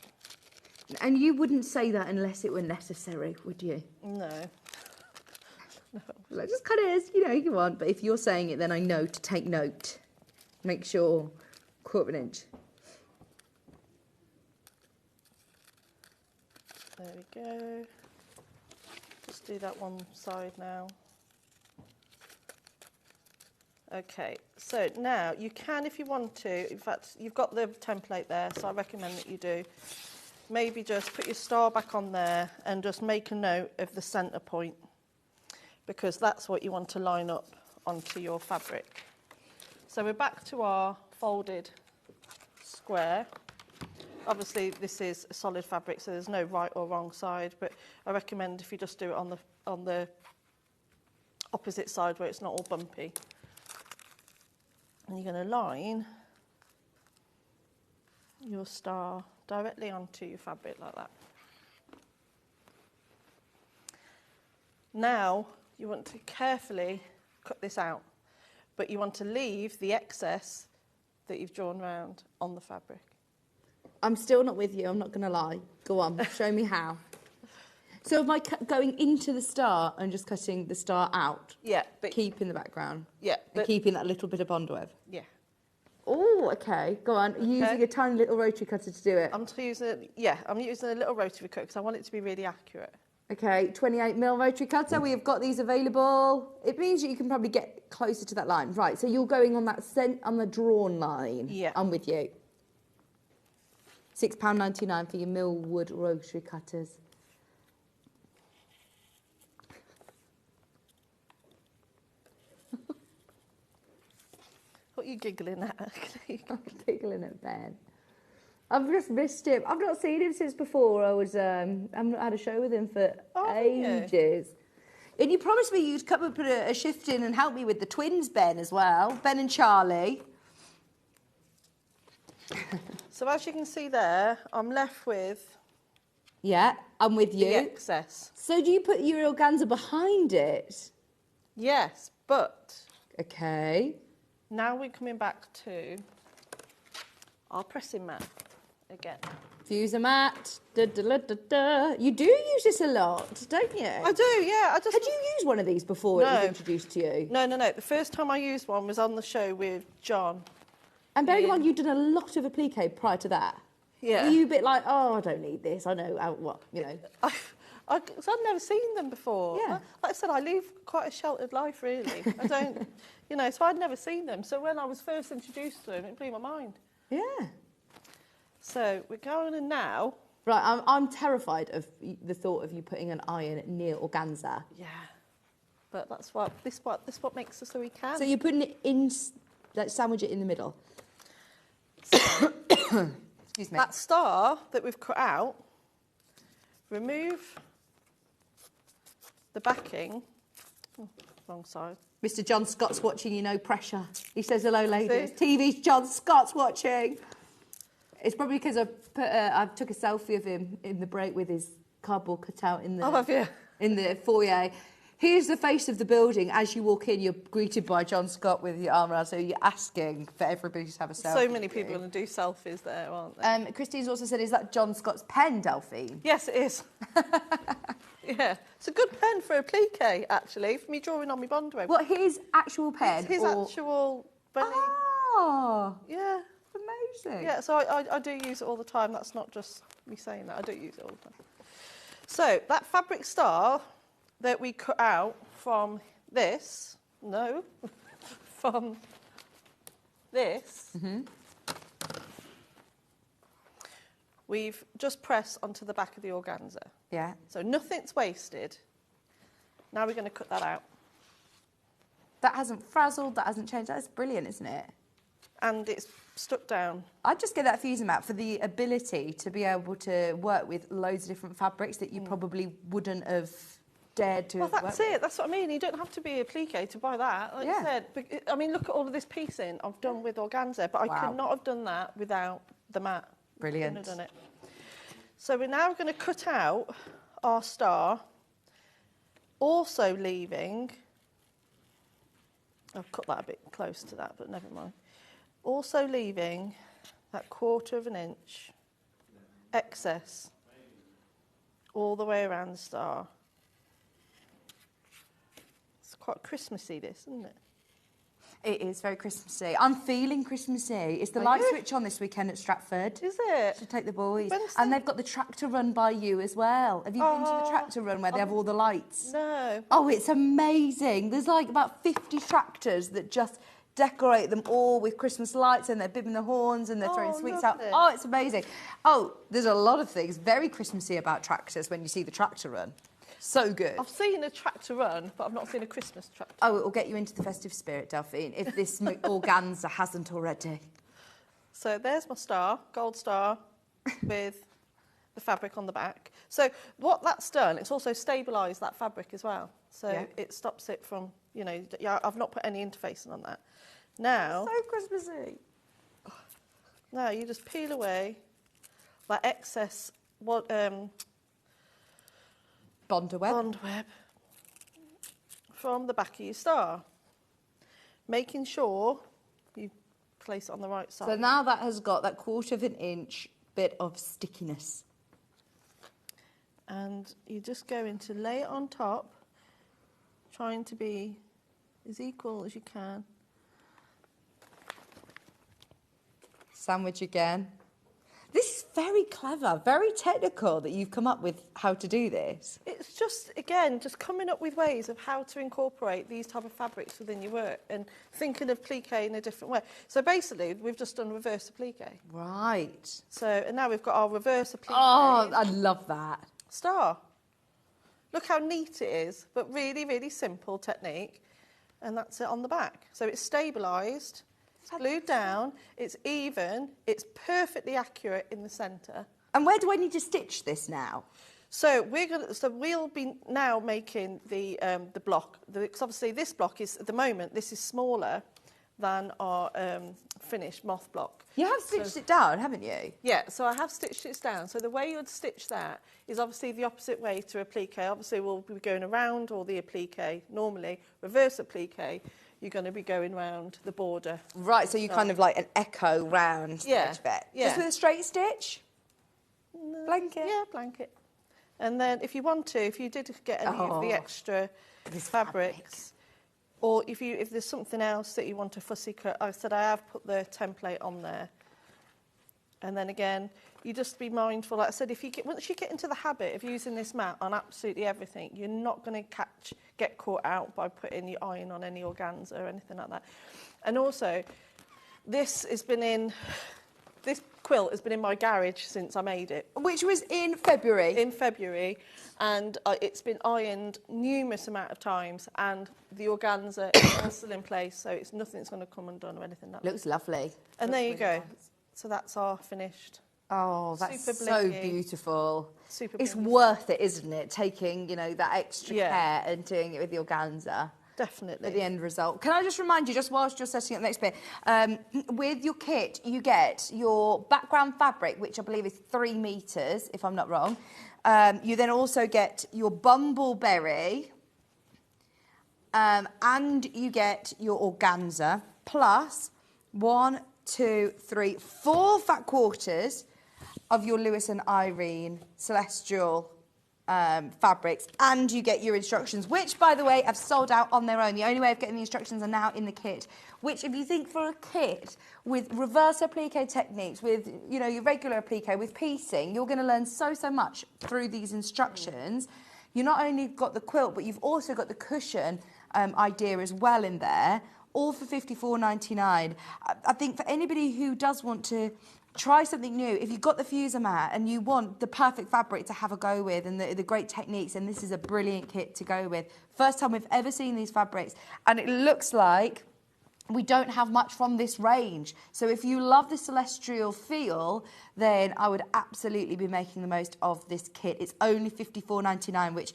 And you wouldn't say that unless it were necessary, would you? No. No. Like, just cut it as, you want. But if you're saying it, then I know to take note. Make sure 1/4 inch. There we go. Just do that one side now. Okay, so now you can, if you want to, in fact, you've got the template there, so I recommend that you do. Maybe just put your star back on there and just make a note of the centre point, because that's what you want to line up onto your fabric. So we're back to our folded square. Obviously, this is a solid fabric, so there's no right or wrong side, but I recommend if you just do it on the opposite side where it's not all bumpy. And you're going to line your star directly onto your fabric like that. Now, you want to carefully cut this out, but you want to leave the excess that you've drawn round on the fabric. I'm still not with you, I'm not going to lie. Go on, show me how. So am I going into the star and just cutting the star out? Yeah. But keeping the background? Yeah. And keeping that little bit of bond web? Yeah. Oh, okay. Go on. Okay. Using a tiny little rotary cutter to do it? I'm using a little rotary cutter because I want it to be really accurate. Okay, 28mm rotary cutter. We have got these available. It means that you can probably get closer to that line. Right, so you're going on on the drawn line. Yeah. I'm with you. £6.99 for your Millwood rotary cutters. What are you giggling at? I'm giggling at Ben. I've just missed him. I've not seen him since before. I've not had a show with him for ages. And you promised me you'd come and put a shift in and help me with the twins, Ben, as well. Ben and Charlie. So as you can see there, I'm left with... Yeah, I'm with you. The excess. So do you put your organza behind it? Yes, but... Okay. Now we're coming back to our pressing mat. again. Fuse a mat. Da, da, da, da, da. You do use this a lot, don't you? I do, yeah. Had you used one of these before it was No. introduced to you? No. The first time I used one was on the show with John. And bearing in mind, you'd done a lot of applique prior to that. Yeah. Were you a bit like, oh, I don't need this. I know what, you know. Because I'd never seen them before. Yeah. Like I said, I live quite a sheltered life, really. I don't, you know, so I'd never seen them. So when I was first introduced to them, it blew my mind. Yeah. So we're going in now. Right, I'm terrified of the thought of you putting an iron near organza. Yeah. But that's what what makes us so we can. So you're putting it in, like sandwich it in the middle. Excuse me. That star that we've cut out, remove the backing. Oh, wrong side. Mr. John Scott's watching you, no pressure. He says, hello, ladies. TV's John Scott's watching. It's probably because I took a selfie of him in the break with his cardboard cutout in the, Oh, have you? in the foyer. Here's the face of the building. As you walk in, you're greeted by John Scott with your arm around, so you're asking for everybody to have a selfie. So many people going to do selfies there, aren't they? Christine's also said, is that John Scott's pen, Delphine? Yes, it is. Yeah, it's a good pen for applique, actually, for me drawing on my bond web. What, his actual pen? It's his actual... Oh, Yeah. amazing. Yeah, so I do use it all the time. That's not just me saying that. I do use it all the time. So that fabric star that we cut out from this, from this, we've just pressed onto the back of the organza. Yeah. So nothing's wasted. Now we're going to cut that out. That hasn't frazzled, that hasn't changed. That's brilliant, isn't it? And it's stuck down. I'd just get that fusing mat for the ability to be able to work with loads of different fabrics that you probably wouldn't have dared to. Well, that's it. That's what I mean. You don't have to be applique to buy that. Like Yeah. I said, I mean, look at all of this piecing I've done with organza, but I Wow. could not have done that without the mat. Brilliant. Couldn't have done it. So we're now going to cut out our star, also leaving. I've cut that a bit close to that, but never mind. Also leaving that 1/4 of an inch excess all the way around the star. It's quite Christmassy, this, isn't it? It is very Christmassy. I'm feeling Christmassy. It's the Are light you? switch on this weekend at Stratford. Is it? To take the boys. When's And that? they've got the tractor run by you as well. Have you been to the Oh, tractor run where they have all the lights? No. Oh, it's amazing. There's like about 50 tractors that just decorate them all with Christmas lights, and they're bibbing the horns and they're throwing Oh, sweets lovely. out. Oh, it's amazing. Oh, there's a lot of things very Christmassy about tractors when you see the tractor run. So good. I've seen a tractor run, but I've not seen a Christmas tractor. Oh, it will get you into the festive spirit, Delphine, if this organza hasn't already. So there's my star, gold star, with the fabric on the back. So what that's done, it's also stabilised that fabric as well. So Yeah. it stops it from, you know, yeah, I've not put any interfacing on that. Now, So Christmassy. now you just peel away that excess Bonder web. bond web from the back of your star, making sure you place it on the right side. So now that has got that 1/4 of an inch bit of stickiness. And you just go in to lay it on top, trying to be as equal as you can. Sandwich again. This is very clever, very technical that you've come up with how to do this. It's just, again, just coming up with ways of how to incorporate these type of fabrics within your work and thinking of plique in a different way. So basically, we've just done reverse applique. Right. So, and now we've got our reverse applique Oh, I love that. star. Look how neat it is, but really, really simple technique. And that's it on the back. So it's stabilised, it's glued down, it's even, it's perfectly accurate in the centre. And where do I need to stitch this now? So we'll be now making the block. Because obviously this block is at the moment this is smaller than our finished moth block. You have stitched it down, haven't you? Yeah, so I have stitched it down. So the way you would stitch that is obviously the opposite way to applique. Obviously we'll be going around all the applique normally, reverse applique. you're going to be going round the border. Right, so you kind of like an echo round the edge of it. Yeah. Just with a straight stitch? Blanket? Yeah, blanket. And then if you want to, if you did get any of the extra fabrics, or if there's something else that you want a fussy cut, I said I have put the template on there. And then again, you just be mindful. Like I said, once you get into the habit of using this mat on absolutely everything, you're not going to get caught out by putting your iron on any organza or anything like that. And also, this quilt has been in my garage since I made it. Which was in February? In February, and it's been ironed numerous amount of times, and the organza is all still in place, so nothing's going to come undone or anything like that. Looks lovely. And there you go. So that's our finished. Oh, that's Super so blingy. beautiful. Super It's blingy. worth it, isn't it? Taking, that extra Yeah. care and doing it with the organza. Definitely. At the end result. Can I just remind you, just whilst you're setting up the next bit, with your kit, you get your background fabric, which I believe is 3 metres, if I'm not wrong. You then also get your bumbleberry, and you get your organza, plus 1, 2, 3, 4 fat quarters of your Lewis and Irene Celestial fabrics, and you get your instructions, which, by the way, have sold out on their own. The only way of getting the instructions are now in the kit, which, if you think for a kit with reverse applique techniques, with, your regular applique, with piecing, you're going to learn so much through these instructions. You not only got the quilt, but you've also got the cushion idea as well in there, all for $54.99. I think for anybody who does want to try something new, if you've got the fuser mat and you want the perfect fabric to have a go with and the great techniques, and this is a brilliant kit to go with. First time we've ever seen these fabrics, and it looks like we don't have much from this range. So if you love the celestial feel, then I would absolutely be making the most of this kit. It's only $54.99, which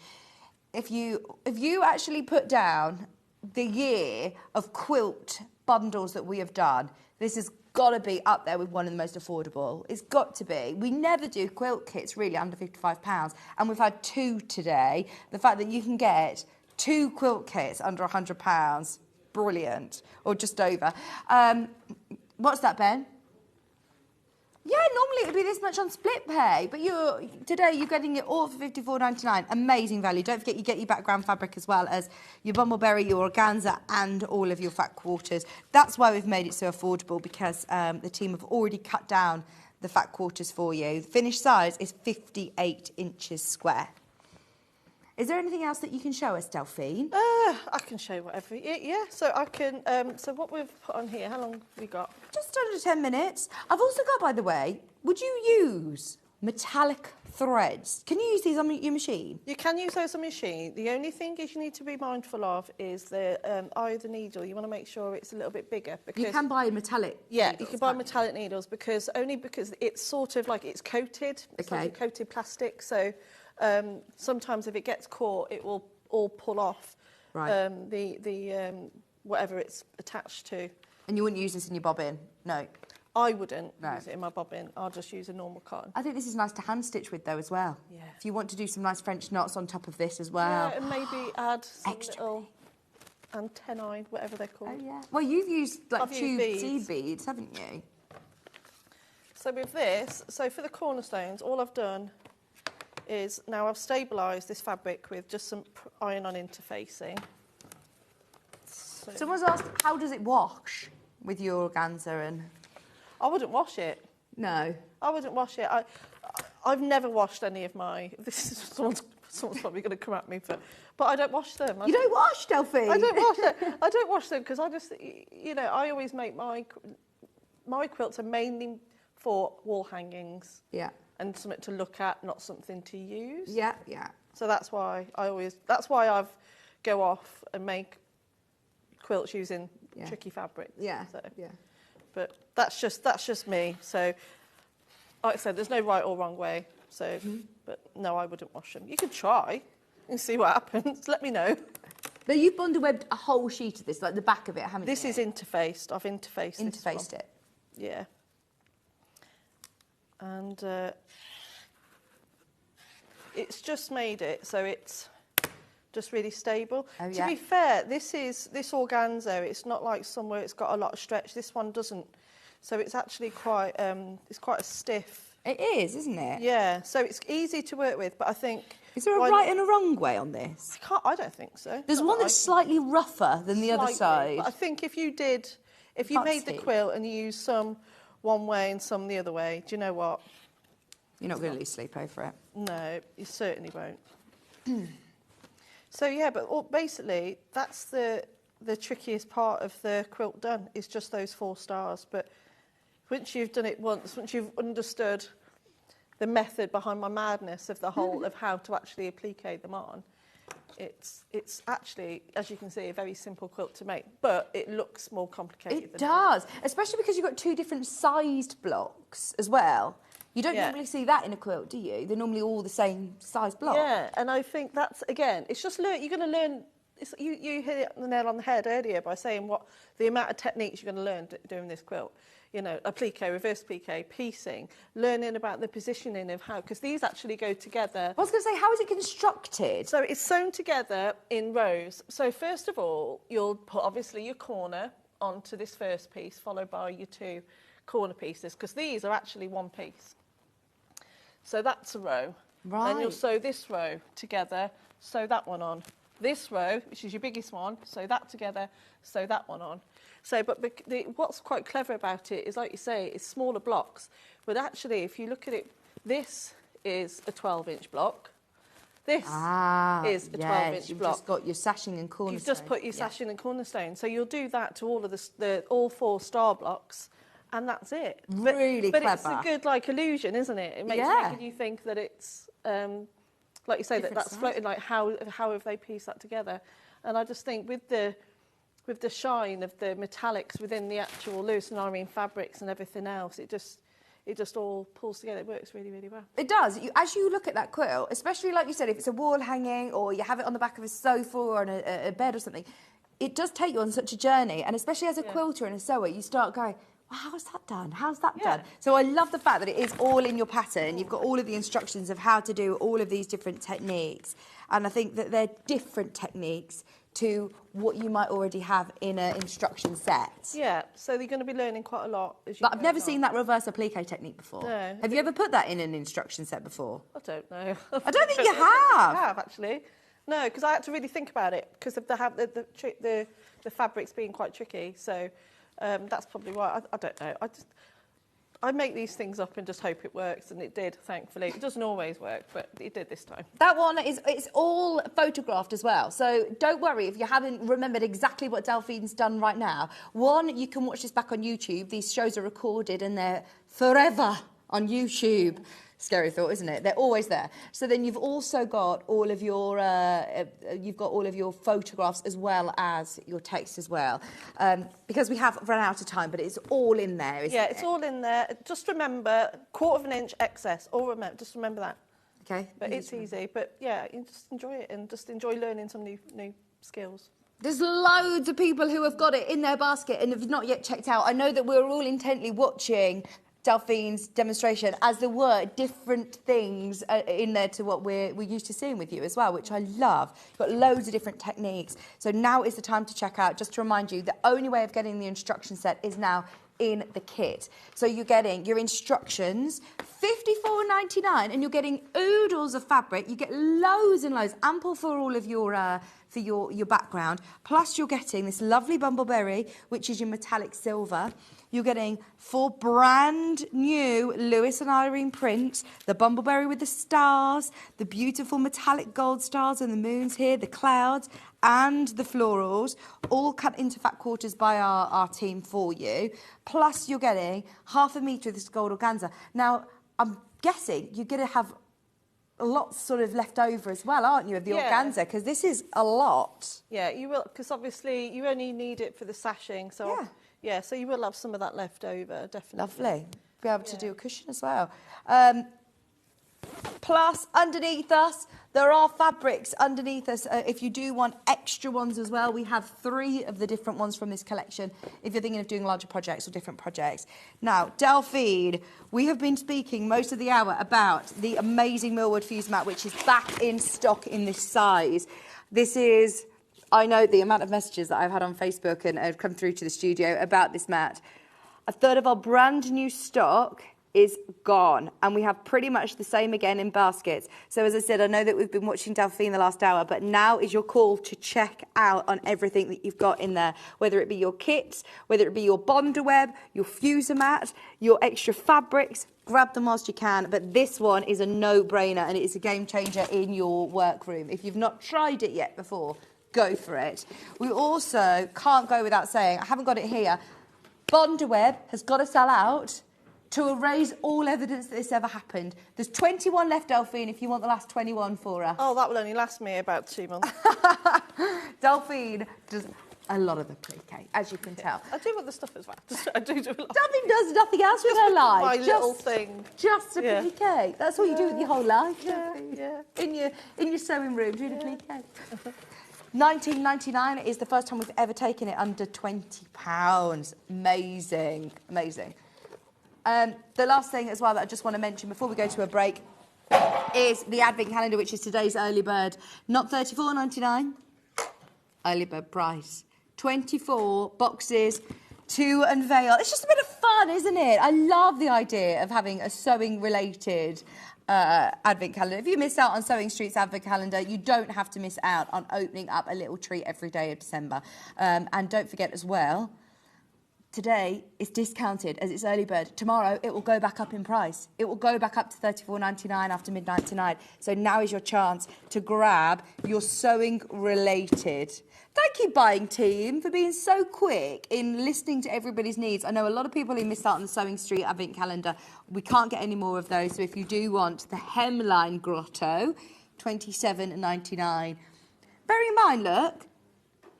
if you actually put down the year of quilt bundles that we have done, this has got to be up there with one of the most affordable. It's got to be. We never do quilt kits really under £55, and we've had 2 today. The fact that you can get 2 quilt kits under £100, brilliant, or just over. What's that, Ben? Yeah, normally it would be this much on split pay, but today you're getting it all for $54.99. Amazing value. Don't forget you get your background fabric as well as your bumbleberry, your organza, and all of your fat quarters. That's why we've made it so affordable, because the team have already cut down the fat quarters for you. The finished size is 58 inches square. Is there anything else that you can show us, Delphine? I can show you whatever. Yeah, so I can. So what we've put on here, how long have we got? Just under 10 minutes. I've also got, by the way, would you use metallic threads? Can you use these on your machine? You can use those on machine. The only thing is you need to be mindful of is the eye of the needle. You want to make sure it's a little bit bigger. Because You can buy metallic Yeah, needles, you can buy can't metallic needles because it's sort of like it's coated. It's like a coated plastic. So sometimes if it gets caught, it will all pull off. Right. The whatever it's attached to. And you wouldn't use this in your bobbin? No. I wouldn't No. use it in my bobbin. I'll just use a normal cotton. I think this is nice to hand stitch with though as well. Yeah. If you want to do some nice French knots on top of this as well. Yeah, and maybe add some Extra little antennae, whatever they're called. Oh yeah. Well, you've used like I've used tube beads. seed beads, haven't you? So with this, so for the cornerstones, all I've done is now I've stabilised this fabric with just some iron-on interfacing. So Someone's asked, how does it wash with your organza and... I wouldn't wash it. No. I wouldn't wash it. I've never washed any of my... This is someone's probably going to come at me for... But I don't wash them. You don't wash, Delphine? I don't wash them. I don't wash them because I just, I always make my quilts are mainly for wall hangings. Yeah. And something to look at, not something to use. Yeah, yeah. So that's why I've go off and make quilts using tricky fabrics. Yeah, So. yeah. But that's just me. So, like I said, there's no right or wrong way. So, but no, I wouldn't wash them. You could try and see what happens. Let me know. But you've bundle-webbed a whole sheet of this, like the back of it, haven't This you? is interfaced. I've interfaced this Interfaced one. it. Yeah. And it's just made it so it's just really stable. Oh, To be fair, this organza, it's not like somewhere it's got a lot of stretch. This one doesn't. So it's actually quite, it's quite a stiff. It is, isn't it? Yeah, so it's easy to work with, but I think... Is there a right and a wrong way on this? I don't think so. There's one that's slightly rougher than the other side. But I think if you made the quilt and you used some one way and some the other way, do you know what? You're not going to lose sleep over it. No, you certainly won't. So yeah, but basically that's the trickiest part of the quilt done, is just those 4 stars. But once you've done it once, once you've understood the method behind my madness of the whole of how to actually applique them on, it's actually, as you can see, a very simple quilt to make, but it looks more complicated. It does, especially because you've got 2 different sized blocks as well. You don't normally see that in a quilt, do you? They're normally all the same size block. Yeah, and I think that's, again, it's just you're going to learn. You hit the nail on the head earlier by saying what the amount of techniques you're going to learn doing this quilt. You know, applique, reverse applique, piecing, learning about the positioning of how, because these actually go together. I was going to say, how is it constructed? So it's sewn together in rows. So first of all, you'll put obviously your corner onto this first piece, followed by your 2 corner pieces, because these are actually one piece. So that's a row. Right. And you'll sew this row together, sew that one on. This row, which is your biggest one, sew that together, sew that one on. So, but what's quite clever about it is, like you say, it's smaller blocks. But actually, if you look at it, this is a 12-inch block. This is a 12-inch you've block. Just got your sashing and cornerstone. You've just put your sashing and cornerstone. So you'll do that to all of all 4 star blocks, and that's it. Really but clever. It's a good illusion, isn't it? It makes making you think that it's like you say, that's floating. Like how have they pieced that together? And I just think with the shine of the metallics within the actual Lewis and Irene fabrics and everything else, it just all pulls together. It works really, really well. It does. As you look at that quilt, especially like you said, if it's a wall hanging or you have it on the back of a sofa or on a bed or something, it does take you on such a journey. And especially as a quilter and a sewer, you start going, well, how's that done? How's that done? So I love the fact that it is all in your pattern. You've got all of the instructions of how to do all of these different techniques. And I think that they're different techniques to what you might already have in an instruction set. Yeah, so you're going to be learning quite a lot. But I've never seen that reverse applique technique before. No. Have you ever put that in an instruction set before? I don't know. I don't think you have. I have, actually. No, because I had to really think about it because of the fabrics being quite tricky. So that's probably why. I don't know. I make these things up and just hope it works, and it did, thankfully. It doesn't always work, but it did this time. That one it's all photographed as well, so don't worry if you haven't remembered exactly what Delphine's done right now. One, you can watch this back on YouTube. These shows are recorded and they're forever on YouTube. Scary thought, isn't it? They're always there. So then you've also got all of your photographs as well as your text as well, because we have run out of time. But it's all in there, isn't it? Yeah, it's all in there. Just remember, 1/4 inch excess. Just remember that. Okay. But it's easy. But yeah, you just enjoy it and just enjoy learning some new skills. There's loads of people who have got it in their basket and have not yet checked out. I know that we're all intently watching Delphine's demonstration, as there were different things in there to what we're used to seeing with you as well, which I love. You've got loads of different techniques. So now is the time to check out. Just to remind you, the only way of getting the instruction set is now in the kit. So you're getting your instructions, $54.99, and you're getting oodles of fabric. You get loads and loads, ample for all of your background. Plus you're getting this lovely bumbleberry, which is your metallic silver. You're getting 4 brand new Lewis and Irene prints, the bumbleberry with the stars, the beautiful metallic gold stars and the moons here, the clouds, and the florals, all cut into fat quarters by our team for you. Plus you're getting 1/2 metre of this gold organza. Now, I'm guessing you're going to have a lot sort of left over as well, aren't you, of the organza? Because this is a lot. Yeah, you will, because obviously you only need it for the sashing. So yeah, so you will have some of that left over, definitely. Lovely. Be able to do a cushion as well. Plus, underneath us, there are fabrics underneath us. If you do want extra ones as well, we have 3 of the different ones from this collection, if you're thinking of doing larger projects or different projects. Now, Delphine, we have been speaking most of the hour about the amazing Millwood Fuse mat, which is back in stock in this size. This is, I know the amount of messages that I've had on Facebook and have come through to the studio about this mat. A third of our brand new stock is gone, and we have pretty much the same again in baskets. So as I said, I know that we've been watching Delphine the last hour, but now is your call to check out on everything that you've got in there, whether it be your kits, whether it be your bonder web, your fuser mat, your extra fabrics. Grab them whilst you can, but this one is a no-brainer and it is a game changer in your workroom. If you've not tried it yet before, go for it. We also can't go without saying, I haven't got it here, bonder web has got to sell out to erase all evidence that this ever happened. There's 21 left, Delphine, if you want the last 21 for her. Oh, that will only last me about 2 months. Delphine does a lot of the plique, as you can tell. I do other stuff as well. I do a lot. Delphine does nothing else with her life. My little thing. Just a plique. That's all you do with your whole life, Yeah, Delphine. yeah. In your sewing room, doing a plique. $19.99 is the first time we've ever taken it under £20. Amazing, amazing. The last thing as well that I just want to mention before we go to a break is the Advent calendar, which is today's early bird. Not $34.99, early bird price. 24 boxes to unveil. It's just a bit of fun, isn't it? I love the idea of having a sewing-related Advent calendar. If you miss out on Sewing Street's Advent calendar, you don't have to miss out on opening up a little treat every day of December. And don't forget as well, today it's discounted as it's early bird. Tomorrow it will go back up in price. It will go back up to $34.99 after midnight tonight. So now is your chance to grab your sewing related. Thank you, buying team, for being so quick in listening to everybody's needs. I know a lot of people who missed out on the Sewing Street Advent calendar. We can't get any more of those. So if you do want the hemline grotto, $27.99. Bear in mind, look,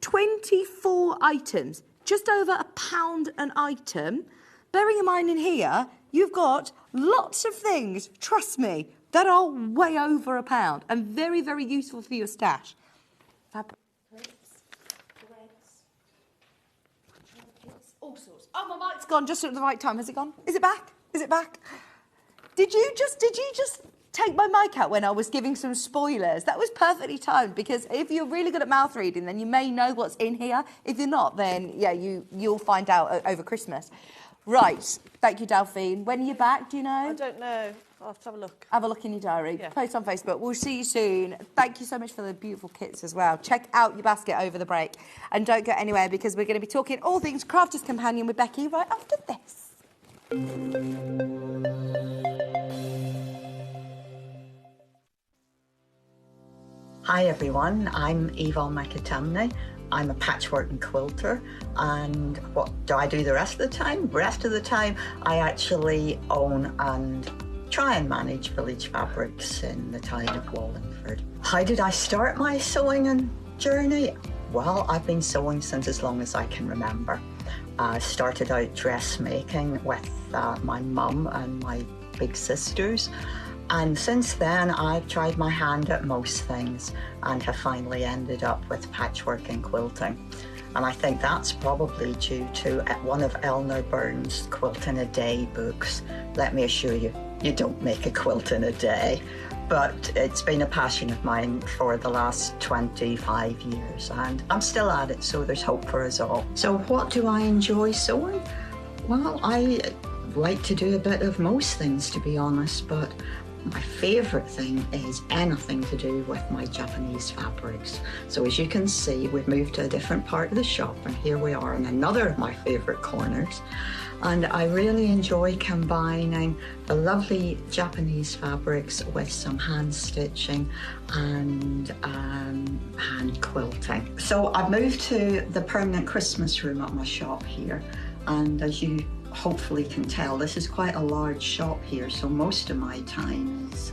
24 items. Just over £1 an item. Bearing in mind in here, you've got lots of things, trust me, that are way over £1 and very, very useful for your stash. Fabric, threads, all sorts. Oh, my mic's gone just at the right time. Has it gone? Is it back? Is it back? Did you just take my mic out when I was giving some spoilers? That was perfectly timed, because if you're really good at mouth reading, then you may know what's in here. If you're not, then yeah, you'll find out over Christmas. Right, thank you, Delphine. When are you back, do you know? I don't know. I'll have to have a look. Have a look in your diary. Yeah. Post on Facebook. We'll see you soon. Thank you so much for the beautiful kits as well. Check out your basket over the break. And don't go anywhere, because we're going to be talking all things Crafter's Companion with Becky right after this. Hi everyone, I'm Yvonne McAtamney. I'm a patchwork and quilter, and what do I do the rest of the time? The rest of the time I actually own and try and manage Village Fabrics in the town of Wallingford. How did I start my sewing and journey? Well, I've been sewing since as long as I can remember. I started out dressmaking with my mum and my big sisters. And since then, I've tried my hand at most things and have finally ended up with patchwork and quilting. And I think that's probably due to one of Eleanor Burns' Quilt in a Day books. Let me assure you, you don't make a quilt in a day. But it's been a passion of mine for the last 25 years, and I'm still at it, so there's hope for us all. So what do I enjoy sewing? Well, I like to do a bit of most things, to be honest, but my favourite thing is anything to do with my Japanese fabrics. So as you can see, we've moved to a different part of the shop, and here we are in another of my favourite corners. And I really enjoy combining the lovely Japanese fabrics with some hand stitching and hand quilting. So I've moved to the permanent Christmas room at my shop here, and as you hopefully can tell, this is quite a large shop here, so most of my time is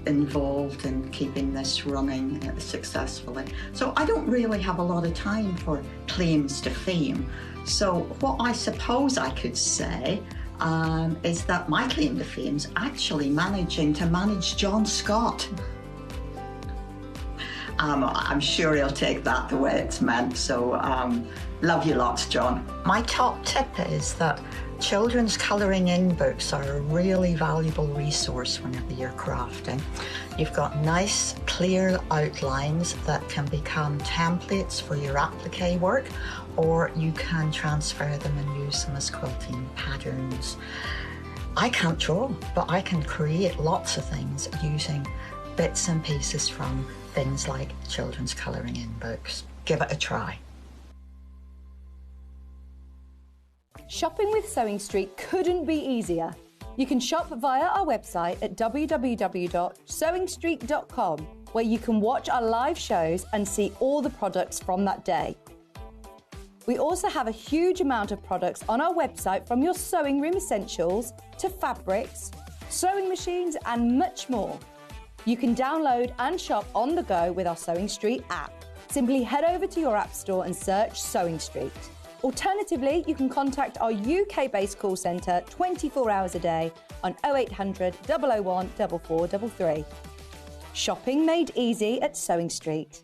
involved in keeping this running successfully. So I don't really have a lot of time for claims to fame. So what I suppose I could say is that my claim to fame is actually managing to manage John Scott. I'm sure he'll take that the way it's meant, so love you lots, John. My top tip is that Children's colouring in books are a really valuable resource whenever you're crafting. You've got nice, clear outlines that can become templates for your applique work, or you can transfer them and use them as quilting patterns. I can't draw, but I can create lots of things using bits and pieces from things like children's colouring in books. Give it a try. Shopping with Sewing Street couldn't be easier. You can shop via our website at www.sewingstreet.com, where you can watch our live shows and see all the products from that day. We also have a huge amount of products on our website, from your sewing room essentials to fabrics, sewing machines and much more. You can download and shop on the go with our Sewing Street app. Simply head over to your app store and search Sewing Street. Alternatively, you can contact our UK-based call centre 24 hours a day on 0800 001 4433. Shopping made easy at Sewing Street.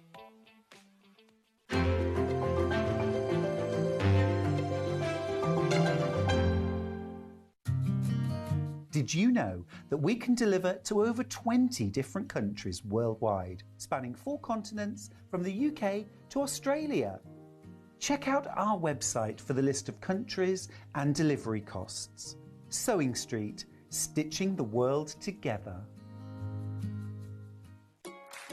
Did you know that we can deliver to over 20 different countries worldwide, spanning 4 continents from the UK to Australia? Check out our website for the list of countries and delivery costs. Sewing Street, stitching the world together.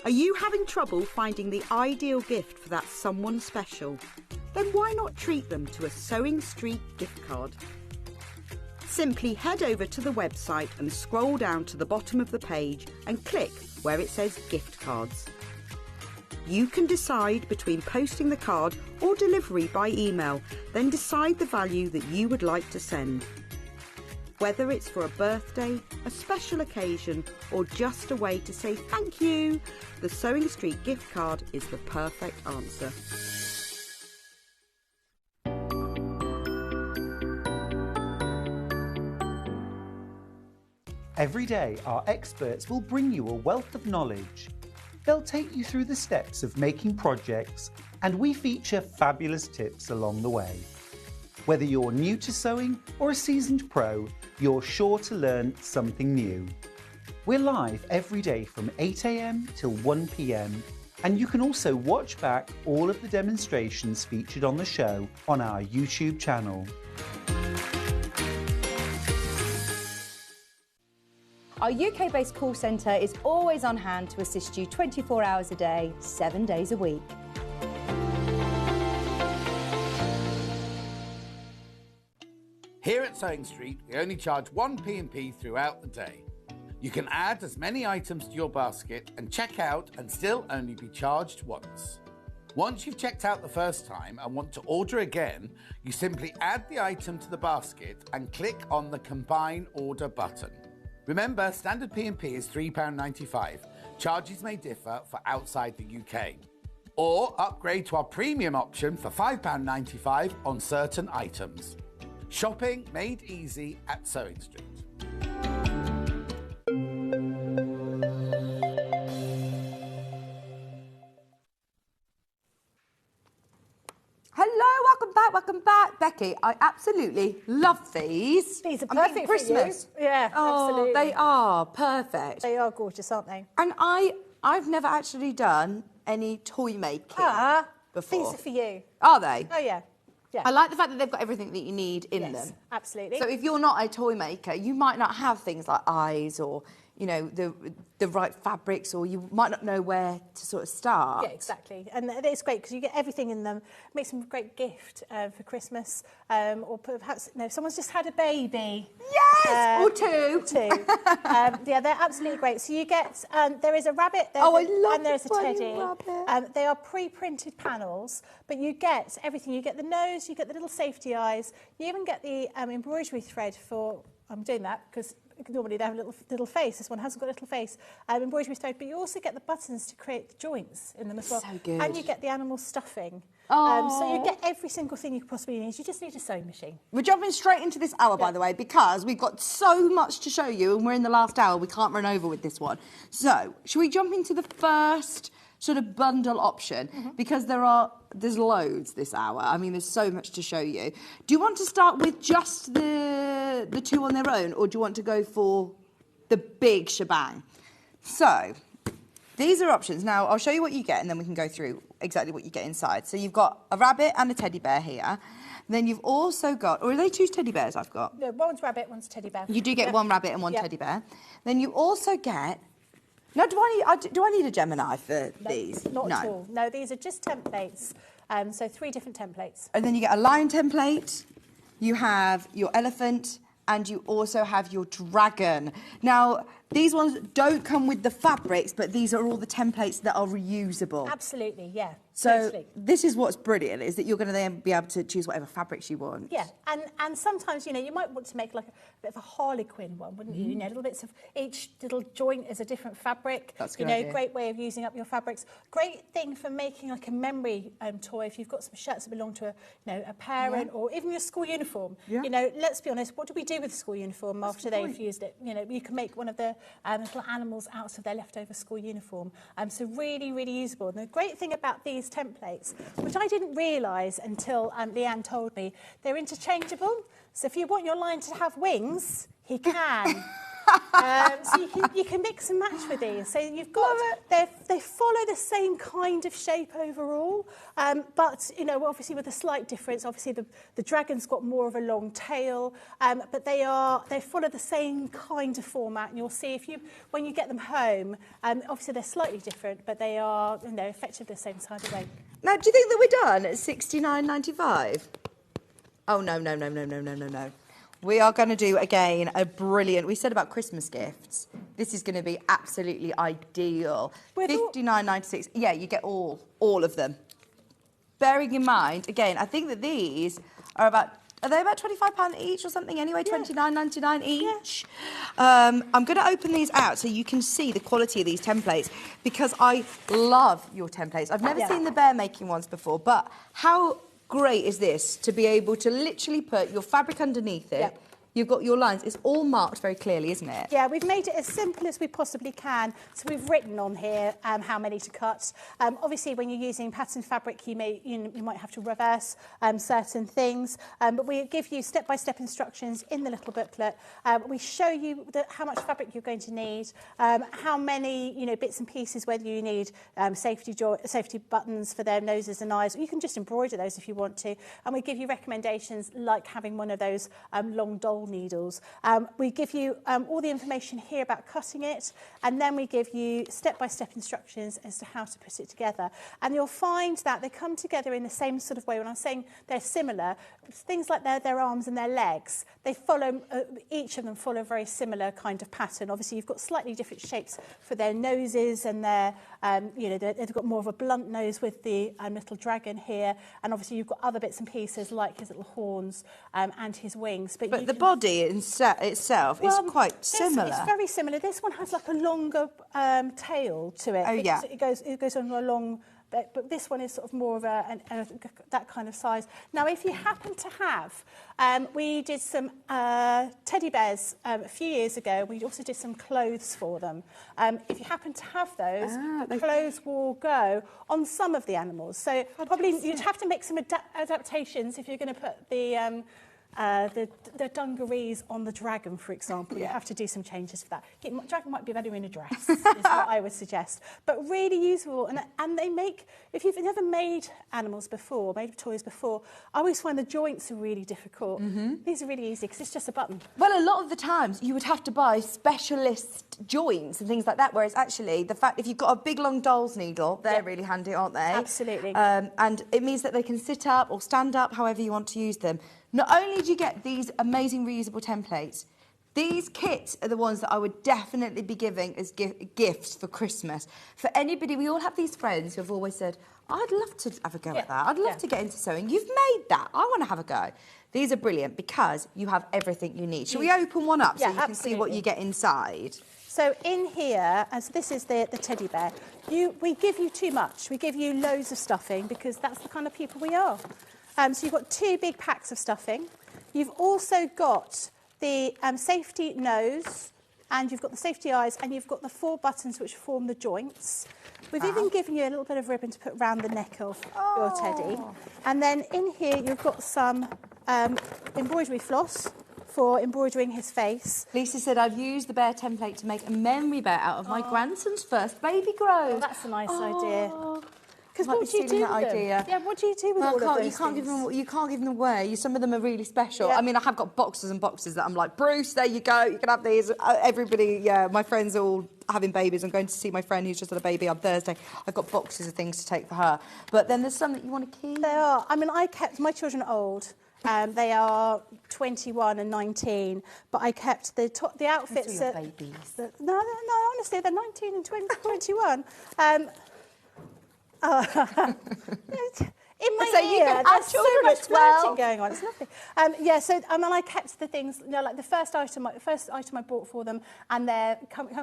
Are you having trouble finding the ideal gift for that someone special? Then why not treat them to a Sewing Street gift card? Simply head over to the website and scroll down to the bottom of the page and click where it says gift cards. You can decide between posting the card or delivery by email, then decide the value that you would like to send. Whether it's for a birthday, a special occasion, or just a way to say thank you, the Sewing Street gift card is the perfect answer. Every day, our experts will bring you a wealth of knowledge. They'll take you through the steps of making projects, and we feature fabulous tips along the way. Whether you're new to sewing or a seasoned pro, you're sure to learn something new. We're live every day from 8 AM till 1 PM, and you can also watch back all of the demonstrations featured on the show on our YouTube channel. Our UK-based call centre is always on hand to assist you 24 hours a day, 7 days a week. Here at Sewing Street, we only charge 1 P&P throughout the day. You can add as many items to your basket and check out and still only be charged once. Once you've checked out the first time and want to order again, you simply add the item to the basket and click on the Combine Order button. Remember, standard P&P is £3.95. Charges may differ for outside the UK. Or upgrade to our premium option for £5.95 on certain items. Shopping made easy at Sewing Street. Hello, welcome back. Becky, I absolutely love these. These are I'm thinking perfect Christmas. for you. Yeah, Oh, absolutely. they are perfect. They are gorgeous, aren't they? And I've never actually done any toy making before. These are for you. Are they? Oh, yeah. Yeah. I like the fact that they've got everything that you need in them. Absolutely. So if you're not a toy maker, you might not have things like eyes or, you know, the right fabrics, or you might not know where to sort of start. Yeah, exactly. And it's great because you get everything in them. It makes them a great gift for Christmas. Or perhaps, if someone's just had a baby. Yes! Or two. Yeah, they're absolutely great. So you get, there is a rabbit there, I love and there's the a bunny teddy. rabbit. They are pre-printed panels, but you get everything. You get the nose, you get the little safety eyes. You even get the embroidery thread for, I'm doing that because normally they have a little face. This one hasn't got a little face. Embroidery thread, but you also get the buttons to create the joints in them as well. So good. And you get the animal stuffing. Oh. So you get every single thing you could possibly need. You just need a sewing machine. We're jumping straight into this hour, by the way, because we've got so much to show you, and we're in the last hour. We can't run over with this one. So, shall we jump into the first sort of bundle option because there's loads this hour. I mean, there's so much to show you. Do you want to start with just the two on their own, or do you want to go for the big shebang? So these are options. Now, I'll show you what you get and then we can go through exactly what you get inside. So you've got a rabbit and a teddy bear here. Then you've also got, or are they two teddy bears I've got? No, one's rabbit, one's teddy bear. You do get one rabbit and one teddy bear. Then you also get, now do I need a Gemini for these? Not at all. No, these are just templates. So 3 different templates. And then you get a lion template, you have your elephant, and you also have your dragon. Now, these ones don't come with the fabrics, but these are all the templates that are reusable. Absolutely, yeah. So totally. this is what's brilliant, is that you're going to then be able to choose whatever fabrics you want. Yeah, and sometimes, you know, you might want to make like a bit of a harlequin one, wouldn't you? You know, little bits of each little joint is a different fabric. That's a you good know, idea. great way of using up your fabrics. Great thing for making like a memory toy if you've got some shirts that belong to a parent or even your school uniform. Yeah. You know, let's be honest, what do we do with the school uniform after they've used it? You know, you can make one of the little animals out of their leftover school uniform. So really, really usable. And the great thing about these templates, which I didn't realise until Leanne told me, they're interchangeable. So if you want your lion to have wings, he can. So you can mix and match with these. So you've got, they follow the same kind of shape overall, but, you know, obviously with a slight difference. Obviously the dragon's got more of a long tail, but they follow the same kind of format. And you'll see when you get them home, obviously they're slightly different, but they are, you know, effectively the same kind of way. Now, do you think that we're done at £69.95? Oh, no. We are going to do, again, a brilliant... We said about Christmas gifts. This is going to be absolutely ideal. £59.96. Yeah, you get all of them. Bearing in mind, again, I think that these are about... Are they about £25 each or something anyway? Yeah. £29.99 each? Yeah. I'm going to open these out so you can see the quality of these templates because I love your templates. I've never seen the bear making ones before, but how... great is this to be able to literally put your fabric underneath it. Yep. You've got your lines. It's all marked very clearly, isn't it? Yeah, we've made it as simple as we possibly can. So we've written on here how many to cut. Obviously, when you're using pattern fabric, you might have to reverse certain things. But we give you step-by-step instructions in the little booklet. We show you how much fabric you're going to need, how many bits and pieces, whether you need safety buttons for their noses and eyes, or you can just embroider those if you want to. And we give you recommendations like having one of those long doll needles. We give you all the information here about cutting it, and then we give you step-by-step instructions as to how to put it together. And you'll find that they come together in the same sort of way. When I'm saying they're similar, things like their arms and their legs, they follow, each of them follow a very similar kind of pattern. Obviously, you've got slightly different shapes for their noses and their, they've got more of a blunt nose with the little dragon here. And obviously, you've got other bits and pieces like his little horns and his wings. But the body itself is quite similar. It's very similar. This one has like a longer tail to it. Oh, yeah. It goes on a long... But this one is sort of more of that kind of size. Now, if you happen to have, we did some teddy bears a few years ago. We also did some clothes for them. If you happen to have those, the clothes will go on some of the animals. So probably you'd have to make some adaptations if you're going to put the dungarees on the dragon, for example. You have to do some changes for that. Dragon might be better in a dress, is what I would suggest. But really useful, and they make, if you've never made animals before, made toys before, I always find the joints are really difficult. These are really easy because it's just a button. Well, a lot of the times you would have to buy specialist joints and things like that, whereas actually the fact if you've got a big long doll's needle, they're really handy, aren't they? Absolutely. And it means that they can sit up or stand up, however you want to use them. Not only do you get these amazing reusable templates, these kits are the ones that I would definitely be giving as gifts for Christmas. For anybody, we all have these friends who have always said, I'd love to have a go at that. I'd love to get into sewing. You've made that. I want to have a go. These are brilliant because you have everything you need. Shall we open one up so you can see what you get inside? So in here, as this is the teddy bear, we give you too much. We give you loads of stuffing because that's the kind of people we are. So you've got 2 big packs of stuffing. You've also got the safety nose and you've got the safety eyes, and you've got the 4 buttons which form the joints. We've even given you a little bit of ribbon to put around the neck of your teddy. And then in here you've got some embroidery floss for embroidering his face. Lisa said, I've used the bear template to make a memory bear out of my grandson's first baby grow. Oh, that's a nice idea. Because Might what be do you do stealing with that them? idea. Yeah, what do you do with all of those you can't give things? them. You can't give them away. Some of them are really special. Yeah. I mean, I have got boxes and boxes that I'm like, Bruce, there you go. You can have these. Everybody, yeah, my friends are all having babies. I'm going to see my friend who's just had a baby on Thursday. I've got boxes of things to take for her. But then there's some that you want to keep. They are. I mean, I kept my children are old. They are 21 and 19, but I kept the outfits. Your babies. No, honestly, they're 19 and 21. In my So you ear, can have there's so children much at 12. flirting going on. It's lovely. Yeah, so and I kept the things, you know, like the first item I bought for them, and they're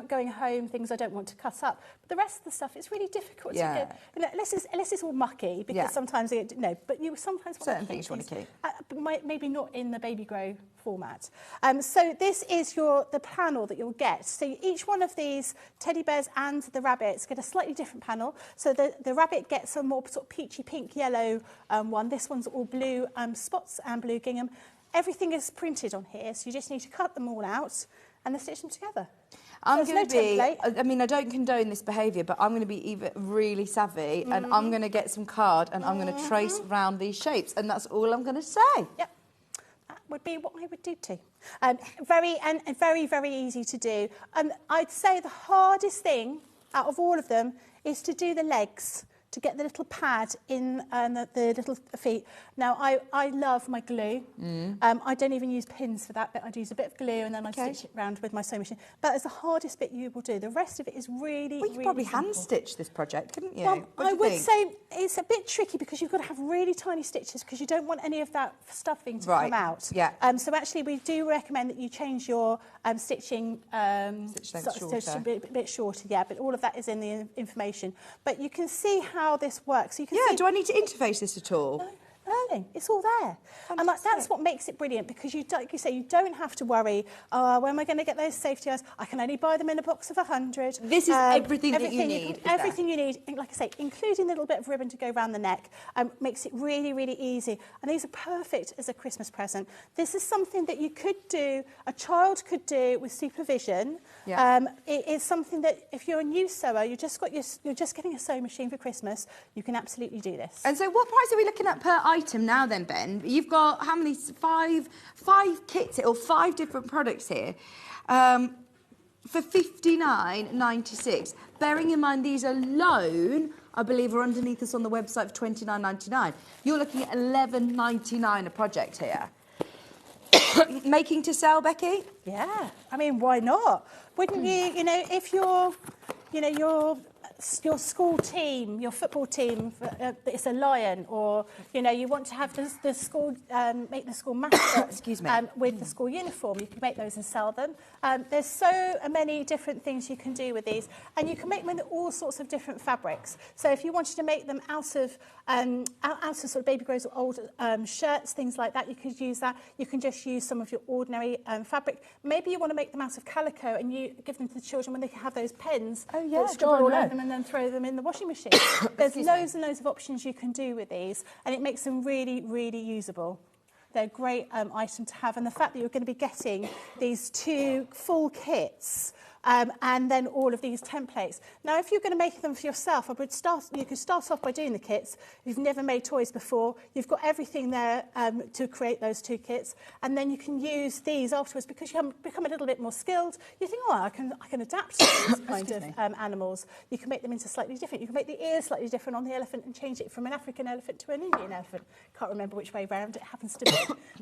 going home, things I don't want to cut up. But the rest of the stuff, it's really difficult to get. You know, unless it's all mucky, because sometimes they no. But you sometimes want certain things you want to keep. But maybe not in the baby grow format. So this is the panel that you'll get. So each one of these teddy bears and the rabbits get a slightly different panel. So the rabbit gets a more sort of peachy pink yellow one. This one's all blue spots and blue gingham. Everything is printed on here, so you just need to cut them all out and then stitch them together. I'm going to be, I mean, I don't condone this behaviour, but I'm going to be even really savvy, and I'm going to get some card and I'm going to trace around these shapes, and that's all I'm going to say. Yep. Would be what I would do too. Very, very easy to do. I'd say the hardest thing out of all of them is to do the legs, to get the little pad in the little feet. Now, I love my glue. I don't even use pins for that bit. I'd use a bit of glue and then I stitch it round with my sewing machine. That is the hardest bit you will do. The rest of it is really, Well, you could probably hand-stitch this project, couldn't you? Well, I would say it's a bit tricky because you've got to have really tiny stitches because you don't want any of that stuffing to come out. Yeah. So actually, we do recommend that you change your stitching shorter. a bit shorter. Yeah, but all of that is in the information. But you can see how this works. So you can see, do I need to interface this at all? No. It's all there. And that's what makes it brilliant because like you say, you don't have to worry, when am I going to get those safety eyes? I can only buy them in a box of 100. This is everything that you need. Everything you need, like I say, including a little bit of ribbon to go around the neck, makes it really, really easy. And these are perfect as a Christmas present. This is something that you could do, a child could do with supervision. It is something that if you're a new sewer, you're just getting a sewing machine for Christmas, you can absolutely do this. And so what price are we looking at per item now then, Ben? You've got how many? Five kits or 5 different products here for $59.96. Bearing in mind these alone, I believe, are underneath us on the website for $29.99. You're looking at $11.99 a project here. Making to sell, Becky? Yeah, I mean, why not? Wouldn't you, you know, if you're, you know, your school team, your football team, it's a lion, or, you know, you want to have the school, make the school mascot with the school uniform, you can make those and sell them. There's so many different things you can do with these, and you can make them with all sorts of different fabrics. So if you wanted to make them out of sort of baby grows or old shirts, things like that, you could use that. You can just use some of your ordinary fabric. Maybe you want to make them out of calico and you give them to the children when they have those pens. Oh yeah, scribble all over them and then throw them in the washing machine. There's loads and loads of options you can do with these, and it makes them really, really usable. They're a great item to have, and the fact that you're going to be getting these 2 full kits and then all of these templates. Now, if you're going to make them for yourself, you could start off by doing the kits. If you've never made toys before, you've got everything there to create those 2 kits, and then you can use these afterwards because you have become a little bit more skilled. You think, oh, I can adapt to these kind of animals. You can make them into slightly different. You can make the ears slightly different on the elephant and change it from an African elephant to an Indian elephant. Can't remember which way round it happens to be.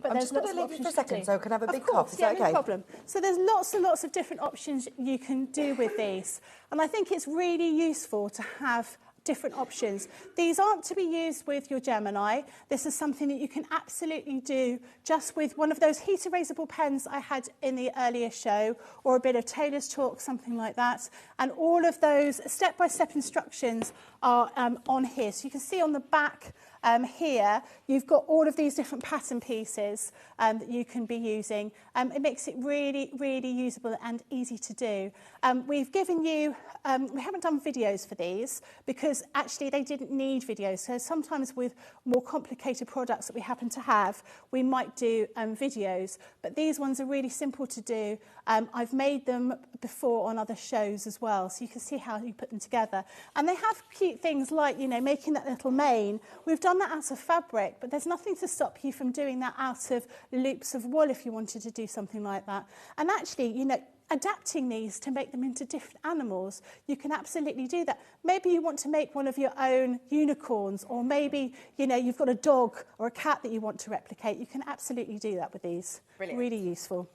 But I'm just going to leave you for a second so I can have a big cough. Is yeah, that okay? No problem. So there's lots and lots of different options you can do with these. And I think it's really useful to have different options. These aren't to be used with your Gemini. This is something that you can absolutely do just with one of those heat erasable pens I had in the earlier show, or a bit of tailor's chalk, something like that. And all of those step-by-step instructions are on here. So you can see on the back Here, you've got all of these different pattern pieces that you can be using. It makes it really, really usable and easy to do. We've given you, we haven't done videos for these because actually they didn't need videos. So sometimes with more complicated products that we happen to have, we might do videos, but these ones are really simple to do. I've made them before on other shows as well, so you can see how you put them together. And they have cute things like, you know, making that little mane. We've done that out of fabric, but there's nothing to stop you from doing that out of loops of wool if you wanted to do something like that. And actually, you know, adapting these to make them into different animals, you can absolutely do that. Maybe you want to make one of your own unicorns, or maybe, you know, you've got a dog or a cat that you want to replicate. You can absolutely do that with these. Brilliant. Really useful.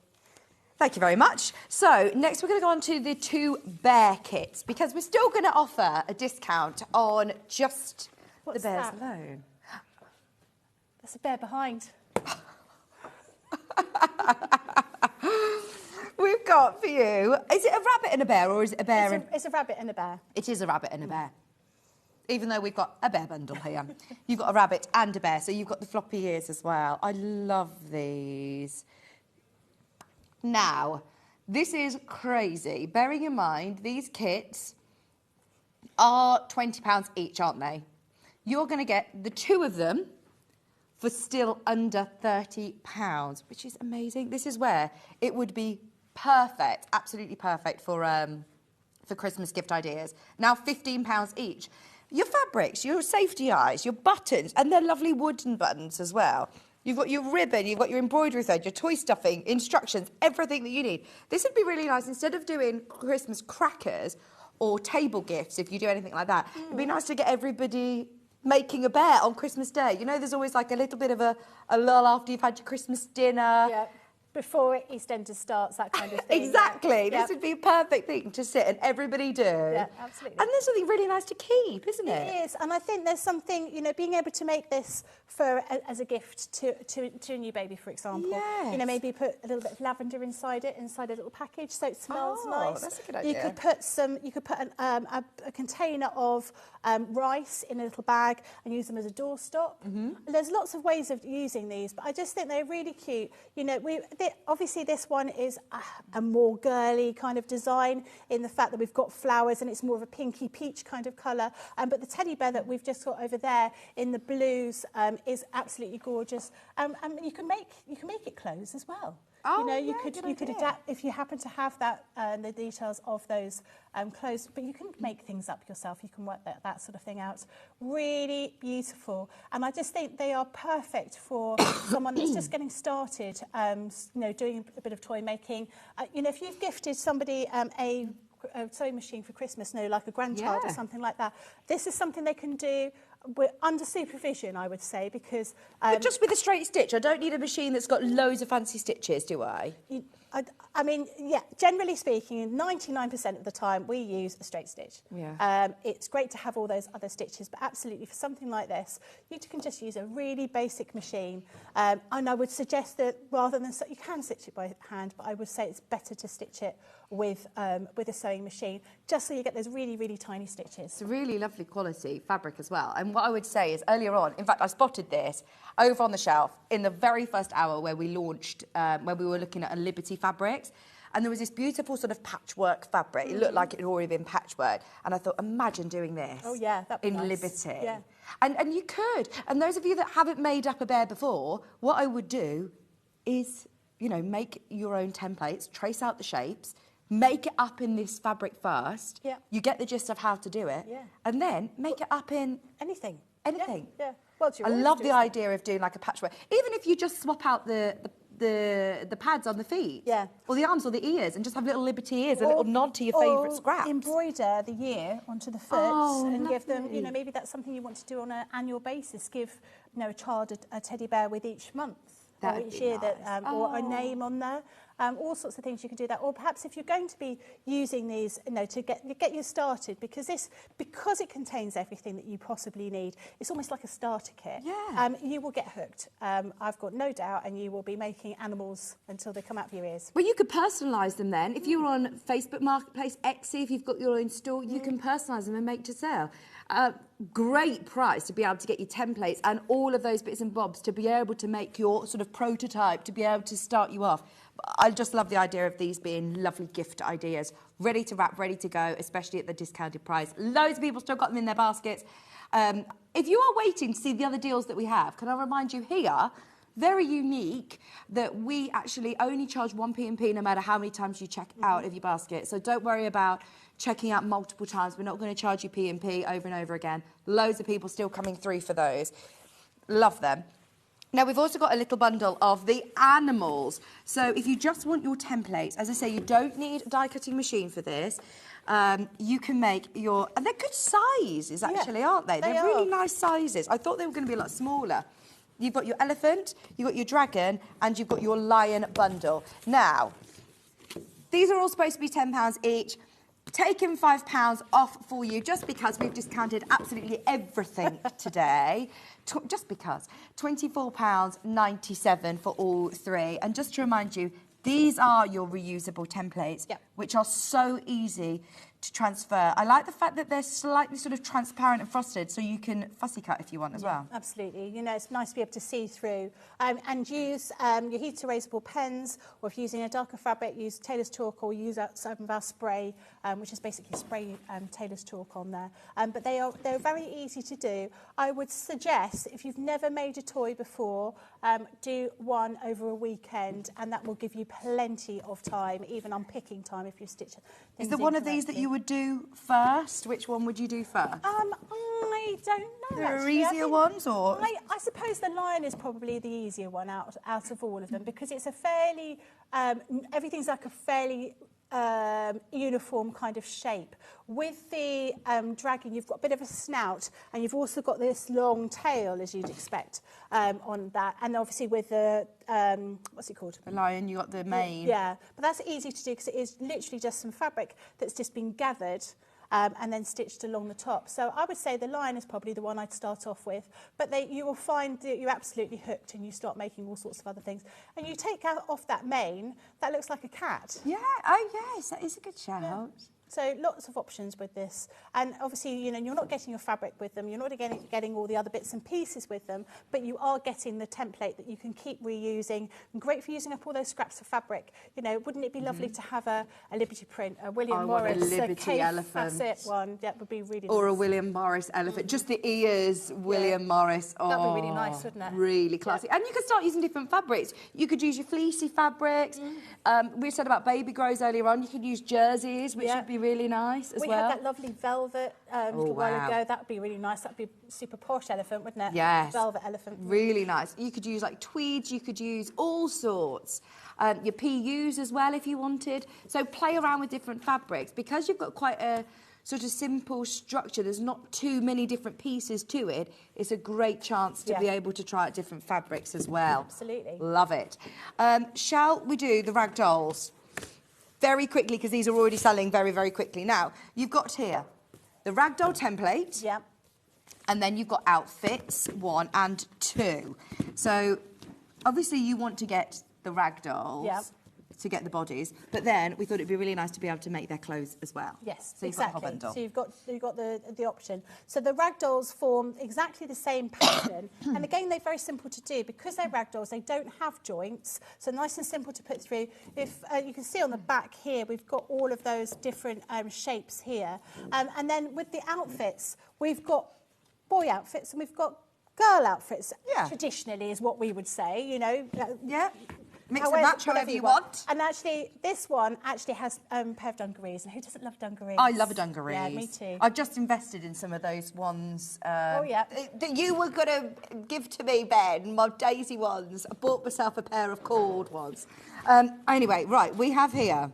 Thank you very much. So next we're going to go on to the 2 bear kits, because we're still going to offer a discount on just What's the bears that? alone. There's a bear behind. We've got for you, is it a rabbit and a bear, or is it a bear It's a rabbit and a bear. It is a rabbit and a bear. Even though we've got a bear bundle here. You've got a rabbit and a bear, so you've got the floppy ears as well. I love these. Now, this is crazy. Bearing in mind, these kits are £20 each, aren't they? You're going to get the 2 of them for still under £30, which is amazing. This is where it would be perfect, absolutely perfect for Christmas gift ideas. Now £15 each. Your fabrics, your safety eyes, your buttons, and they're lovely wooden buttons as well. You've got your ribbon, you've got your embroidery thread, your toy stuffing, instructions, everything that you need. This would be really nice. Instead of doing Christmas crackers or table gifts, if you do anything like that, it'd be nice to get everybody making a bear on Christmas Day. You know, there's always like a little bit of a lull after you've had your Christmas dinner. Yeah. Before EastEnders starts, that kind of thing. Exactly. Yeah. This would be a perfect thing to sit and everybody do. Yeah, absolutely. And there's something really nice to keep, isn't it? It is, and I think there's something, you know, being able to make this for as a gift to a new baby, for example. Yes. You know, maybe put a little bit of lavender inside a little package, so it smells nice. That's a good idea. You could put a container of rice in a little bag and use them as a doorstop. There's lots of ways of using these, but I just think they're really cute. You know, obviously this one is a more girly kind of design in the fact that we've got flowers and it's more of a pinky peach kind of colour. But the teddy bear that we've just got over there in the blues is absolutely gorgeous. And you can make it clothes as well. Oh, you know, yeah, you could adapt if you happen to have that the details of those clothes, but you can make things up yourself. You can work that sort of thing out. Really beautiful, and I just think they are perfect for someone that's just getting started. You know, doing a bit of toy making. You know, if you've gifted somebody a sewing machine for Christmas, like a grandchild or something like that, this is something they can do under supervision, I would say, because... But just with a straight stitch. I don't need a machine that's got loads of fancy stitches, do I? I mean, yeah, generally speaking, 99% of the time we use a straight stitch. Yeah. It's great to have all those other stitches, but absolutely for something like this, you can just use a really basic machine. And I would suggest that rather than... You can stitch it by hand, but I would say it's better to stitch it with a sewing machine, just so you get those really, really tiny stitches. It's a really lovely quality fabric as well. And what I would say is earlier on, in fact, I spotted this over on the shelf in the very first hour where we launched, where we were looking at a Liberty fabrics. And there was this beautiful sort of patchwork fabric. It looked like it had already been patchwork. And I thought, imagine doing this. Oh, yeah, that'd be in nice. Liberty. Yeah. And you could. And those of you that haven't made up a bear before, what I would do is, you know, make your own templates, trace out the shapes, make it up in this fabric first. Yeah. You get the gist of how to do it. Yeah. And then make it up in... Anything. Anything. Yeah. Well, I love the idea of doing like a patchwork. Even if you just swap out the pads on the feet. Yeah. Or the arms or the ears and just have little Liberty ears, a little nod to your favourite scraps. Embroider the ear onto the foot and give them, you know, maybe that's something you want to do on an annual basis. Give, you know, a child a teddy bear with each month. That or would each be year nice. that, or a name on there. All sorts of things you can do that. Or perhaps if you're going to be using these, you know, to get you started, because it contains everything that you possibly need. It's almost like a starter kit. Yeah. You will get hooked. I've got no doubt, and you will be making animals until they come out of your ears. Well, you could personalise them then. If you're on Facebook Marketplace, Etsy, if you've got your own store, you can personalise them and make to sale. great price to be able to get your templates and all of those bits and bobs to be able to make your sort of prototype, to be able to start you off. I just love the idea of these being lovely gift ideas, ready to wrap, ready to go, especially at the discounted price. Loads of people still got them in their baskets. If you are waiting to see the other deals that we have, can I remind you here, very unique, that we actually only charge 1 P&P no matter how many times you check out of your basket. So don't worry about checking out multiple times. We're not going to charge you P&P over and over again. Loads of people still coming through for those. Love them. Now, we've also got a little bundle of the animals. So if you just want your templates, as I say, you don't need a die-cutting machine for this. You can make your... And they're good sizes, actually, aren't they? They're really nice sizes. I thought they were going to be a lot smaller. You've got your elephant, you've got your dragon, and you've got your lion bundle. Now, these are all supposed to be £10 each. Taking £5 off for you just because we've discounted absolutely everything today. Just because. £24.97 for all three. And just to remind you, these are your reusable templates, which are so easy to transfer. I like the fact that they're slightly sort of transparent and frosted, so you can fussy cut if you want as well. Absolutely. You know, it's nice to be able to see through and use your heat erasable pens, or if you're using a darker fabric, use tailor's chalk or use some of our spray, which is basically spray tailor's chalk on there. But they're very easy to do. I would suggest, if you've never made a toy before, do one over a weekend, and that will give you plenty of time, even unpicking time if you stitch things. Is there one of these that you would do first? Which one would you do first? I don't know. There are easier ones, or I suppose the lion is probably the easier one out of all of them, because it's a fairly everything's like a fairly uniform kind of shape. With the dragon, you've got a bit of a snout, and you've also got this long tail, as you'd expect on that. And obviously with the what's it called? The lion, you got the mane. Yeah, but that's easy to do because it is literally just some fabric that's just been gathered and then stitched along the top. So I would say the lion is probably the one I'd start off with. But you will find that you're absolutely hooked, and you start making all sorts of other things. And you take off that mane, that looks like a cat. Yeah, oh yes, that is a good shout. Yeah. So lots of options with this. And obviously, you know, you're not getting your fabric with them, you're not getting all the other bits and pieces with them, but you are getting the template that you can keep reusing. And great for using up all those scraps of fabric. You know, wouldn't it be lovely to have a Liberty print, a William Morris, a Liberty elephant. Facet one? That would be really or nice. A William Morris elephant. Just the ears, William Morris. Oh, that'd be really nice, wouldn't it? Really classy. And you could start using different fabrics. You could use your fleecy fabrics. We said about baby grows earlier on. You could use jerseys, which would be really nice as well. We had that lovely velvet a little while ago. That would be really nice. That would be super posh elephant, wouldn't it? Yes. Velvet elephant. Really nice. You could use like tweeds. You could use all sorts. Your PUs as well if you wanted. So play around with different fabrics. Because you've got quite a sort of simple structure, there's not too many different pieces to it. It's a great chance to be able to try out different fabrics as well. Absolutely. Love it. Shall we do the rag dolls? Very quickly, because these are already selling very, very quickly. Now, you've got here the ragdoll template. Yeah. And then you've got outfits 1 and 2. So, obviously, you want to get the ragdolls to get the bodies, but then we thought it'd be really nice to be able to make their clothes as well. Yes, so exactly. So you've got the option. So the ragdolls form exactly the same pattern, and again they're very simple to do because they're ragdolls. They don't have joints, so nice and simple to put through. If you can see on the back here, we've got all of those different shapes here, and then with the outfits, we've got boy outfits and we've got girl outfits. Yeah. Traditionally, is what we would say. You know. Yeah. Mix and match however you want. And actually, this one actually has a pair of dungarees. And who doesn't love dungarees? I love a dungarees. Yeah, me too. I've just invested in some of those ones. That you were going to give to me, Ben, my daisy ones. I bought myself a pair of cord ones. Anyway, right, we have here.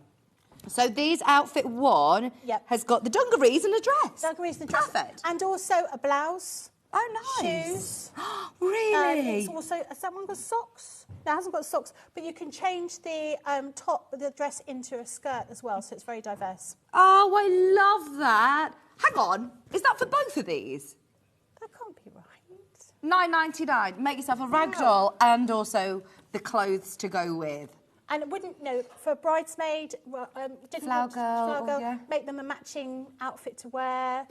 So these outfit 1 has got the dungarees and a dress. Dungarees and a dress. Perfect. And also a blouse. Oh, nice. Shoes. Really? It's also, has that one got socks? No, it hasn't got socks, but you can change the top of the dress into a skirt as well, so it's very diverse. Oh, I love that. Hang on, is that for both of these? That can't be right. $9.99. Make yourself a rag doll and also the clothes to go with. And it wouldn't, you know, for a bridesmaid, different Flower girl, yeah. make them a matching outfit to wear.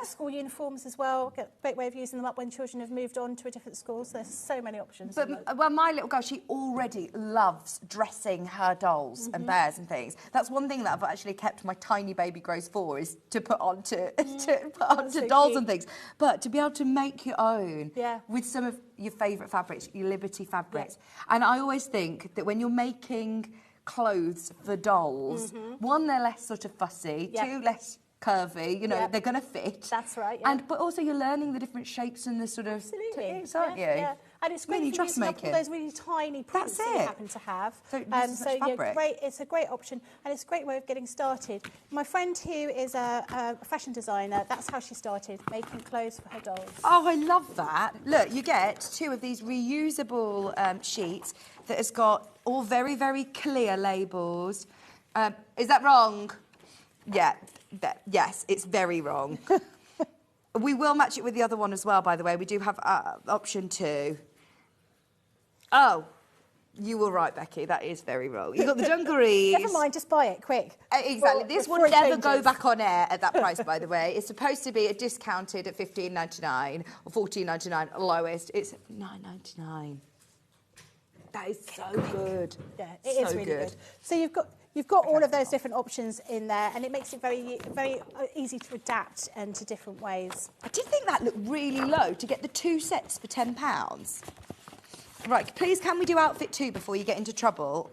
School uniforms as well, great way of using them up when children have moved on to a different school. So there's so many options. But, well, my little girl, she already loves dressing her dolls and bears and things. That's one thing that I've actually kept my tiny baby grows for, is to put onto dolls and things. But to be able to make your own with some of your favourite fabrics, your Liberty fabrics. And I always think that when you're making clothes for dolls, one, they're less sort of fussy, two, less curvy, you know, they're going to fit. That's right, But also you're learning the different shapes and the sort of things, aren't you? Yeah. And it's great Mini for using up all those really tiny prints that you happen to have. So, it's a great option, and it's a great way of getting started. My friend who is a fashion designer, that's how she started, making clothes for her dolls. Oh, I love that. Look, you get 2 of these reusable sheets that has got all very, very clear labels. Is that wrong? Yeah, yes, it's very wrong. We will match it with the other one as well, by the way. We do have option 2. Oh, you were right, Becky. That is very wrong. You've got the dungarees. Never mind, just buy it, quick. Exactly. This will never go back on air at that price, by the way. It's supposed to be a discounted at $15.99 or $14.99 lowest. It's $9.99. That is so good. Yeah, it is really good. So you've got all of those different options in there, and it makes it very, very easy to adapt into different ways. I did think that looked really low to get the 2 sets for £10. Right, please can we do outfit 2 before you get into trouble?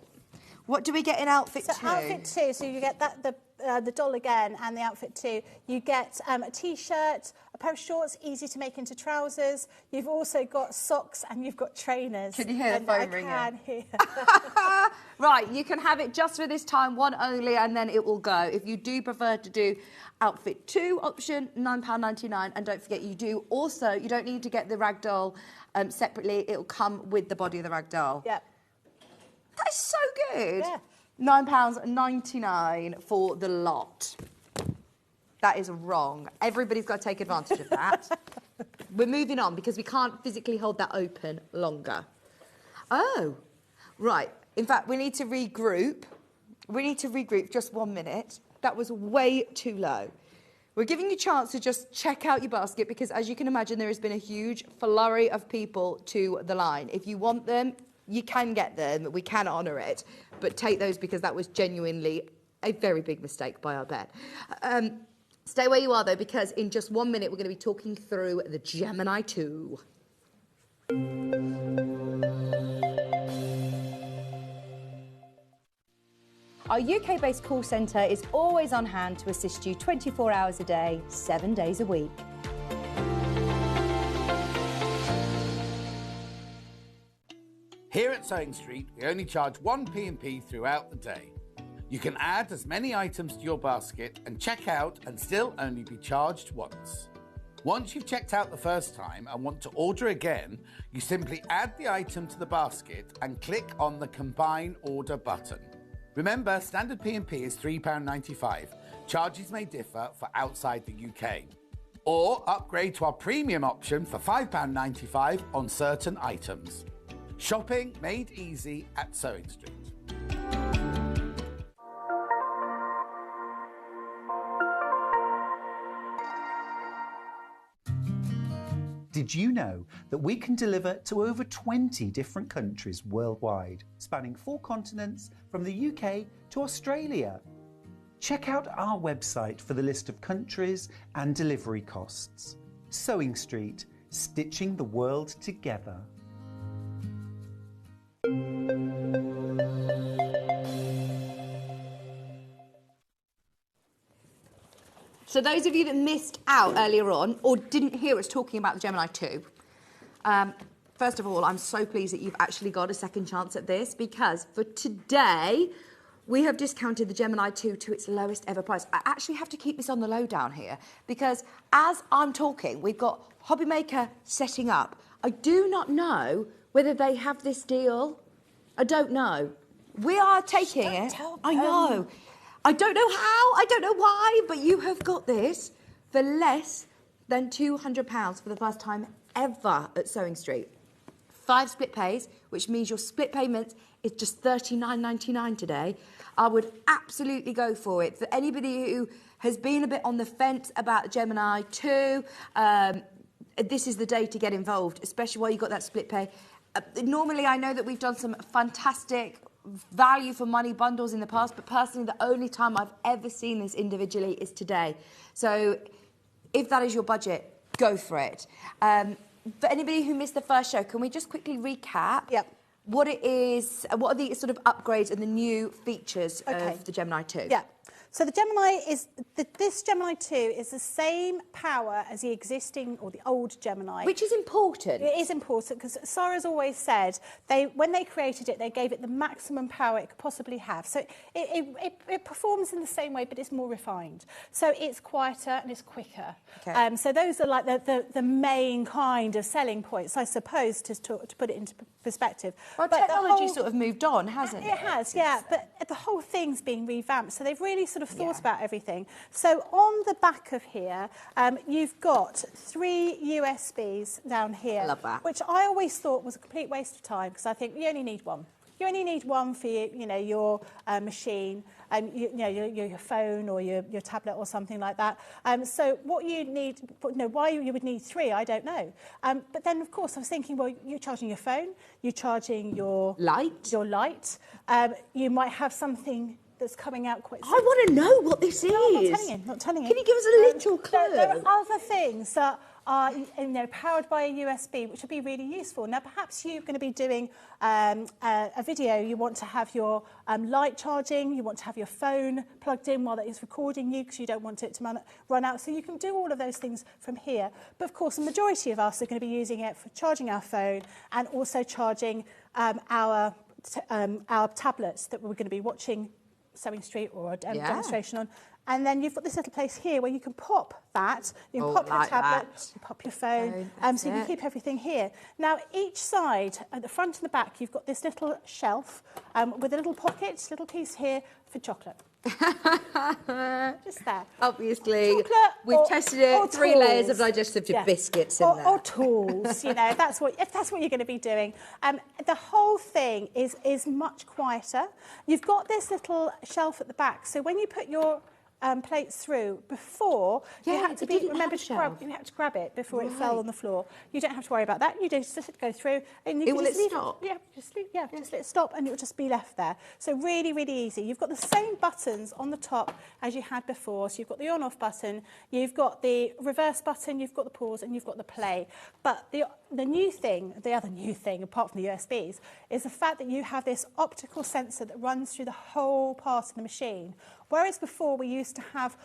What do we get in outfit 2? So outfit 2, so you get that the doll again and the outfit 2. You get a T-shirt, a pair of shorts, easy to make into trousers. You've also got socks and you've got trainers. Can you hear the phone ringing? I can hear. Right, you can have it just for this time, one only, and then it will go. If you do prefer to do outfit 2 option, £9.99, and don't forget you don't need to get the ragdoll separately. It'll come with the body of the ragdoll. Yeah. That is so good. Yeah. £9.99 for the lot. That is wrong. Everybody's got to take advantage of that. We're moving on because we can't physically hold that open longer. Oh, right. In fact, we need to regroup. We need to regroup just 1 minute. That was way too low. We're giving you a chance to just check out your basket because, as you can imagine, there has been a huge flurry of people to the line. If you want them, you can get them. We can honour it. But take those because that was genuinely a very big mistake by our bet. Stay where you are, though, because in just 1 minute, we're going to be talking through the Gemini 2. Our UK-based call centre is always on hand to assist you 24 hours a day, 7 days a week. Here at Sewing Street, we only charge 1 P&P throughout the day. You can add as many items to your basket and check out and still only be charged once. Once you've checked out the first time and want to order again, you simply add the item to the basket and click on the Combine Order button. Remember, standard P&P is £3.95. Charges may differ for outside the UK. Or upgrade to our premium option for £5.95 on certain items. Shopping made easy at Sewing Street. Did you know that we can deliver to over 20 different countries worldwide, spanning 4 continents from the UK to Australia? Check out our website for the list of countries and delivery costs. Sewing Street, stitching the world together. So those of you that missed out earlier on or didn't hear us talking about the Gemini 2, first of all, I'm so pleased that you've actually got a second chance at this because for today, we have discounted the Gemini 2 to its lowest ever price. I actually have to keep this on the low down here because as I'm talking, we've got Hobbymaker setting up. I do not know whether they have this deal. I don't know. We are taking it. I know. I don't know how, I don't know why, but you have got this for less than £200 for the first time ever at Sewing Street. 5 split pays, which means your split payment is just $39.99 today, I would absolutely go for it. For anybody who has been a bit on the fence about Gemini 2, this is the day to get involved, especially while you've got that split pay. Normally, I know that we've done some fantastic value for money bundles in the past, but personally, the only time I've ever seen this individually is today. So if that is your budget, go for it. For anybody who missed the first show, can we just quickly recap? Yep. What it is, what are the sort of upgrades and the new features of the Gemini 2? Yeah. So the Gemini is, this Gemini 2 is the same power as the existing or the old Gemini. Which is important. It is important because Sarah's always said, when they created it, they gave it the maximum power it could possibly have. So it performs in the same way, but it's more refined. So it's quieter and it's quicker. Okay. So those are like the main kind of selling points, I suppose, to put it into perspective. Well, but technology sort of moved on, hasn't it? It has, yeah. But the whole thing's been revamped. So they've really sort of thought about everything. So on the back of here, you've got 3 USBs down here. I love that. Which I always thought was a complete waste of time because I think you only need one. You only need one for your machine, your phone or your tablet or something like that. So what you need, why you would need 3, I don't know. But then of course I was thinking, well, you're charging your phone, you're charging your light. You might have something that's coming out quite soon. I want to know what this is. No, I'm not telling you. Can you give us a little clue? There are other things that are powered by a USB, which would be really useful. Now, perhaps you're going to be doing a video. You want to have your light charging. You want to have your phone plugged in while it is recording you because you don't want it to run out. So you can do all of those things from here. But, of course, the majority of us are going to be using it for charging our phone and also charging our tablets that we're going to be watching Sewing Street or a demonstration on. And then you've got this little place here where you can pop that, you can pop your tablet, you pop your phone, so you can keep everything here. Now, each side, at the front and the back, you've got this little shelf with a little pocket, little piece here for chocolate. Just there. Obviously, chocolate we've tested it. 3 layers of digestive biscuits in there. Or tools, if that's what you're going to be doing. The whole thing is much quieter. You've got this little shelf at the back, so when you put your plates through before, you had to remember to grab it before it fell on the floor. You don't have to worry about that. You just go through and you can just leave it. Just let it stop and it will just be left there. So really, really easy. You've got the same buttons on the top as you had before. So you've got the on-off button, you've got the reverse button, you've got the pause, and you've got the play. But the other new thing, apart from the USBs, is the fact that you have this optical sensor that runs through the whole part of the machine. Whereas before we used to have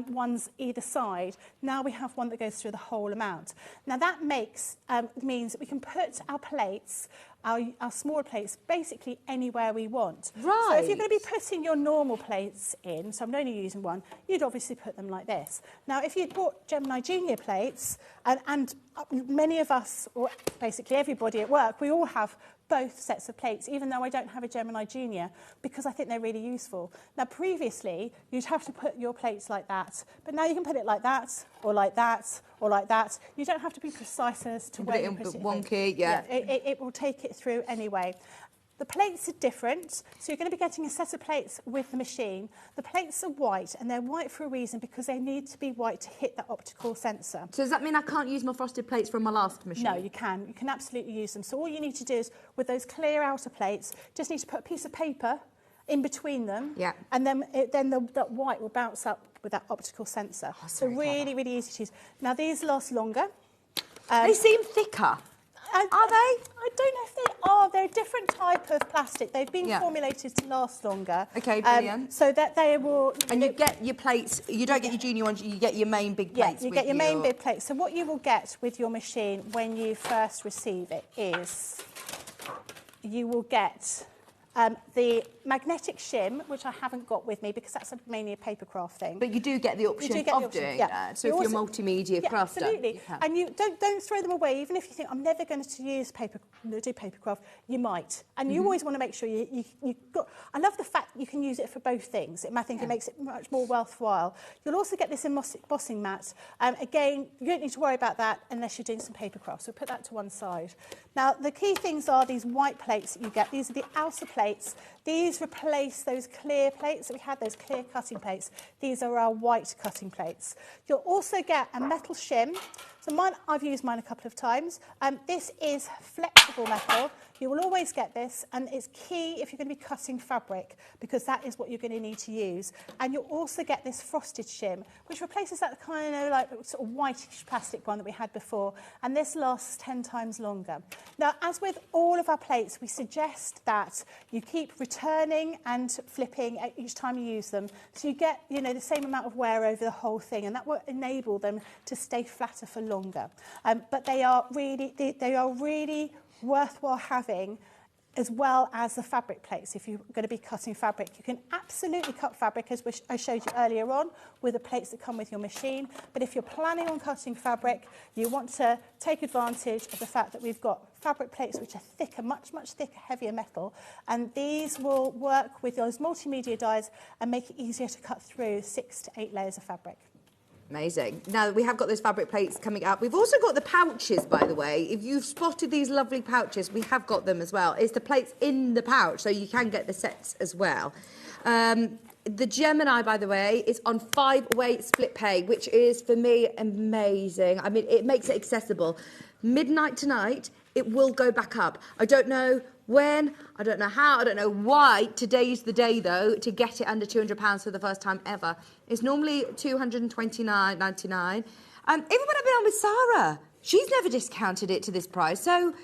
ones either side, now we have one that goes through the whole amount. Now that means that we can put our plates, our smaller plates, basically anywhere we want. Right. So if you're going to be putting your normal plates in, so I'm only using one, you'd obviously put them like this. Now if you'd bought Gemini Junior plates, and many of us, or basically everybody at work, we all have both sets of plates, even though I don't have a Gemini Junior, because I think they're really useful. Now, previously, you'd have to put your plates like that, but now you can put it like that, or like that, or like that. You don't have to be precise as to where you put it. Wonky, it will take it through anyway. The plates are different, so you're going to be getting a set of plates with the machine. The plates are white, and they're white for a reason because they need to be white to hit that optical sensor. So does that mean I can't use my frosted plates from my last machine? No, you can. You can absolutely use them. So all you need to do is, with those clear outer plates, just need to put a piece of paper in between them, and then that white will bounce up with that optical sensor. So really, really easy to use. Now, these last longer. They seem thicker. Are they? I don't know if they are. They're a different type of plastic. They've been formulated to last longer. Okay, brilliant. So that they will... And you get your plates, you don't get your junior ones, you get your main big plates. Yeah, you get your main big plates. So what you will get with your machine when you first receive it is you will get the magnetic shim, which I haven't got with me because that's mainly a paper craft thing. But you do get the option of doing that. So if you're multimedia crafter, absolutely. And you don't throw them away, even if you think I'm never going to use do paper craft. You might, and you always want to make sure you got. I love the fact you can use it for both things. I think it makes it much more worthwhile. You'll also get this embossing mat. Again, you don't need to worry about that unless you're doing some paper craft. So put that to one side. Now the key things are these white plates that you get. These are the outer plates. These replace those clear plates that we had, those clear cutting plates. These are our white cutting plates. You'll also get a metal shim. So mine, I've used mine a couple of times. This is flexible metal. You will always get this, and it's key if you're going to be cutting fabric, because that is what you're going to need to use. And you'll also get this frosted shim, which replaces that kind of like sort of whitish plastic one that we had before, and this lasts 10 times longer. Now, as with all of our plates, we suggest that you keep returning and flipping each time you use them, so you get, you know, the same amount of wear over the whole thing, and that will enable them to stay flatter for longer. But they are really worthwhile having, as well as the fabric plates. If you're going to be cutting fabric, you can absolutely cut fabric, as I showed you earlier on, with the plates that come with your machine. But if you're planning on cutting fabric, you want to take advantage of the fact that we've got fabric plates which are thicker, much thicker, heavier metal, and these will work with those multimedia dies and make it easier to cut through 6 to 8 layers of fabric. Amazing. Now, we have got those fabric plates coming up. We've also got the pouches, by the way. If you've spotted these lovely pouches, we have got them as well. It's the plates in the pouch, so you can get the sets as well. The Gemini, by the way, is on 5-way split pay, which is, for me, amazing. I mean, it makes it accessible. Midnight tonight, it will go back up. I don't know when, I don't know how, I don't know why. Today's the day, though, to get it under £200 for the first time ever. It's normally £229.99. Even when I've been on with Sarah, she's never discounted it to this price. So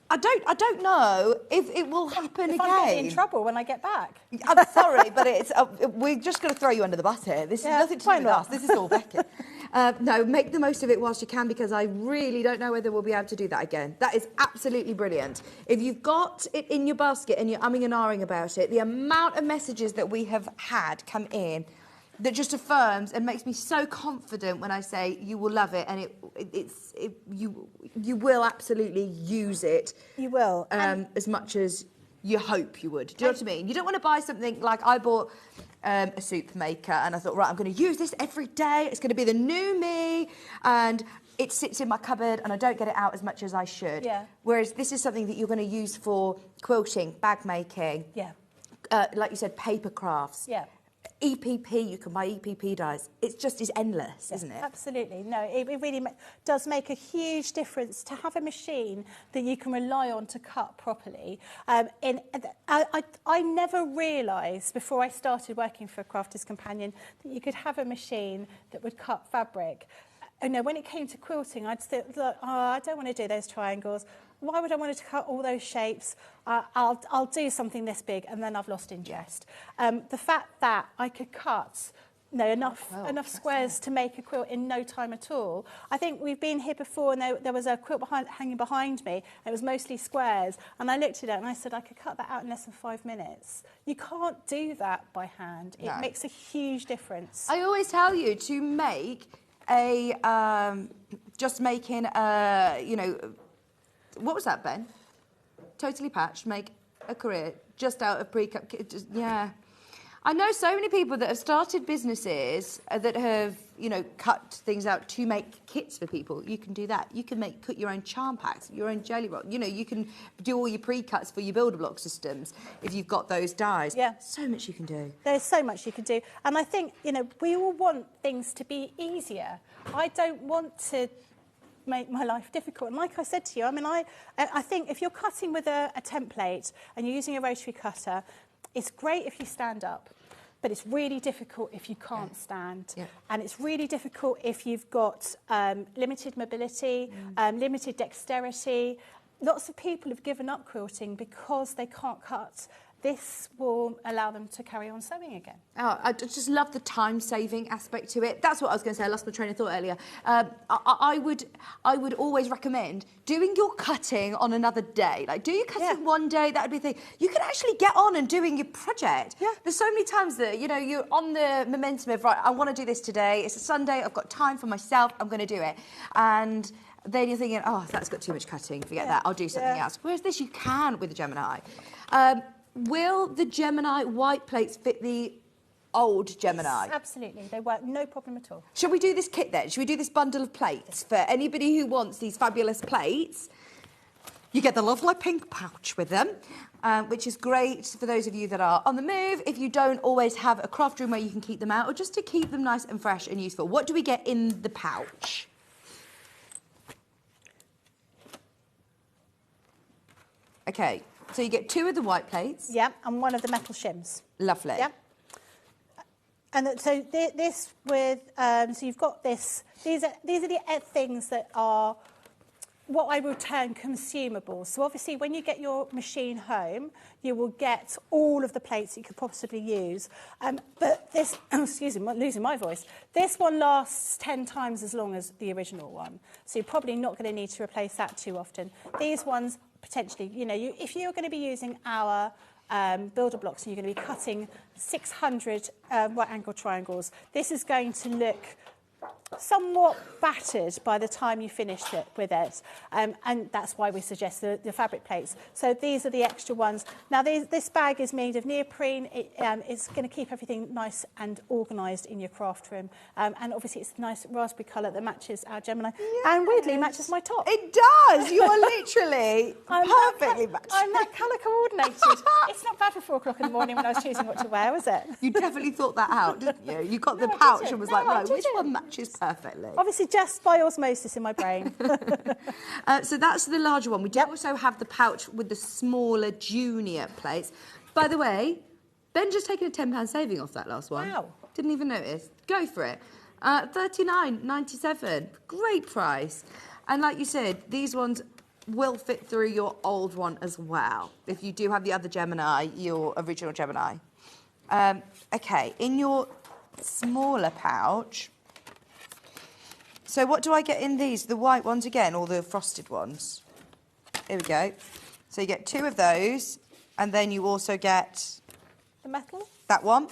I don't know if it will happen again. I'm getting in trouble when I get back. I'm sorry, but it's we're just going to throw you under the bus here. This is nothing to do with us. This is all Becky. No, make the most of it whilst you can, because I really don't know whether we'll be able to do that again. That is absolutely brilliant. If you've got it in your basket and you're umming and ahhing about it, the amount of messages that we have had come in that just affirms and makes me so confident when I say you will love it, and you will absolutely use it. You will. As much as you hope you would. Do you know what I mean? You don't want to buy something like I bought a soup maker and I thought, right, I'm going to use this every day. It's going to be the new me. And it sits in my cupboard and I don't get it out as much as I should. Yeah. Whereas this is something that you're going to use for quilting, bag making. Yeah. Like you said, paper crafts. Yeah. EPP, you can buy EPP dies. It just is endless, isn't it? Absolutely. No, it really does make a huge difference to have a machine that you can rely on to cut properly. I never realised before I started working for a Crafter's Companion that you could have a machine that would cut fabric. You know, when it came to quilting, I'd say, look, I don't want to do those triangles. Why would I want to cut all those shapes? I'll do something this big, and then I've lost interest. The fact that I could cut enough squares to make a quilt in no time at all. I think we've been here before, and there was a quilt hanging behind me, and it was mostly squares, and I looked at it and I said I could cut that out in less than 5 minutes. You can't do that by hand. It makes a huge difference. I always tell you to make just making you know, what was that, Ben? Totally Patched, make a career just out of pre-cut. Yeah. I know so many people that have started businesses that have, you know, cut things out to make kits for people. You can do that. You can cut your own charm packs, your own jelly roll. You know, you can do all your pre-cuts for your builder block systems if you've got those dies. Yeah. So much you can do. There's so much you can do. And I think, you know, we all want things to be easier. I don't want to make my life difficult. And like I said to you, I mean, I think if you're cutting with a template and you're using a rotary cutter, it's great if you stand up, but it's really difficult if you can't stand. Yeah. And it's really difficult if you've got limited mobility, limited dexterity. Lots of people have given up quilting because they can't cut this will allow them to carry on sewing again. Oh, I just love the time-saving aspect to it. That's what I was going to say. I lost my train of thought earlier. I would always recommend doing your cutting on another day. Like, do your cutting one day, that would be the thing. You can actually get on and doing your project. Yeah. There's so many times that, you know, you're on the momentum of, right, I want to do this today. It's a Sunday. I've got time for myself. I'm going to do it. And then you're thinking, oh, that's got too much cutting. Forget that. I'll do something else. Whereas this, you can with the Gemini. Will the Gemini white plates fit the old Gemini? Yes, absolutely. They work no problem at all. Shall we do this kit then? Shall we do this bundle of plates for anybody who wants these fabulous plates? You get the lovely pink pouch with them, which is great for those of you that are on the move. If you don't always have a craft room where you can keep them out, or just to keep them nice and fresh and useful. What do we get in the pouch? Okay, so you get 2 of the white plates. Yeah, and 1 of the metal shims. Lovely. Yeah. And so this with, so you've got this, these are the things that are what I will term consumables. So obviously when you get your machine home, you will get all of the plates you could possibly use. But this, excuse me, I'm losing my voice. This one lasts 10 times as long as the original one. So you're probably not going to need to replace that too often. These ones, potentially, you know, if you're going to be using our builder blocks and you're going to be cutting 600 right angle triangles, this is going to look somewhat battered by the time you finished it with it, and that's why we suggest the fabric plates. So these are the extra ones. Now this bag is made of neoprene. It's going to keep everything nice and organised in your craft room, and obviously it's a nice raspberry colour that matches our Gemini, and weirdly matches my top. It does. You are literally perfectly matched. I'm that colour coordinated. It's not bad for 4 o'clock in the morning when I was choosing what to wear, was it? You definitely thought that out, didn't you? You got the pouch and was like, right, which one matches perfectly? Obviously, just by osmosis in my brain. So that's the larger one. We do also have the pouch with the smaller junior plates. By the way, Ben just taken a £10 saving off that last one. Wow. Didn't even notice. Go for it. $39.97. Great price. And like you said, these ones will fit through your old one as well. If you do have the other Gemini, your original Gemini. Okay, in your smaller pouch... So what do I get in these? The white ones again, or the frosted ones? Here we go. So you get 2 of those, and then you also get... The metal? That one.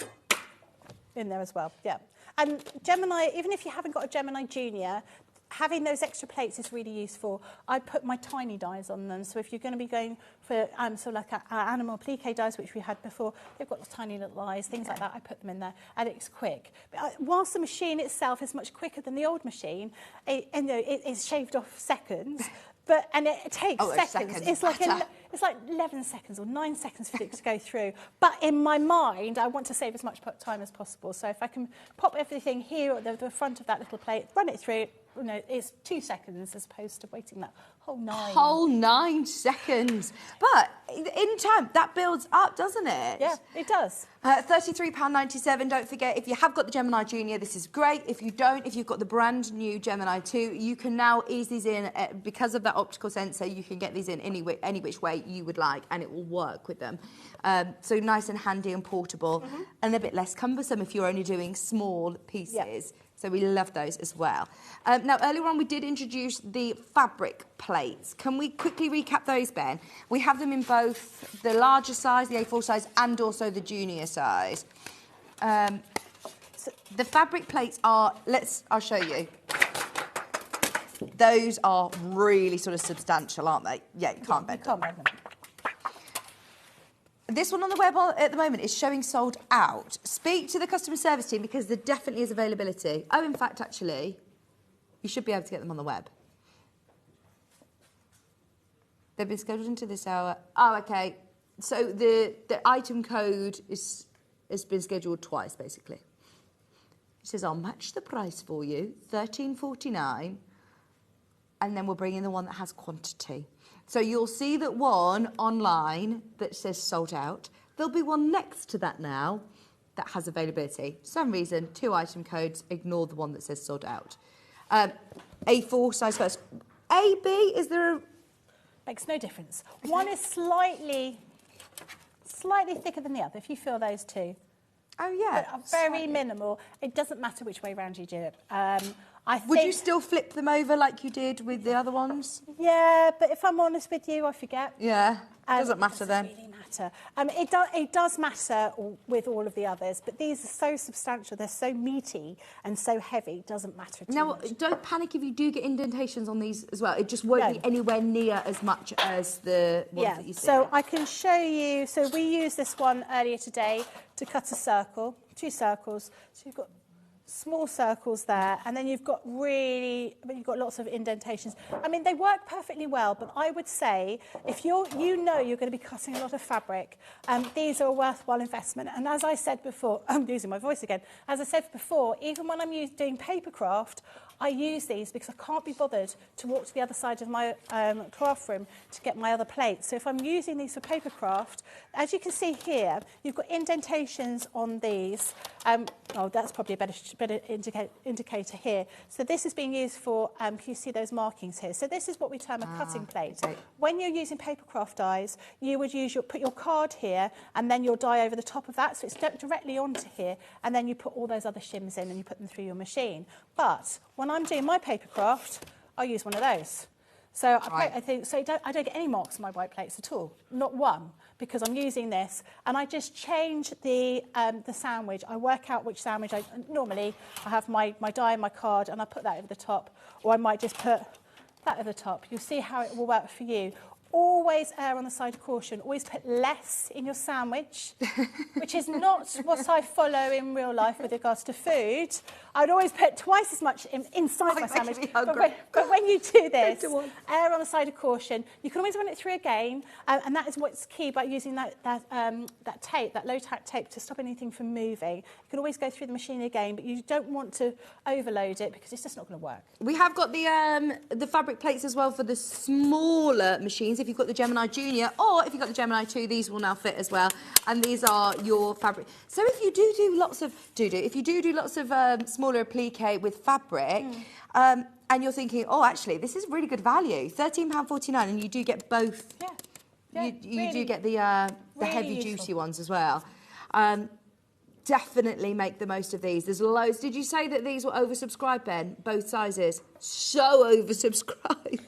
In there as well, yeah. And Gemini, even if you haven't got a Gemini Junior, having those extra plates is really useful. I put my tiny dies on them, so if you're going to be going for sort of like our animal plique dies, which we had before, they've got tiny little eyes, things like that, I put them in there, and it's quick. But whilst the machine itself is much quicker than the old machine, it's shaved off seconds, and it takes seconds. It's like 11 seconds or 9 seconds for it to go through. But in my mind, I want to save as much time as possible. So if I can pop everything here at the front of that little plate, run it through, you know, it's 2 seconds as opposed to waiting that whole 9. Whole 9 seconds. But in time, that builds up, doesn't it? Yeah, it does. £33.97. Don't forget, if you have got the Gemini Junior, this is great. If you don't, if you've got the brand new Gemini 2, you can now ease these in because of that optical sensor. You can get these in any which way you would like, and it will work with them. So nice and handy and portable, and a bit less cumbersome if you're only doing small pieces. Yep. So we love those as well. Now, earlier on, we did introduce the fabric plates. Can we quickly recap those, Ben? We have them in both the larger size, the A4 size, and also the junior size. So the fabric plates are, I'll show you. Those are really sort of substantial, aren't they? Yeah, you can't bend them. This one on the web at the moment is showing sold out. Speak to the customer service team because there definitely is availability. Oh, in fact, actually, you should be able to get them on the web. They've been scheduled into this hour. Oh, okay. So the item code has been scheduled twice, basically. It says, I'll match the price for you, $13.49, and then we'll bring in the one that has quantity. So you'll see that one online that says sold out. There'll be one next to that now that has availability. For some reason, 2 item codes, ignore the one that says sold out. A4 size first. AB, is there a... Makes no difference. One is slightly slightly thicker than the other, if you feel those two. Oh, yeah. But very minimal. It doesn't matter which way round you do it. Would you still flip them over like you did with the other ones? Yeah, but if I'm honest with you, I forget. Yeah, doesn't matter then. It doesn't really matter. It does matter with all of the others, but these are so substantial, they're so meaty and so heavy, it doesn't matter too much. Don't panic if you do get indentations on these as well. It just won't be anywhere near as much as the ones that you see. So I can show you, so we used this one earlier today to cut a circle, 2 circles. So you've got small circles there, and then you've got lots of indentations. I mean, they work perfectly well, but I would say if you're going to be cutting a lot of fabric, these are a worthwhile investment. And as I said before, I'm losing my voice again. As I said before, even when I'm doing paper craft, I use these because I can't be bothered to walk to the other side of my craft room to get my other plates. So if I'm using these for paper craft, as you can see here, you've got indentations on these. Oh, that's probably a better indicator here. So this is being used for, you see those markings here. So this is what we term a cutting plate. Okay. When you're using paper craft dies, you would put your card here and then your die over the top of that, so it's directly onto here, and then you put all those other shims in and you put them through your machine. But when I'm doing my paper craft, I'll use one of those. So I don't get any marks on my white plates at all, not one, because I'm using this, and I just change the sandwich. I work out which sandwich normally I have my die and my card, and I put that over the top, or I might just put that over the top. You'll see how it will work for you. Always err on the side of caution. Always put less in your sandwich, which is not what I follow in real life with regards to food. I'd always put twice as much inside my sandwich. But when you do this, err on the side of caution. You can always run it through again, and that is what's key about using that tape, that low-tack tape, to stop anything from moving. You can always go through the machine again, but you don't want to overload it because it's just not going to work. We have got the fabric plates as well for the smaller machines. If you've got the Gemini Junior, or if you've got the Gemini 2, these will now fit as well. And these are your fabric. So if you do lots of smaller applique with fabric, and you're thinking, oh, actually, this is really good value, £13.49, and you do get both. Yeah. You do get the heavy, juicy ones as well. Definitely make the most of these. There's loads. Did you say that these were oversubscribed, Ben? Both sizes? So oversubscribed.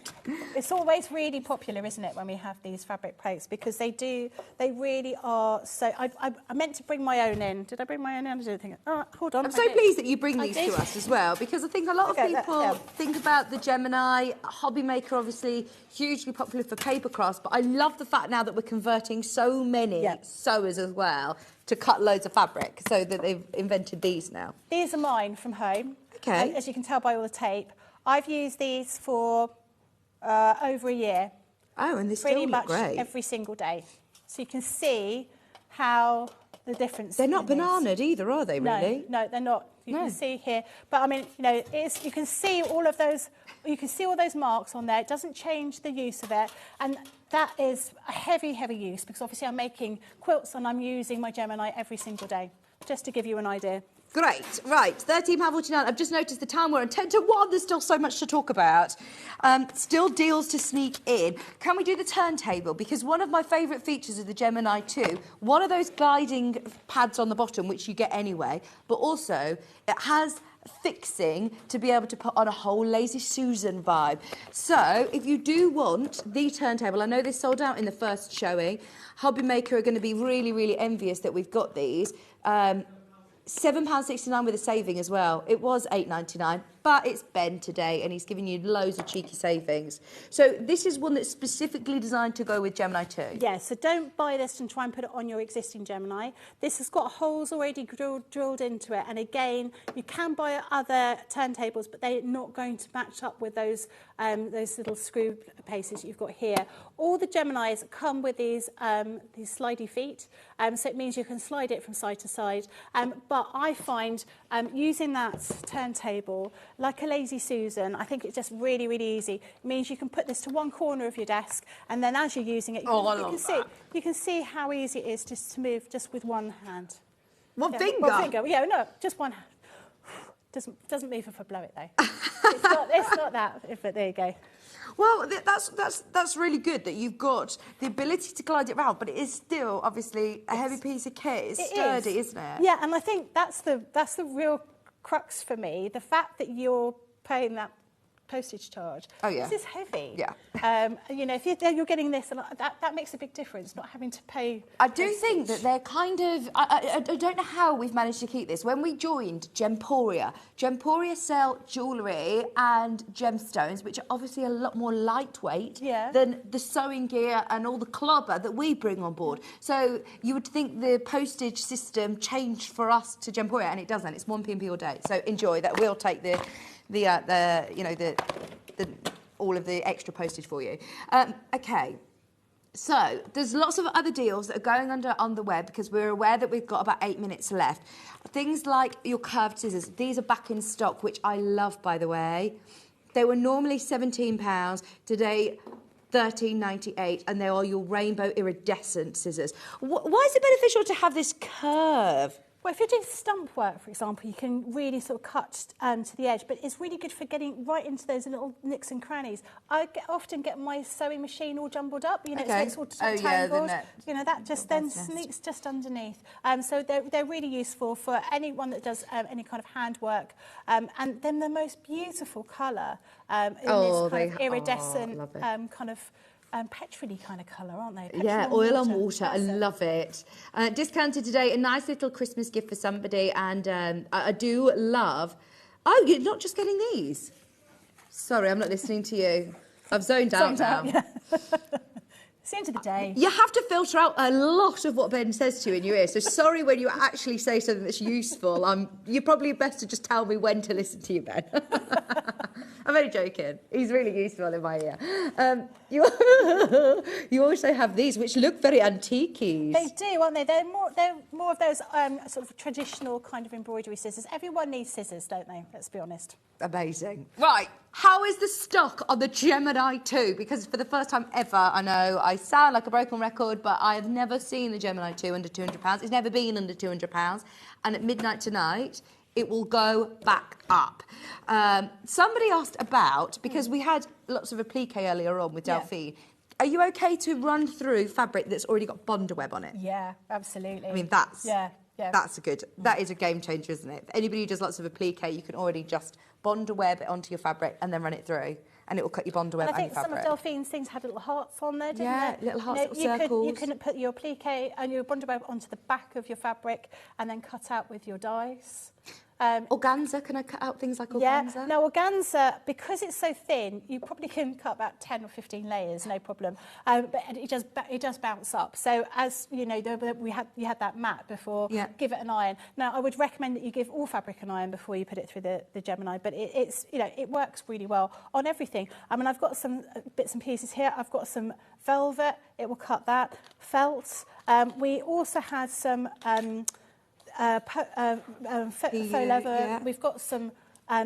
It's always really popular, isn't it, when we have these fabric plates, because they really are so... I meant to bring my own in. Did I bring my own in? I didn't think... Oh, hold on. I'm so pleased that you bring these to us as well, because I think a lot of people think about the Gemini. Hobby Maker, obviously, hugely popular for paper crafts, but I love the fact now that we're converting so many sewers as well to cut loads of fabric, so that they've invented these now. These are mine from home. Okay. As you can tell by all the tape. I've used these for over a year. Oh, and they still look great. Pretty much every single day. So you can see how the difference. They're not bananaed either, are they, really? No, they're not. You can see here. But, I mean, you know, you can see all of those, you can see all those marks on there. It doesn't change the use of it. And that is a heavy, heavy use, because obviously I'm making quilts and I'm using my Gemini every single day, just to give you an idea. Great, right, £13.49. I've just noticed the time we're on 10 to 1. There's still so much to talk about. Still deals to sneak in. Can we do the turntable? Because one of my favourite features of the Gemini 2, one of those gliding pads on the bottom, which you get anyway, but also it has fixing to be able to put on a whole Lazy Susan vibe. So if you do want the turntable, I know this sold out in the first showing. Hobby Maker are going to be really, really envious that we've got these. £7.69 with a saving as well. It was £8.99, but it's Ben today and he's giving you loads of cheeky savings. So this is one that's specifically designed to go with Gemini 2. Yeah, so don't buy this and try and put it on your existing Gemini. This has got holes already drilled into it, and again, you can buy other turntables, but they're not going to match up with those little screw paces you've got here. All the Geminis come with these slidey feet, so it means you can slide it from side to side. But I find using that turntable, like a Lazy Susan, I think it's just really, really easy. It means you can put this to one corner of your desk, and then as you're using it, you can see how easy it is just to move just with one hand. One finger? One finger, yeah, no, just one hand. Doesn't move if I blow it though. it's not that, but there you go. Well, that's really good that you've got the ability to glide it round, but it is still obviously a heavy piece of kit. It's sturdy, isn't it? Yeah, and I think that's the real crux for me. The fact that you're paying that postage charge. Oh yeah. This is heavy. Yeah. You know, if you're getting this, and that makes a big difference. Not having to pay. I do think that they're kind of. I don't know how we've managed to keep this. When we joined Gemporia sell jewellery and gemstones, which are obviously a lot more lightweight than the sewing gear and all the clobber that we bring on board. So you would think the postage system changed for us to Gemporia, and it doesn't. It's 1p all day. So enjoy that. We'll take the all of the extra postage for you. Okay, so there's lots of other deals that are going on the web because we're aware that we've got about 8 minutes left. Things like your curved scissors. These are back in stock, which I love, by the way. They were normally £17, today £13.98, and they are your rainbow iridescent scissors. Why is it beneficial to have this curve? Well, if you're doing stump work, for example, you can really sort of cut to the edge, but it's really good for getting right into those little nicks and crannies. I often get my sewing machine all jumbled up, you know, it's all tangled. You know, that just then sneaks just underneath. So they're really useful for anyone that does any kind of handwork. And then the most beautiful colour in this kind of iridescent kind of petrol-y kind of colour, aren't they? Yeah, oil on water. I love it. Discounted today, a nice little Christmas gift for somebody, and I do love... Oh, you're not just getting these? Sorry, I'm not listening to you. I've zoned out now. Yeah. It's the end of the day. You have to filter out a lot of what Ben says to you in your ear, so sorry when you actually say something that's useful. You're probably best to just tell me when to listen to you, Ben. I'm only joking. He's really useful in my ear. You also have these, which look very antique-y. They do, aren't they? They're more of those sort of traditional kind of embroidery scissors. Everyone needs scissors, don't they? Let's be honest. Amazing. Right, how is the stock on the Gemini 2? Because for the first time ever, I know I sound like a broken record, but I have never seen the Gemini 2 under £200. It's never been under £200. And at midnight tonight, it will go back up. Somebody asked about, because we had lots of applique earlier on with Delphine, are you okay to run through fabric that's already got Bondaweb on it? Yeah, absolutely. I mean, that's... Yeah. That's that is a game changer, isn't it? Anybody who does lots of applique, you can already just Bondaweb it onto your fabric and then run it through, and it will cut your Bondaweb and your fabric. I think some of Delphine's things had little hearts on there, didn't they? Little hearts, little circles. You can put your applique and your Bondaweb onto the back of your fabric and then cut out with your dice. Organza, can I cut out things like organza? Yeah, no, organza, because it's so thin, you probably can cut about 10 or 15 layers, no problem. But it does bounce up. So as you know, you had that mat before. Yeah. Give it an iron. Now I would recommend that you give all fabric an iron before you put it through the Gemini. But it's it works really well on everything. I mean, I've got some bits and pieces here. I've got some velvet. It will cut that. Felt. We also had some. Faux leather. Yeah. We've got some.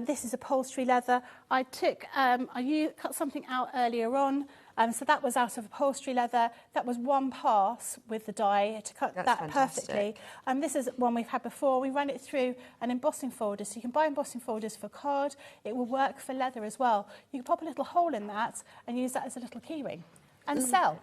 This is upholstery leather. I cut something out earlier on, so that was out of upholstery leather. That was one pass with the die to cut that perfectly. This is one we've had before. We ran it through an embossing folder, so you can buy embossing folders for card. It will work for leather as well. You can pop a little hole in that and use that as a little key ring and sell.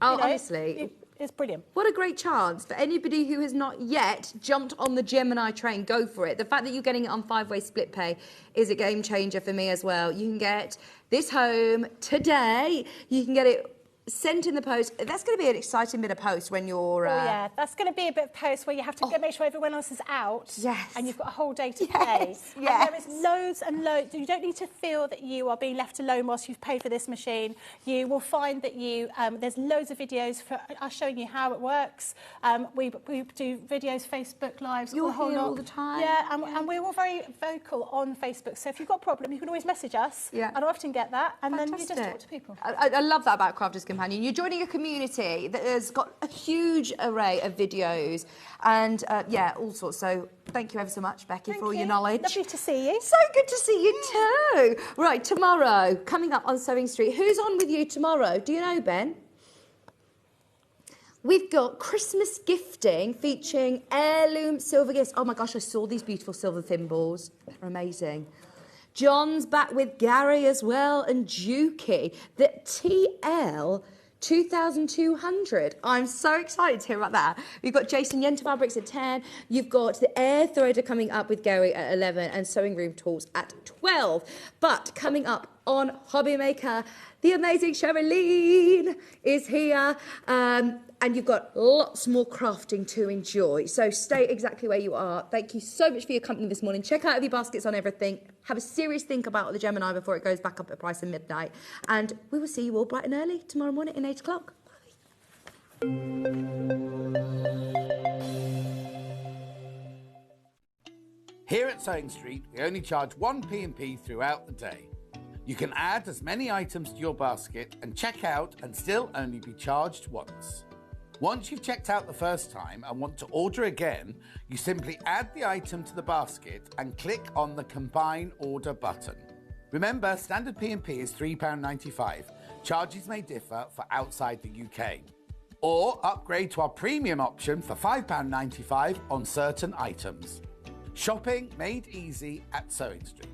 Oh, honestly. It's brilliant. What a great chance for anybody who has not yet jumped on the Gemini train. Go for it. The fact that you're getting it on 5-way split pay is a game changer for me as well. You can get this home today. You can get it sent in the post. That's going to be an exciting bit of post when you're... Oh, yeah. That's going to be a bit of post where you have to make sure everyone else is out. Yes. And you've got a whole day to pay. Yes. And there is loads and loads. You don't need to feel that you are being left alone whilst you've paid for this machine. You will find that there's loads of videos for us showing you how it works. We do videos, Facebook Lives. You're here all the time. Yeah, and we're all very vocal on Facebook. So if you've got a problem, you can always message us. Yeah. And I often get that. And Fantastic. then you just talk to people. I love that about Crafters Companion. You're joining a community that has got a huge array of videos and, all sorts. So thank you ever so much, Becky, for all your knowledge. Lovely to see you. So good to see you too. Right, tomorrow, coming up on Sewing Street. Who's on with you tomorrow? Do you know, Ben? We've got Christmas gifting featuring heirloom silver gifts. Oh my gosh, I saw these beautiful silver thimbles. They're amazing. John's back with Gary as well, and Dukey. The TL 2200. I'm so excited to hear about that. We've got Jason Yenta Fabrics at 10. You've got the Air Threader coming up with Gary at 11 and Sewing Room Tools at 12. But coming up on Hobby Maker, the amazing Sherilyn is here. And you've got lots more crafting to enjoy. So stay exactly where you are. Thank you so much for your company this morning. Check out your baskets on everything. Have a serious think about the Gemini before it goes back up at price at midnight. And we will see you all bright and early tomorrow morning at 8 o'clock. Here at Sewing Street, we only charge one P&P throughout the day. You can add as many items to your basket and check out and still only be charged once. Once you've checked out the first time and want to order again, you simply add the item to the basket and click on the Combine Order button. Remember, standard P&P is £3.95. Charges may differ for outside the UK. Or upgrade to our premium option for £5.95 on certain items. Shopping made easy at Sewing Street.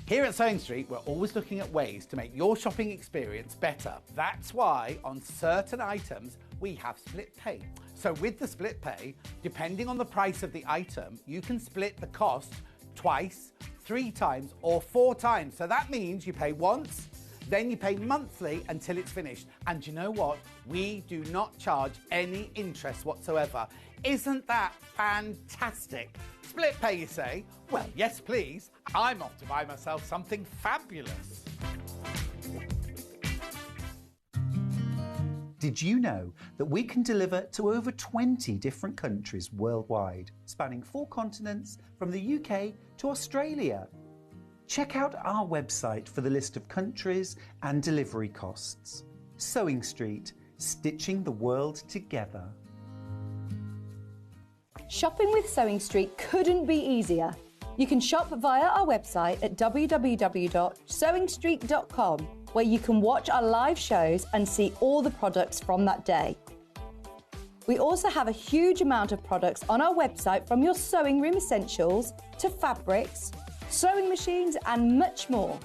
Here at Sewing Street, we're always looking at ways to make your shopping experience better. That's why on certain items, we have split pay. So with the split pay, depending on the price of the item, you can split the cost twice, 3 times, or 4 times. So that means you pay once, then you pay monthly until it's finished. And you know what? We do not charge any interest whatsoever. Isn't that fantastic? Split pay, you say? Well, yes, please. I'm off to buy myself something fabulous. Did you know that we can deliver to over 20 different countries worldwide, spanning 4 continents from the UK to Australia? Check out our website for the list of countries and delivery costs. Sewing Street, stitching the world together. Shopping with Sewing Street couldn't be easier. You can shop via our website at www.sewingstreet.com, where you can watch our live shows and see all the products from that day. We also have a huge amount of products on our website, from your sewing room essentials to fabrics, sewing machines and much more.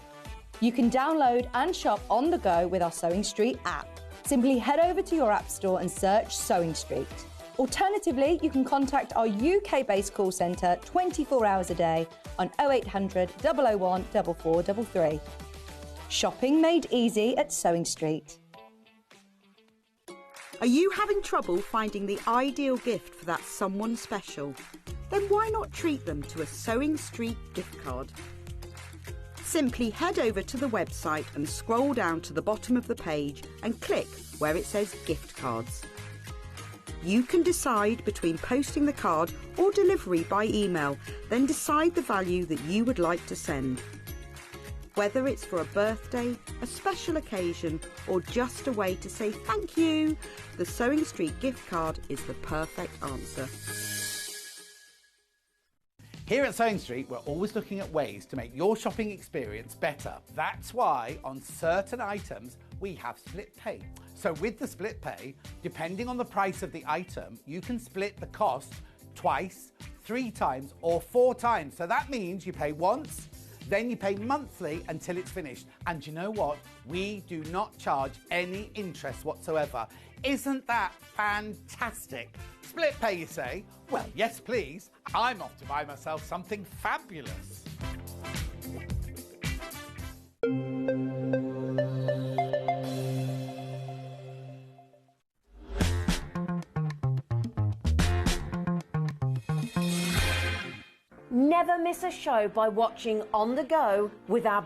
You can download and shop on the go with our Sewing Street app. Simply head over to your app store and search Sewing Street. Alternatively, you can contact our UK-based call centre 24 hours a day on 0800 001 4433. Shopping made easy at Sewing Street. Are you having trouble finding the ideal gift for that someone special? Then why not treat them to a Sewing Street gift card? Simply head over to the website and scroll down to the bottom of the page and click where it says gift cards. You can decide between posting the card or delivery by email, then decide the value that you would like to send. Whether it's for a birthday, a special occasion, or just a way to say thank you, the Sewing Street gift card is the perfect answer. Here at Sewing Street, we're always looking at ways to make your shopping experience better. That's why on certain items, we have split pay. So with the split pay, depending on the price of the item, you can split the cost twice, 3 times, or 4 times. So that means you pay once, then you pay monthly until it's finished. And you know what? We do not charge any interest whatsoever. Isn't that fantastic? Split pay, you say? Well, yes, please. I'm off to buy myself something fabulous. Never miss a show by watching On The Go with our